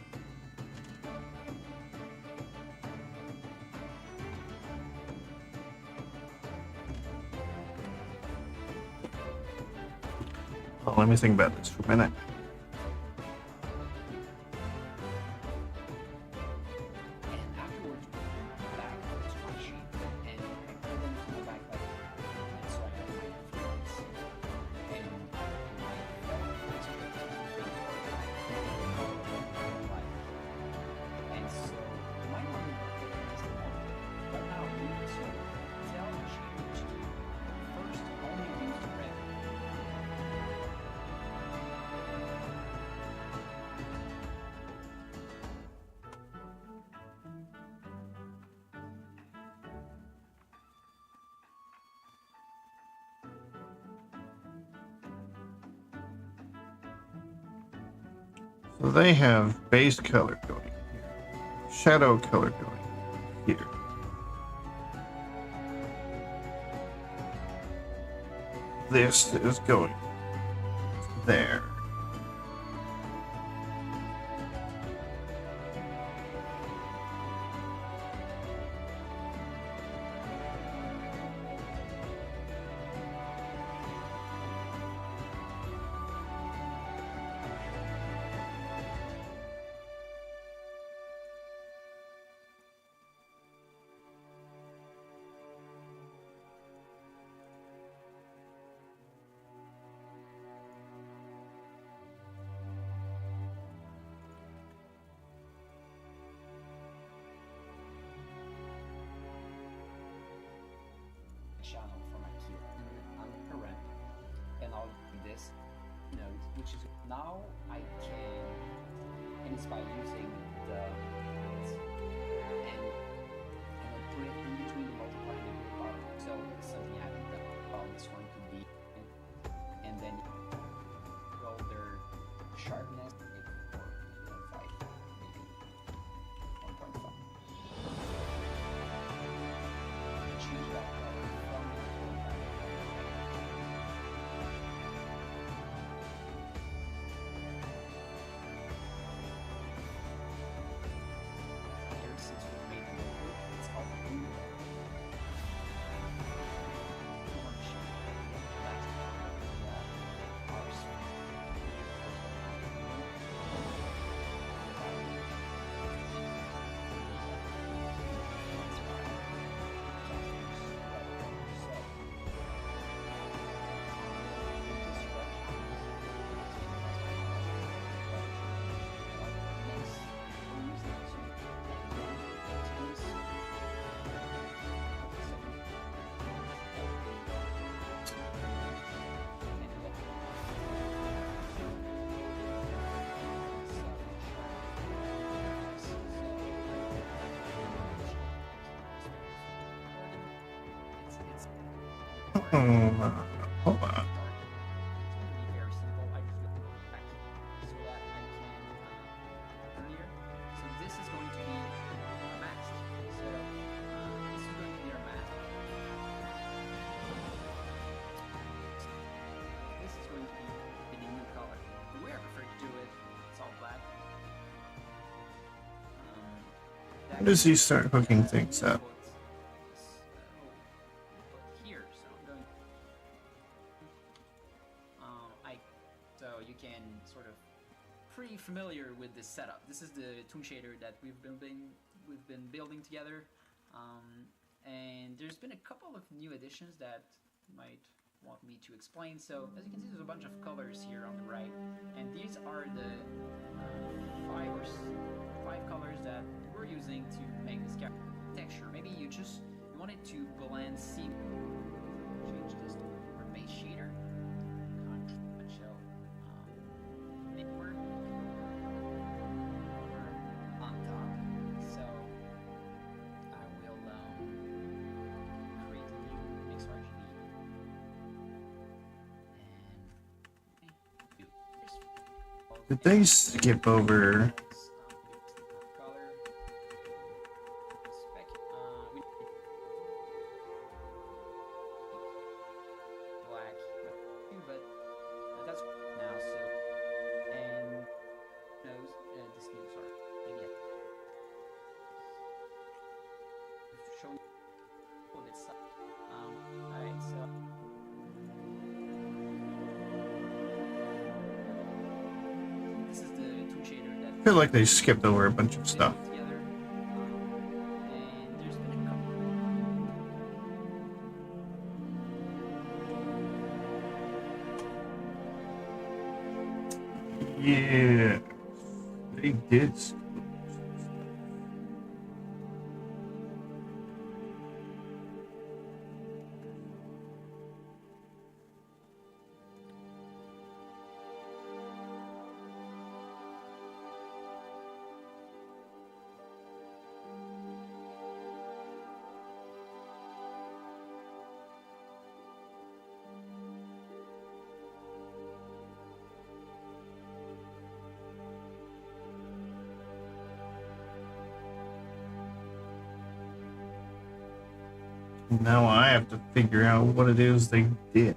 Oh, let me think about this for a minute. And afterwards, back to my sheet and I put them to my back like that. So I have my influence and my and so my mother is the moment. But now we need to tell the sheet to first only use the red. So they have base color going here, shadow color going here. This is going there. Channel for my key on parent, and I'll do this node, which is now I can, and it's by using the and I'll put it in between the multiply and the bottom. So something happened that this one could be, and then roll their sharpness or 5, maybe 1.5. Change that color from here since we made the logo, it's called blue. Hold on. It's going to be very simple. I just look back so that I can here. So this is going to be a mask. So this is going to be our mask. This is going to be in a new color. The way I prefer to do it, it's all black. When does he start hooking things up? Here, so I'm going toon shader that we've been building together, and there's been a couple of new additions that you might want me to explain. So as you can see, there's a bunch of colors here on the right, and these are the 5 colors that we're using to make this texture. Maybe you want it to blend seam. Change this to our base shader. Show network on top. So I will create a new mix RGB and Did they skip over? I feel like they skipped over a bunch of stuff. Yeah, they did. Now I have to figure out what it is they did.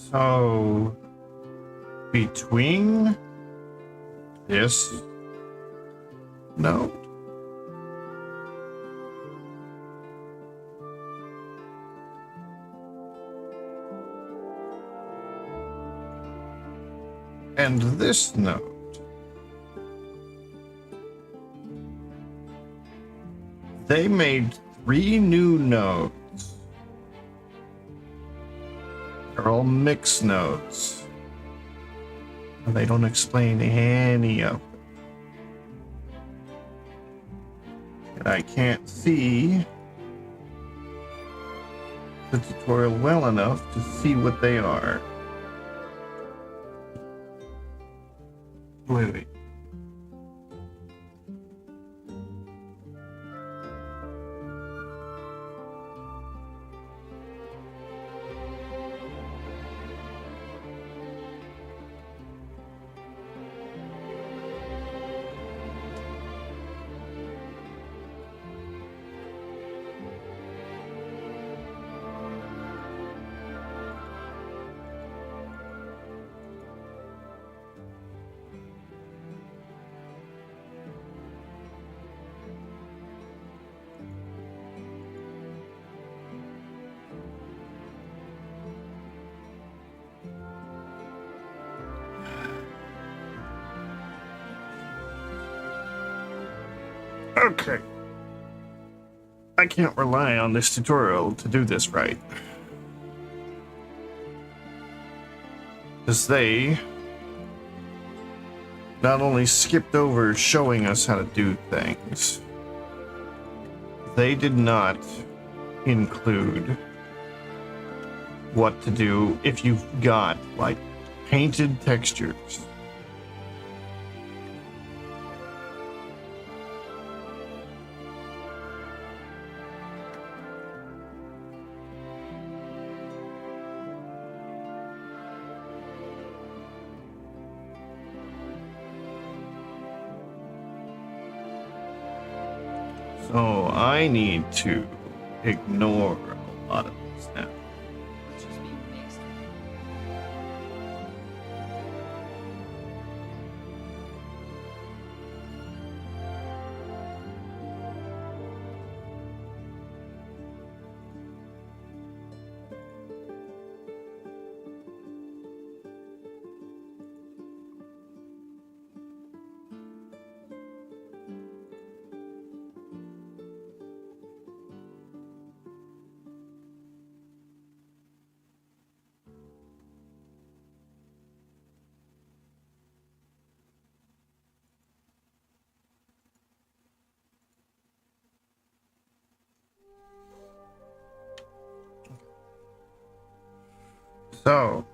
So, between this node and this node, they made 3 new nodes. They're all mixed nodes. And they don't explain any of it. And I can't see the tutorial well enough to see what they are. Wait. Okay. I can't rely on this tutorial to do this right. Because they not only skipped over showing us how to do things, they did not include what to do if you've got, like, painted textures. So I need to ignore a lot of this now. It's just being mixed. So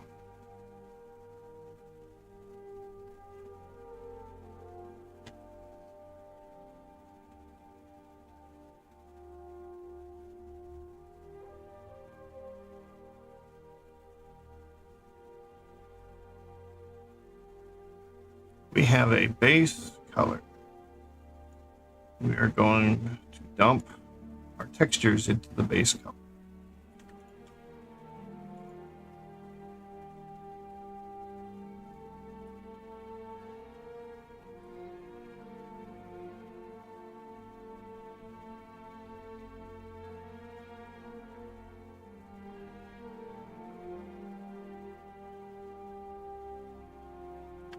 we have a base color. We are going to dump our textures into the base color.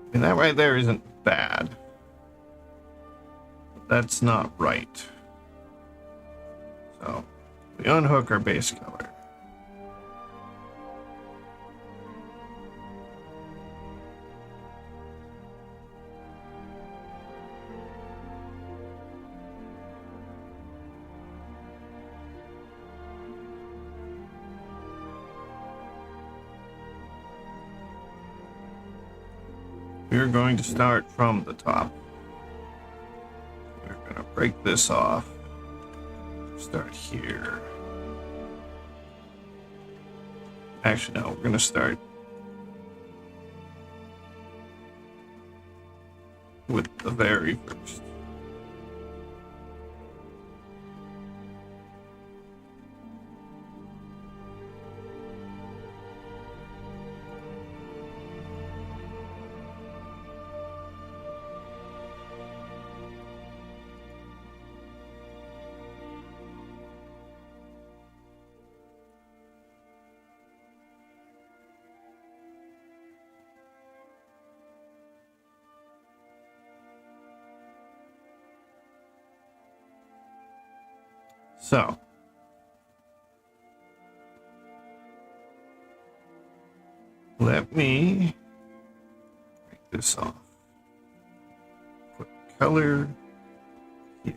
I mean, that right there isn't bad. That's not right. So we unhook our base color. We're going to start from the top. We're going to break this off. Start here. Actually, no, we're going to start with the very first. So, let me break this off. Put color here.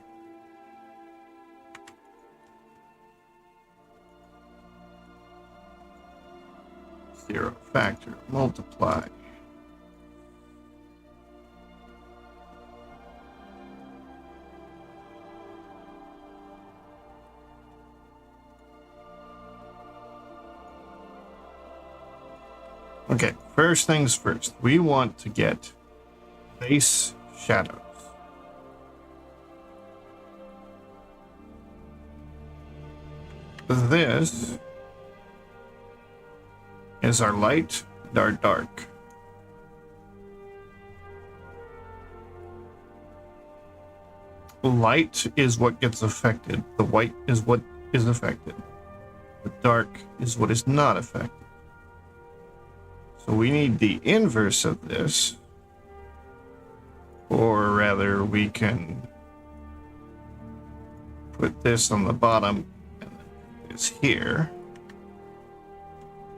Zero factor, multiply. Okay, first things first, we want to get base shadows. This is our light and our dark. Light is what gets affected. The white is what is affected. The dark is what is not affected. So we need the inverse of this, or rather we can put this on the bottom and this here.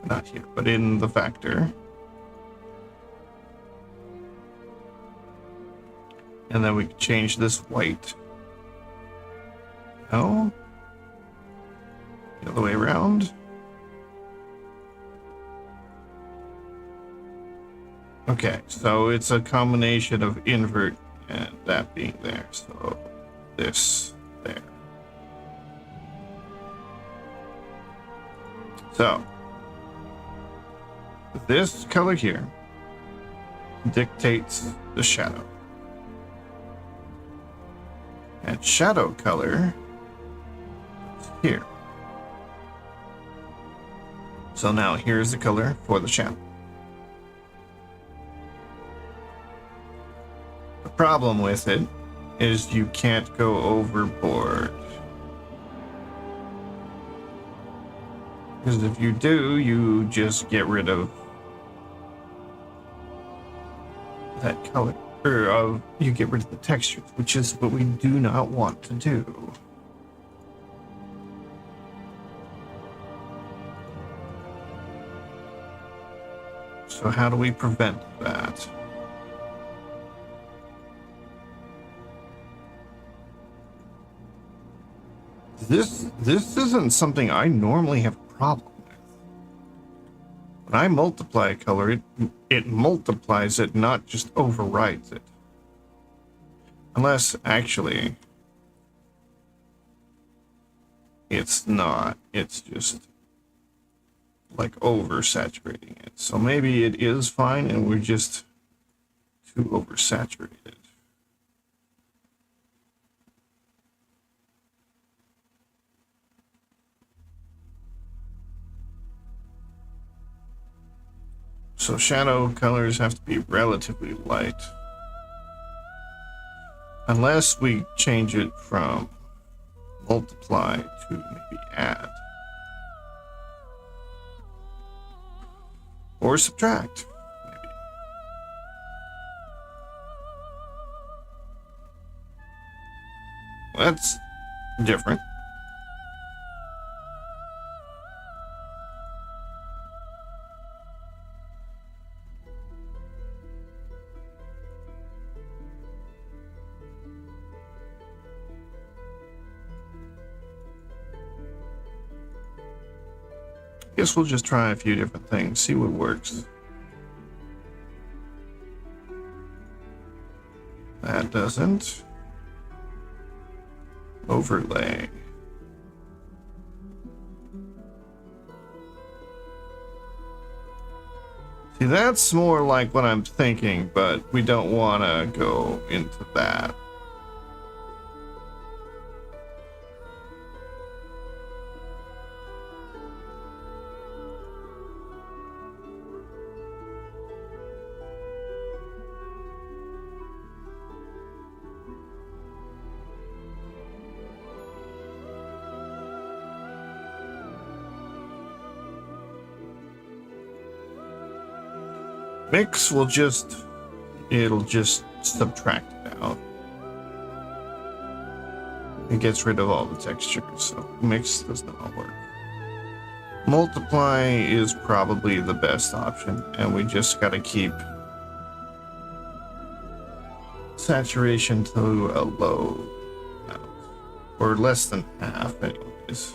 Not here, but in the factor. And then we can change this white. No? The other way around? Okay, so it's a combination of invert and that being there. So this there. So this color here dictates the shadow. And shadow color is here. So now here's the color for the shadow. The problem with it is you can't go overboard. Because if you do, you just get rid of that color. Or you get rid of the textures, which is what we do not want to do. So how do we prevent that? This isn't something I normally have a problem with. When I multiply a color, it multiplies it, not just overrides it. Unless, actually, it's not. It's just, like, oversaturating it. So maybe it is fine, and we're just too oversaturated. So shadow colors have to be relatively light. Unless we change it from multiply to maybe add. Or subtract, maybe. That's different. Guess we'll just try a few different things, see what works. That doesn't. Overlay. See, that's more like what I'm thinking, but we don't want to go into that. Mix will just, it'll just subtract it out. It gets rid of all the textures, so mix does not work. Multiply is probably the best option, and we just gotta keep saturation to a low amount, or less than half anyways.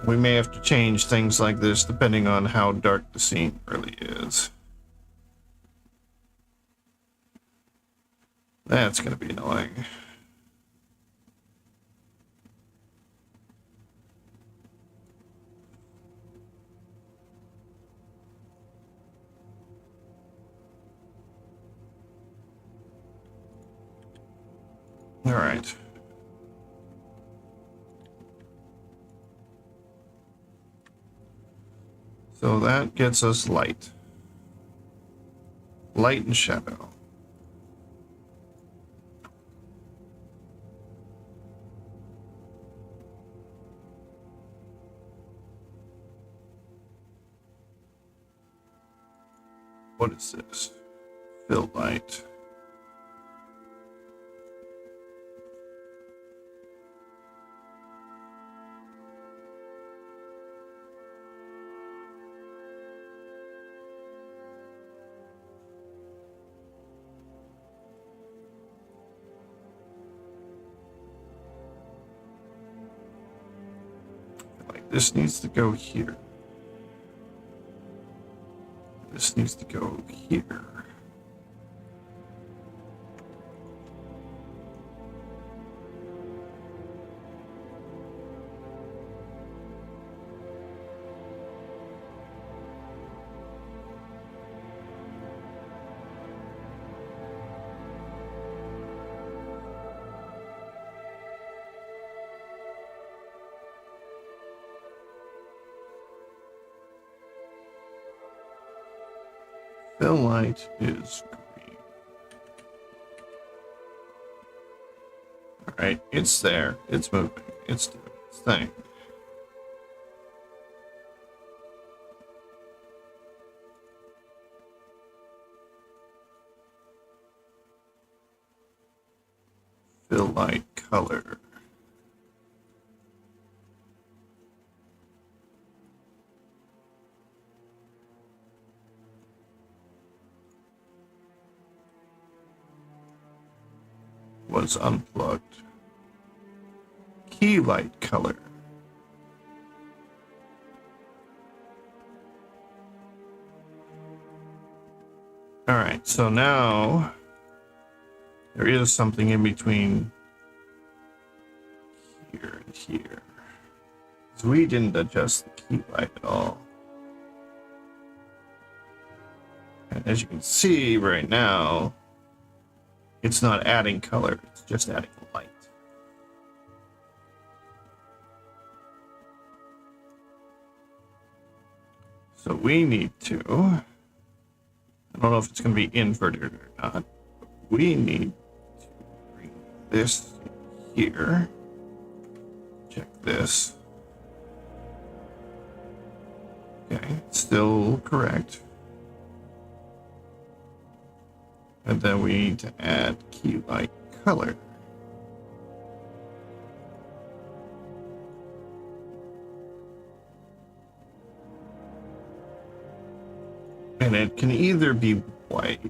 We may have to change things like this depending on how dark the scene really is. That's going to be annoying. All right. So that gets us light. Light and shadow. What is this? Fill light. Like this needs to go here. This needs to go here. Fill light is green. Alright, it's there. It's moving. It's doing its thing. Fill light color. Was unplugged. Key light color. Alright, so now there is something in between here and here. So we didn't adjust the key light at all. And as you can see right now, it's not adding color, it's just adding light. So we need to, I don't know if it's going to be inverted or not, but we need to bring this here. Check this. Okay, still correct. And then we need to add key light color. And it can either be white,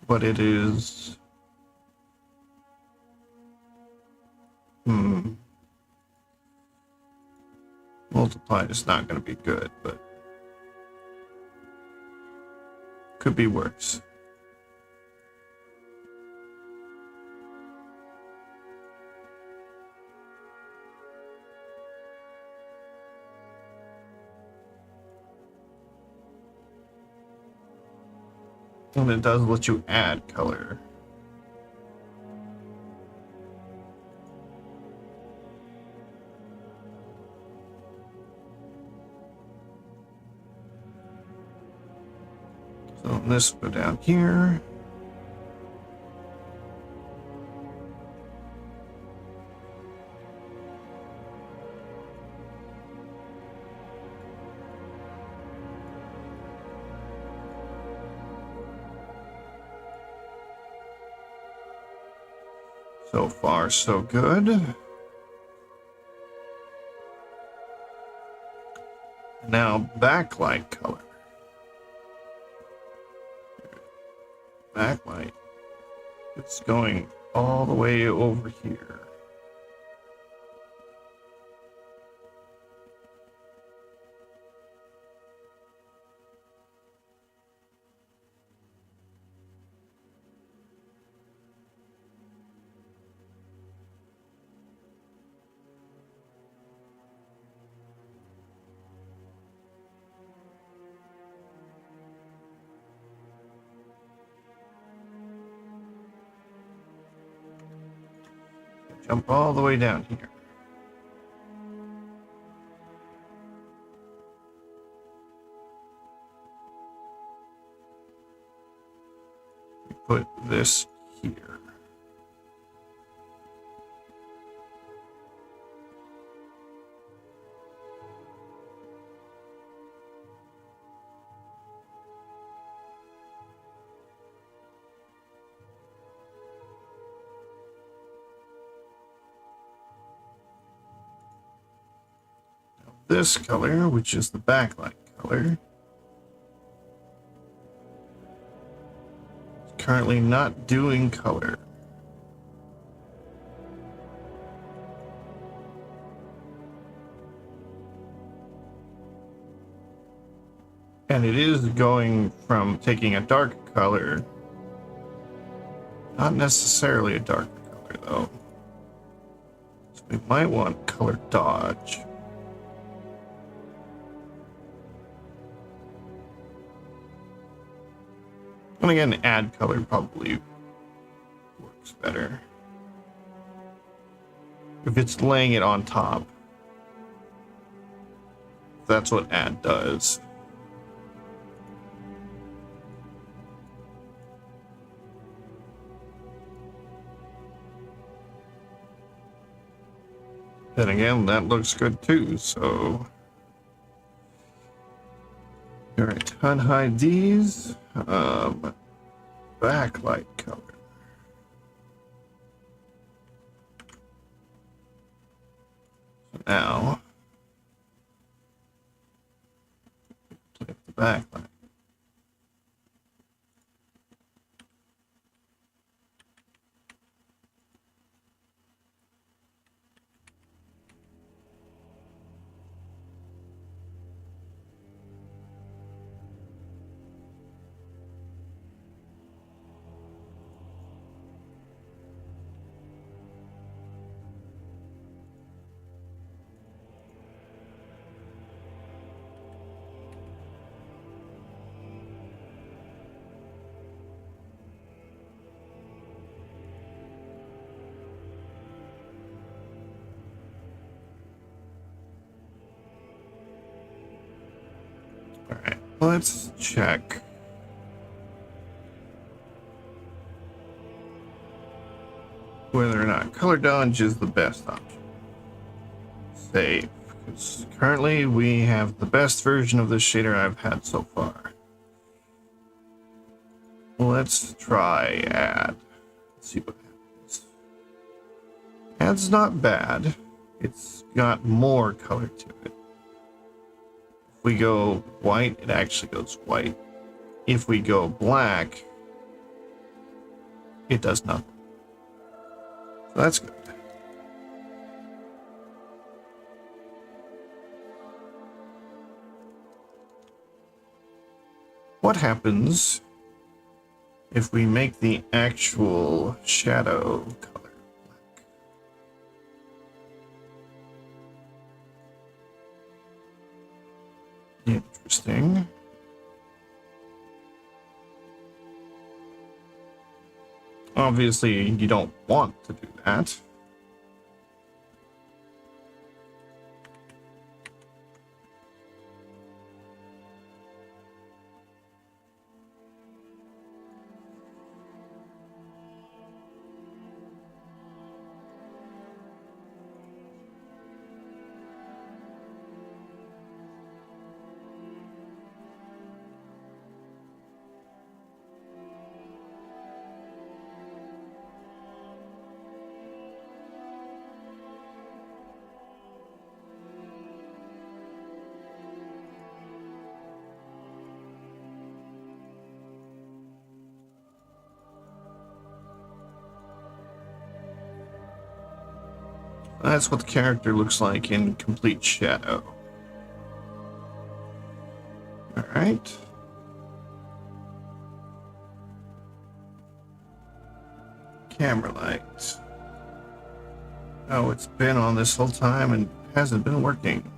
but it is multiplied is not going to be good, but could be worse. And it does let you add color. So this will go down here. So far, so good. Now, backlight color. Backlight. It's going all the way over here. Jump all the way down here. We put this here. this color, which is the backlight color. It's currently not doing color. And it is going from taking a dark color, not necessarily a dark color though. So we might want color dodge. And again, add color probably works better. If it's laying it on top, that's what add does. Then again, that looks good too, so. Alright, unhide these. Backlight color. So now, flip the backlight. Alright, let's check. Whether or not color dodge is the best option. Save. Because currently we have the best version of this shader I've had so far. Let's try add. Let's see what happens. Add's not bad. It's got more color to it. If we go white, it actually goes white. If we go black, it does nothing. So that's good. What happens if we make the actual shadow color black? Interesting. Obviously, you don't want to do that. That's what the character looks like in complete shadow. All right. Camera light. Oh, it's been on this whole time and hasn't been working.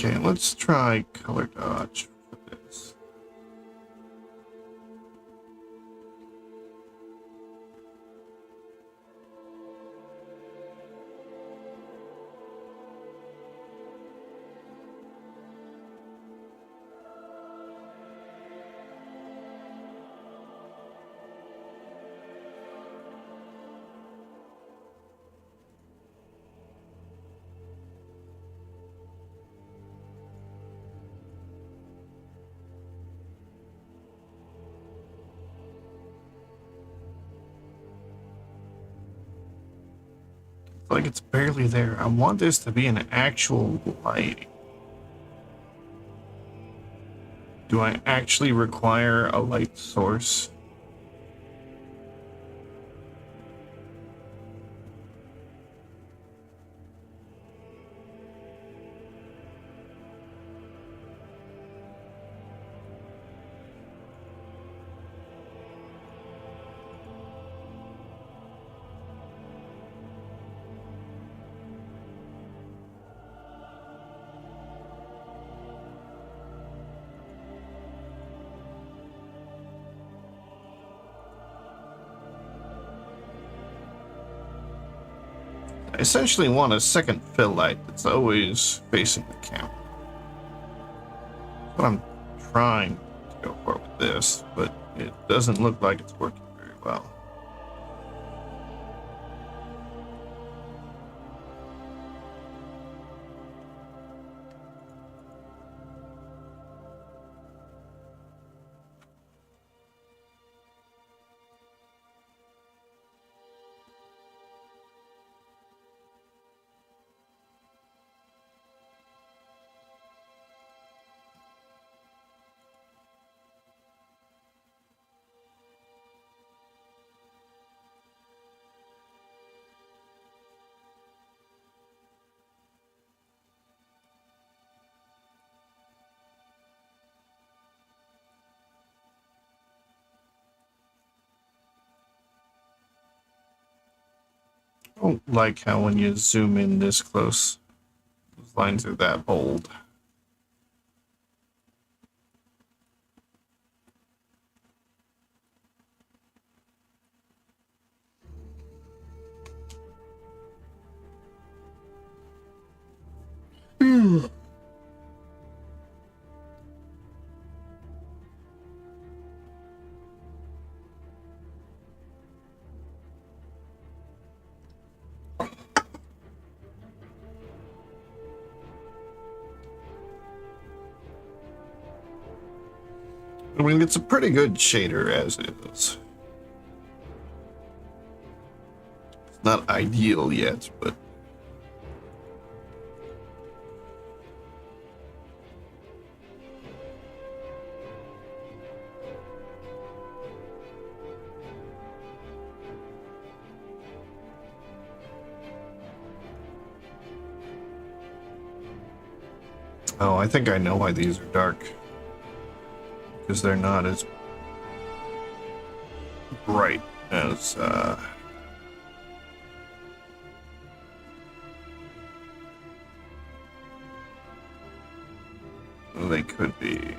Okay, let's try color dodge for this. Like it's barely there. I want this to be an actual light. Do I actually require a light source? I essentially want a second fill light that's always facing the camera. That's what I'm trying to go for with this, but it doesn't look like it's working very well. I don't like how when you zoom in this close, those lines are that bold. I mean, it's a pretty good shader as is. It's not ideal yet, but oh, I think I know why these are dark. Because they're not as bright as they could be.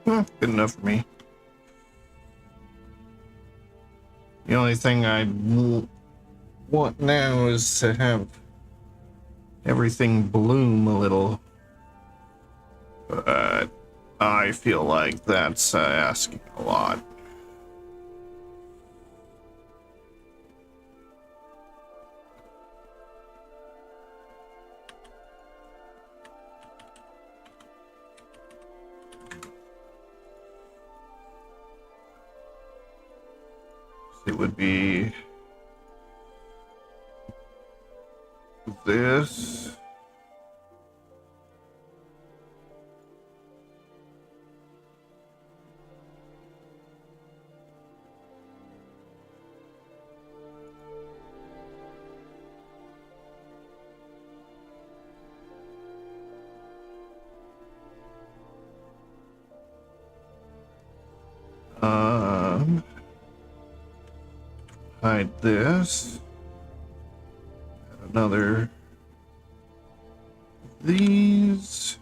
Good enough for me. The only thing I want now is to have everything bloom a little. But I feel like that's asking a lot. It would be this. Hide this. Add another. These.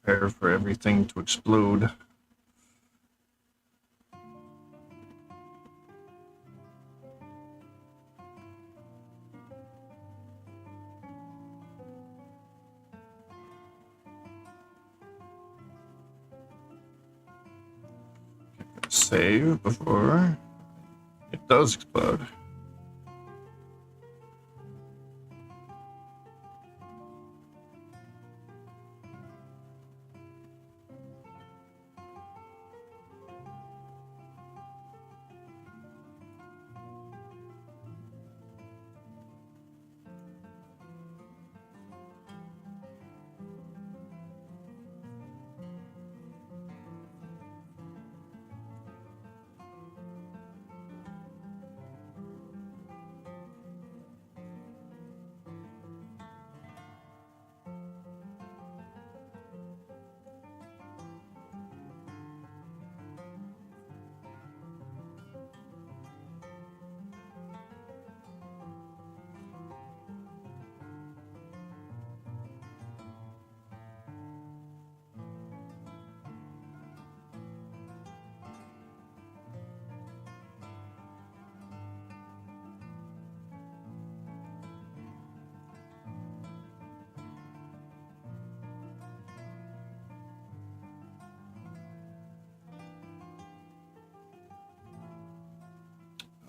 Prepare for everything to explode. Save before it does explode.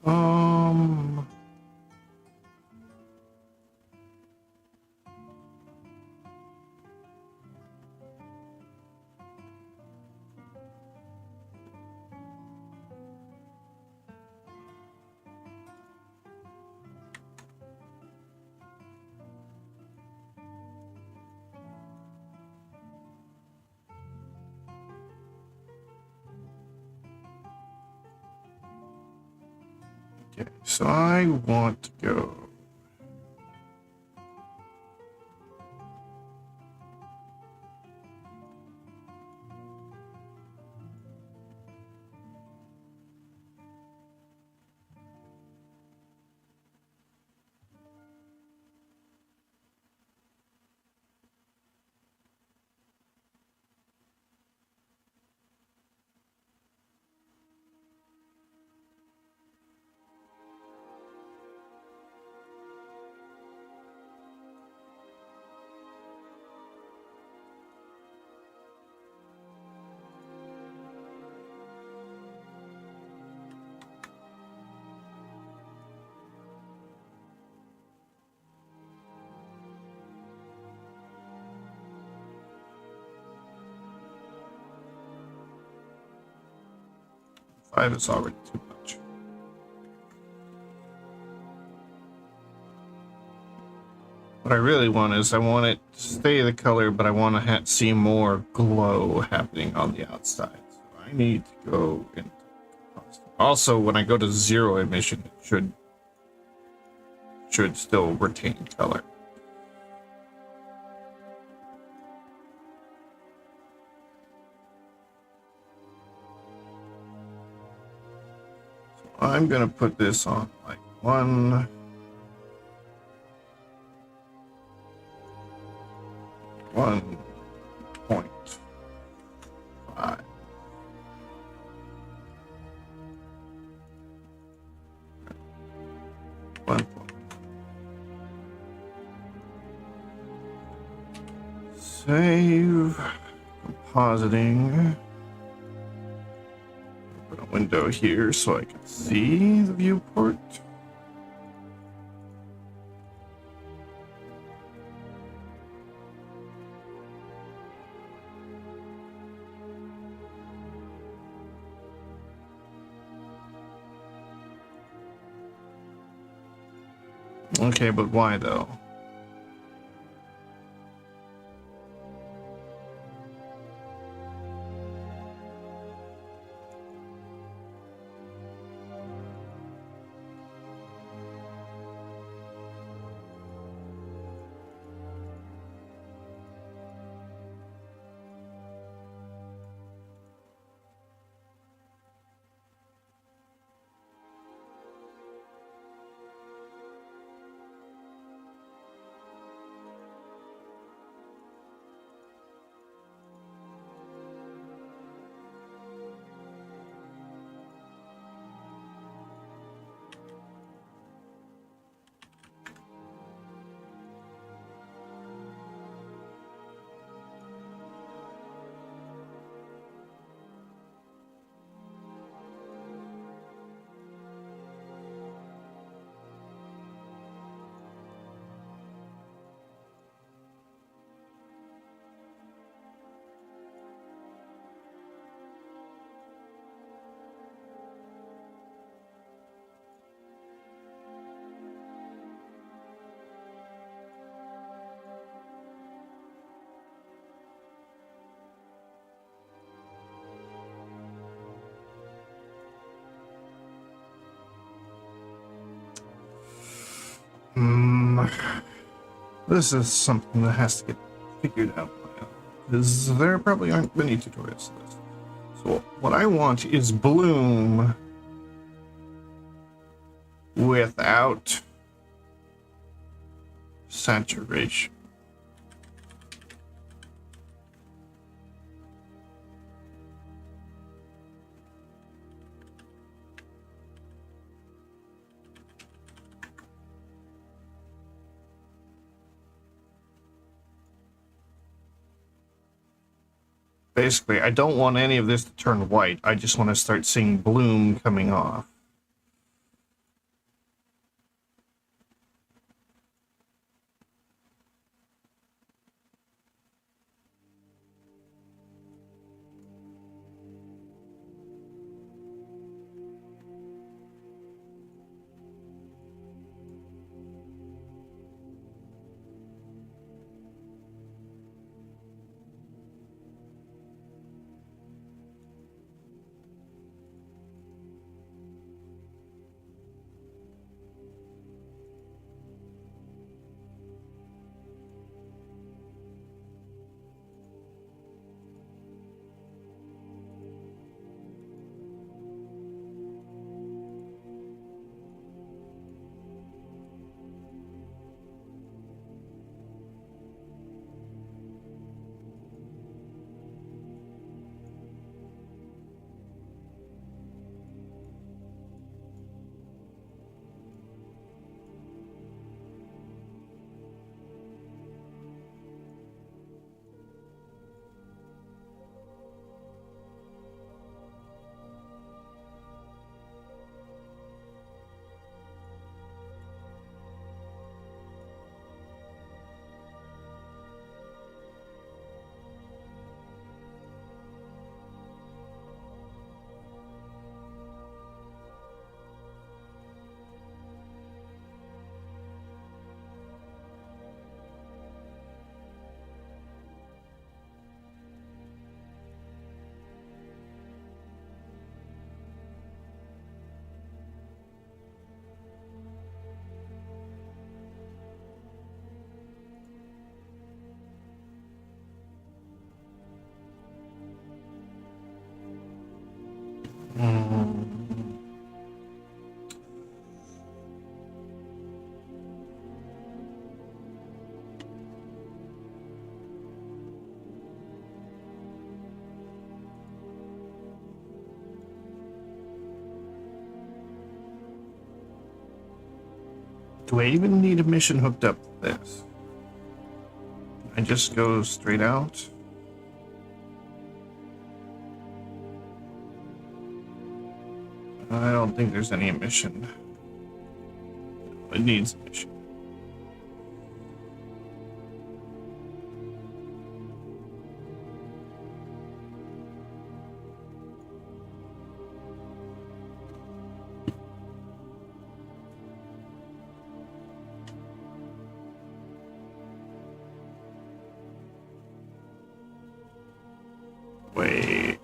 Um, okay, so I want to go. Five is already too much. what I really want is I want it to stay the color, but I want to see more glow happening on the outside. So I need to go into custom. Also, when I go to 0 emission, it should still retain color. So I'm gonna put this on like 1.5. Save. Compositing. Put a window here so I can see the viewport. Okay, but why though? This is something that has to get figured out by now, because there probably aren't many tutorials to this. So what I want is bloom without saturation. Basically, I don't want any of this to turn white. I just want to start seeing bloom coming off. Do I even need a mission hooked up to this? I just go straight out? I don't think there's any mission. It needs a mission. Wait.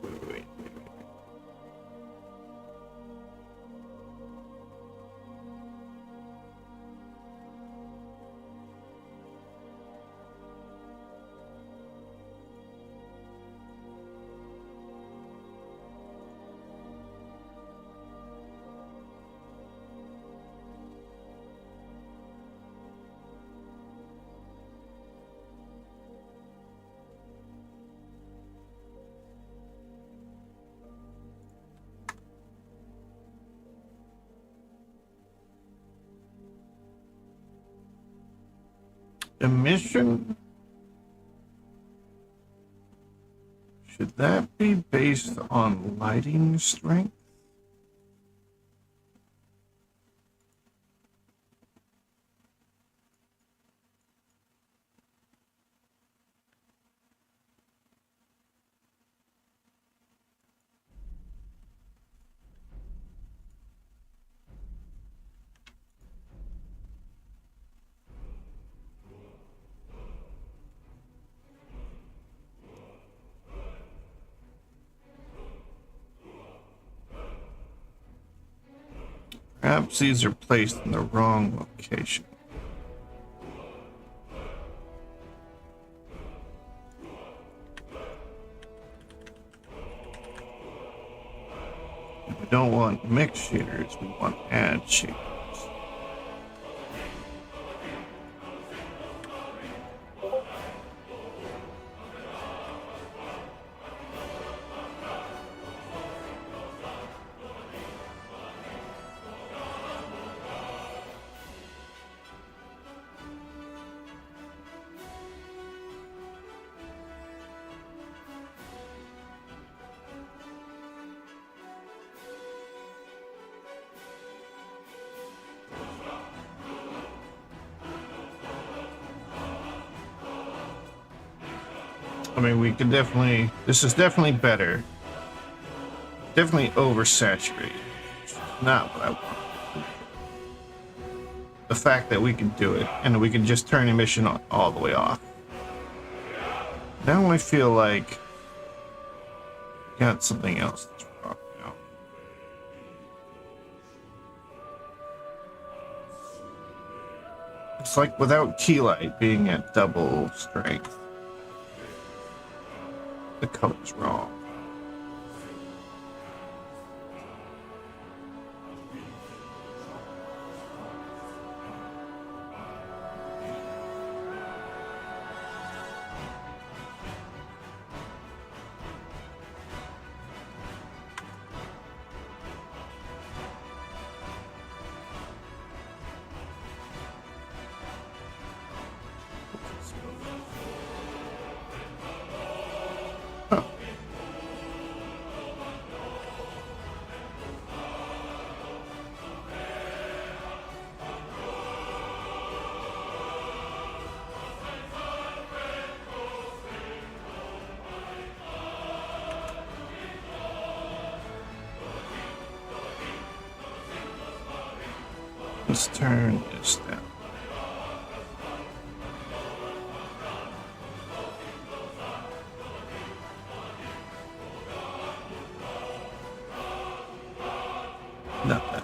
The mission? Should that be based on lighting strength? Perhaps these are placed in the wrong location. We don't want mix shaders, we want add shaders. I mean, we can definitely, this is definitely better. Definitely oversaturated. Not what I want. The fact that we can do it, and we can just turn emission all the way off. Now I feel like got something else that's wrong now. It's like without key light being at double strength. The color's wrong. Let's turn this down. Not that.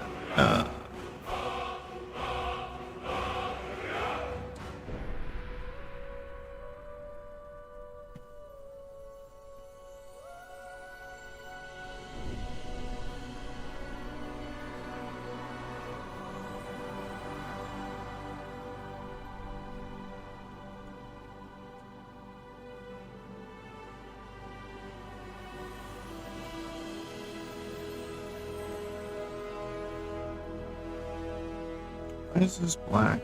Why is this black?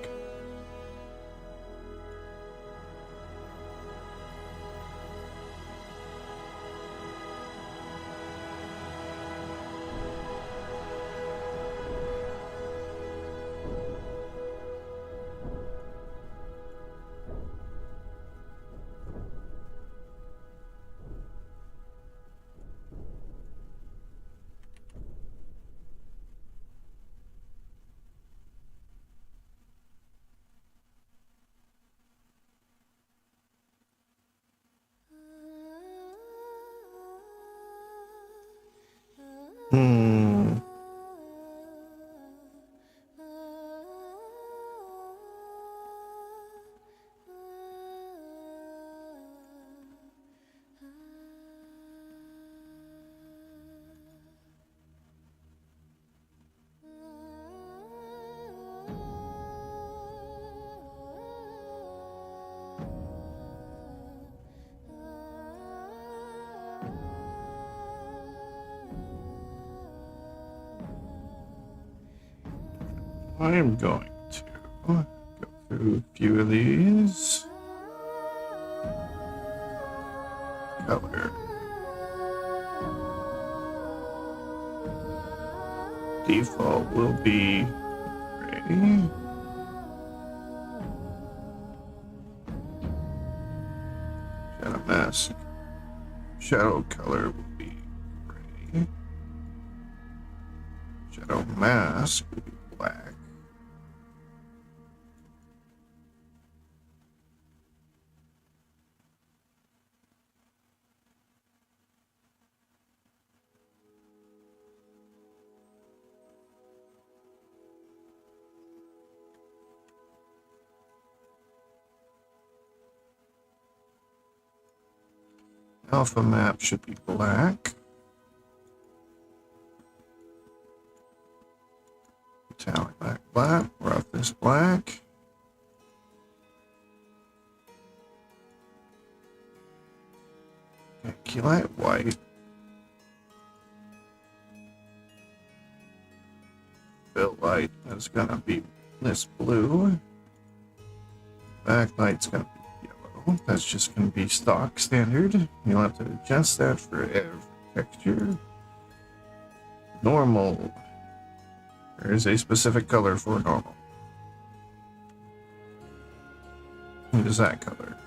Hmm. I am going to go through a few of these. Color. Default will be gray. Shadow mask. Shadow color will be gray. Shadow mask will be black. Alpha map should be black. Metallic black, black. Rough is black. Okay, key light white. Fill light is gonna be this blue. Backlight's gonna be yellow. That's just gonna be stock standard. You'll have to adjust that for every texture. Normal. There is a specific color for normal. What is that color?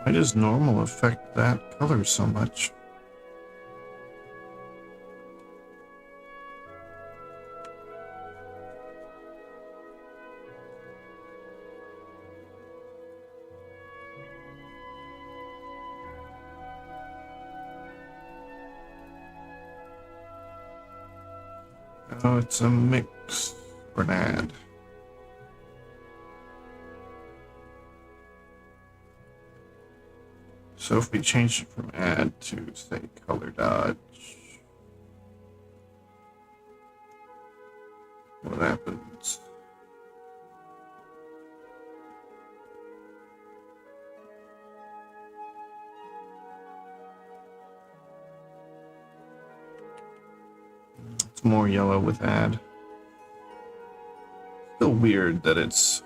Why does normal affect that color so much? Oh, it's a mix or an add. So if we change it from add to, say, color dodge, what happens? It's more yellow with add. Still weird that it's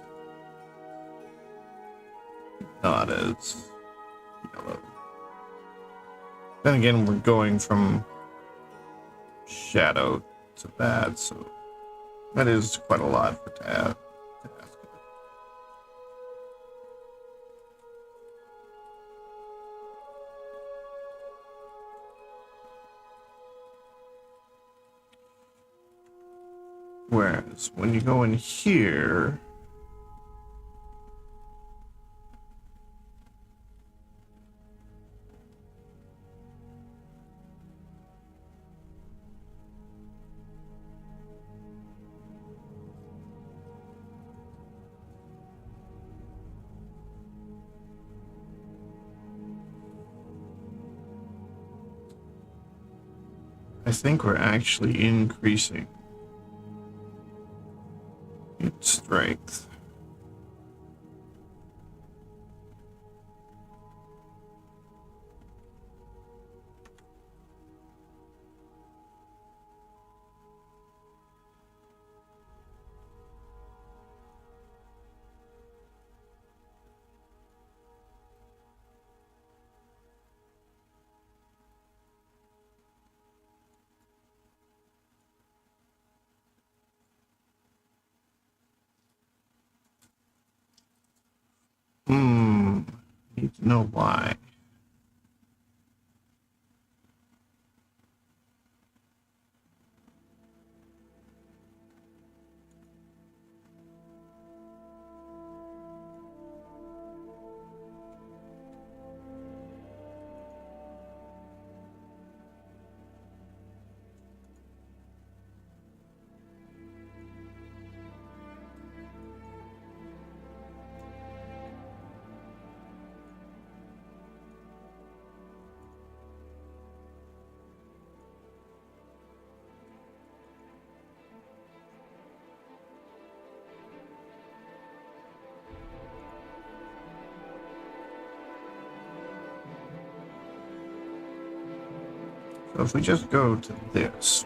not as yellow. Then again, we're going from shadow to that, so that is quite a lot for tab. Whereas when you go in here, I think we're actually increasing its strength. Need to know why. So if we just go to this,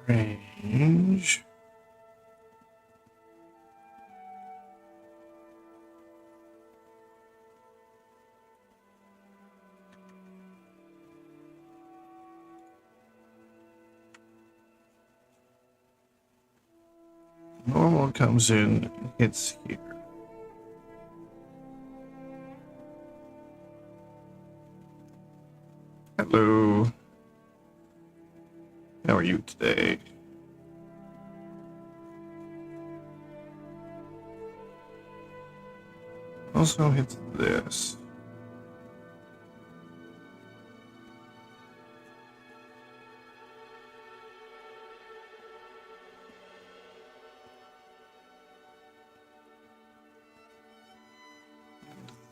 range. Normal comes in and hits here. Hello. How are you today? Also hits this.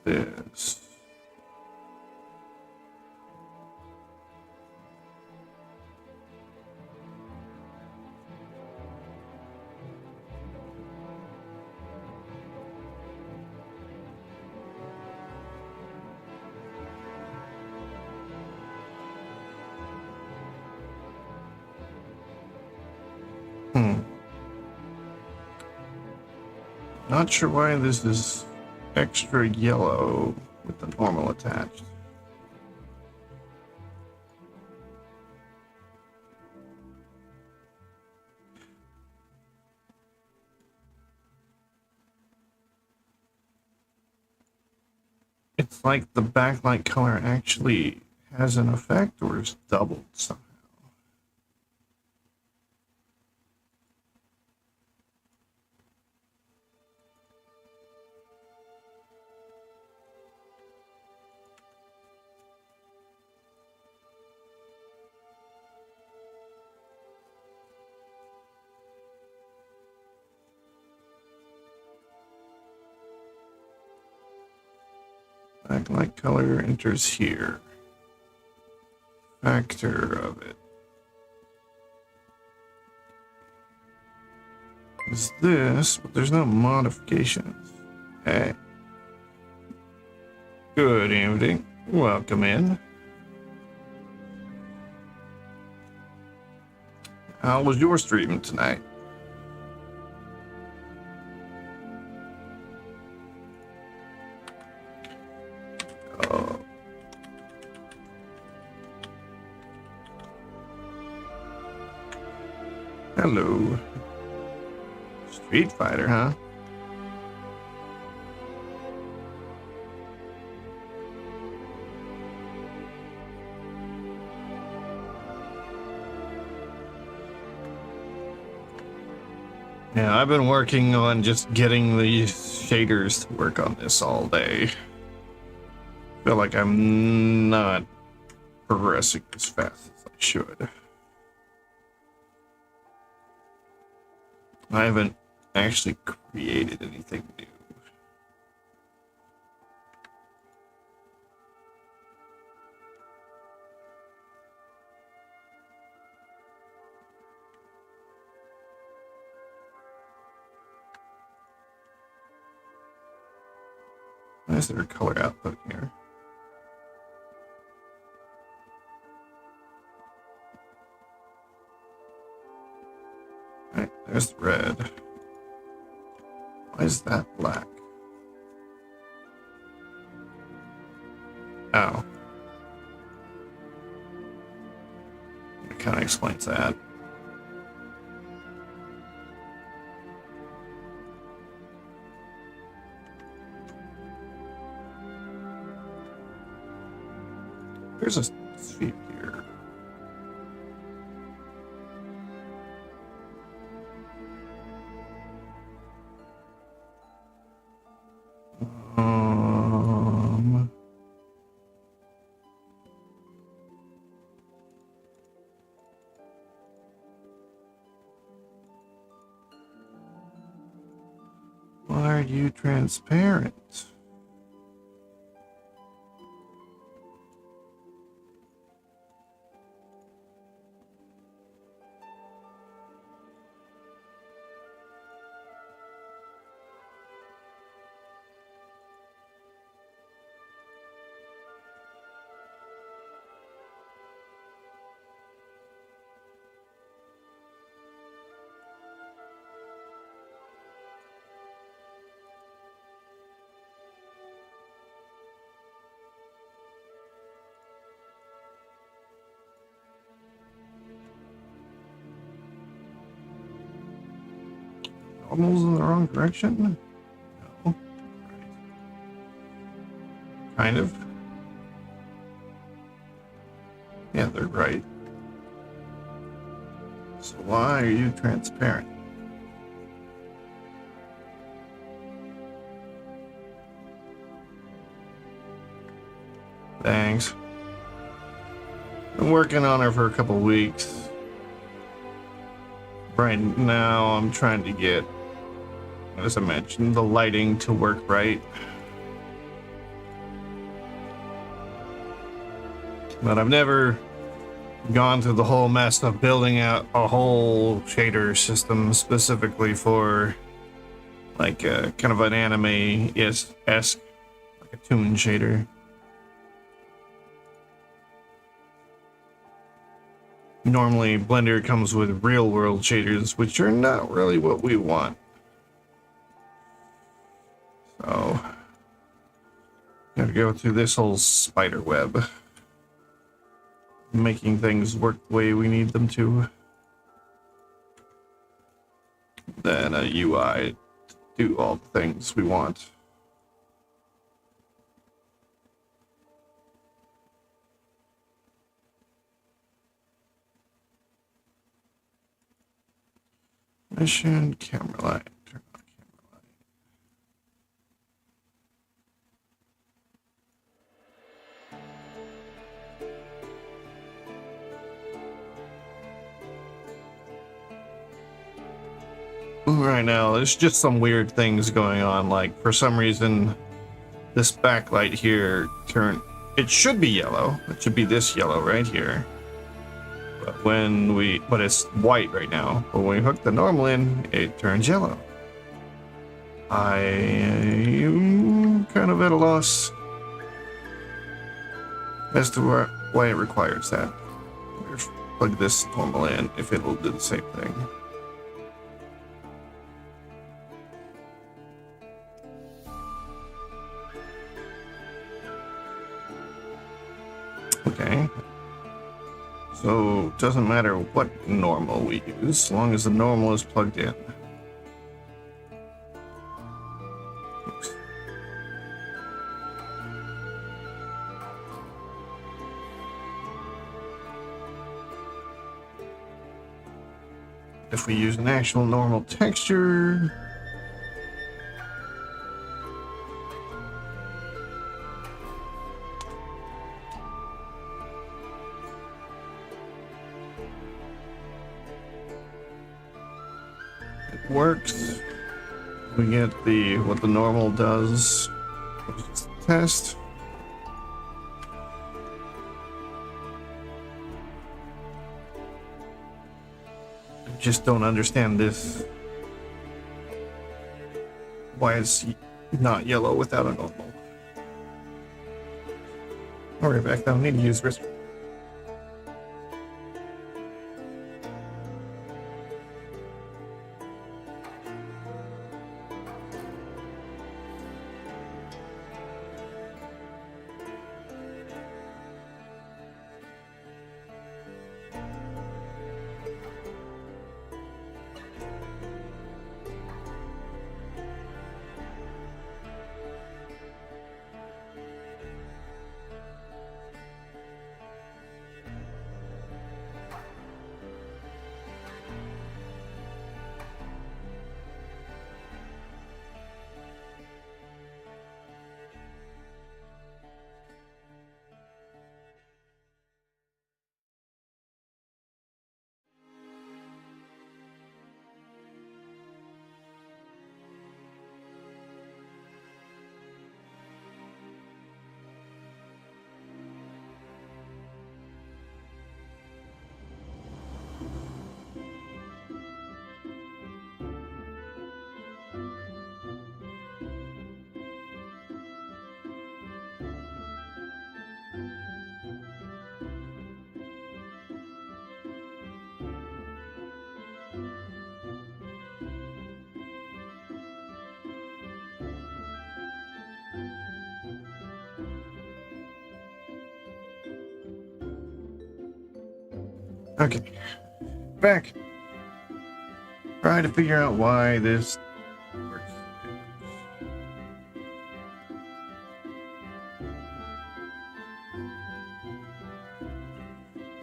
This. Not sure why this is extra yellow with the normal attached. It's like the backlight color actually has an effect or is doubled somehow. Backlight color enters here. Factor of it is this, but there's no modifications. Hey. Good evening. Welcome in. How was your stream tonight? Oh. Hello. Street Fighter, huh? Yeah, I've been working on just getting these shaders to work on this all day. Feel like I'm not progressing as fast as I should. I haven't actually created anything new. Why is there a color output here? Right, there's the red. Why is that black? Oh. It kind of explains that. There's a sphere here. Why are you transparent? Almost in the wrong direction? No. Right. Kind of. Yeah, they're right. So why are you transparent? Thanks. Been working on her for a couple weeks. Right now, I'm trying to get, as I mentioned, the lighting to work right. But I've never gone through the whole mess of building out a whole shader system specifically for like a, kind of an anime-esque, like a toon shader. Normally, Blender comes with real-world shaders, which are not really what we want. So, gotta go through this whole spider web, making things work the way we need them to. Then a UI to do all the things we want. Mission, camera light, turn on camera light. Right now, there's just some weird things going on. Like, for some reason, this backlight here turn. It should be yellow. It should be this yellow right here. But it's white right now. But when we hook the normal in, it turns yellow. I am kind of at a loss as to why it requires that. Plug this normal in if it will do the same thing. Okay. So it doesn't matter what normal we use, as long as the normal is plugged in. Oops. If we use an actual normal texture, it works. We get what the normal does. Let's test. Just don't understand this. Why it's not yellow without a normal. Alright, back down. Need to use wrist. Okay, back. Try to figure out why this works.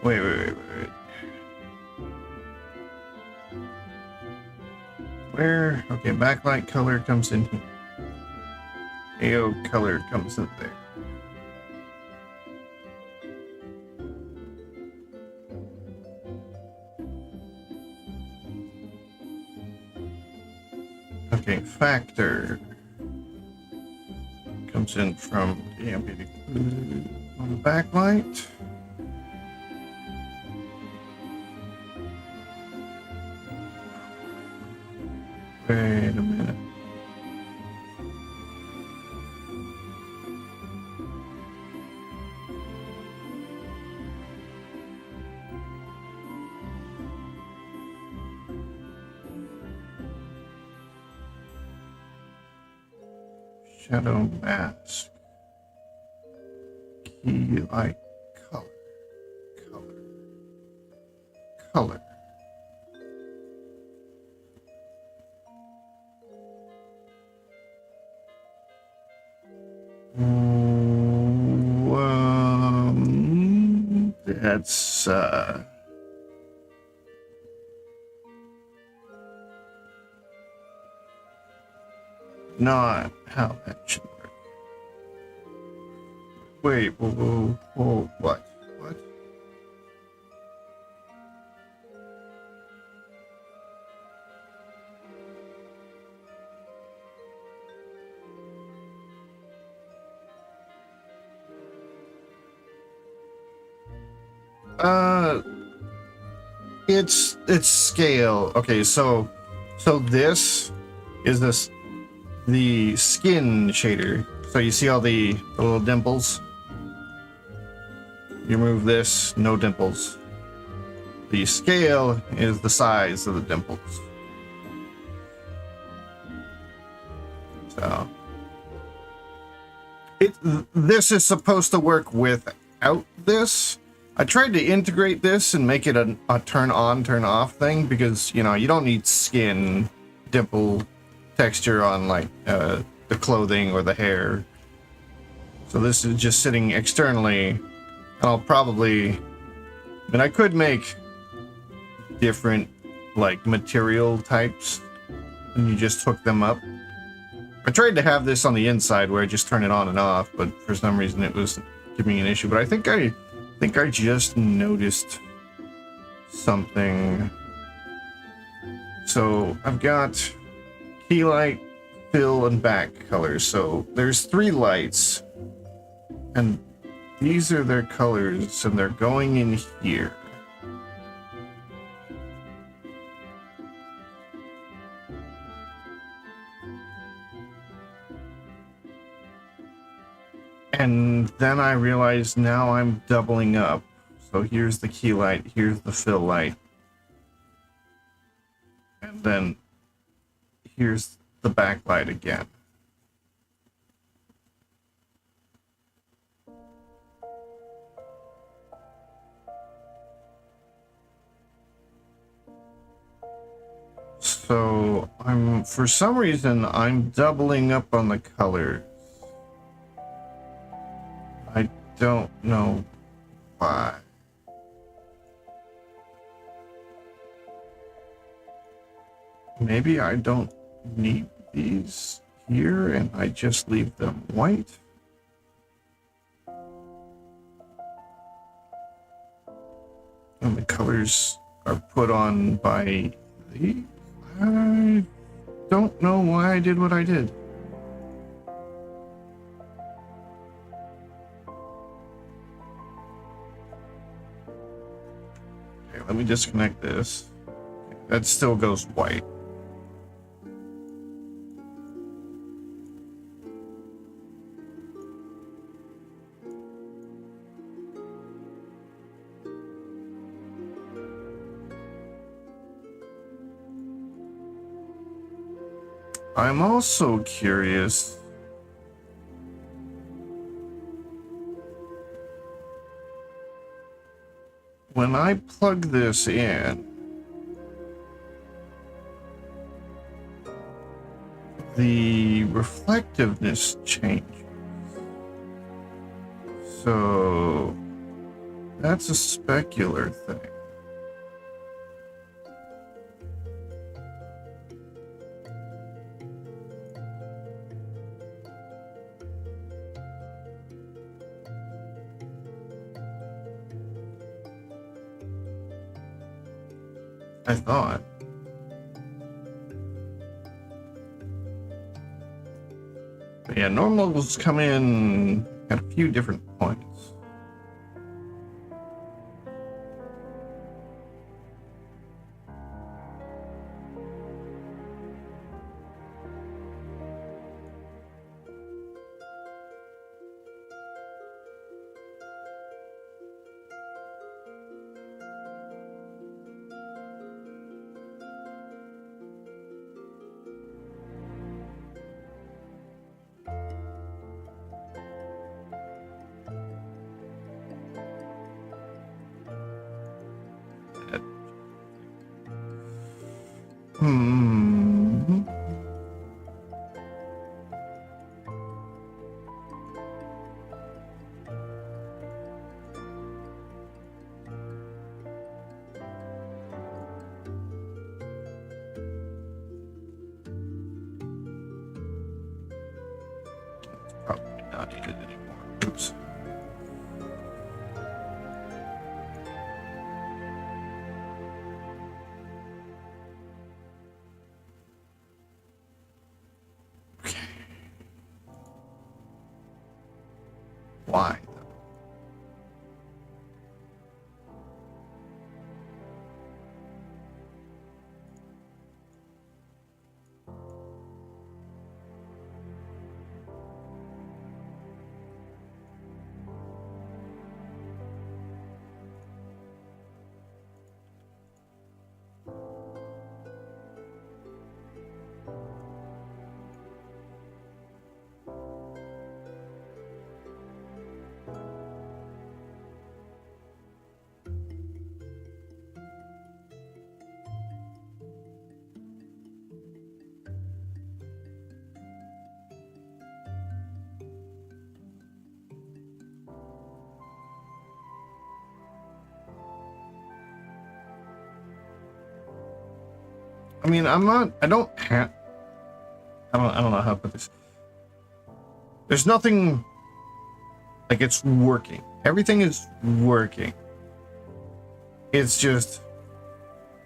Wait. Where? Okay, backlight color comes in here. AO color comes in there. Okay, factor comes in from the ambient on the backlight. Wait a minute. Shadow mask. Key light color. That's not how that should work. Wait, whoa, what? Uh, it's scale. Okay, so this is the skin shader. So you see all the little dimples? You remove this, no dimples. The scale is the size of the dimples. So this is supposed to work without this. I tried to integrate this and make it a turn on, turn off thing because, you know, you don't need skin dimple texture on like the clothing or the hair. So this is just sitting externally. I'll probably, I mean, I could make different like material types and you just hook them up. I tried to have this on the inside where I just turn it on and off, but for some reason it was giving me an issue. But I think I just noticed something. So I've got key light, fill, and back colors. So there's 3 lights, and these are their colors, and they're going in here. And then I realized now I'm doubling up. So here's the key light, here's the fill light. And then here's the backlight again. So for some reason I'm doubling up on the colors. I don't know why. Maybe I don't need these here and I just leave them white. And the colors are put on by these. I don't know why I did what I did. Okay, let me disconnect this. That still goes white. I'm also curious. When I plug this in, the reflectiveness changes. So that's a specular thing. I thought. But yeah, normals come in at a few different points. Hmm. Probably not needed anymore. Oops. Okay. Why, though? I mean, I don't know how to put this. There's nothing, like, it's working. Everything is working. It's just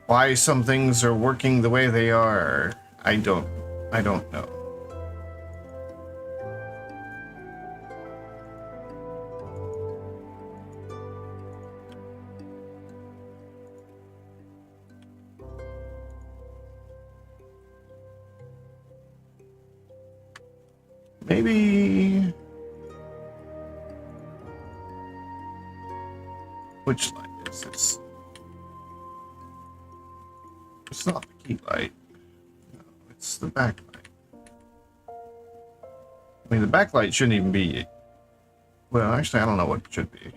why some things are working the way they are. I don't know. Maybe... Which light is this? It's not the key light. No, it's the backlight. I mean, the backlight shouldn't even be... Well, actually, I don't know what it should be.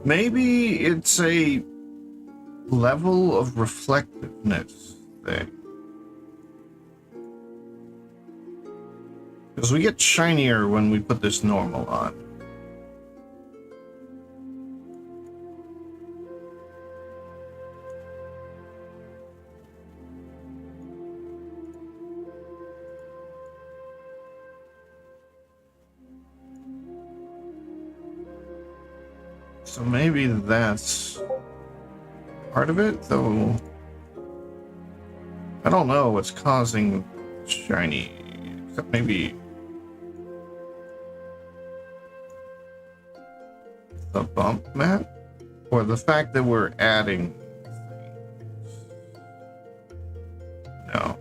Maybe it's a level of reflectiveness thing. Because we get shinier when we put this normal on. So maybe that's part of it, though. I don't know what's causing shiny, except maybe the bump map, or the fact that we're adding things. No.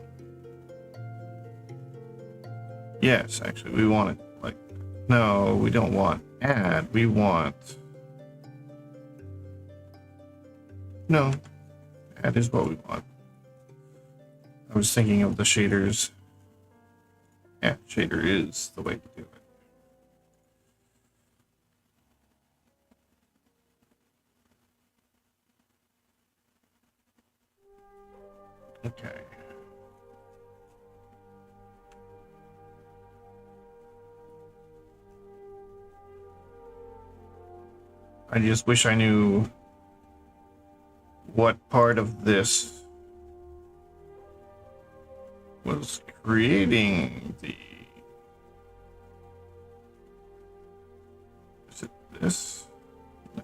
Yes, actually, we want it like, no, we don't want add, we want... No, that is what we want. I was thinking of the shaders. Yeah, shader is the way to do it. Okay. I just wish I knew what part of this was creating the... Is it this? No.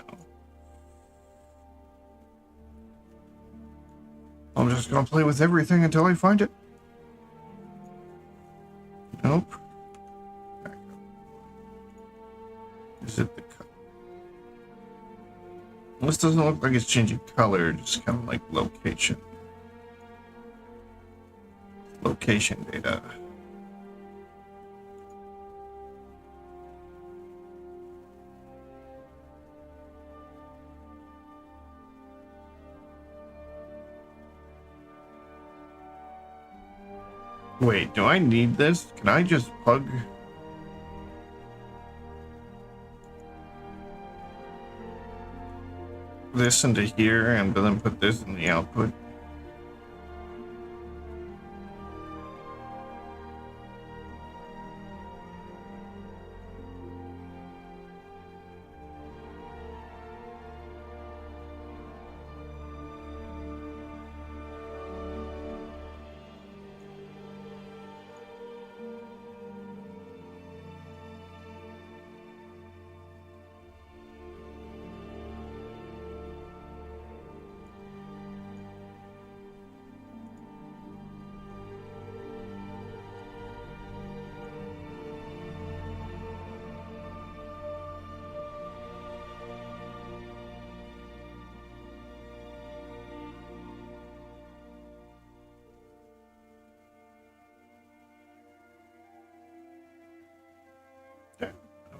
I'm just gonna play with everything until I find it. Nope. Back up. Is it the... This doesn't look like it's changing color, just kind of like location. Location data. Wait, do I need this? Can I just plug... this into here and then put this in the output?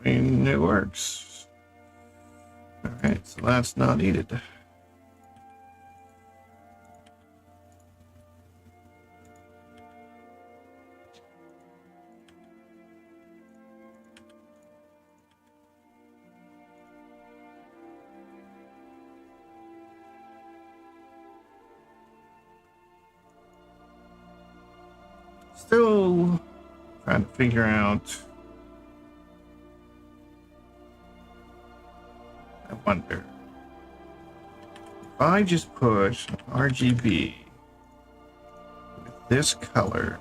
I mean, it works. Alright, so that's not needed. Still trying to figure out. I wonder if I just put RGB with this color.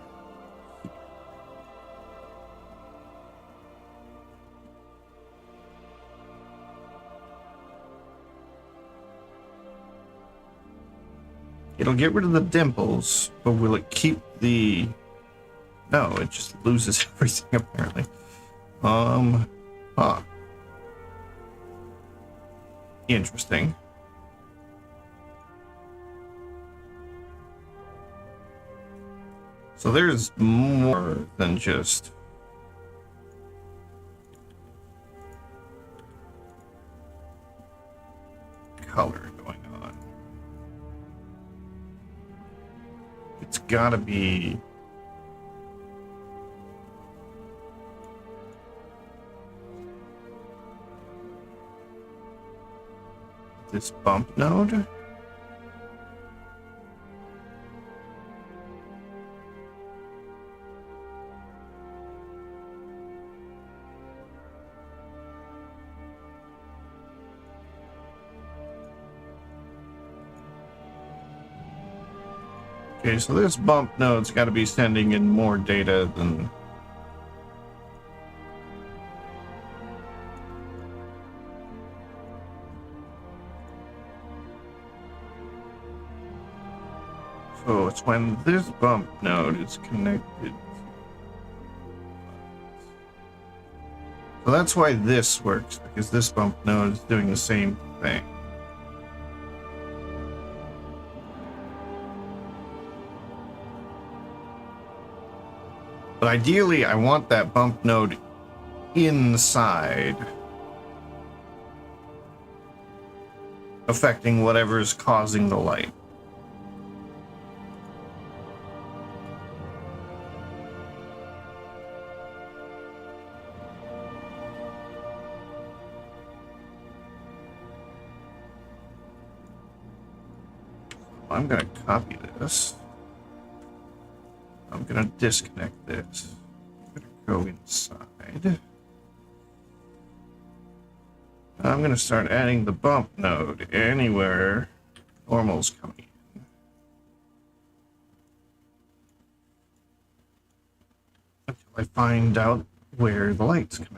It'll get rid of the dimples, but will it keep the... No, it just loses everything apparently. Huh. Interesting. So there's more than just color going on. It's gotta be this bump node. Okay, so this bump node's got to be sending in more data than... So it's when this bump node is connected. So that's why this works, because this bump node is doing the same thing. But ideally, I want that bump node inside, affecting whatever's causing the light. I'm going to copy this. I'm going to disconnect this. I'm going to go inside. I'm going to start adding the bump node anywhere normal's coming in. Until I find out where the light's coming from.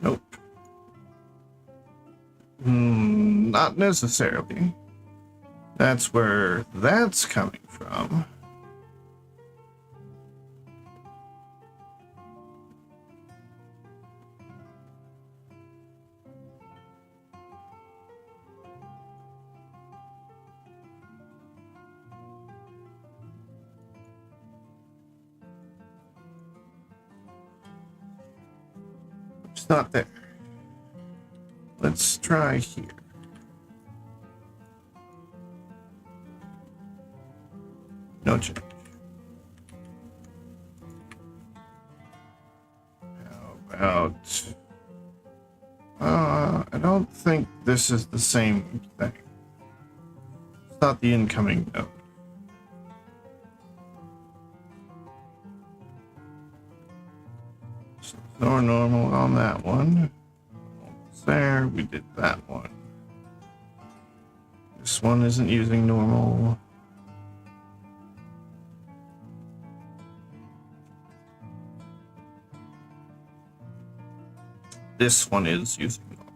Nope. Not necessarily. That's where that's coming from. It's not there. Let's try here. No change. How about... I don't think this is the same thing. It's not the incoming node. So no normal on that one. There, we did that one. This one isn't using normal. This one is using normal.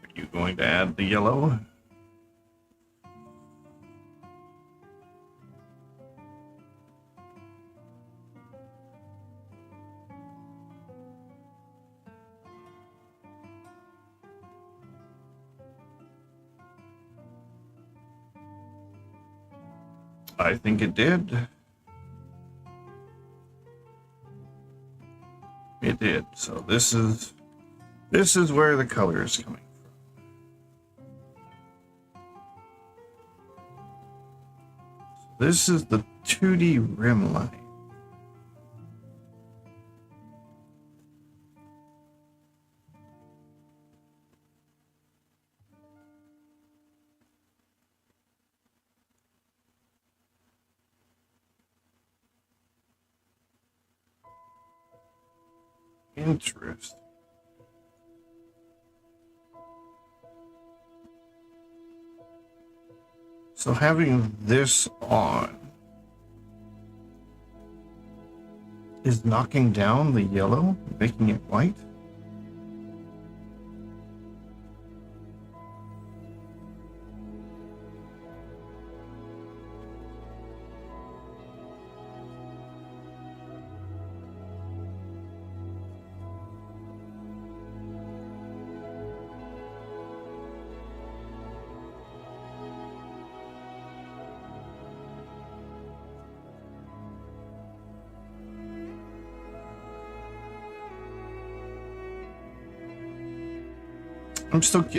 Are you going to add the yellow? I think it did. It did. So this is where the color is coming from. This is the 2D rim line. Interesting. So having this on is knocking down the yellow, making it white.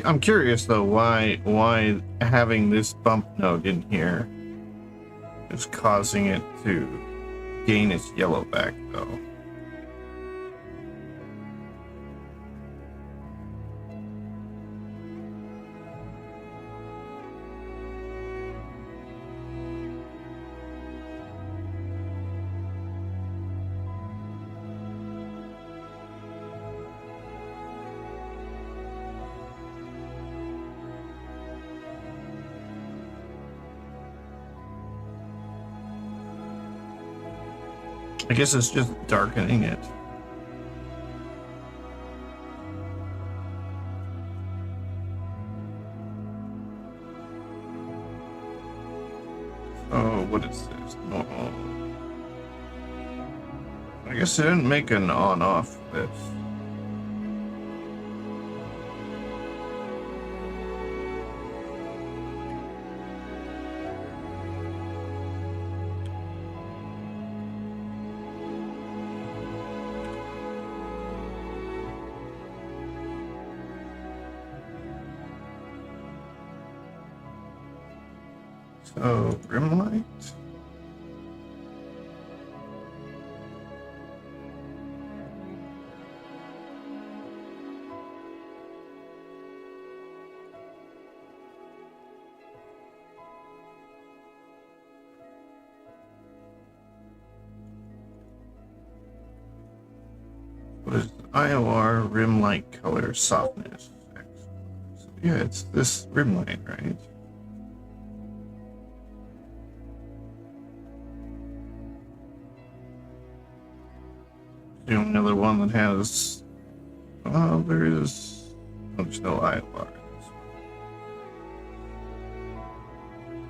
I'm curious though why having this bump node in here is causing it to gain its yellow back though. I guess it's just darkening it. Oh, what is this? Normal. I guess I didn't make an on-off for this. So, rim light. What is IOR rim light color softness? So, yeah, it's this rim light, right? The only other one that has, there's no IOR.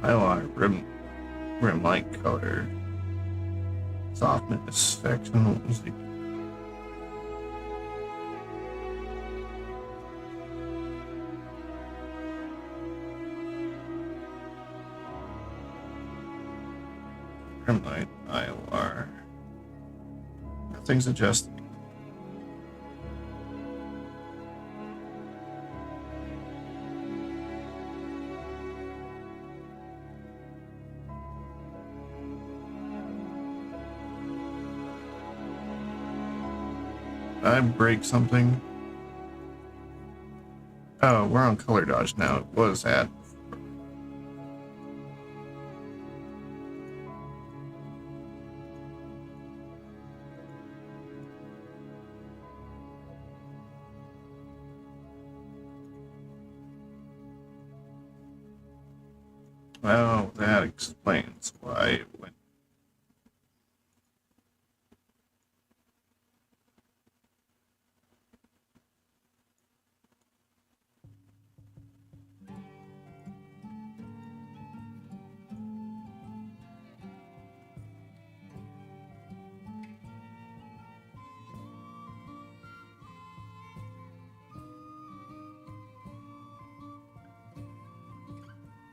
IOR rim light color softness section. What was the rim light IOR? Nothing's adjusting. Did I break something? Oh, we're on color dodge now. It was at. Well, that explains why it went.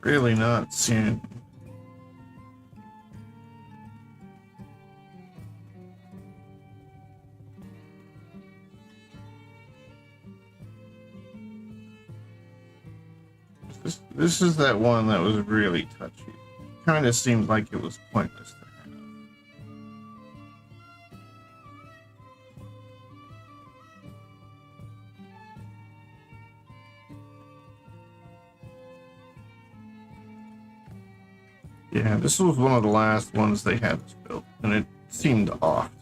Really not seeing. This is that one that was really touchy. Kind of seemed like it was pointless to have. Yeah, this was one of the last ones they had built, and it seemed off to me.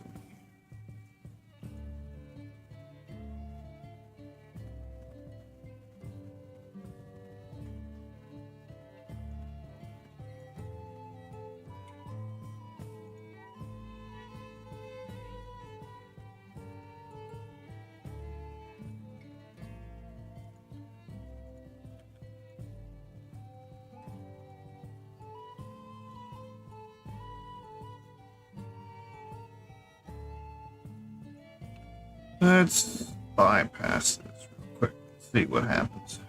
Let's bypass this real quick, see what happens.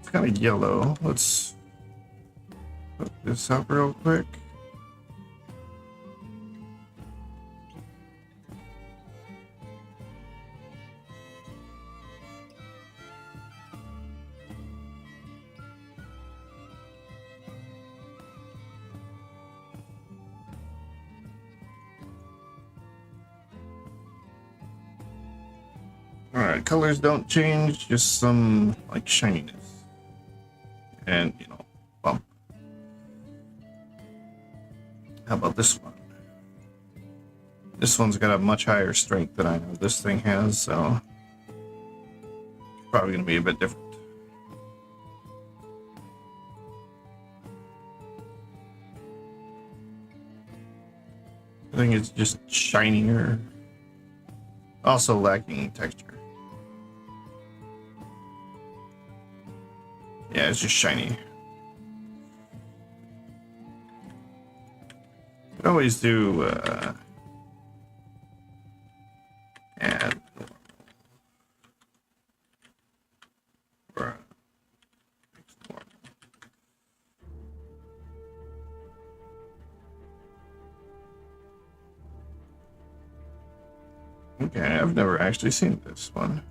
It's kind of yellow. Let's put this up real quick. Alright, colors don't change, just some like shininess. And, you know, bump. How about this one? This one's got a much higher strength than I know this thing has, so it's probably going to be a bit different. I think it's just shinier, also lacking texture. Yeah, it's just shiny. Could always do add or okay, I've never actually seen this one.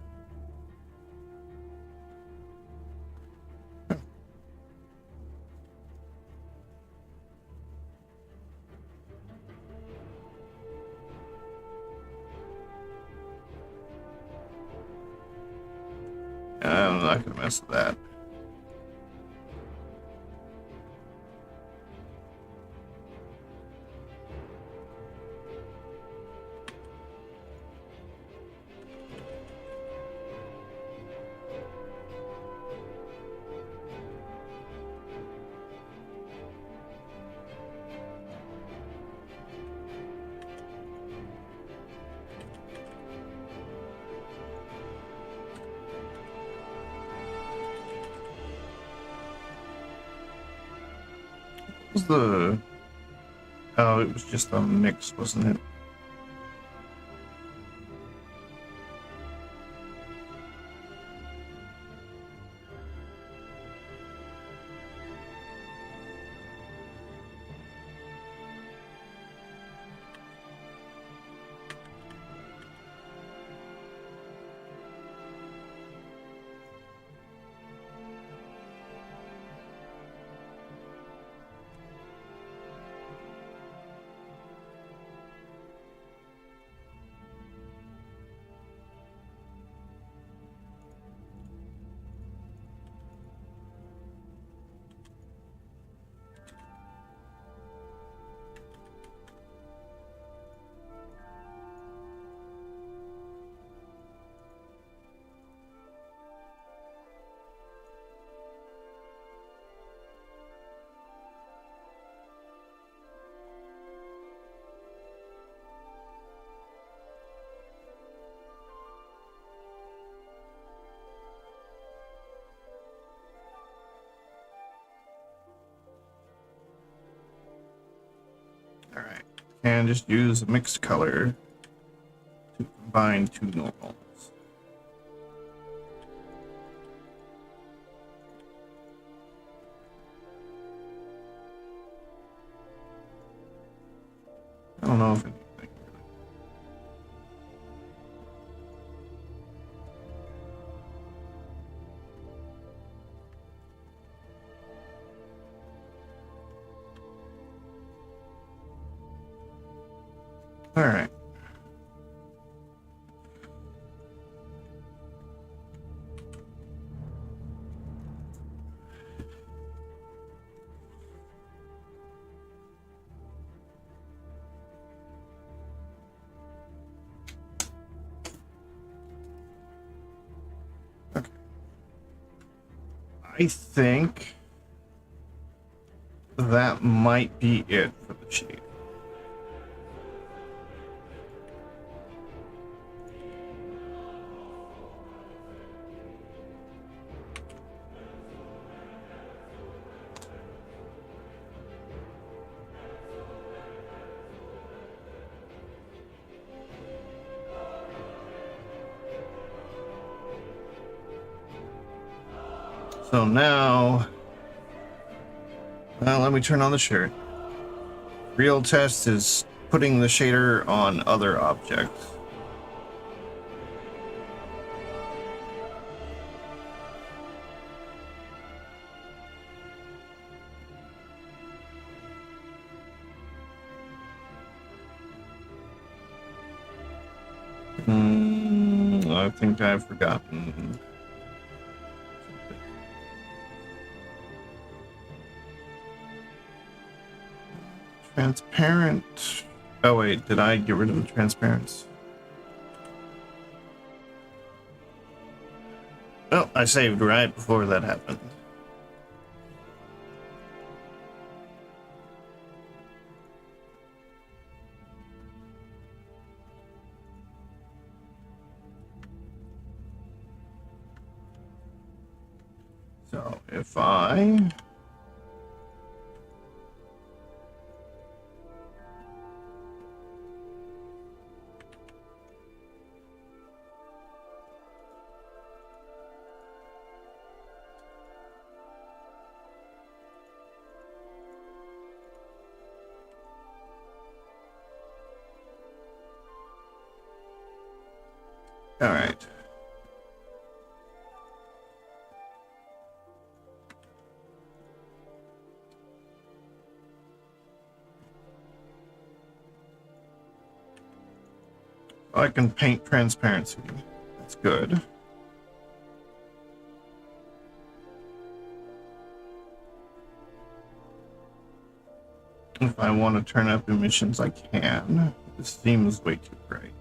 I'm not gonna mess with that. What was the... Oh, it was just a mix, wasn't it? Alright, and just use a mixed color. to combine two normals. I don't know if anything. All right. Okay. I think that might be it for the shade. So now, let me turn on the shirt. Real test is putting the shader on other objects. I think I've forgotten. Transparent. Oh wait, did I get rid of the transparents? Oh, I saved right before that happened. So if I all right. I can paint transparency. That's good. If I want to turn up emissions, I can. This seems way too bright.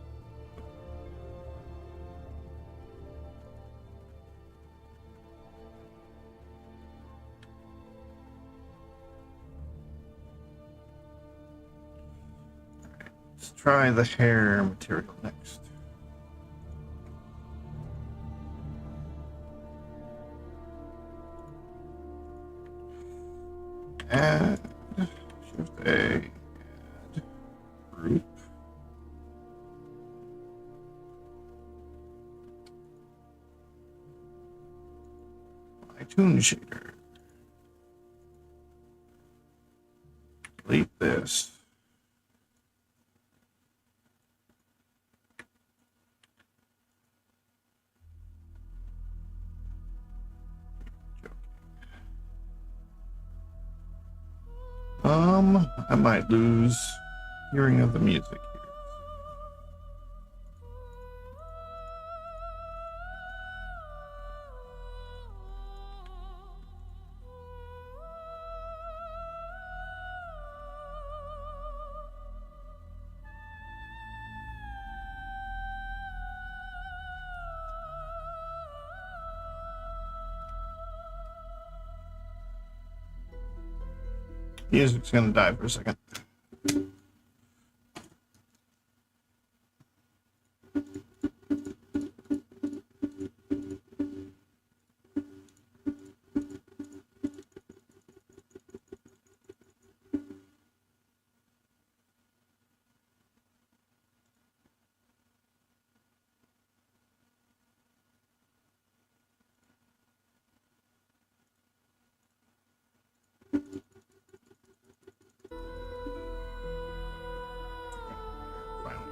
Let's try the hair material next. Add Shift A, add group. My tune shader. Delete this. I might lose hearing of the music here. Music's gonna die for a second.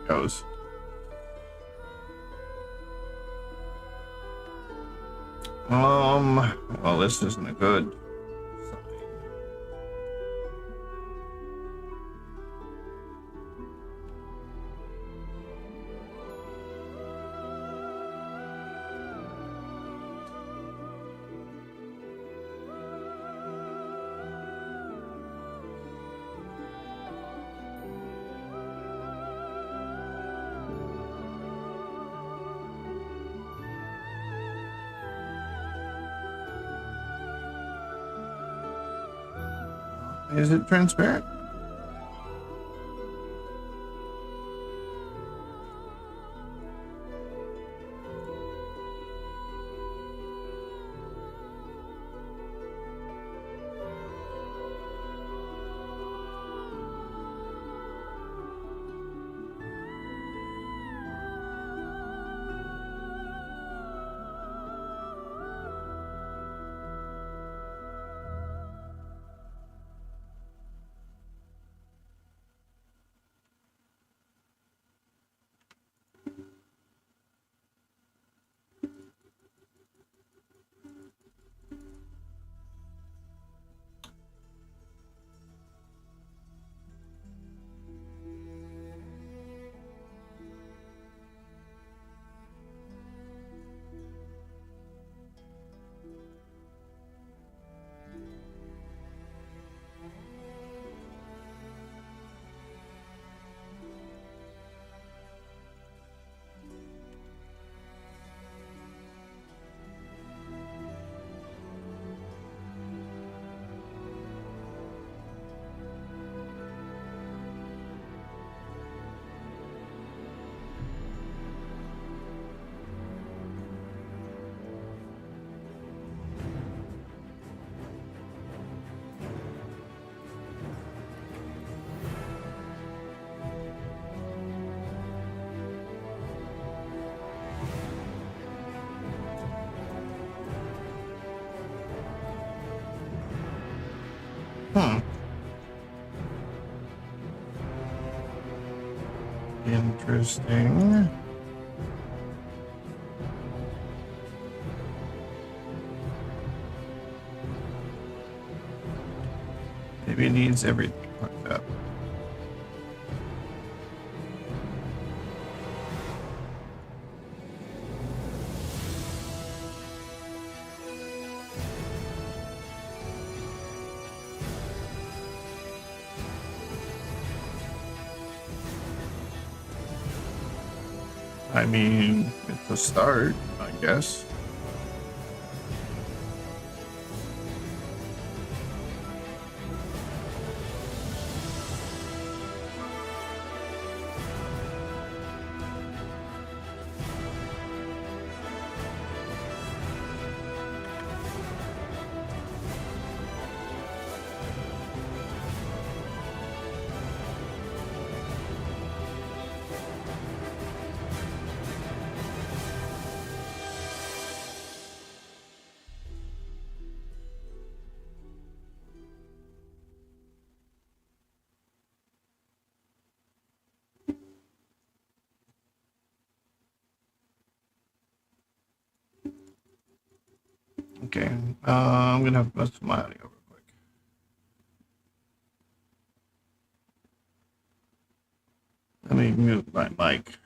goes. Well, this isn't a good sign. Is it transparent? Interesting. Maybe it needs everything hooked up. I mean, it's a start, I guess. Okay, I'm gonna have to mess with my audio real quick. Let me mute my mic.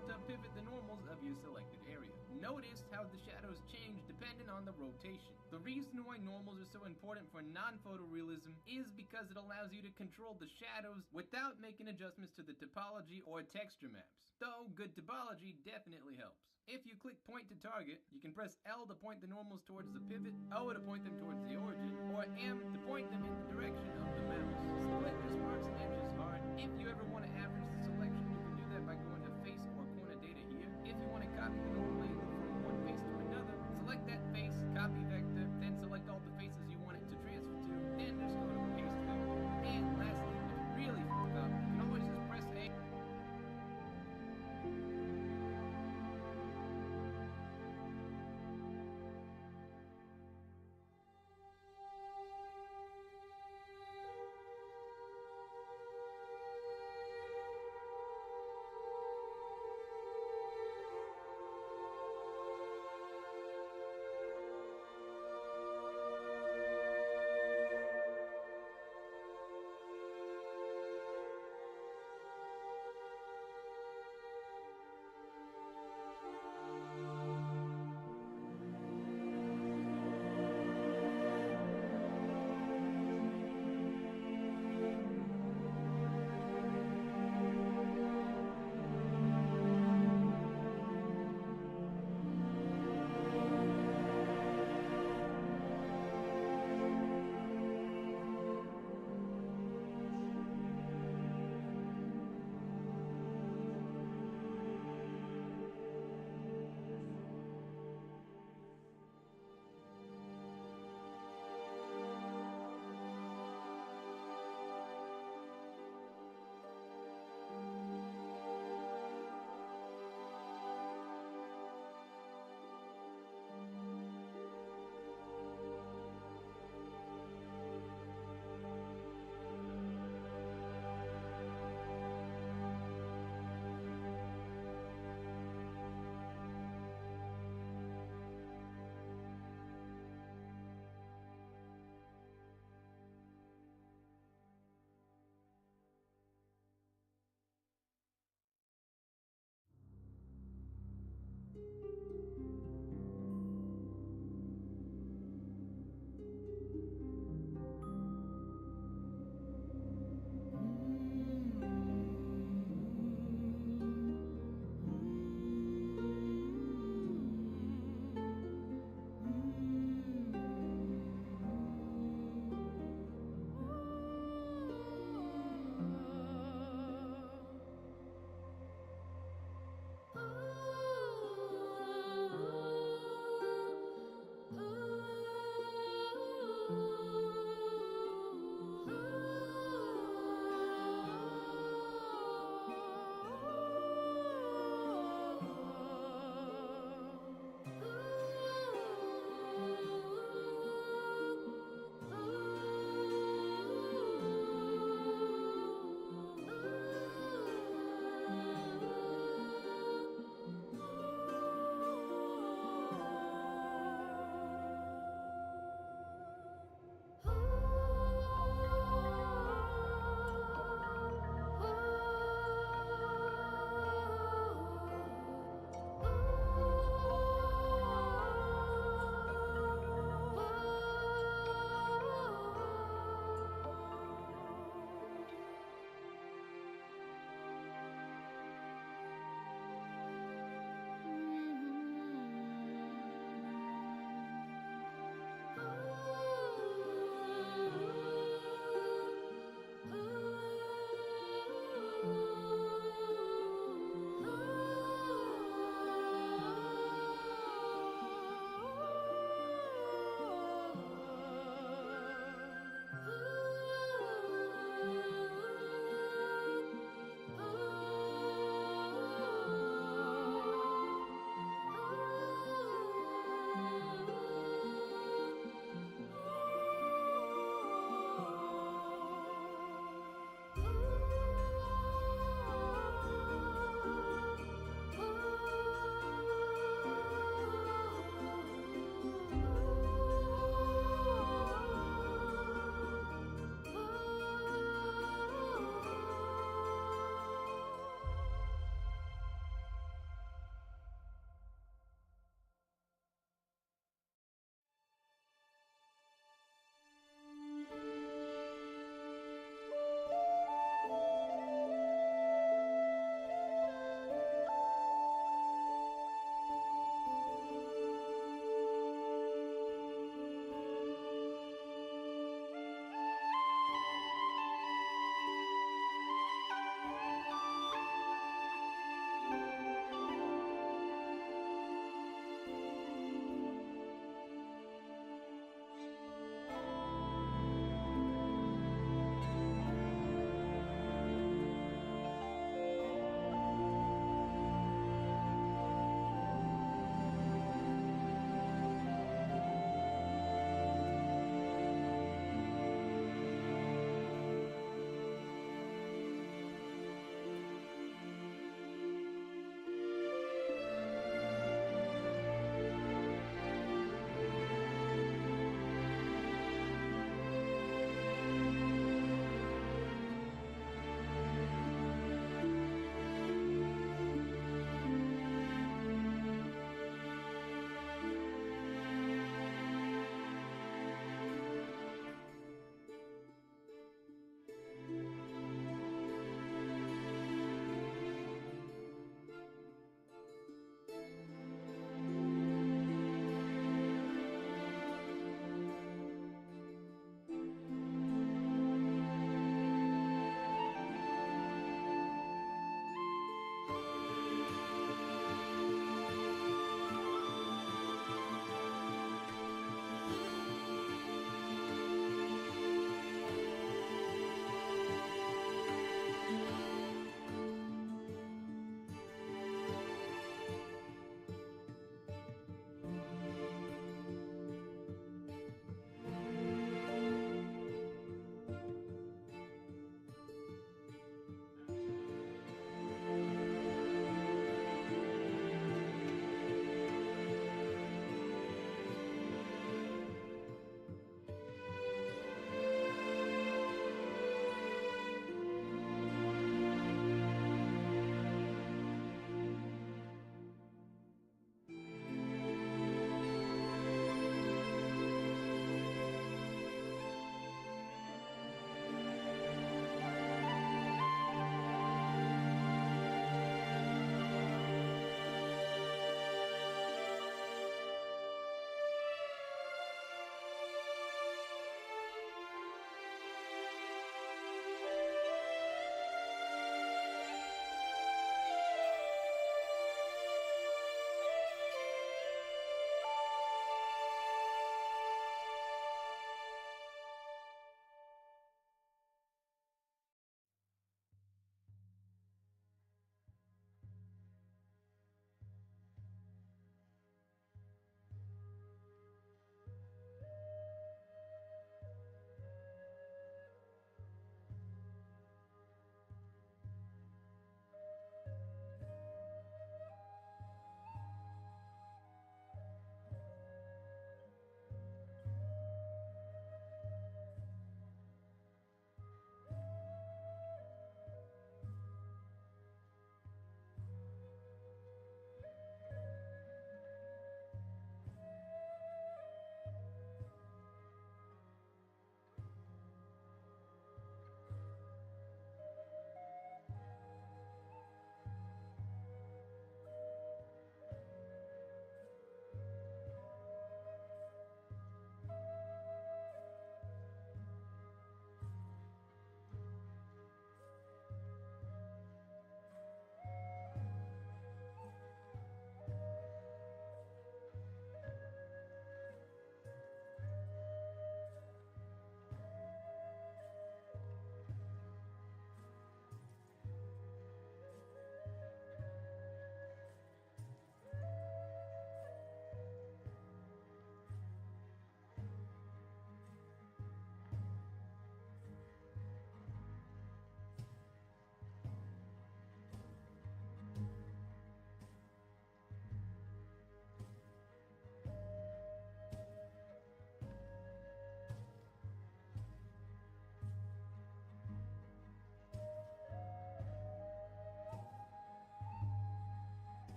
start to pivot the normals of your selected area. Notice how the shadows change depending on the rotation. The reason why normals are so important for non-photorealism is because it allows you to control the shadows without making adjustments to the topology or texture maps. Though good topology definitely helps. If you click point to target, you can press L to point the normals towards the pivot, O to point them towards the origin, or M to point them in the direction of the mouse. Split the sparks and edges hard. If you ever want to average the selection, you can do that by going to face or corner data here. If you want to copy the normal label from one face to another, select that face, copy vector, then select all the faces you want it to transfer to, then just go to paste vector. And lastly, if you really f**k up, you can always just press A.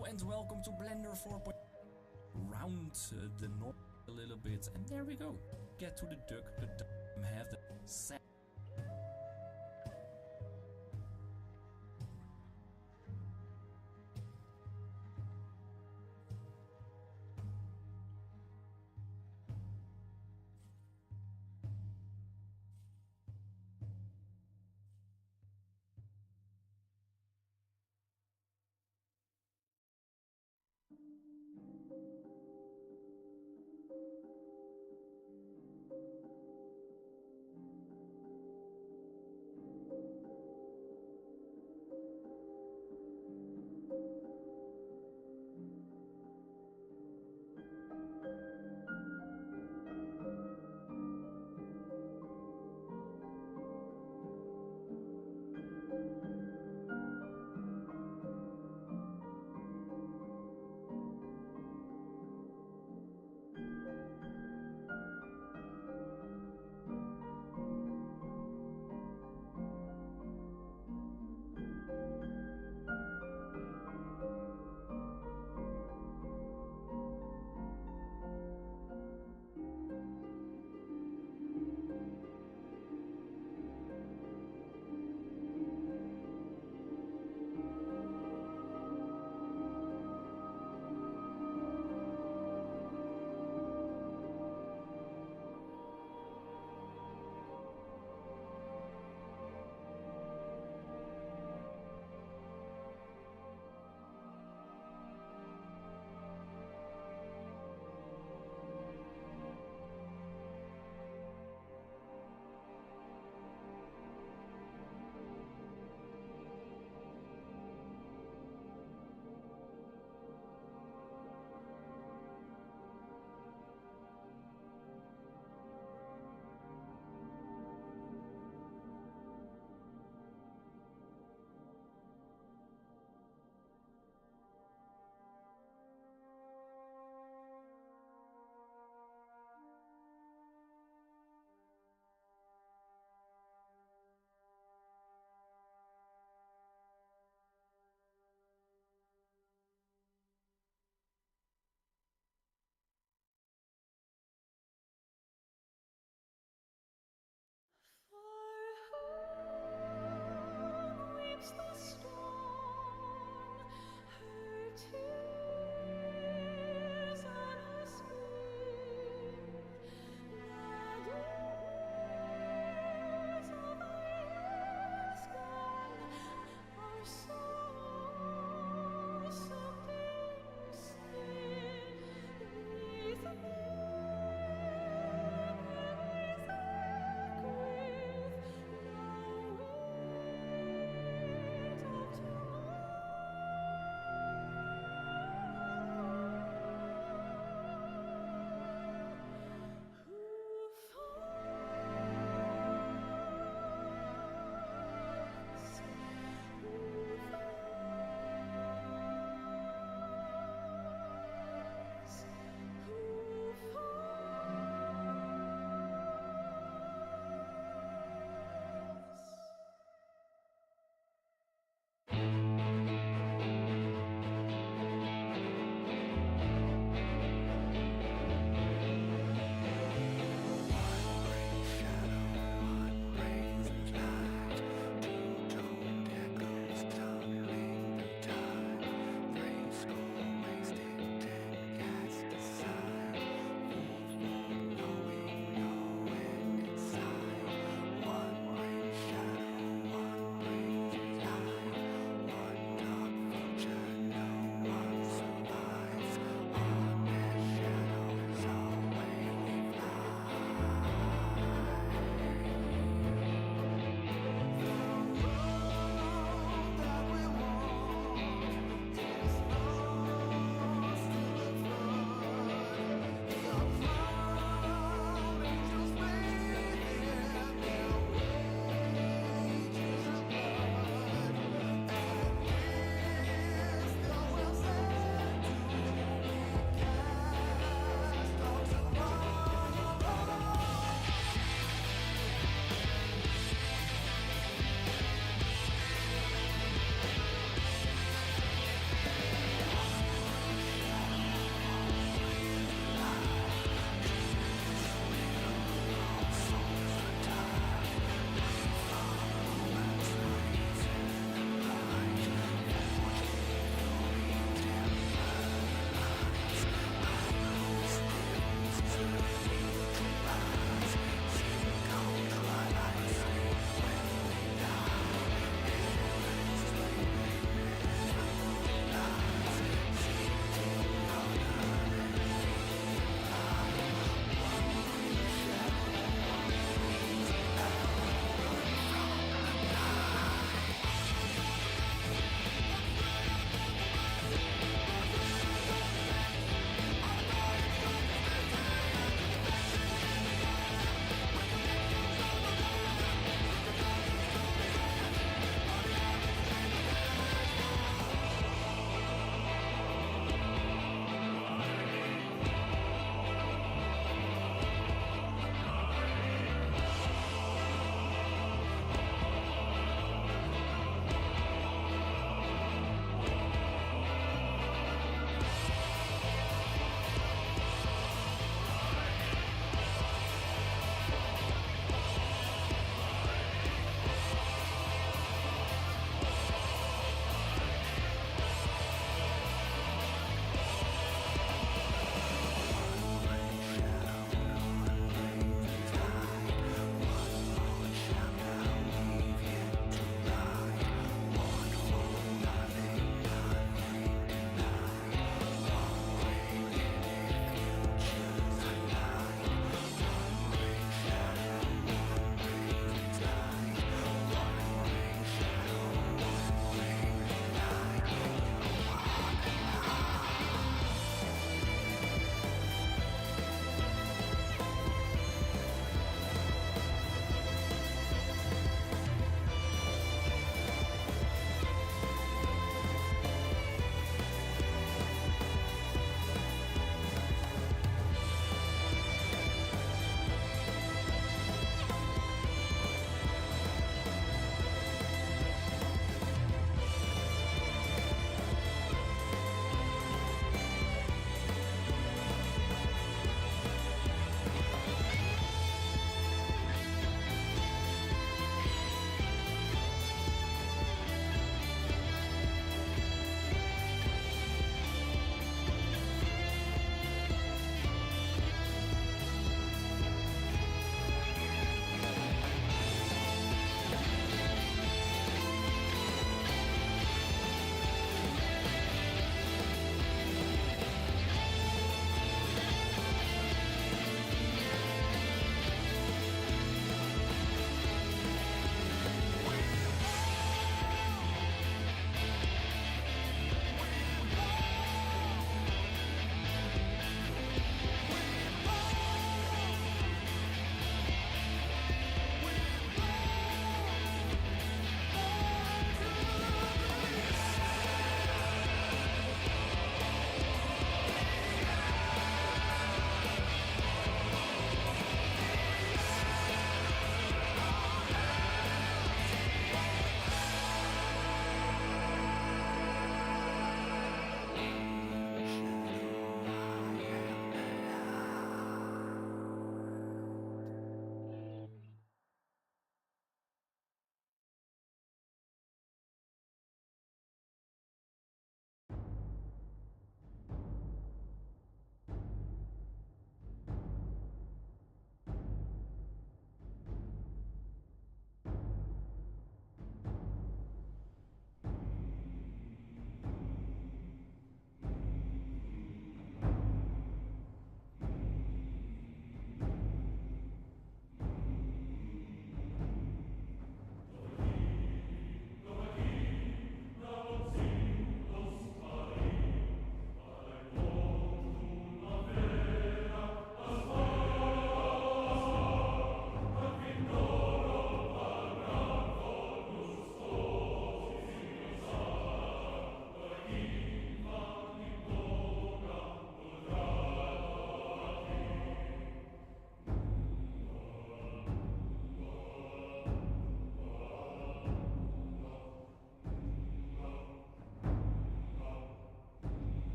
Hello and welcome to Blender 4. Round the north a little bit, and there we go. Get to the duck. The duck have the set.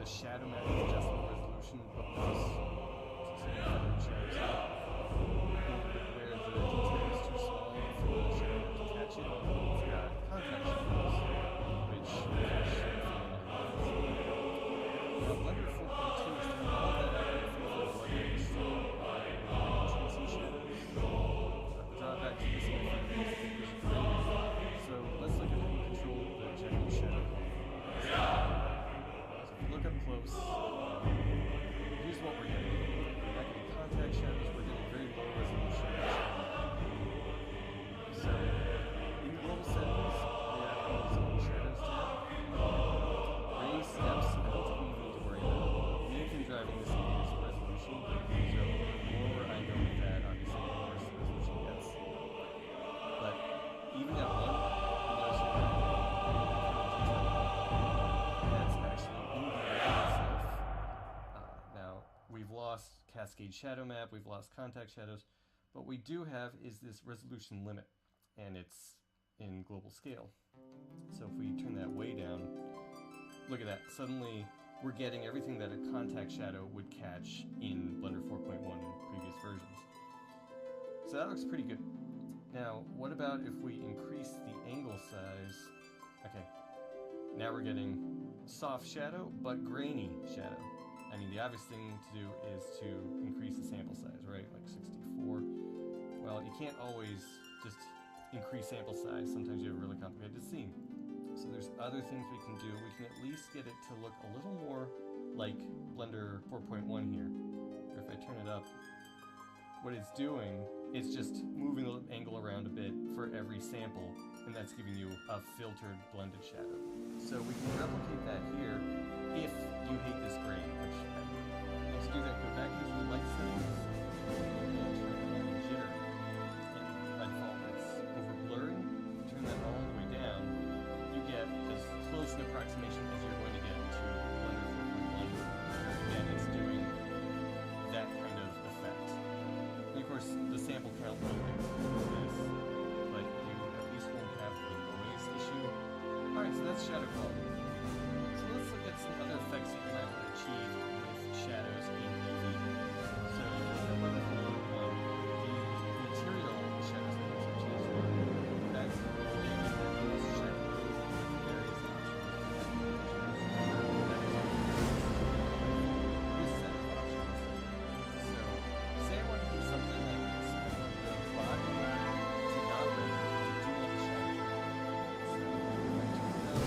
the shadow map is adjustable resolution, but with this where the detail is too small for the shadow map to catch it, it's got contact shadows, which now Blender 4.2 is doing all that out in favor of what you see shadows. The drawback to this method is that there's a gradient. So let's look at how you control the general shadow. So if you look up close, here's what we're getting. We're not getting contact shadows, we're getting very low resolution shadow. So in global settings, we have all these own shadows tab. Ray steps, I don't think we even need to worry about. Anything driving this game is resolution. So the lower I go with that, obviously the worse the resolution gets. But even at 1, you notice you have that's actually in the game itself. Now, we've lost Cascade Shadow Map, we've lost Contact Shadows. What we do have is this resolution limit, and it's in global scale. So if we turn that way down, look at that. Suddenly, we're getting everything that a contact shadow would catch in Blender 4.1 in previous versions. So that looks pretty good. Now, what about if we increase the angle size? Okay, now we're getting soft shadow, but grainy shadow. I mean, the obvious thing to do is to increase the sample size, right? Like 64. Well, you can't always just increase sample size. Sometimes you have a really complicated scene. So there's other things we can do. We can at least get it to look a little more like Blender 4.1 here. Or if I turn it up, what it's doing is just moving the angle around a bit for every sample, and that's giving you a filtered blended shadow. So we can replicate that here if you hate this grain, which let's do that. Go back into the light settings and turn on jitter. And by default that's over blurring. Turn that all the way down. You get as close an approximation as you're going to get to Blender 4.1. Again, it's doing that kind of effect. And of course, the sample count won't include this, but you at least won't have the noise issue. Alright, so that's shadow quality. So let's look at some other effects that you might want to achieve with shadows in EV. So in Blender 4.1, the material shadows that you can change for, that's those shadows with various this set of options. So say I want to do something like this. I want the body to not render, to do like a shadow. So I turn it up,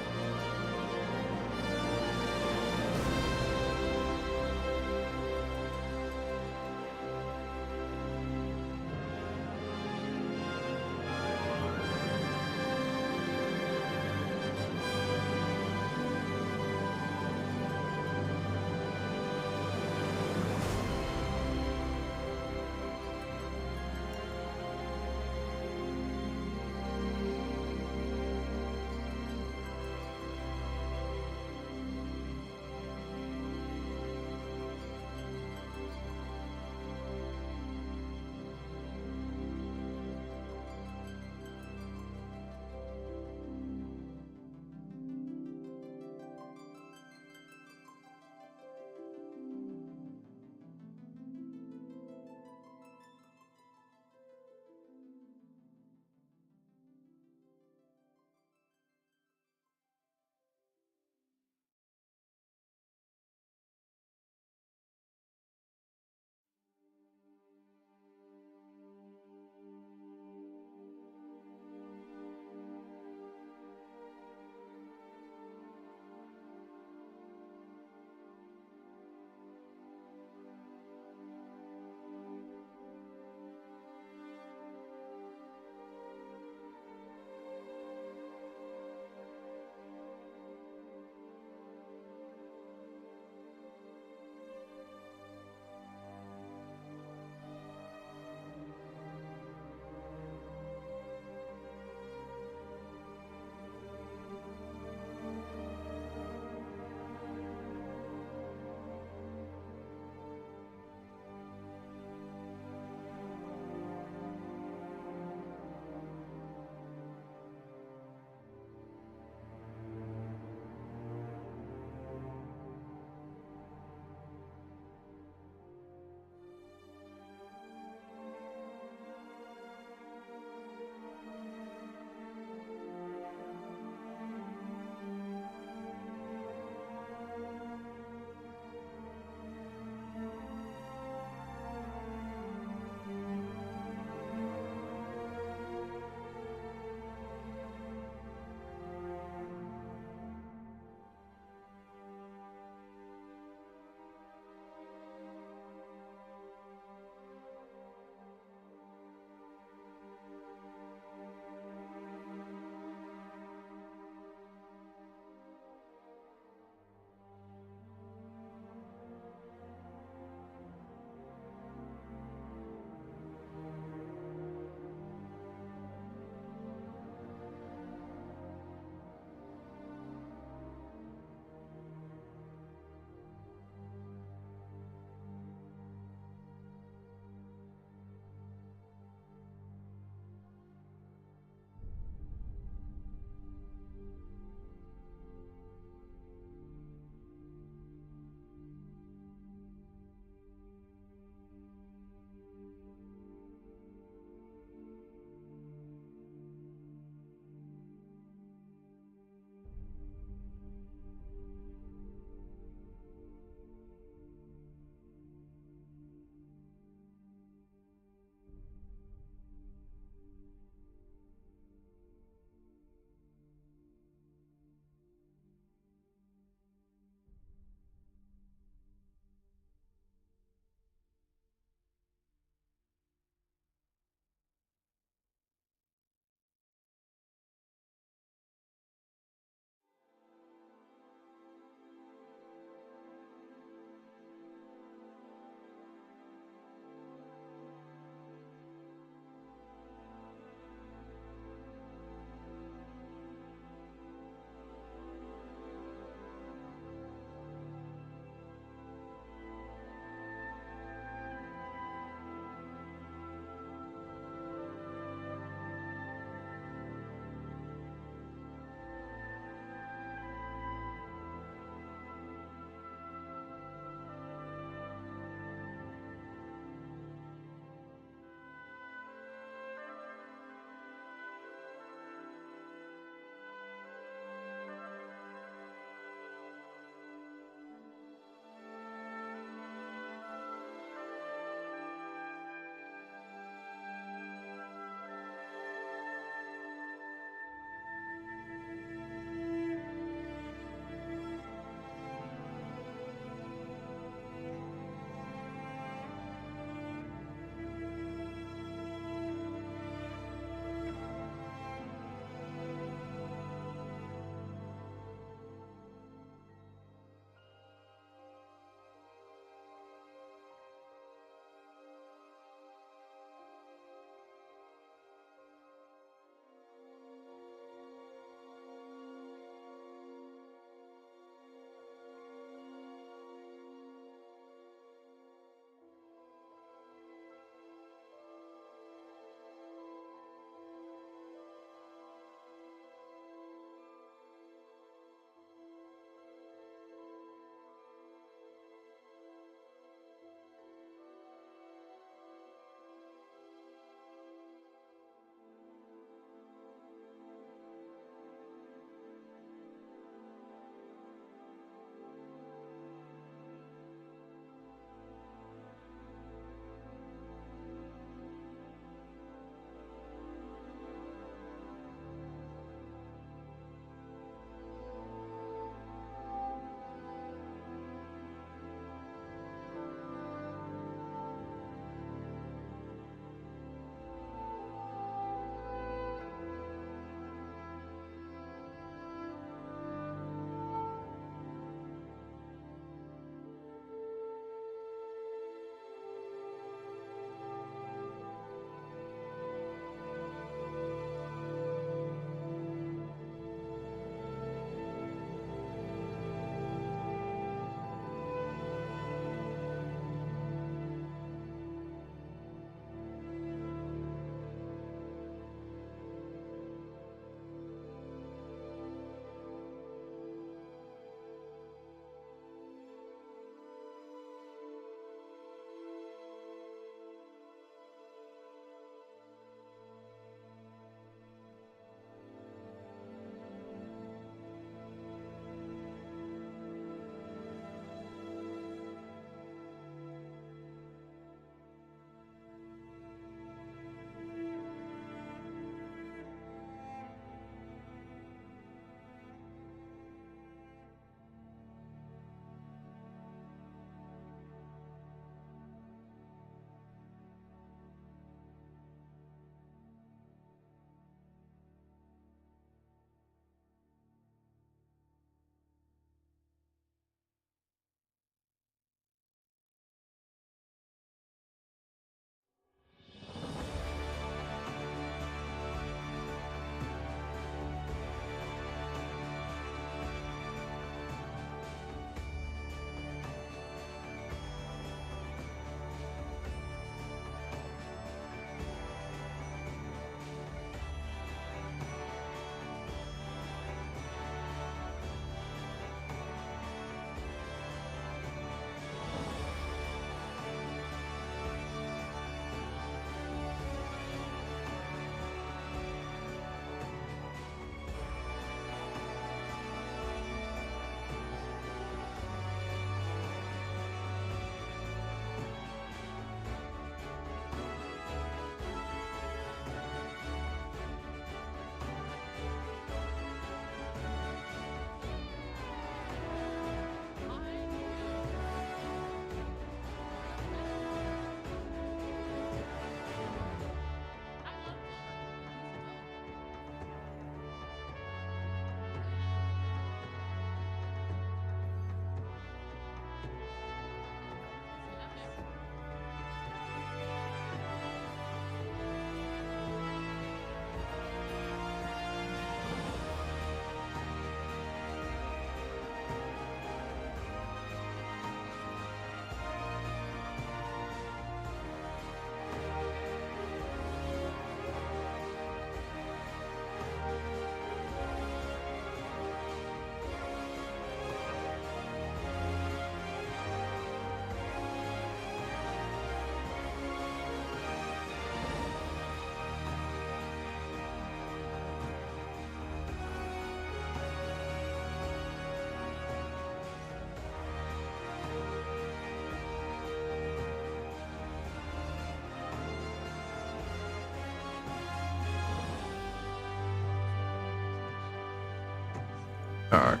Alright.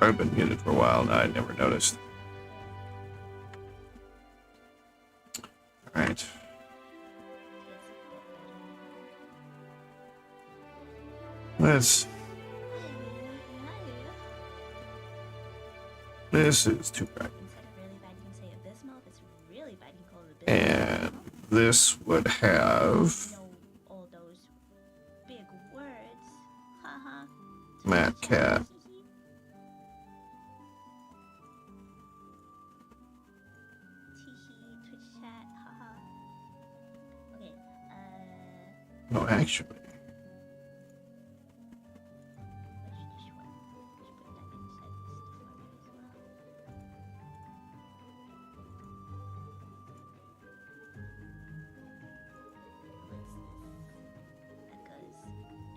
I've been muted for a while now, I never noticed. Alright. This is too bright. And this would have all those big words. Haha. Matt Cat. Twitch chat. Haha. Okay. No, actually.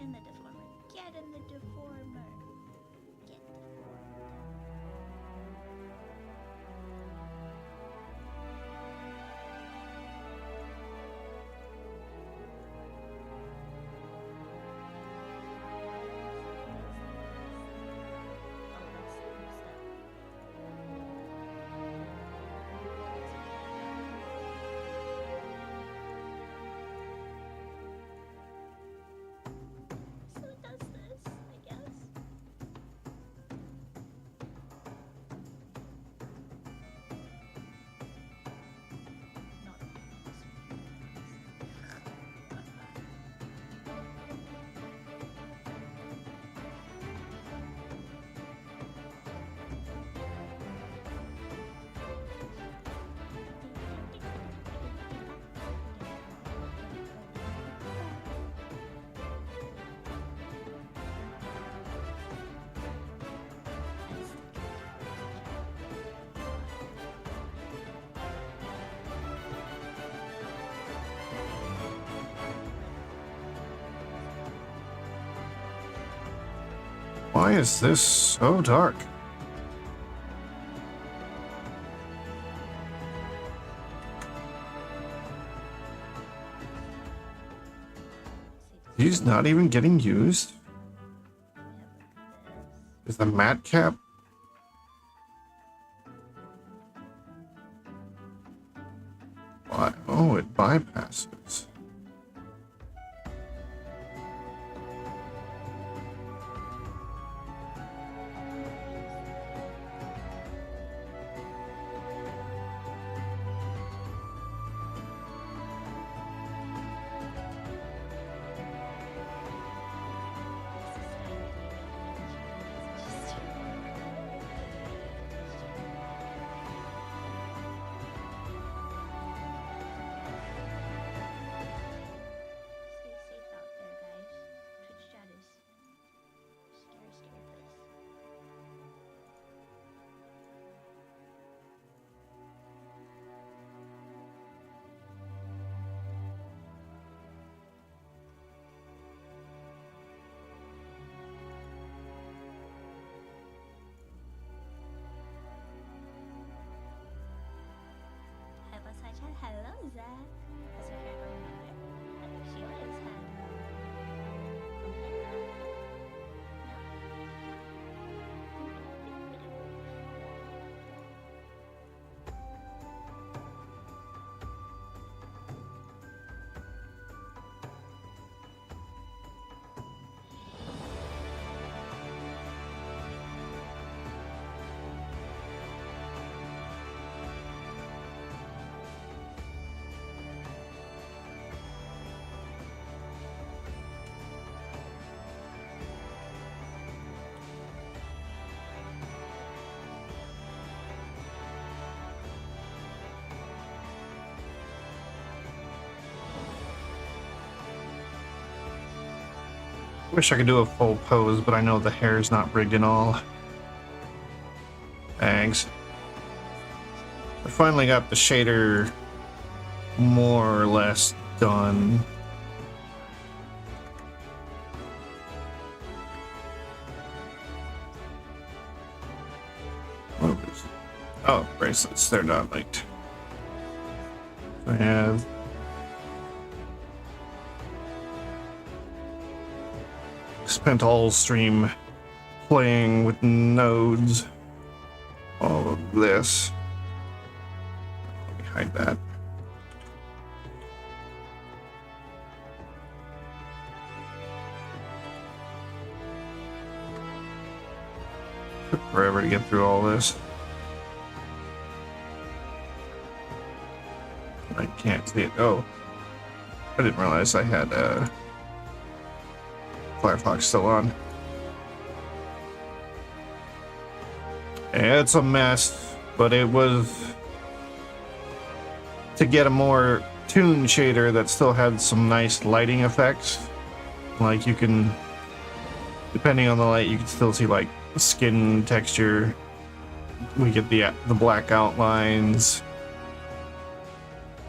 In the deformer. Get in the deformer. Get deformed. Oh, that's messed up. So it does this, I guess. Not Why is this so dark? He's not even getting used? Is the mat cap? Why? Oh, it bypasses. Stay safe out there, guys. Twitch chat is scary, scary place. Have a side chat. Hello, Zach. Is her hair going nowhere? I think she always had. Wish I could do a full pose, but I know the hair is not rigged and all. Thanks. I finally got the shader more or less done. What is it? Oh, bracelets. They're not linked. I have spent all stream playing with nodes. All of this. Let me hide that. Took forever to get through all this. I can't see it. Oh, I didn't realize I had Firefox still on. Yeah, it's a mess, but it was to get a more tuned shader that still had some nice lighting effects. Like you can, depending on the light, you can still see like skin texture. We get the black outlines.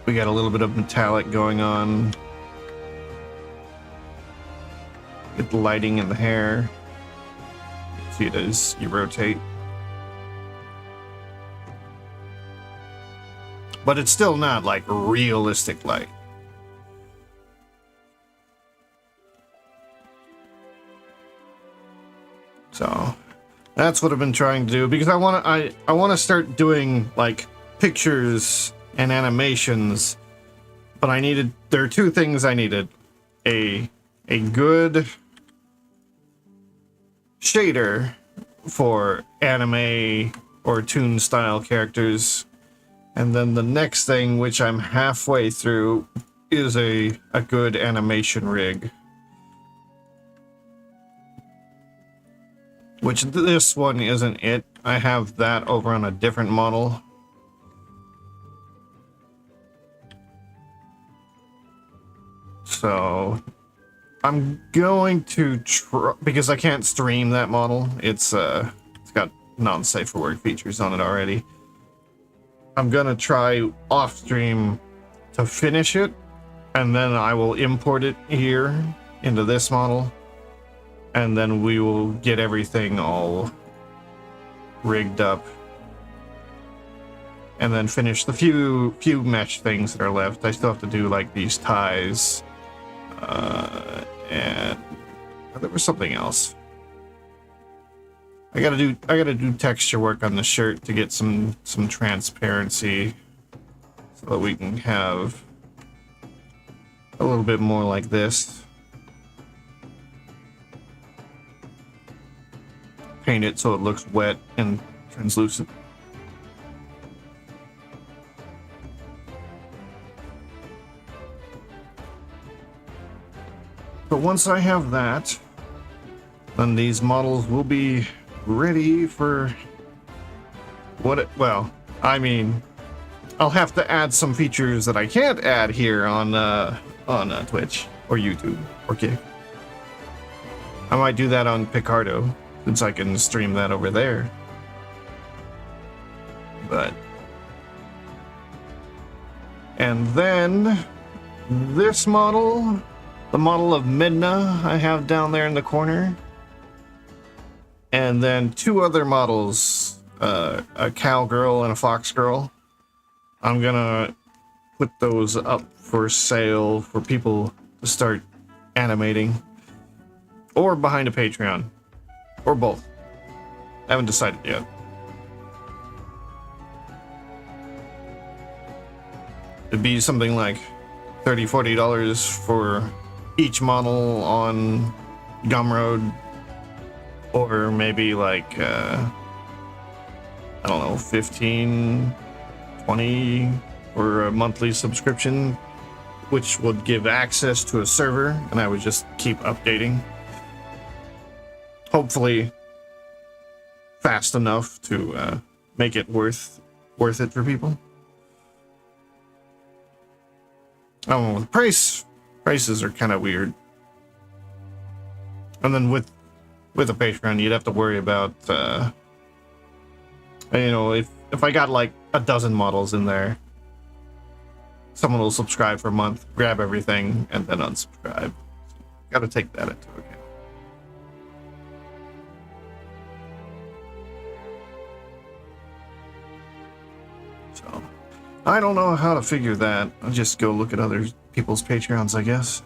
We got a little bit of metallic going on. Get the lighting in the hair. See it as you rotate. But it's still not like realistic light. So that's what I've been trying to do, because I want to start doing like pictures and animations, but there are two things I needed: a good shader for anime or toon style characters, and then the next thing, which I'm halfway through, is a good animation rig. Which this one isn't it. I have that over on a different model. So I'm going to try, because I can't stream that model. It's got non-safe for work features on it already. I'm gonna try off stream to finish it, and then I will import it here into this model, and then we will get everything all rigged up, and then finish the few mesh things that are left. I still have to do like these ties, and there was something else. I gotta do texture work on the shirt to get some transparency, so that we can have a little bit more like this. Paint it so it looks wet and translucent. But once I have that, then these models will be ready for well, I mean, I'll have to add some features that I can't add here on Twitch or YouTube or Kick. I might do that on Picardo, since I can stream that over there. But and then this model, the model of Midna, I have down there in the corner. And then two other models, a cowgirl and a fox girl. I'm gonna put those up for sale for people to start animating, or behind a Patreon, or both. I haven't decided yet. It'd be something like $30-$40 for each model on Gumroad. Or maybe like, I don't know, 15, 20 for a monthly subscription, which would give access to a server, and I would just keep updating. Hopefully fast enough to make it worth it for people. I don't know, prices are kind of weird. And then with a Patreon, you'd have to worry about, you know, if I got like a dozen models in there, someone will subscribe for a month, grab everything, and then unsubscribe. Got to take that into account. So, I don't know how to figure that. I'll just go look at other people's Patreons, I guess.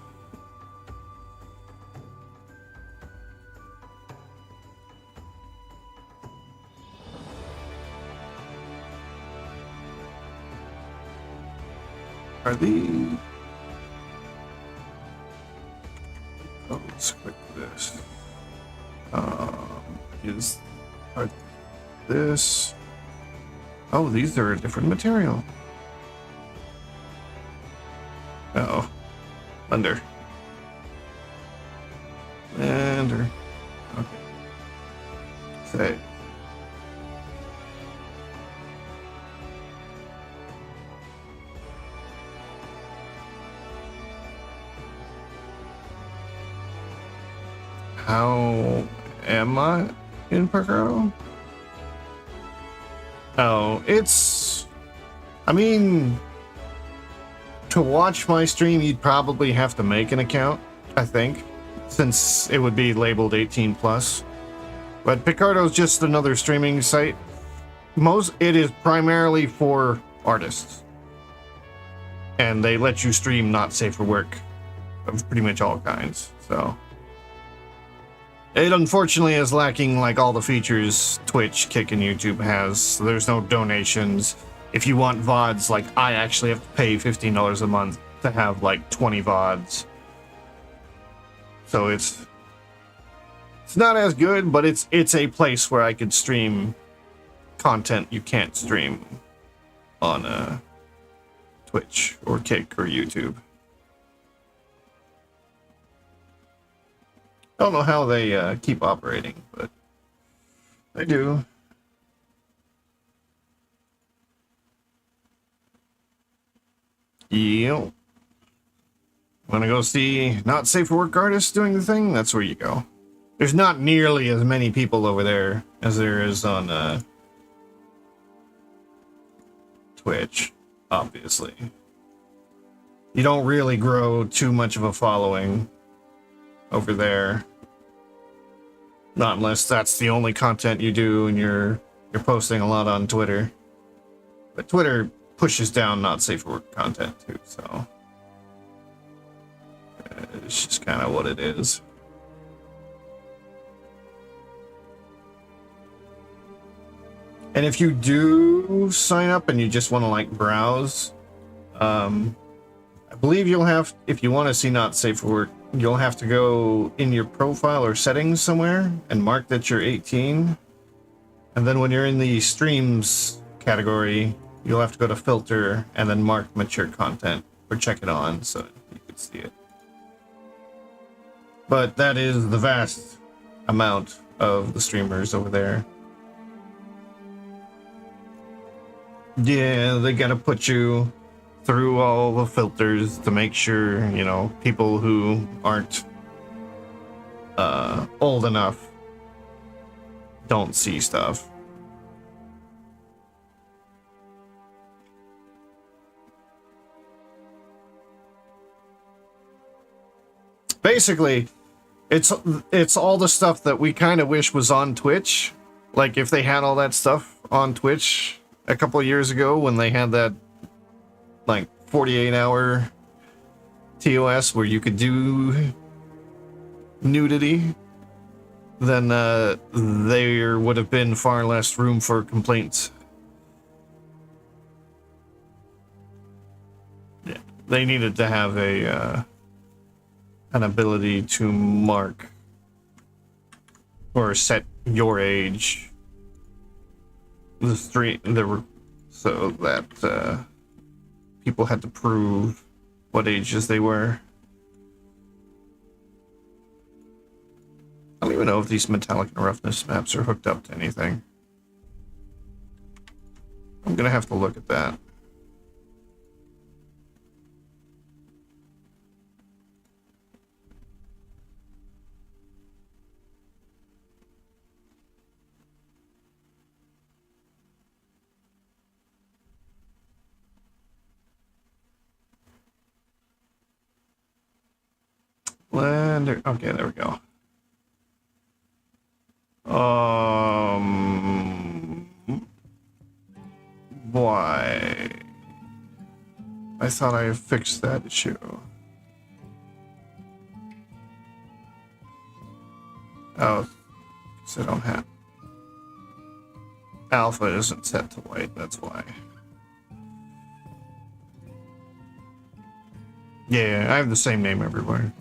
Are these? Oh, let's click this. Is are this? Oh, these are a different material. Uh-oh. Under. Under. Okay. Say. How am I in Picardo? Oh, it's... I mean... To watch my stream, you'd probably have to make an account, I think, since it would be labeled 18 plus. But Picardo's just another streaming site. It is primarily for artists. And they let you stream not safe for work of pretty much all kinds, so... It unfortunately is lacking like all the features Twitch, Kick, and YouTube has. So there's no donations. If you want VODs, like I actually have to pay $15 a month to have like 20 VODs. So it's not as good, but it's a place where I could stream content you can't stream on Twitch or Kick or YouTube. I don't know how they keep operating, but they do. Yep. Want to go see not safe for work artists doing the thing? That's where you go. There's not nearly as many people over there as there is on Twitch, obviously. You don't really grow too much of a following over there. Not unless that's the only content you do and you're posting a lot on Twitter. But Twitter pushes down not safe for work content too, so it's just kind of what it is. And if you do sign up and you just want to like browse, I believe you'll have, if you want to see not safe for work, you'll have to go in your profile or settings somewhere and mark that you're 18. And then when you're in the streams category, you'll have to go to filter and then mark mature content or check it on so you can see it. But that is the vast amount of the streamers over there. Yeah, they gotta put you through all the filters to make sure, you know, people who aren't old enough don't see stuff. Basically, it's all the stuff that we kind of wish was on Twitch. Like if they had all that stuff on Twitch a couple of years ago when they had that like 48-hour TOS where you could do nudity, then there would have been far less room for complaints. Yeah, they needed to have an ability to mark or set your age so that people had to prove what ages they were. I don't even know if these metallic and roughness maps are hooked up to anything. I'm gonna have to look at that. Okay, there we go. Why? I thought I fixed that issue. Oh, because I don't have... Alpha isn't set to white, that's why. Yeah, I have the same name everywhere.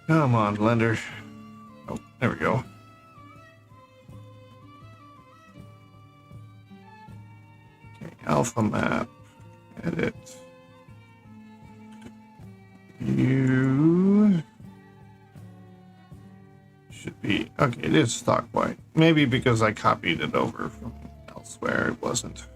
Come on, Blender. Oh, there we go. Okay, alpha map. Edit. You should be okay. It is stock white. Maybe because I copied it over from elsewhere, it wasn't.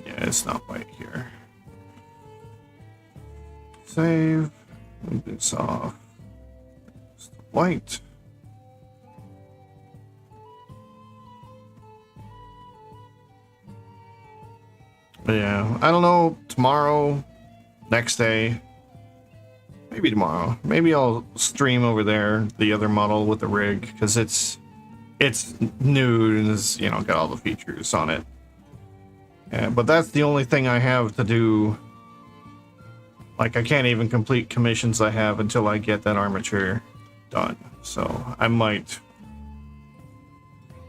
Yeah, it's not white here. Save. Move this off. It's the white. But yeah, I don't know. Tomorrow, next day, maybe tomorrow. Maybe I'll stream over there the other model with the rig because it's new and it's, you know, got all the features on it. Yeah, but that's the only thing I have to do. Like, I can't even complete commissions I have until I get that armature done. So I might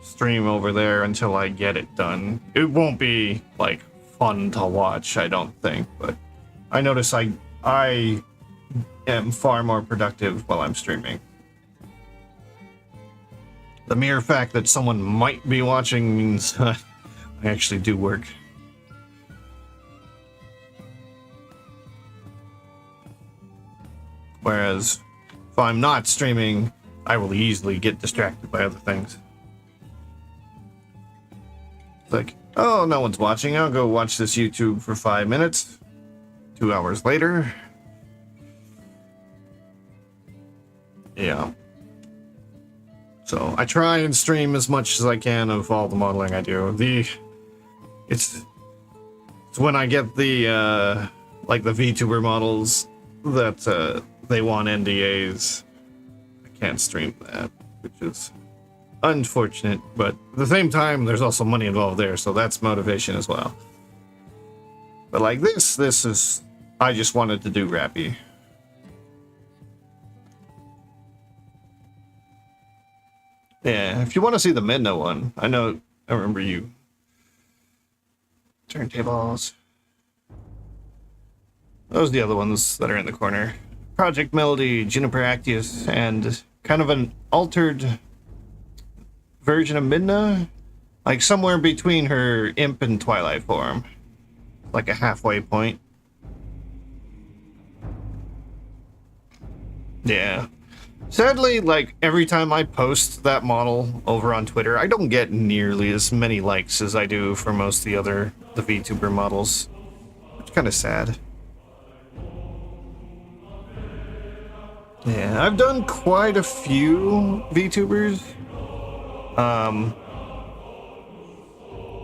stream over there until I get it done. It won't be like fun to watch, I don't think, but I notice I am far more productive while I'm streaming. The mere fact that someone might be watching means I actually do work. Whereas if I'm not streaming, I will easily get distracted by other things. It's like, oh, no one's watching. I'll go watch this YouTube for 5 minutes. 2 hours later. Yeah. So I try and stream as much as I can of all the modeling I do. It's when I get the like the VTuber models that they want NDAs. I can't stream that, which is unfortunate, but at the same time there's also money involved there, so that's motivation as well. But like this is, I just wanted to do Rapi. Yeah, if you want to see the Midna one, I remember you. Turntables. Those are the other ones that are in the corner. Project Melody, Juniper Actius, and kind of an altered version of Midna. Like somewhere between her Imp and Twilight form. Like a halfway point. Yeah. Sadly, like, every time I post that model over on Twitter, I don't get nearly as many likes as I do for most of the VTuber models. It's kind of sad. Yeah, I've done quite a few VTubers.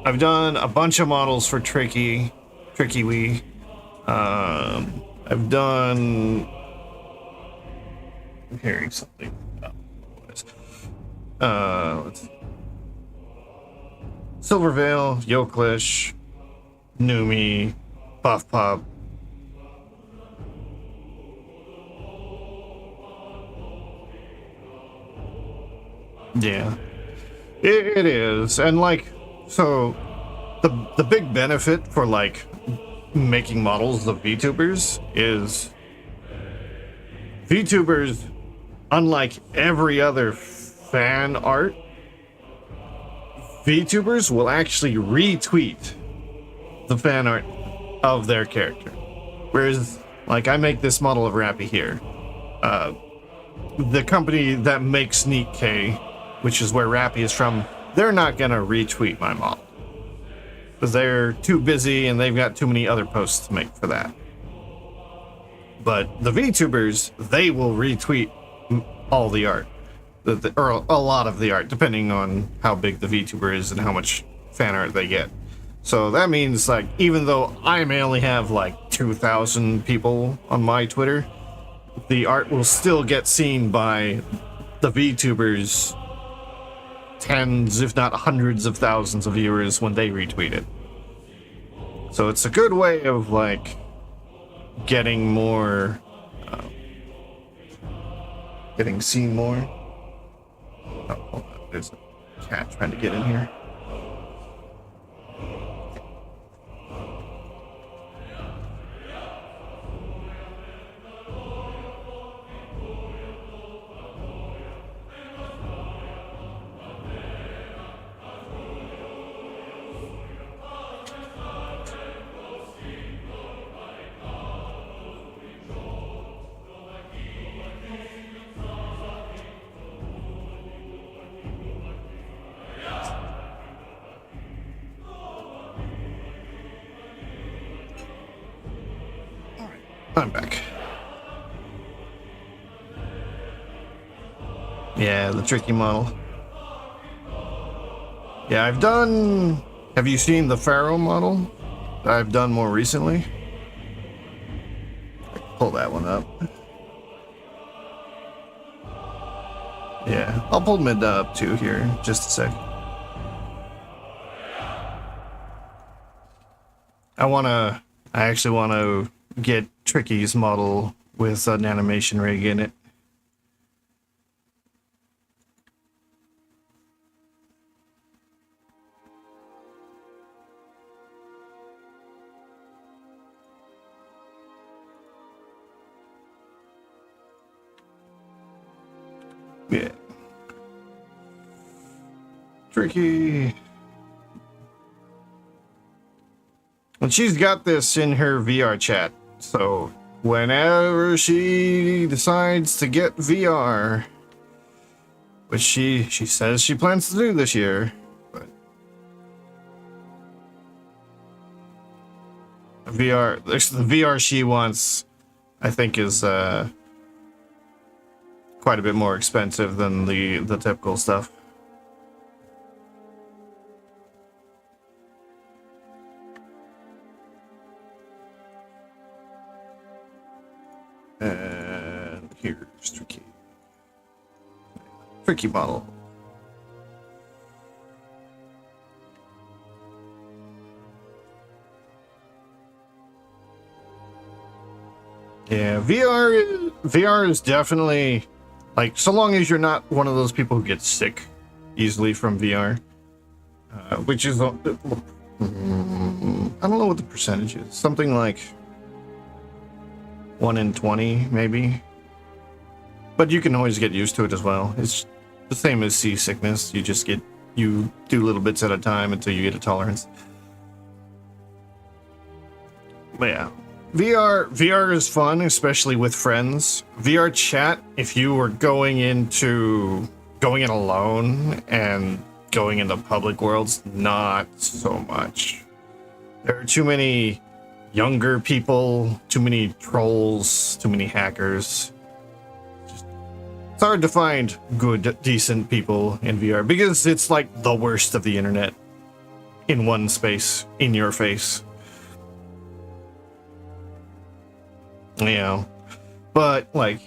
I've done a bunch of models for Tricky Wee. I've done... I'm hearing something. Let's see. Silvervale, Yoklish, Numi, Puff Pop. Yeah, it is, and like, so the big benefit for like making models of VTubers is VTubers, unlike every other fan art, VTubers will actually retweet the fan art of their character. Whereas, like, I make this model of Rapi here. The company that makes Neat K, which is where Rapi is from, they're not gonna retweet my model. Because they're too busy and they've got too many other posts to make for that. But the VTubers, they will retweet all the art. Or a lot of the art, depending on how big the VTuber is and how much fan art they get. So that means, like, even though I may only have like 2,000 people on my Twitter, the art will still get seen by the VTubers tens, if not hundreds of thousands of viewers when they retweet it. So it's a good way of, like, getting more, getting seen more. Oh, hold on. There's a cat trying to get in here. I'm back. Yeah, the tricky model. Yeah, I've done... Have you seen the Pharaoh model that I've done more recently? I can pull that one up. Yeah, I'll pull Midna up too here, just a sec. I actually wanna get Tricky's model with an animation rig in it. Yeah. Tricky. And she's got this in her VR chat. So whenever she decides to get VR, which she says she plans to do this year, but the VR she wants, I think, is quite a bit more expensive than the typical stuff. And here's Tricky model. Yeah, VR is definitely, like, so long as you're not one of those people who get sick easily from VR, which is, I don't know what the percentage is, something like 1 in 20, maybe. But you can always get used to it as well. It's the same as seasickness. You do little bits at a time until you get a tolerance. But yeah, VR is fun, especially with friends. VR chat, if you were going in alone and going into public worlds, not so much. There are too many younger people, too many trolls, too many hackers. It's hard to find good, decent people in VR because it's like the worst of the internet in one space, in your face. Yeah, but like,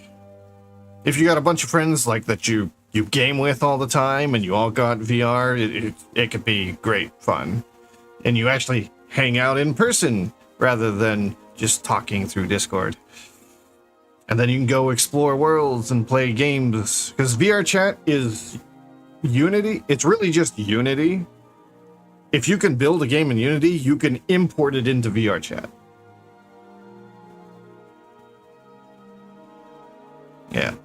if you got a bunch of friends like that you game with all the time and you all got VR, it could be great fun, and you actually hang out in person rather than just talking through Discord. And then you can go explore worlds and play games, because VR chat is Unity. It's really just Unity. If you can build a game in Unity, you can import it into VR chat. Yeah.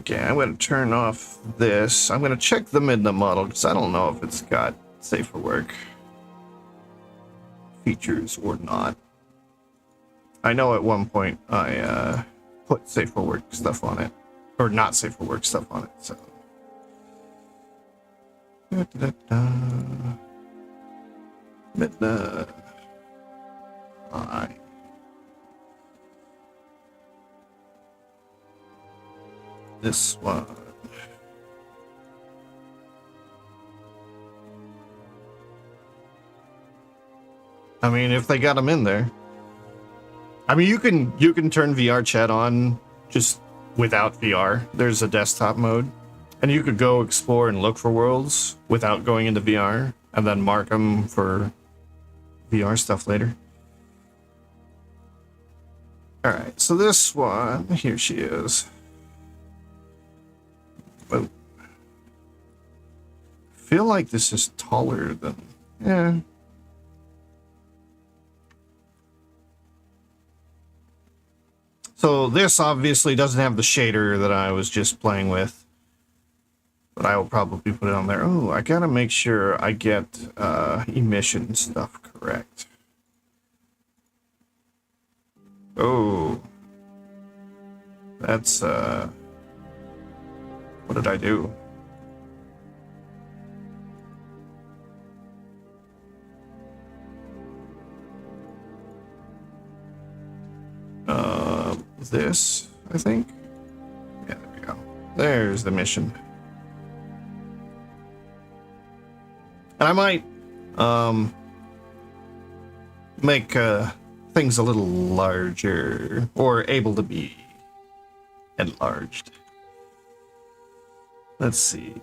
Okay, I'm going to turn off this. I'm going to check the Midna model, because I don't know if it's got safe for work features or not. I know at one point I put safe for work stuff on it, or not safe for work stuff on it. So Midna. This one. I mean, if they got them in there. I mean, you can turn VR chat on just without VR. There's a desktop mode, And you could go explore and look for worlds without going into VR, and then mark them for VR stuff later. Alright, so this one, here she is. Whoa. I feel like this is taller than... Yeah. So this obviously doesn't have the shader that I was just playing with. But I will probably put it on there. Oh, I gotta make sure I get emission stuff correct. Oh. That's, what did I do? This, I think. Yeah, there we go. There's the mission. And I might make things a little larger, or able to be enlarged. Let's see.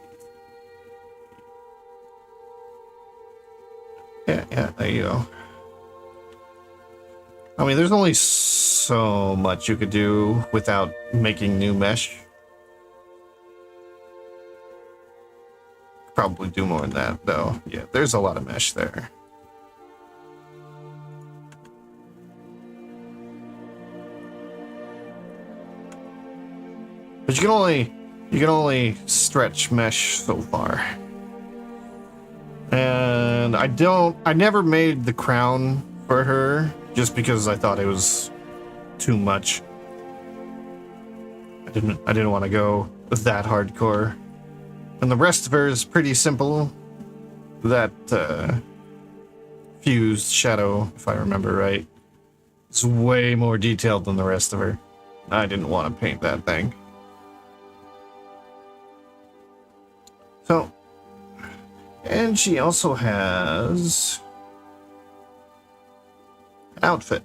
Yeah, there you go. I mean, there's only so much you could do without making new mesh. Probably do more than that, though. Yeah, there's a lot of mesh there. But you can only stretch mesh so far. And I never made the crown for her just because I thought it was too much. I didn't want to go that hardcore. And the rest of her is pretty simple. That fused shadow, if I remember right, is way more detailed than the rest of her. I didn't want to paint that thing. So, and she also has an outfit.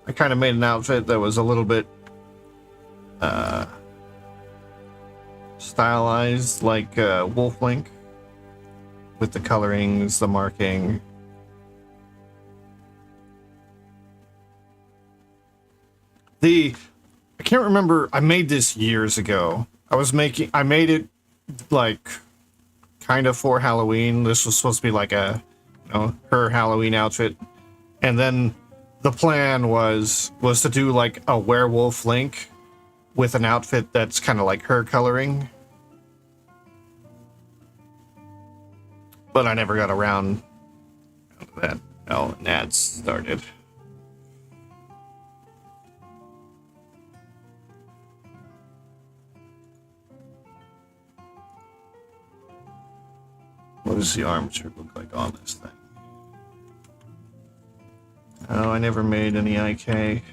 I kind of made an outfit that was a little bit stylized like Wolf Link, with the colorings, the marking. I can't remember, I made this years ago. I made it like kind of for Halloween. This was supposed to be like a, her Halloween outfit. And then the plan was to do like a werewolf Link with an outfit that's kind of like her coloring. But I never got around to that. Oh, and ads started. What does the armature look like on this thing? Oh, I never made any IK.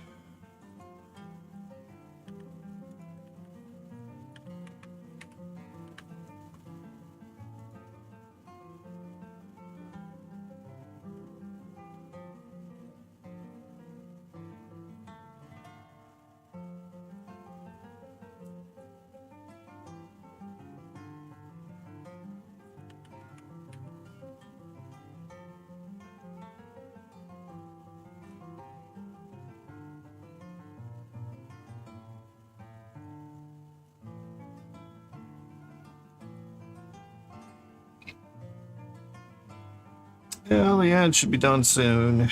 Yeah, the ad should be done soon.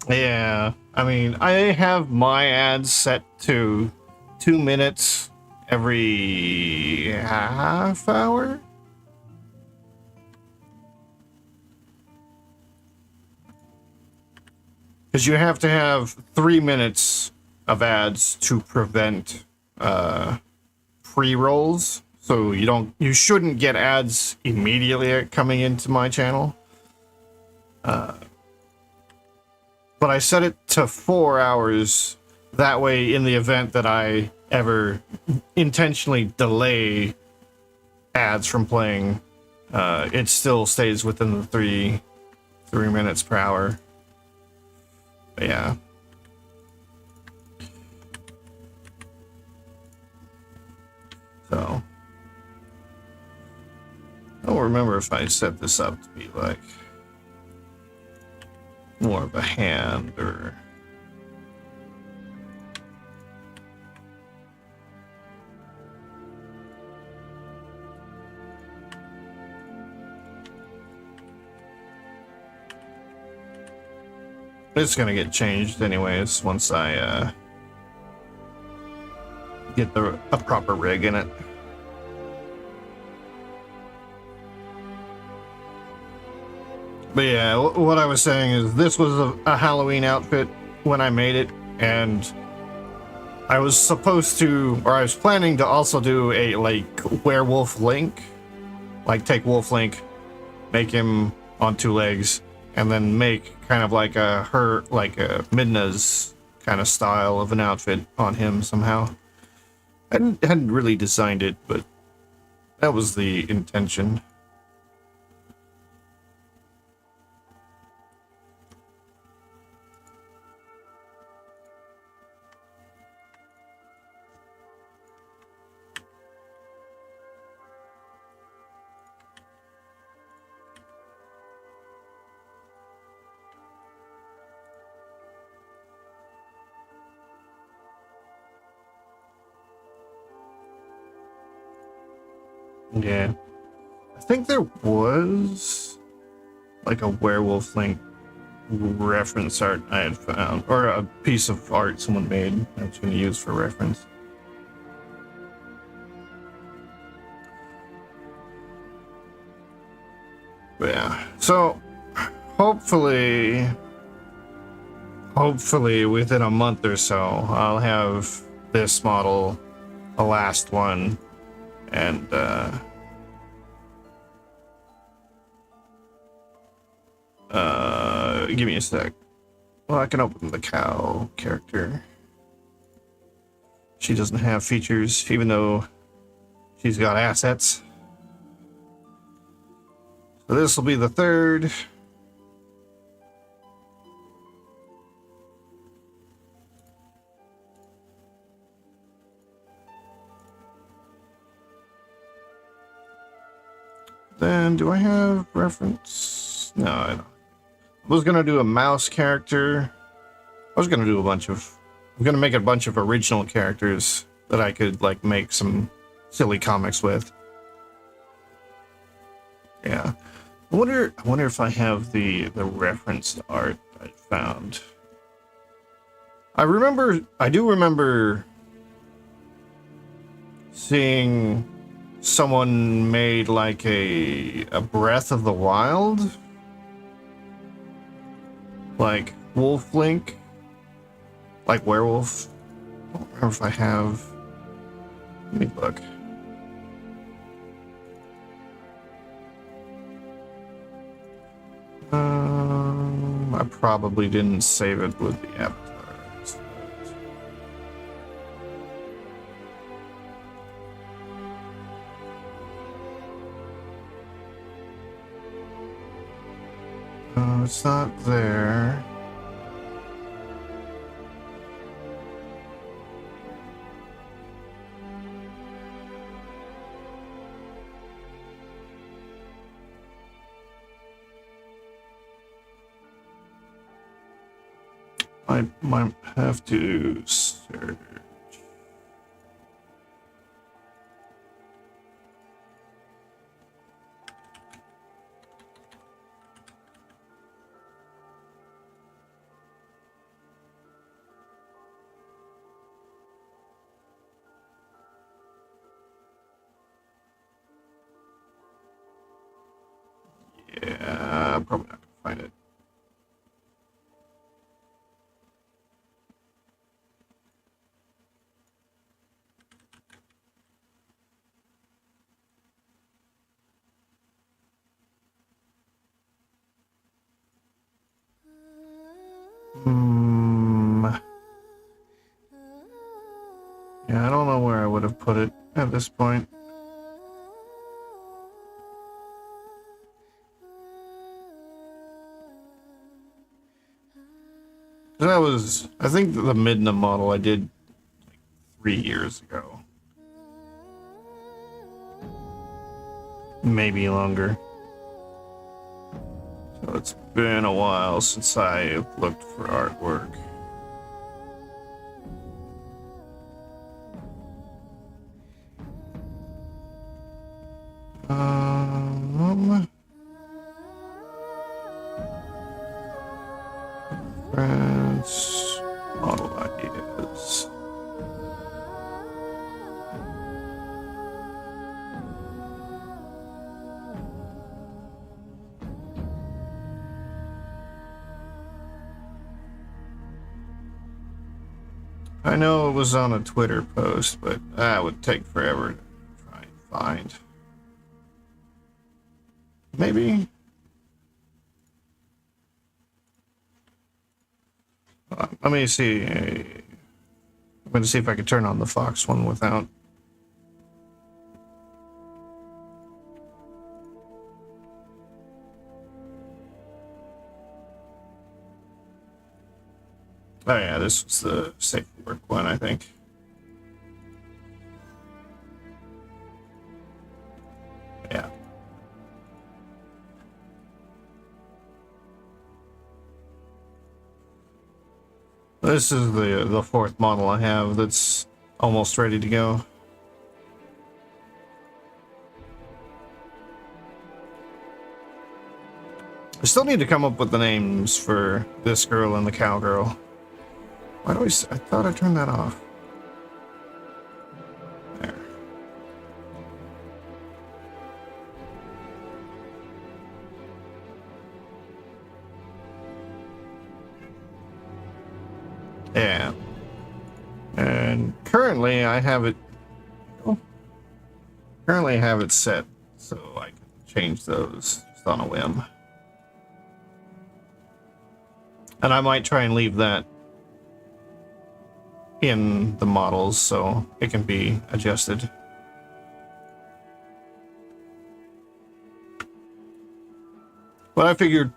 Yeah, I mean, I have my ads set to 2 minutes every half hour. Because you have to have 3 minutes of ads to prevent pre-rolls. So you shouldn't get ads immediately coming into my channel. But I set it to 4 hours. That way, in the event that I ever intentionally delay ads from playing, it still stays within the 3 minutes per hour. But yeah. So I don't remember if I set this up to be like more of a hand or it's gonna get changed anyways once I get a proper rig in it. But yeah, what I was saying is this was a Halloween outfit when I made it, and I was supposed to, or I was planning to also do a like werewolf Link, like take Wolf Link, make him on 2 legs, and then make kind of like a Midna's kind of style of an outfit on him somehow. I hadn't really designed it, but that was the intention. Yeah. I think there was like a werewolf Link reference art I had found, or a piece of art someone made I was going to use for reference. But yeah, so hopefully within a month or so, I'll have this model, the last one, and give me a sec. Well, I can open the cow character. She doesn't have features, even though she's got assets. So this will be the 3rd. Then, do I have reference? No, I don't. I was gonna do a mouse character. I was gonna do I'm gonna make a bunch of original characters that I could like make some silly comics with. Yeah. I wonder if I have the reference art I found. I do remember seeing someone made like a Breath of the Wild, like Wolf Link, like werewolf. I don't remember if I have. Let me look. I probably didn't save it with the avatars. It's not there. I might have to search. I'm probably not gonna find it. Yeah, I don't know where I would have put it at this point. That was, I think the Midna model I did like 3 years ago. Maybe longer. So it's been a while since I looked for artwork. Friends, model ideas. I know it was on a Twitter post, but that would take forever to try and find. Maybe. Let me see. I'm going to see if I can turn on the Fox one without. Oh yeah, this was the safe work one, I think. Yeah. This is the fourth model I have that's almost ready to go. I still need to come up with the names for this girl and the cowgirl. Why do I thought I turned that off. There. Yeah. And currently I have it set so I can change those just on a whim. And I might try and leave that in the models so it can be adjusted. But I figured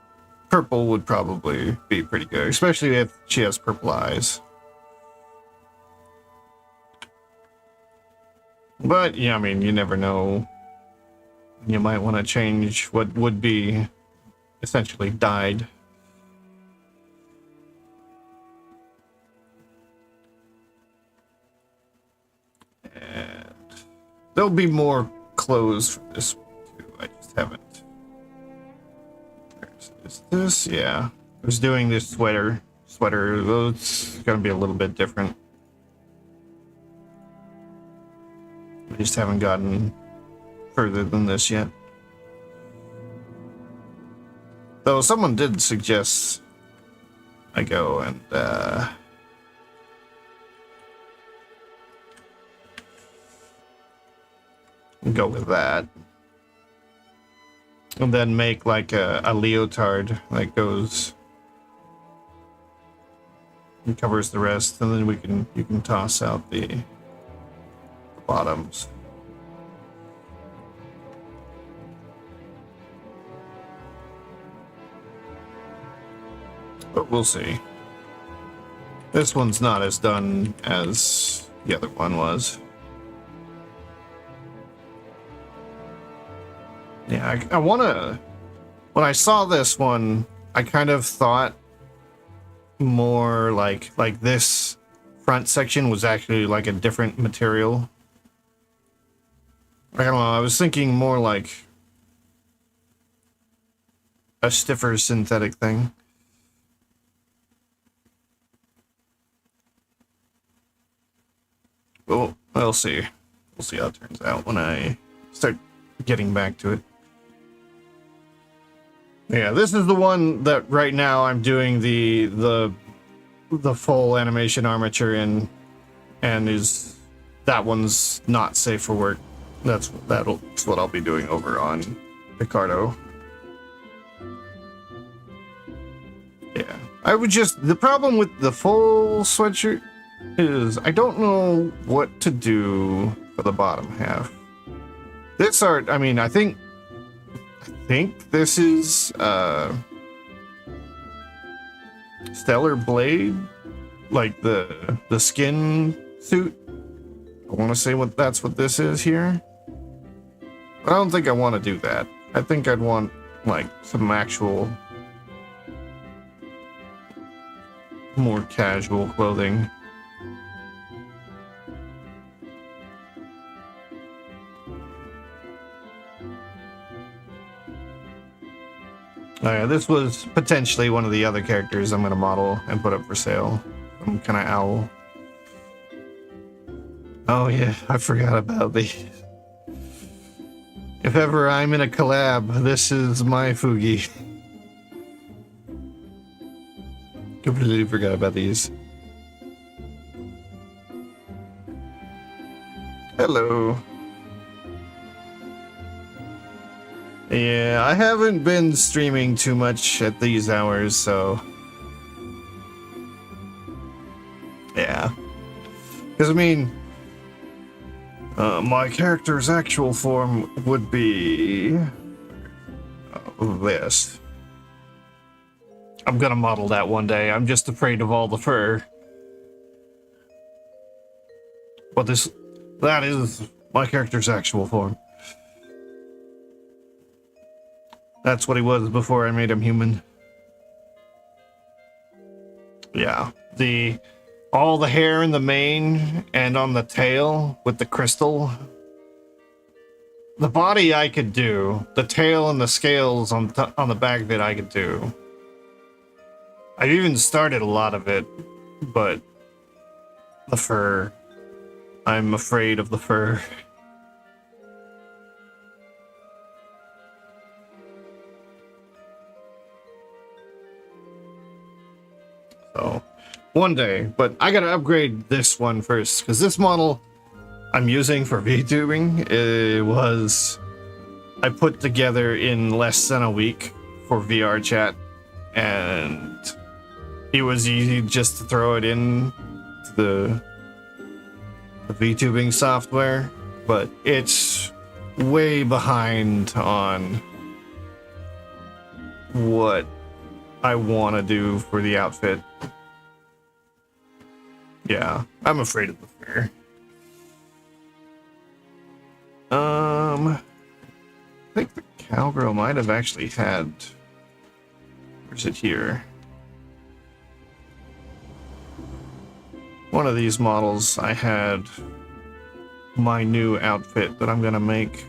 purple would probably be pretty good, especially if she has purple eyes. But yeah, I mean, you never know. You might want to change what would be essentially dyed. And there'll be more clothes for this one too. I just haven't. Is this? Yeah. I was doing this sweater. Though it's gonna be a little bit different. I just haven't gotten further than this yet. Though someone did suggest I go and go with that. And then make like a leotard that goes and covers the rest, and then you can toss out the bottoms. But we'll see. This one's not as done as the other one was. Yeah, I want to... When I saw this one, I kind of thought more like this front section was actually like a different material. I don't know, I was thinking more like a stiffer synthetic thing. Well, we'll see. We'll see how it turns out when I start getting back to it. Yeah, this is the one that right now I'm doing the full animation armature in, and that one's not safe for work. That's what I'll be doing over on Picardo. Yeah, the problem with the full sweatshirt is I don't know what to do for the bottom half. This art, I mean, I think this is Stellar Blade, like the skin suit. I want to say that's what this is here. But I don't think I want to do that. I think I'd want like some actual more casual clothing. Oh yeah, this was potentially one of the other characters I'm going to model and put up for sale. Some kind of owl. Oh yeah, I forgot about these. If ever I'm in a collab, this is my Fugi. Completely forgot about these. Hello. Yeah, I haven't been streaming too much at these hours, so... Yeah. Because, I mean... my character's actual form would be... this. I'm gonna model that one day. I'm just afraid of all the fur. But that is my character's actual form. That's what he was before I made him human. Yeah. All the hair in the mane and on the tail with the crystal. The body I could do. The tail and the scales on the back of it I could do. I've even started a lot of it, but the fur. I'm afraid of the fur. So, one day, but I gotta upgrade this one first, because this model I'm using for VTubing, I put together in less than a week for VR chat, and it was easy just to throw it in to the VTubing software, but it's way behind on what I want to do for the outfit. Yeah, I'm afraid of the fur. I think the cowgirl might have actually had... Where's it here? One of these models, I had my new outfit that I'm gonna make.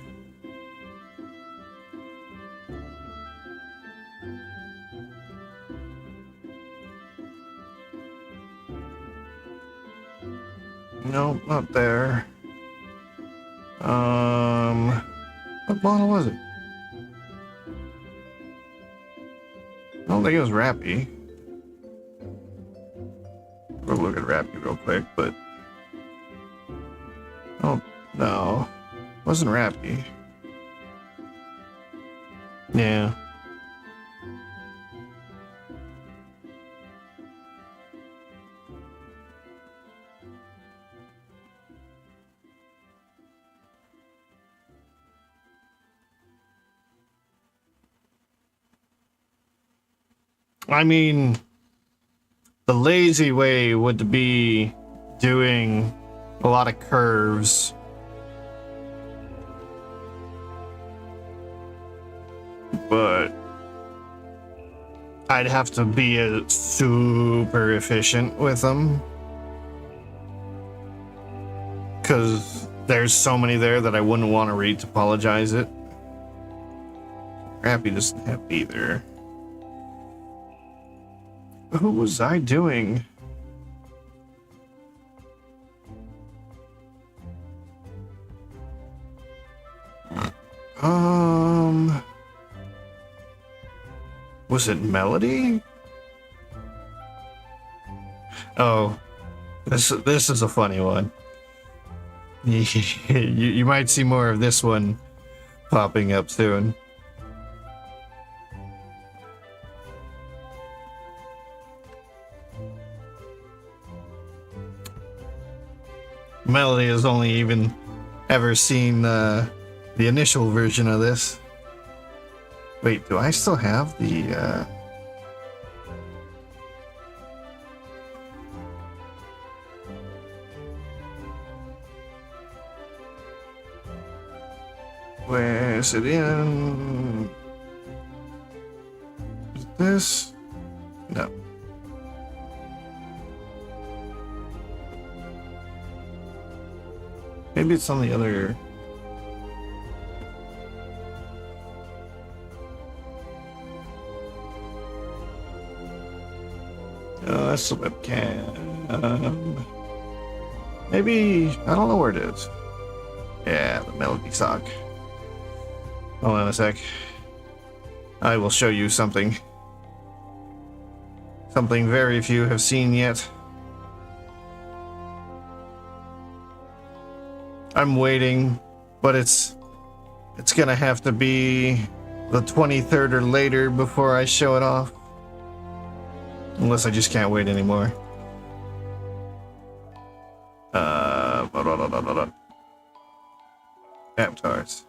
No, not there. What model was it? I don't think it was Rapi. We'll look at Rapi real quick, but... Oh, no. It wasn't Rapi. Yeah. I mean, the lazy way would be doing a lot of curves. But I'd have to be super efficient with them. Because there's so many there that I wouldn't want to retopologize it. Rapi doesn't have either. Who was I doing? Was it Melody? Oh, this is a funny one. You might see more of this one popping up soon. Melody has only even ever seen the initial version of this. Wait, do I still have the where is it in? Is this? No. Maybe it's on the other. Oh, that's the webcam. Maybe, I don't know where it is. Yeah, the melody sock. Hold on a sec. I will show you something. Something very few have seen yet. I'm waiting, but it's gonna have to be the 23rd or later before I show it off. Unless I just can't wait anymore. Avatars.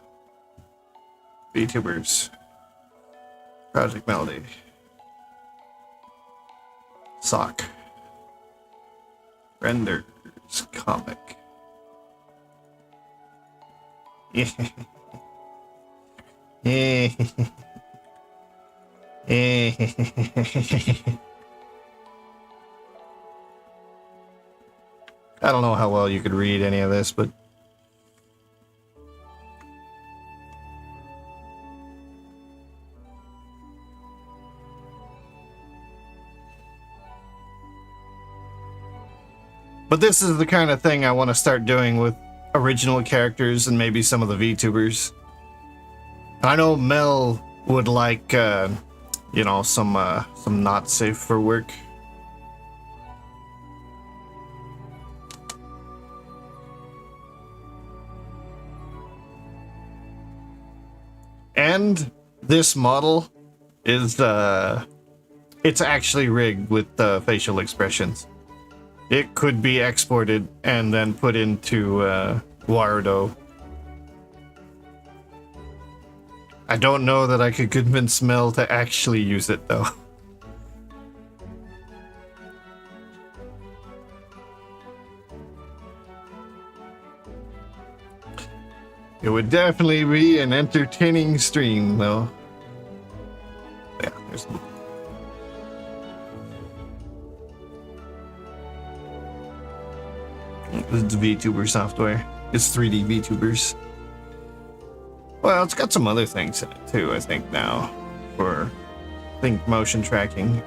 VTubers. Project Melody. Sock. Renders. Comic. Yeah. Yeah. I don't know how well you could read any of this, but this is the kind of thing I want to start doing with original characters and maybe some of the VTubers. I know Mel would like, you know, some not safe for work. And this model is, it's actually rigged with facial expressions. It could be exported and then put into Wardo. I don't know that I could convince Mel to actually use it though. It would definitely be an entertaining stream though. Yeah, there's it's VTuber software. It's 3D VTubers. Well, it's got some other things in it too, I think now, for motion tracking.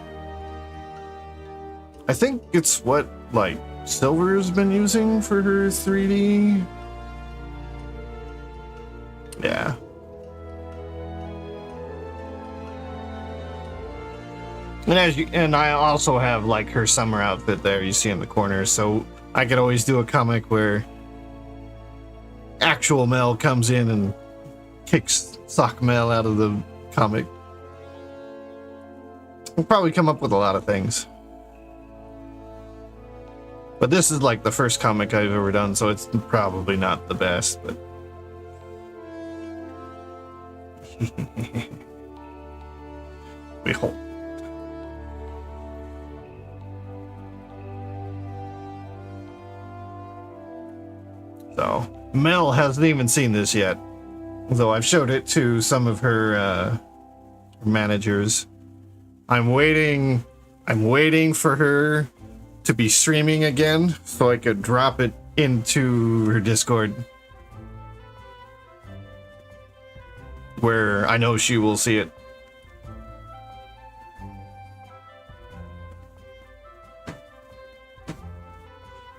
I think it's what, like, Silver's been using for her 3D. Yeah. And I also have like her summer outfit there you see in the corner, so I could always do a comic where actual Mel comes in and kicks Sock Mel out of the comic. We'll probably come up with a lot of things. But this is like the first comic I've ever done, so it's probably not the best, but we hope. So, Mel hasn't even seen this yet, though I've showed it to some of her managers. I'm waiting for her to be streaming again so I could drop it into her Discord, where I know she will see it.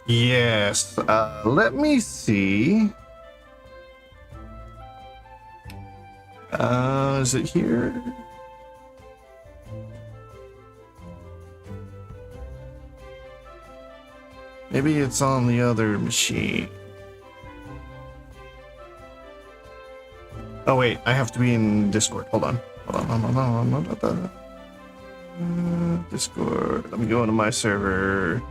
Yes, let me see. Is it here? Maybe it's on the other machine. Oh wait, I have to be in Discord. Hold on. Discord. Let me go into my server.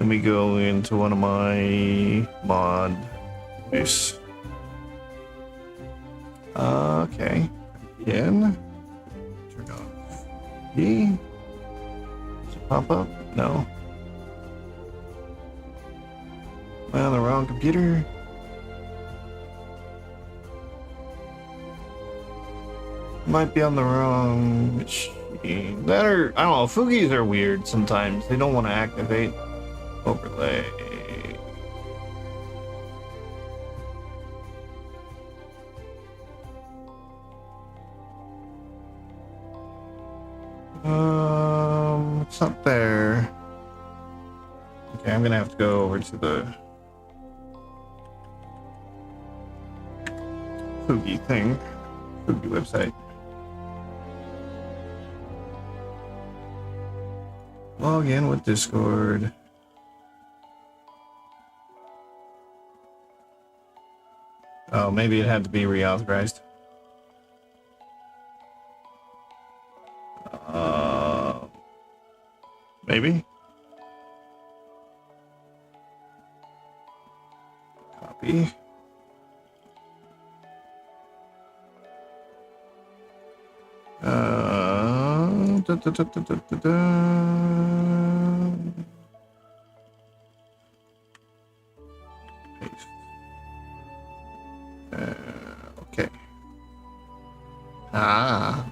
Let me go into one of my mod. Nice. Okay. Again. Turn on E. Does it pop up? No. Am I on the wrong computer? Might be on the wrong machine. That are, I don't know, Fugis are weird sometimes. They don't want to activate. Overlay. It's not there. Okay, I'm gonna have to go over to the Fugi thing. Fugi website. Log in with Discord. Oh, maybe it had to be reauthorized. Maybe. Copy. Paste. Okay. Ah.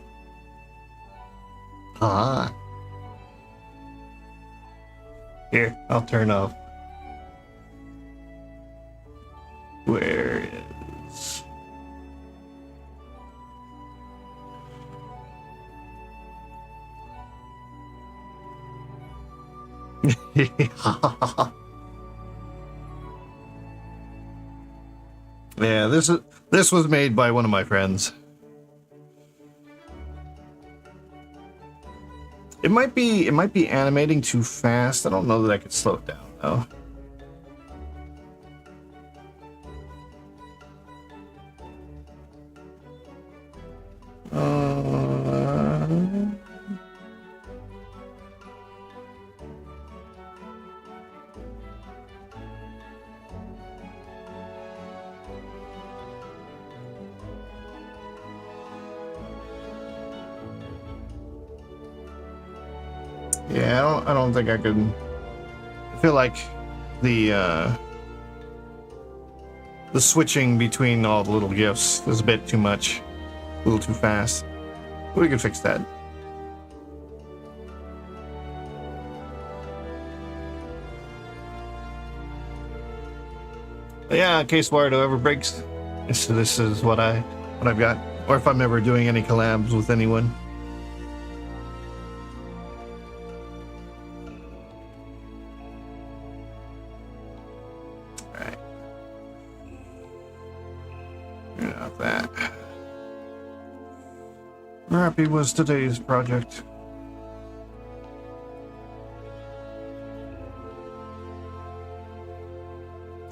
Here, I'll turn off. Where is... Yeah, this was made by one of my friends. It might be animating too fast. I don't know that I could slow it down though. Yeah, I don't think I could. I feel like the switching between all the little GIFs is a bit too much, a little too fast. We can fix that. But yeah, in case Wardo ever breaks, this is what I've got, or if I'm ever doing any collabs with anyone. Rapi was today's project.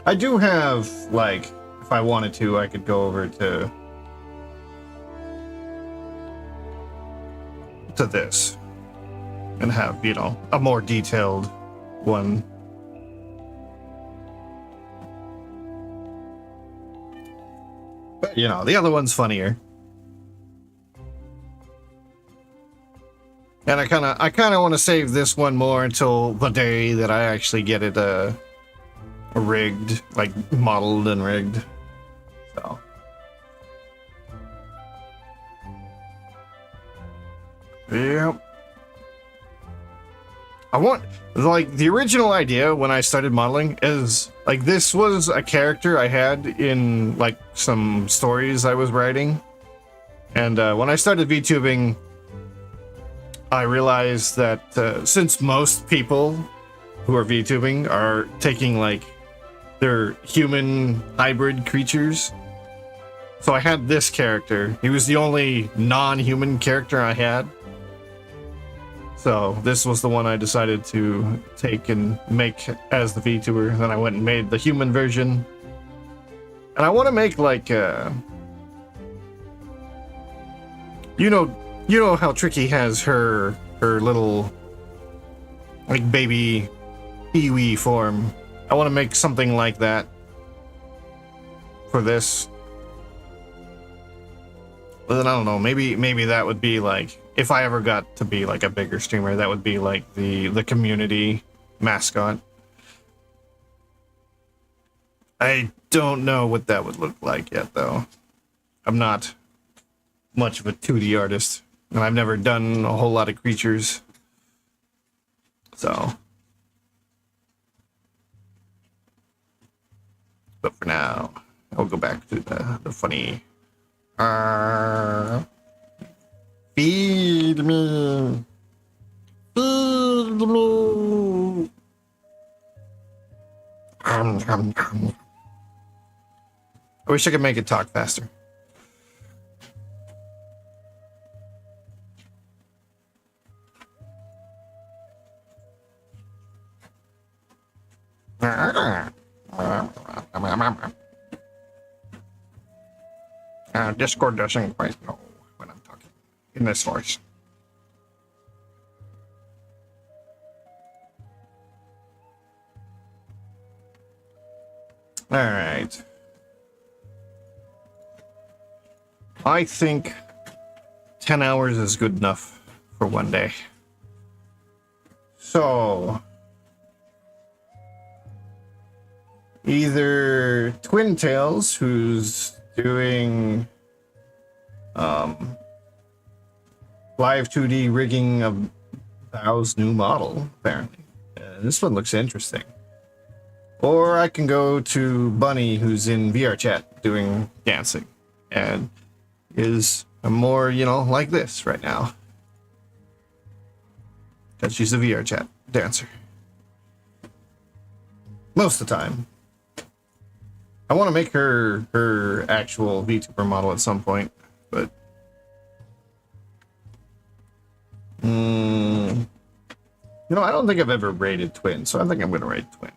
I do have, like, if I wanted to, I could go over to this and have, you know, a more detailed one. But, you know, the other one's funnier. And I kind of want to save this one more until the day that I actually get it rigged, like modeled and rigged. So. Yep. I want, like, the original idea when I started modeling is, like, this was a character I had in, like, some stories I was writing. And when I started VTubing, I realized that since most people who are VTubing are taking, like, their human hybrid creatures. So I had this character. He was the only non-human character I had. So this was the one I decided to take and make as the VTuber. Then I went and made the human version. And I want to make like you know how Tricky has her little like baby Iwi form. I want to make something like that for this. But then I don't know, maybe that would be like, if I ever got to be like a bigger streamer, that would be like the community mascot. I don't know what that would look like yet though. I'm not much of a 2D artist, and I've never done a whole lot of creatures. So, but for now, I'll go back to the funny. Feed me. Feed me. I wish I could make it talk faster. Discord doesn't quite know when I'm talking in this voice. All right. I think 10 hours is good enough for one day. So either Twin Tails, who's doing live 2D rigging of Bao's new model, apparently. This one looks interesting. Or I can go to Bunny, who's in VR chat doing dancing, and is more, you know, like this right now. Because she's a VR chat dancer. Most of the time. I want to make her actual VTuber model at some point, but you know, I don't think I've ever rated Twin, so I think I'm gonna rate Twin.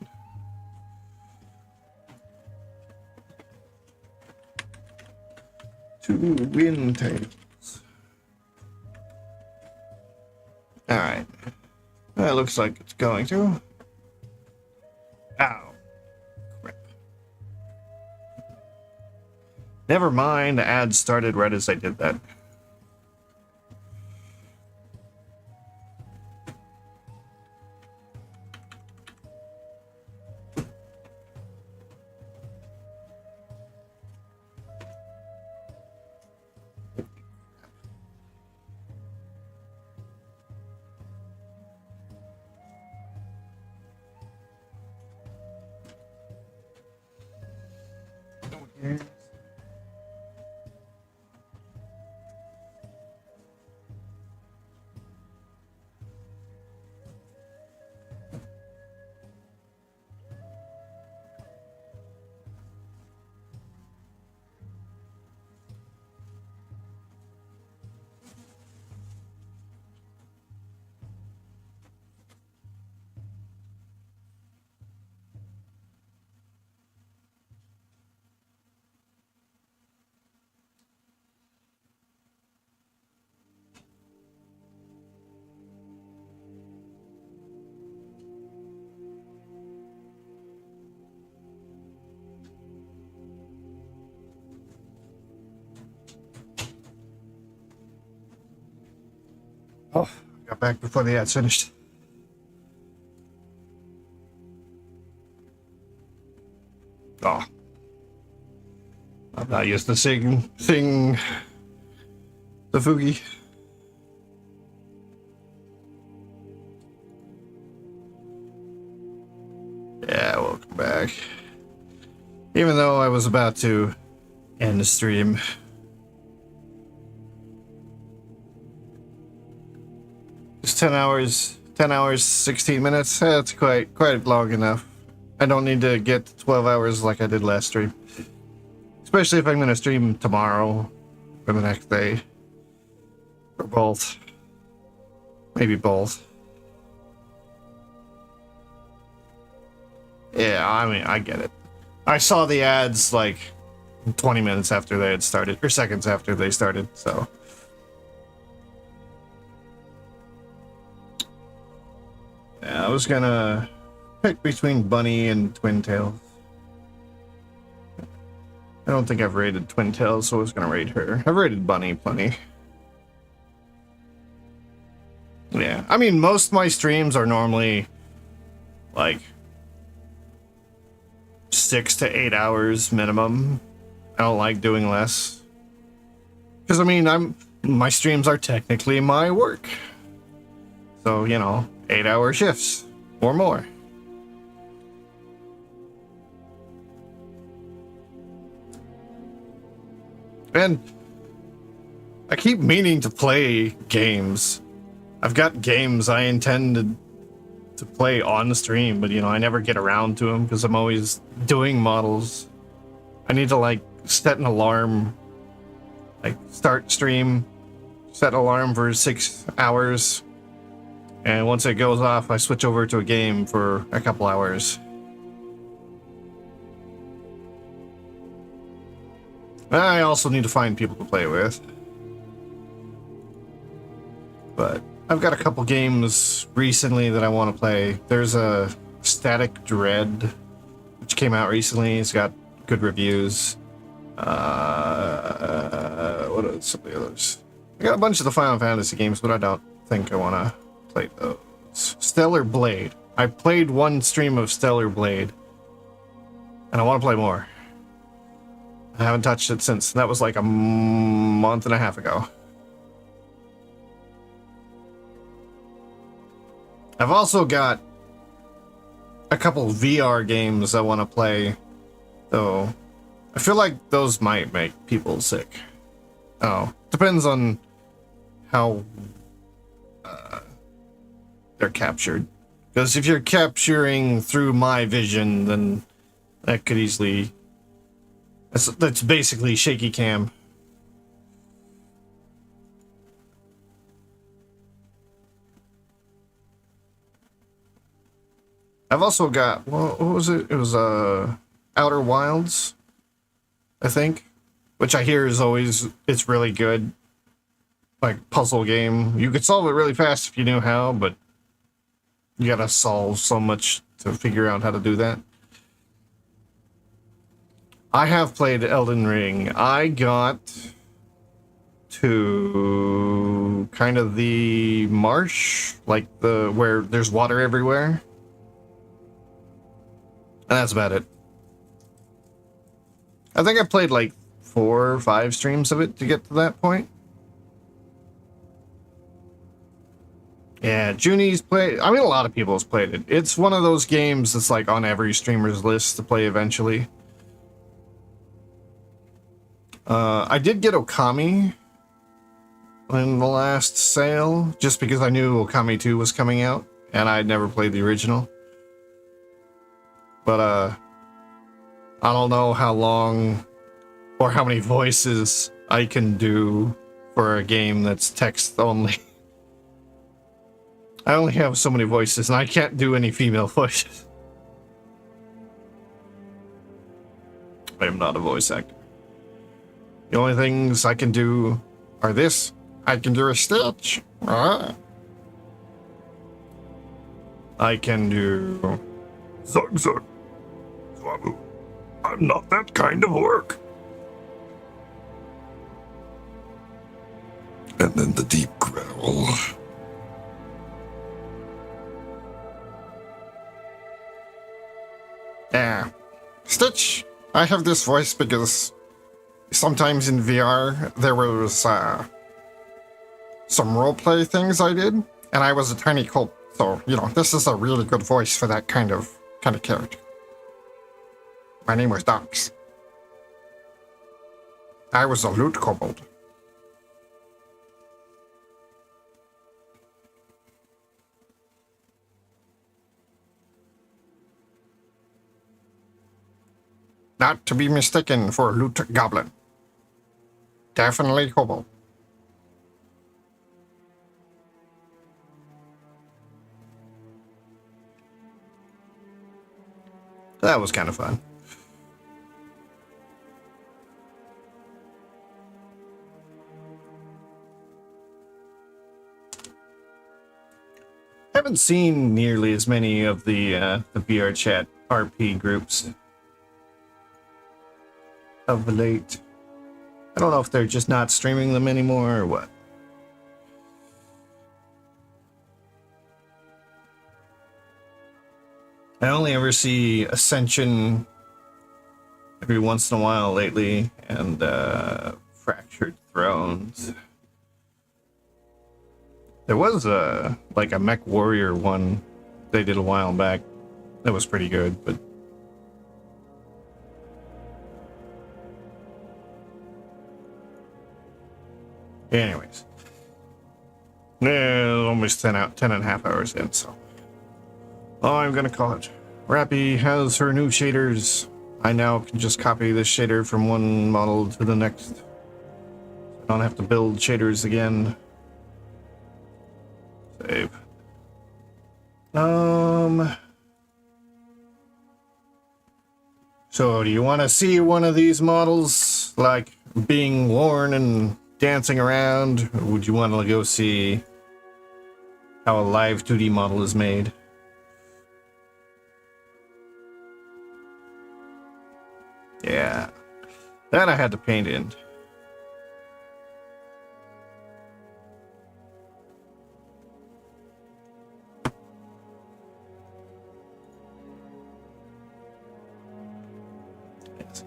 Twin Tails. All right, that looks like it's going to. Ow. Never mind, the ad started right as I did that. Oh, I got back before the ad's finished. Oh. I'm not used to sing the Fugi. Yeah, welcome back. Even though I was about to end the stream. It's 10 hours, 16 minutes. That's quite long enough. I don't need to get to 12 hours like I did last stream. Especially if I'm going to stream tomorrow or the next day. Or both. Maybe both. Yeah, I mean, I get it. I saw the ads like 20 minutes after they had started, or seconds after they started, so. Yeah, I was gonna pick between Bunny and Twin Tails. I don't think I've rated Twin Tails, so I was gonna rate her. I've rated Bunny plenty. Yeah, I mean, most of my streams are normally like 6 to 8 hours minimum. I don't like doing less. Because, I mean, my streams are technically my work. So, you know, 8-hour shifts or more. And I keep meaning to play games. I've got games I intended to play on the stream, but, you know, I never get around to them because I'm always doing models. I need to, like, set an alarm, like, start stream, set an alarm for 6 hours, and once it goes off, I switch over to a game for a couple hours. I also need to find people to play with. But I've got a couple games recently that I want to play. There's a Static Dread, which came out recently. It's got good reviews. What are some of the others? I got a bunch of the Final Fantasy games, but I don't think I want to play those. Stellar Blade. I played one stream of Stellar Blade, and I want to play more. I haven't touched it since. That was like a month and a half ago. I've also got a couple VR games I want to play, though I feel like those might make people sick. Oh, depends on how they're captured. Because if you're capturing through my vision, then that could easily... That's basically shaky cam. I've also got, well, what was it? It was Outer Wilds, I think, which I hear is always, it's really good. Like, puzzle game. You could solve it really fast if you knew how, but you gotta solve so much to figure out how to do that. I have played Elden Ring. I got to kind of the marsh, like where there's water everywhere. And that's about it. I think I played like 4 or 5 streams of it to get to that point. Yeah, Junie's played. I mean, a lot of people have played it. It's one of those games that's like on every streamer's list to play eventually. I did get Okami in the last sale, just because I knew Okami 2 was coming out, and I'd never played the original. But, I don't know how long or how many voices I can do for a game that's text only. I only have so many voices, and I can't do any female voices. I am not a voice actor. The only things I can do are this. I can do a Stitch. I can do... Zug Zug. Zwabu. I'm not that kind of work. And then the deep growl. Yeah. Stitch, I have this voice because sometimes in VR there was some roleplay things I did, and I was a tiny cult, so you know this is a really good voice for that kind of character. My name was Dox. I was a loot kobold. Not to be mistaken for loot goblin. Definitely kobold. That was kind of fun. Haven't seen nearly as many of the VR chat RP groups of late. I don't know if they're just not streaming them anymore or what. I only ever see Ascension every once in a while lately, and Fractured Thrones. There was a Mech Warrior one they did a while back. That was pretty good, but anyways. Yeah, almost 10 and a half hours in, so I'm gonna call it. Rapi has her new shaders. I now can just copy this shader from one model to the next. I don't have to build shaders again. Save. So do you want to see one of these models like being worn and dancing around, or would you want to go see how a live 2D model is made? Yeah, that I had to paint in. Yes.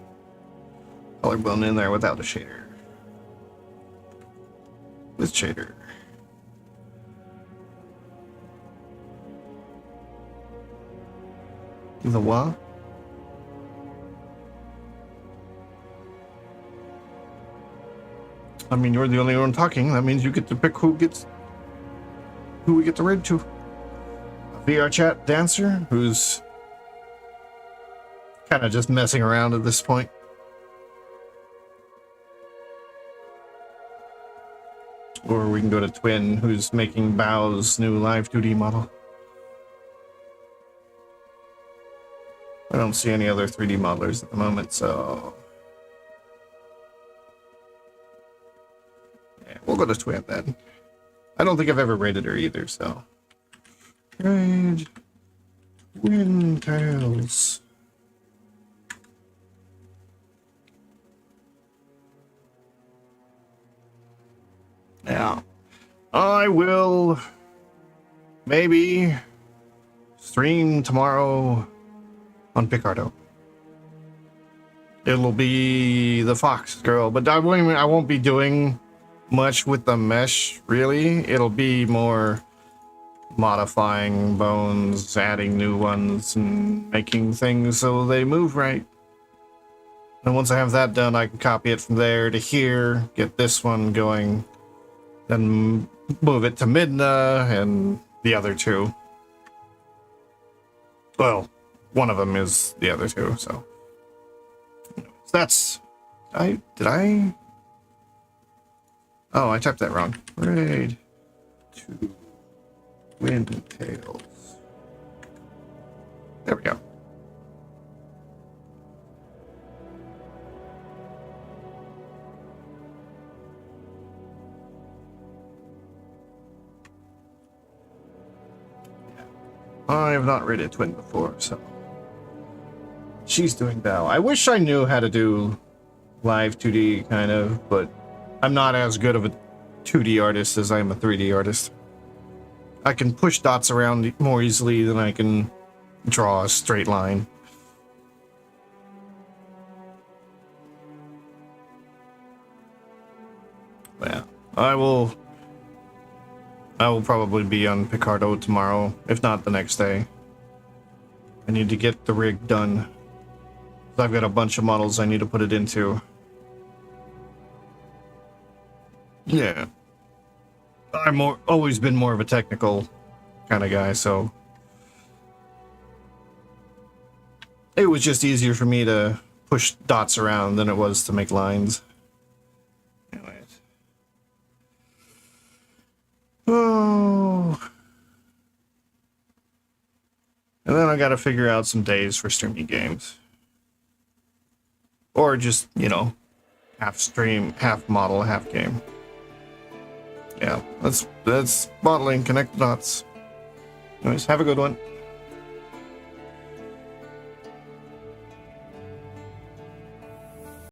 Collarbone in there without a shader. With shader. The what? I mean, you're the only one talking. That means you get to pick who we get to raid to. A VR chat dancer who's kind of just messing around at this point. Or we can go to Twin, who's making Bao's new live 2D model. I don't see any other 3D modelers at the moment, so yeah, we'll go to Twin then. I don't think I've ever rated her either, so raid Windtails. Now, I will maybe stream tomorrow on Picardo. It'll be the Fox Girl, but I won't be doing much with the mesh, really. It'll be more modifying bones, adding new ones, and making things so they move right. And once I have that done, I can copy it from there to here, get this one going, then move it to Midna and the other two. Well, one of them is the other two, so that's... Did I? Oh, I typed that wrong. Raid to Windtails. There we go. I have not raided Twin before, so she's doing Bao. I wish I knew how to do live 2D, kind of, but I'm not as good of a 2D artist as I am a 3D artist. I can push dots around more easily than I can draw a straight line. Yeah, I will probably be on Picardo tomorrow, if not the next day. I need to get the rig done. I've got a bunch of models I need to put it into. Yeah. I'm always been more of a technical kind of guy, so it was just easier for me to push dots around than it was to make lines. Anyways. Oh. And then I gotta figure out some days for streaming games. Or just, you know, half stream, half model, half game. Yeah, that's modeling, connect the dots. Anyways, have a good one.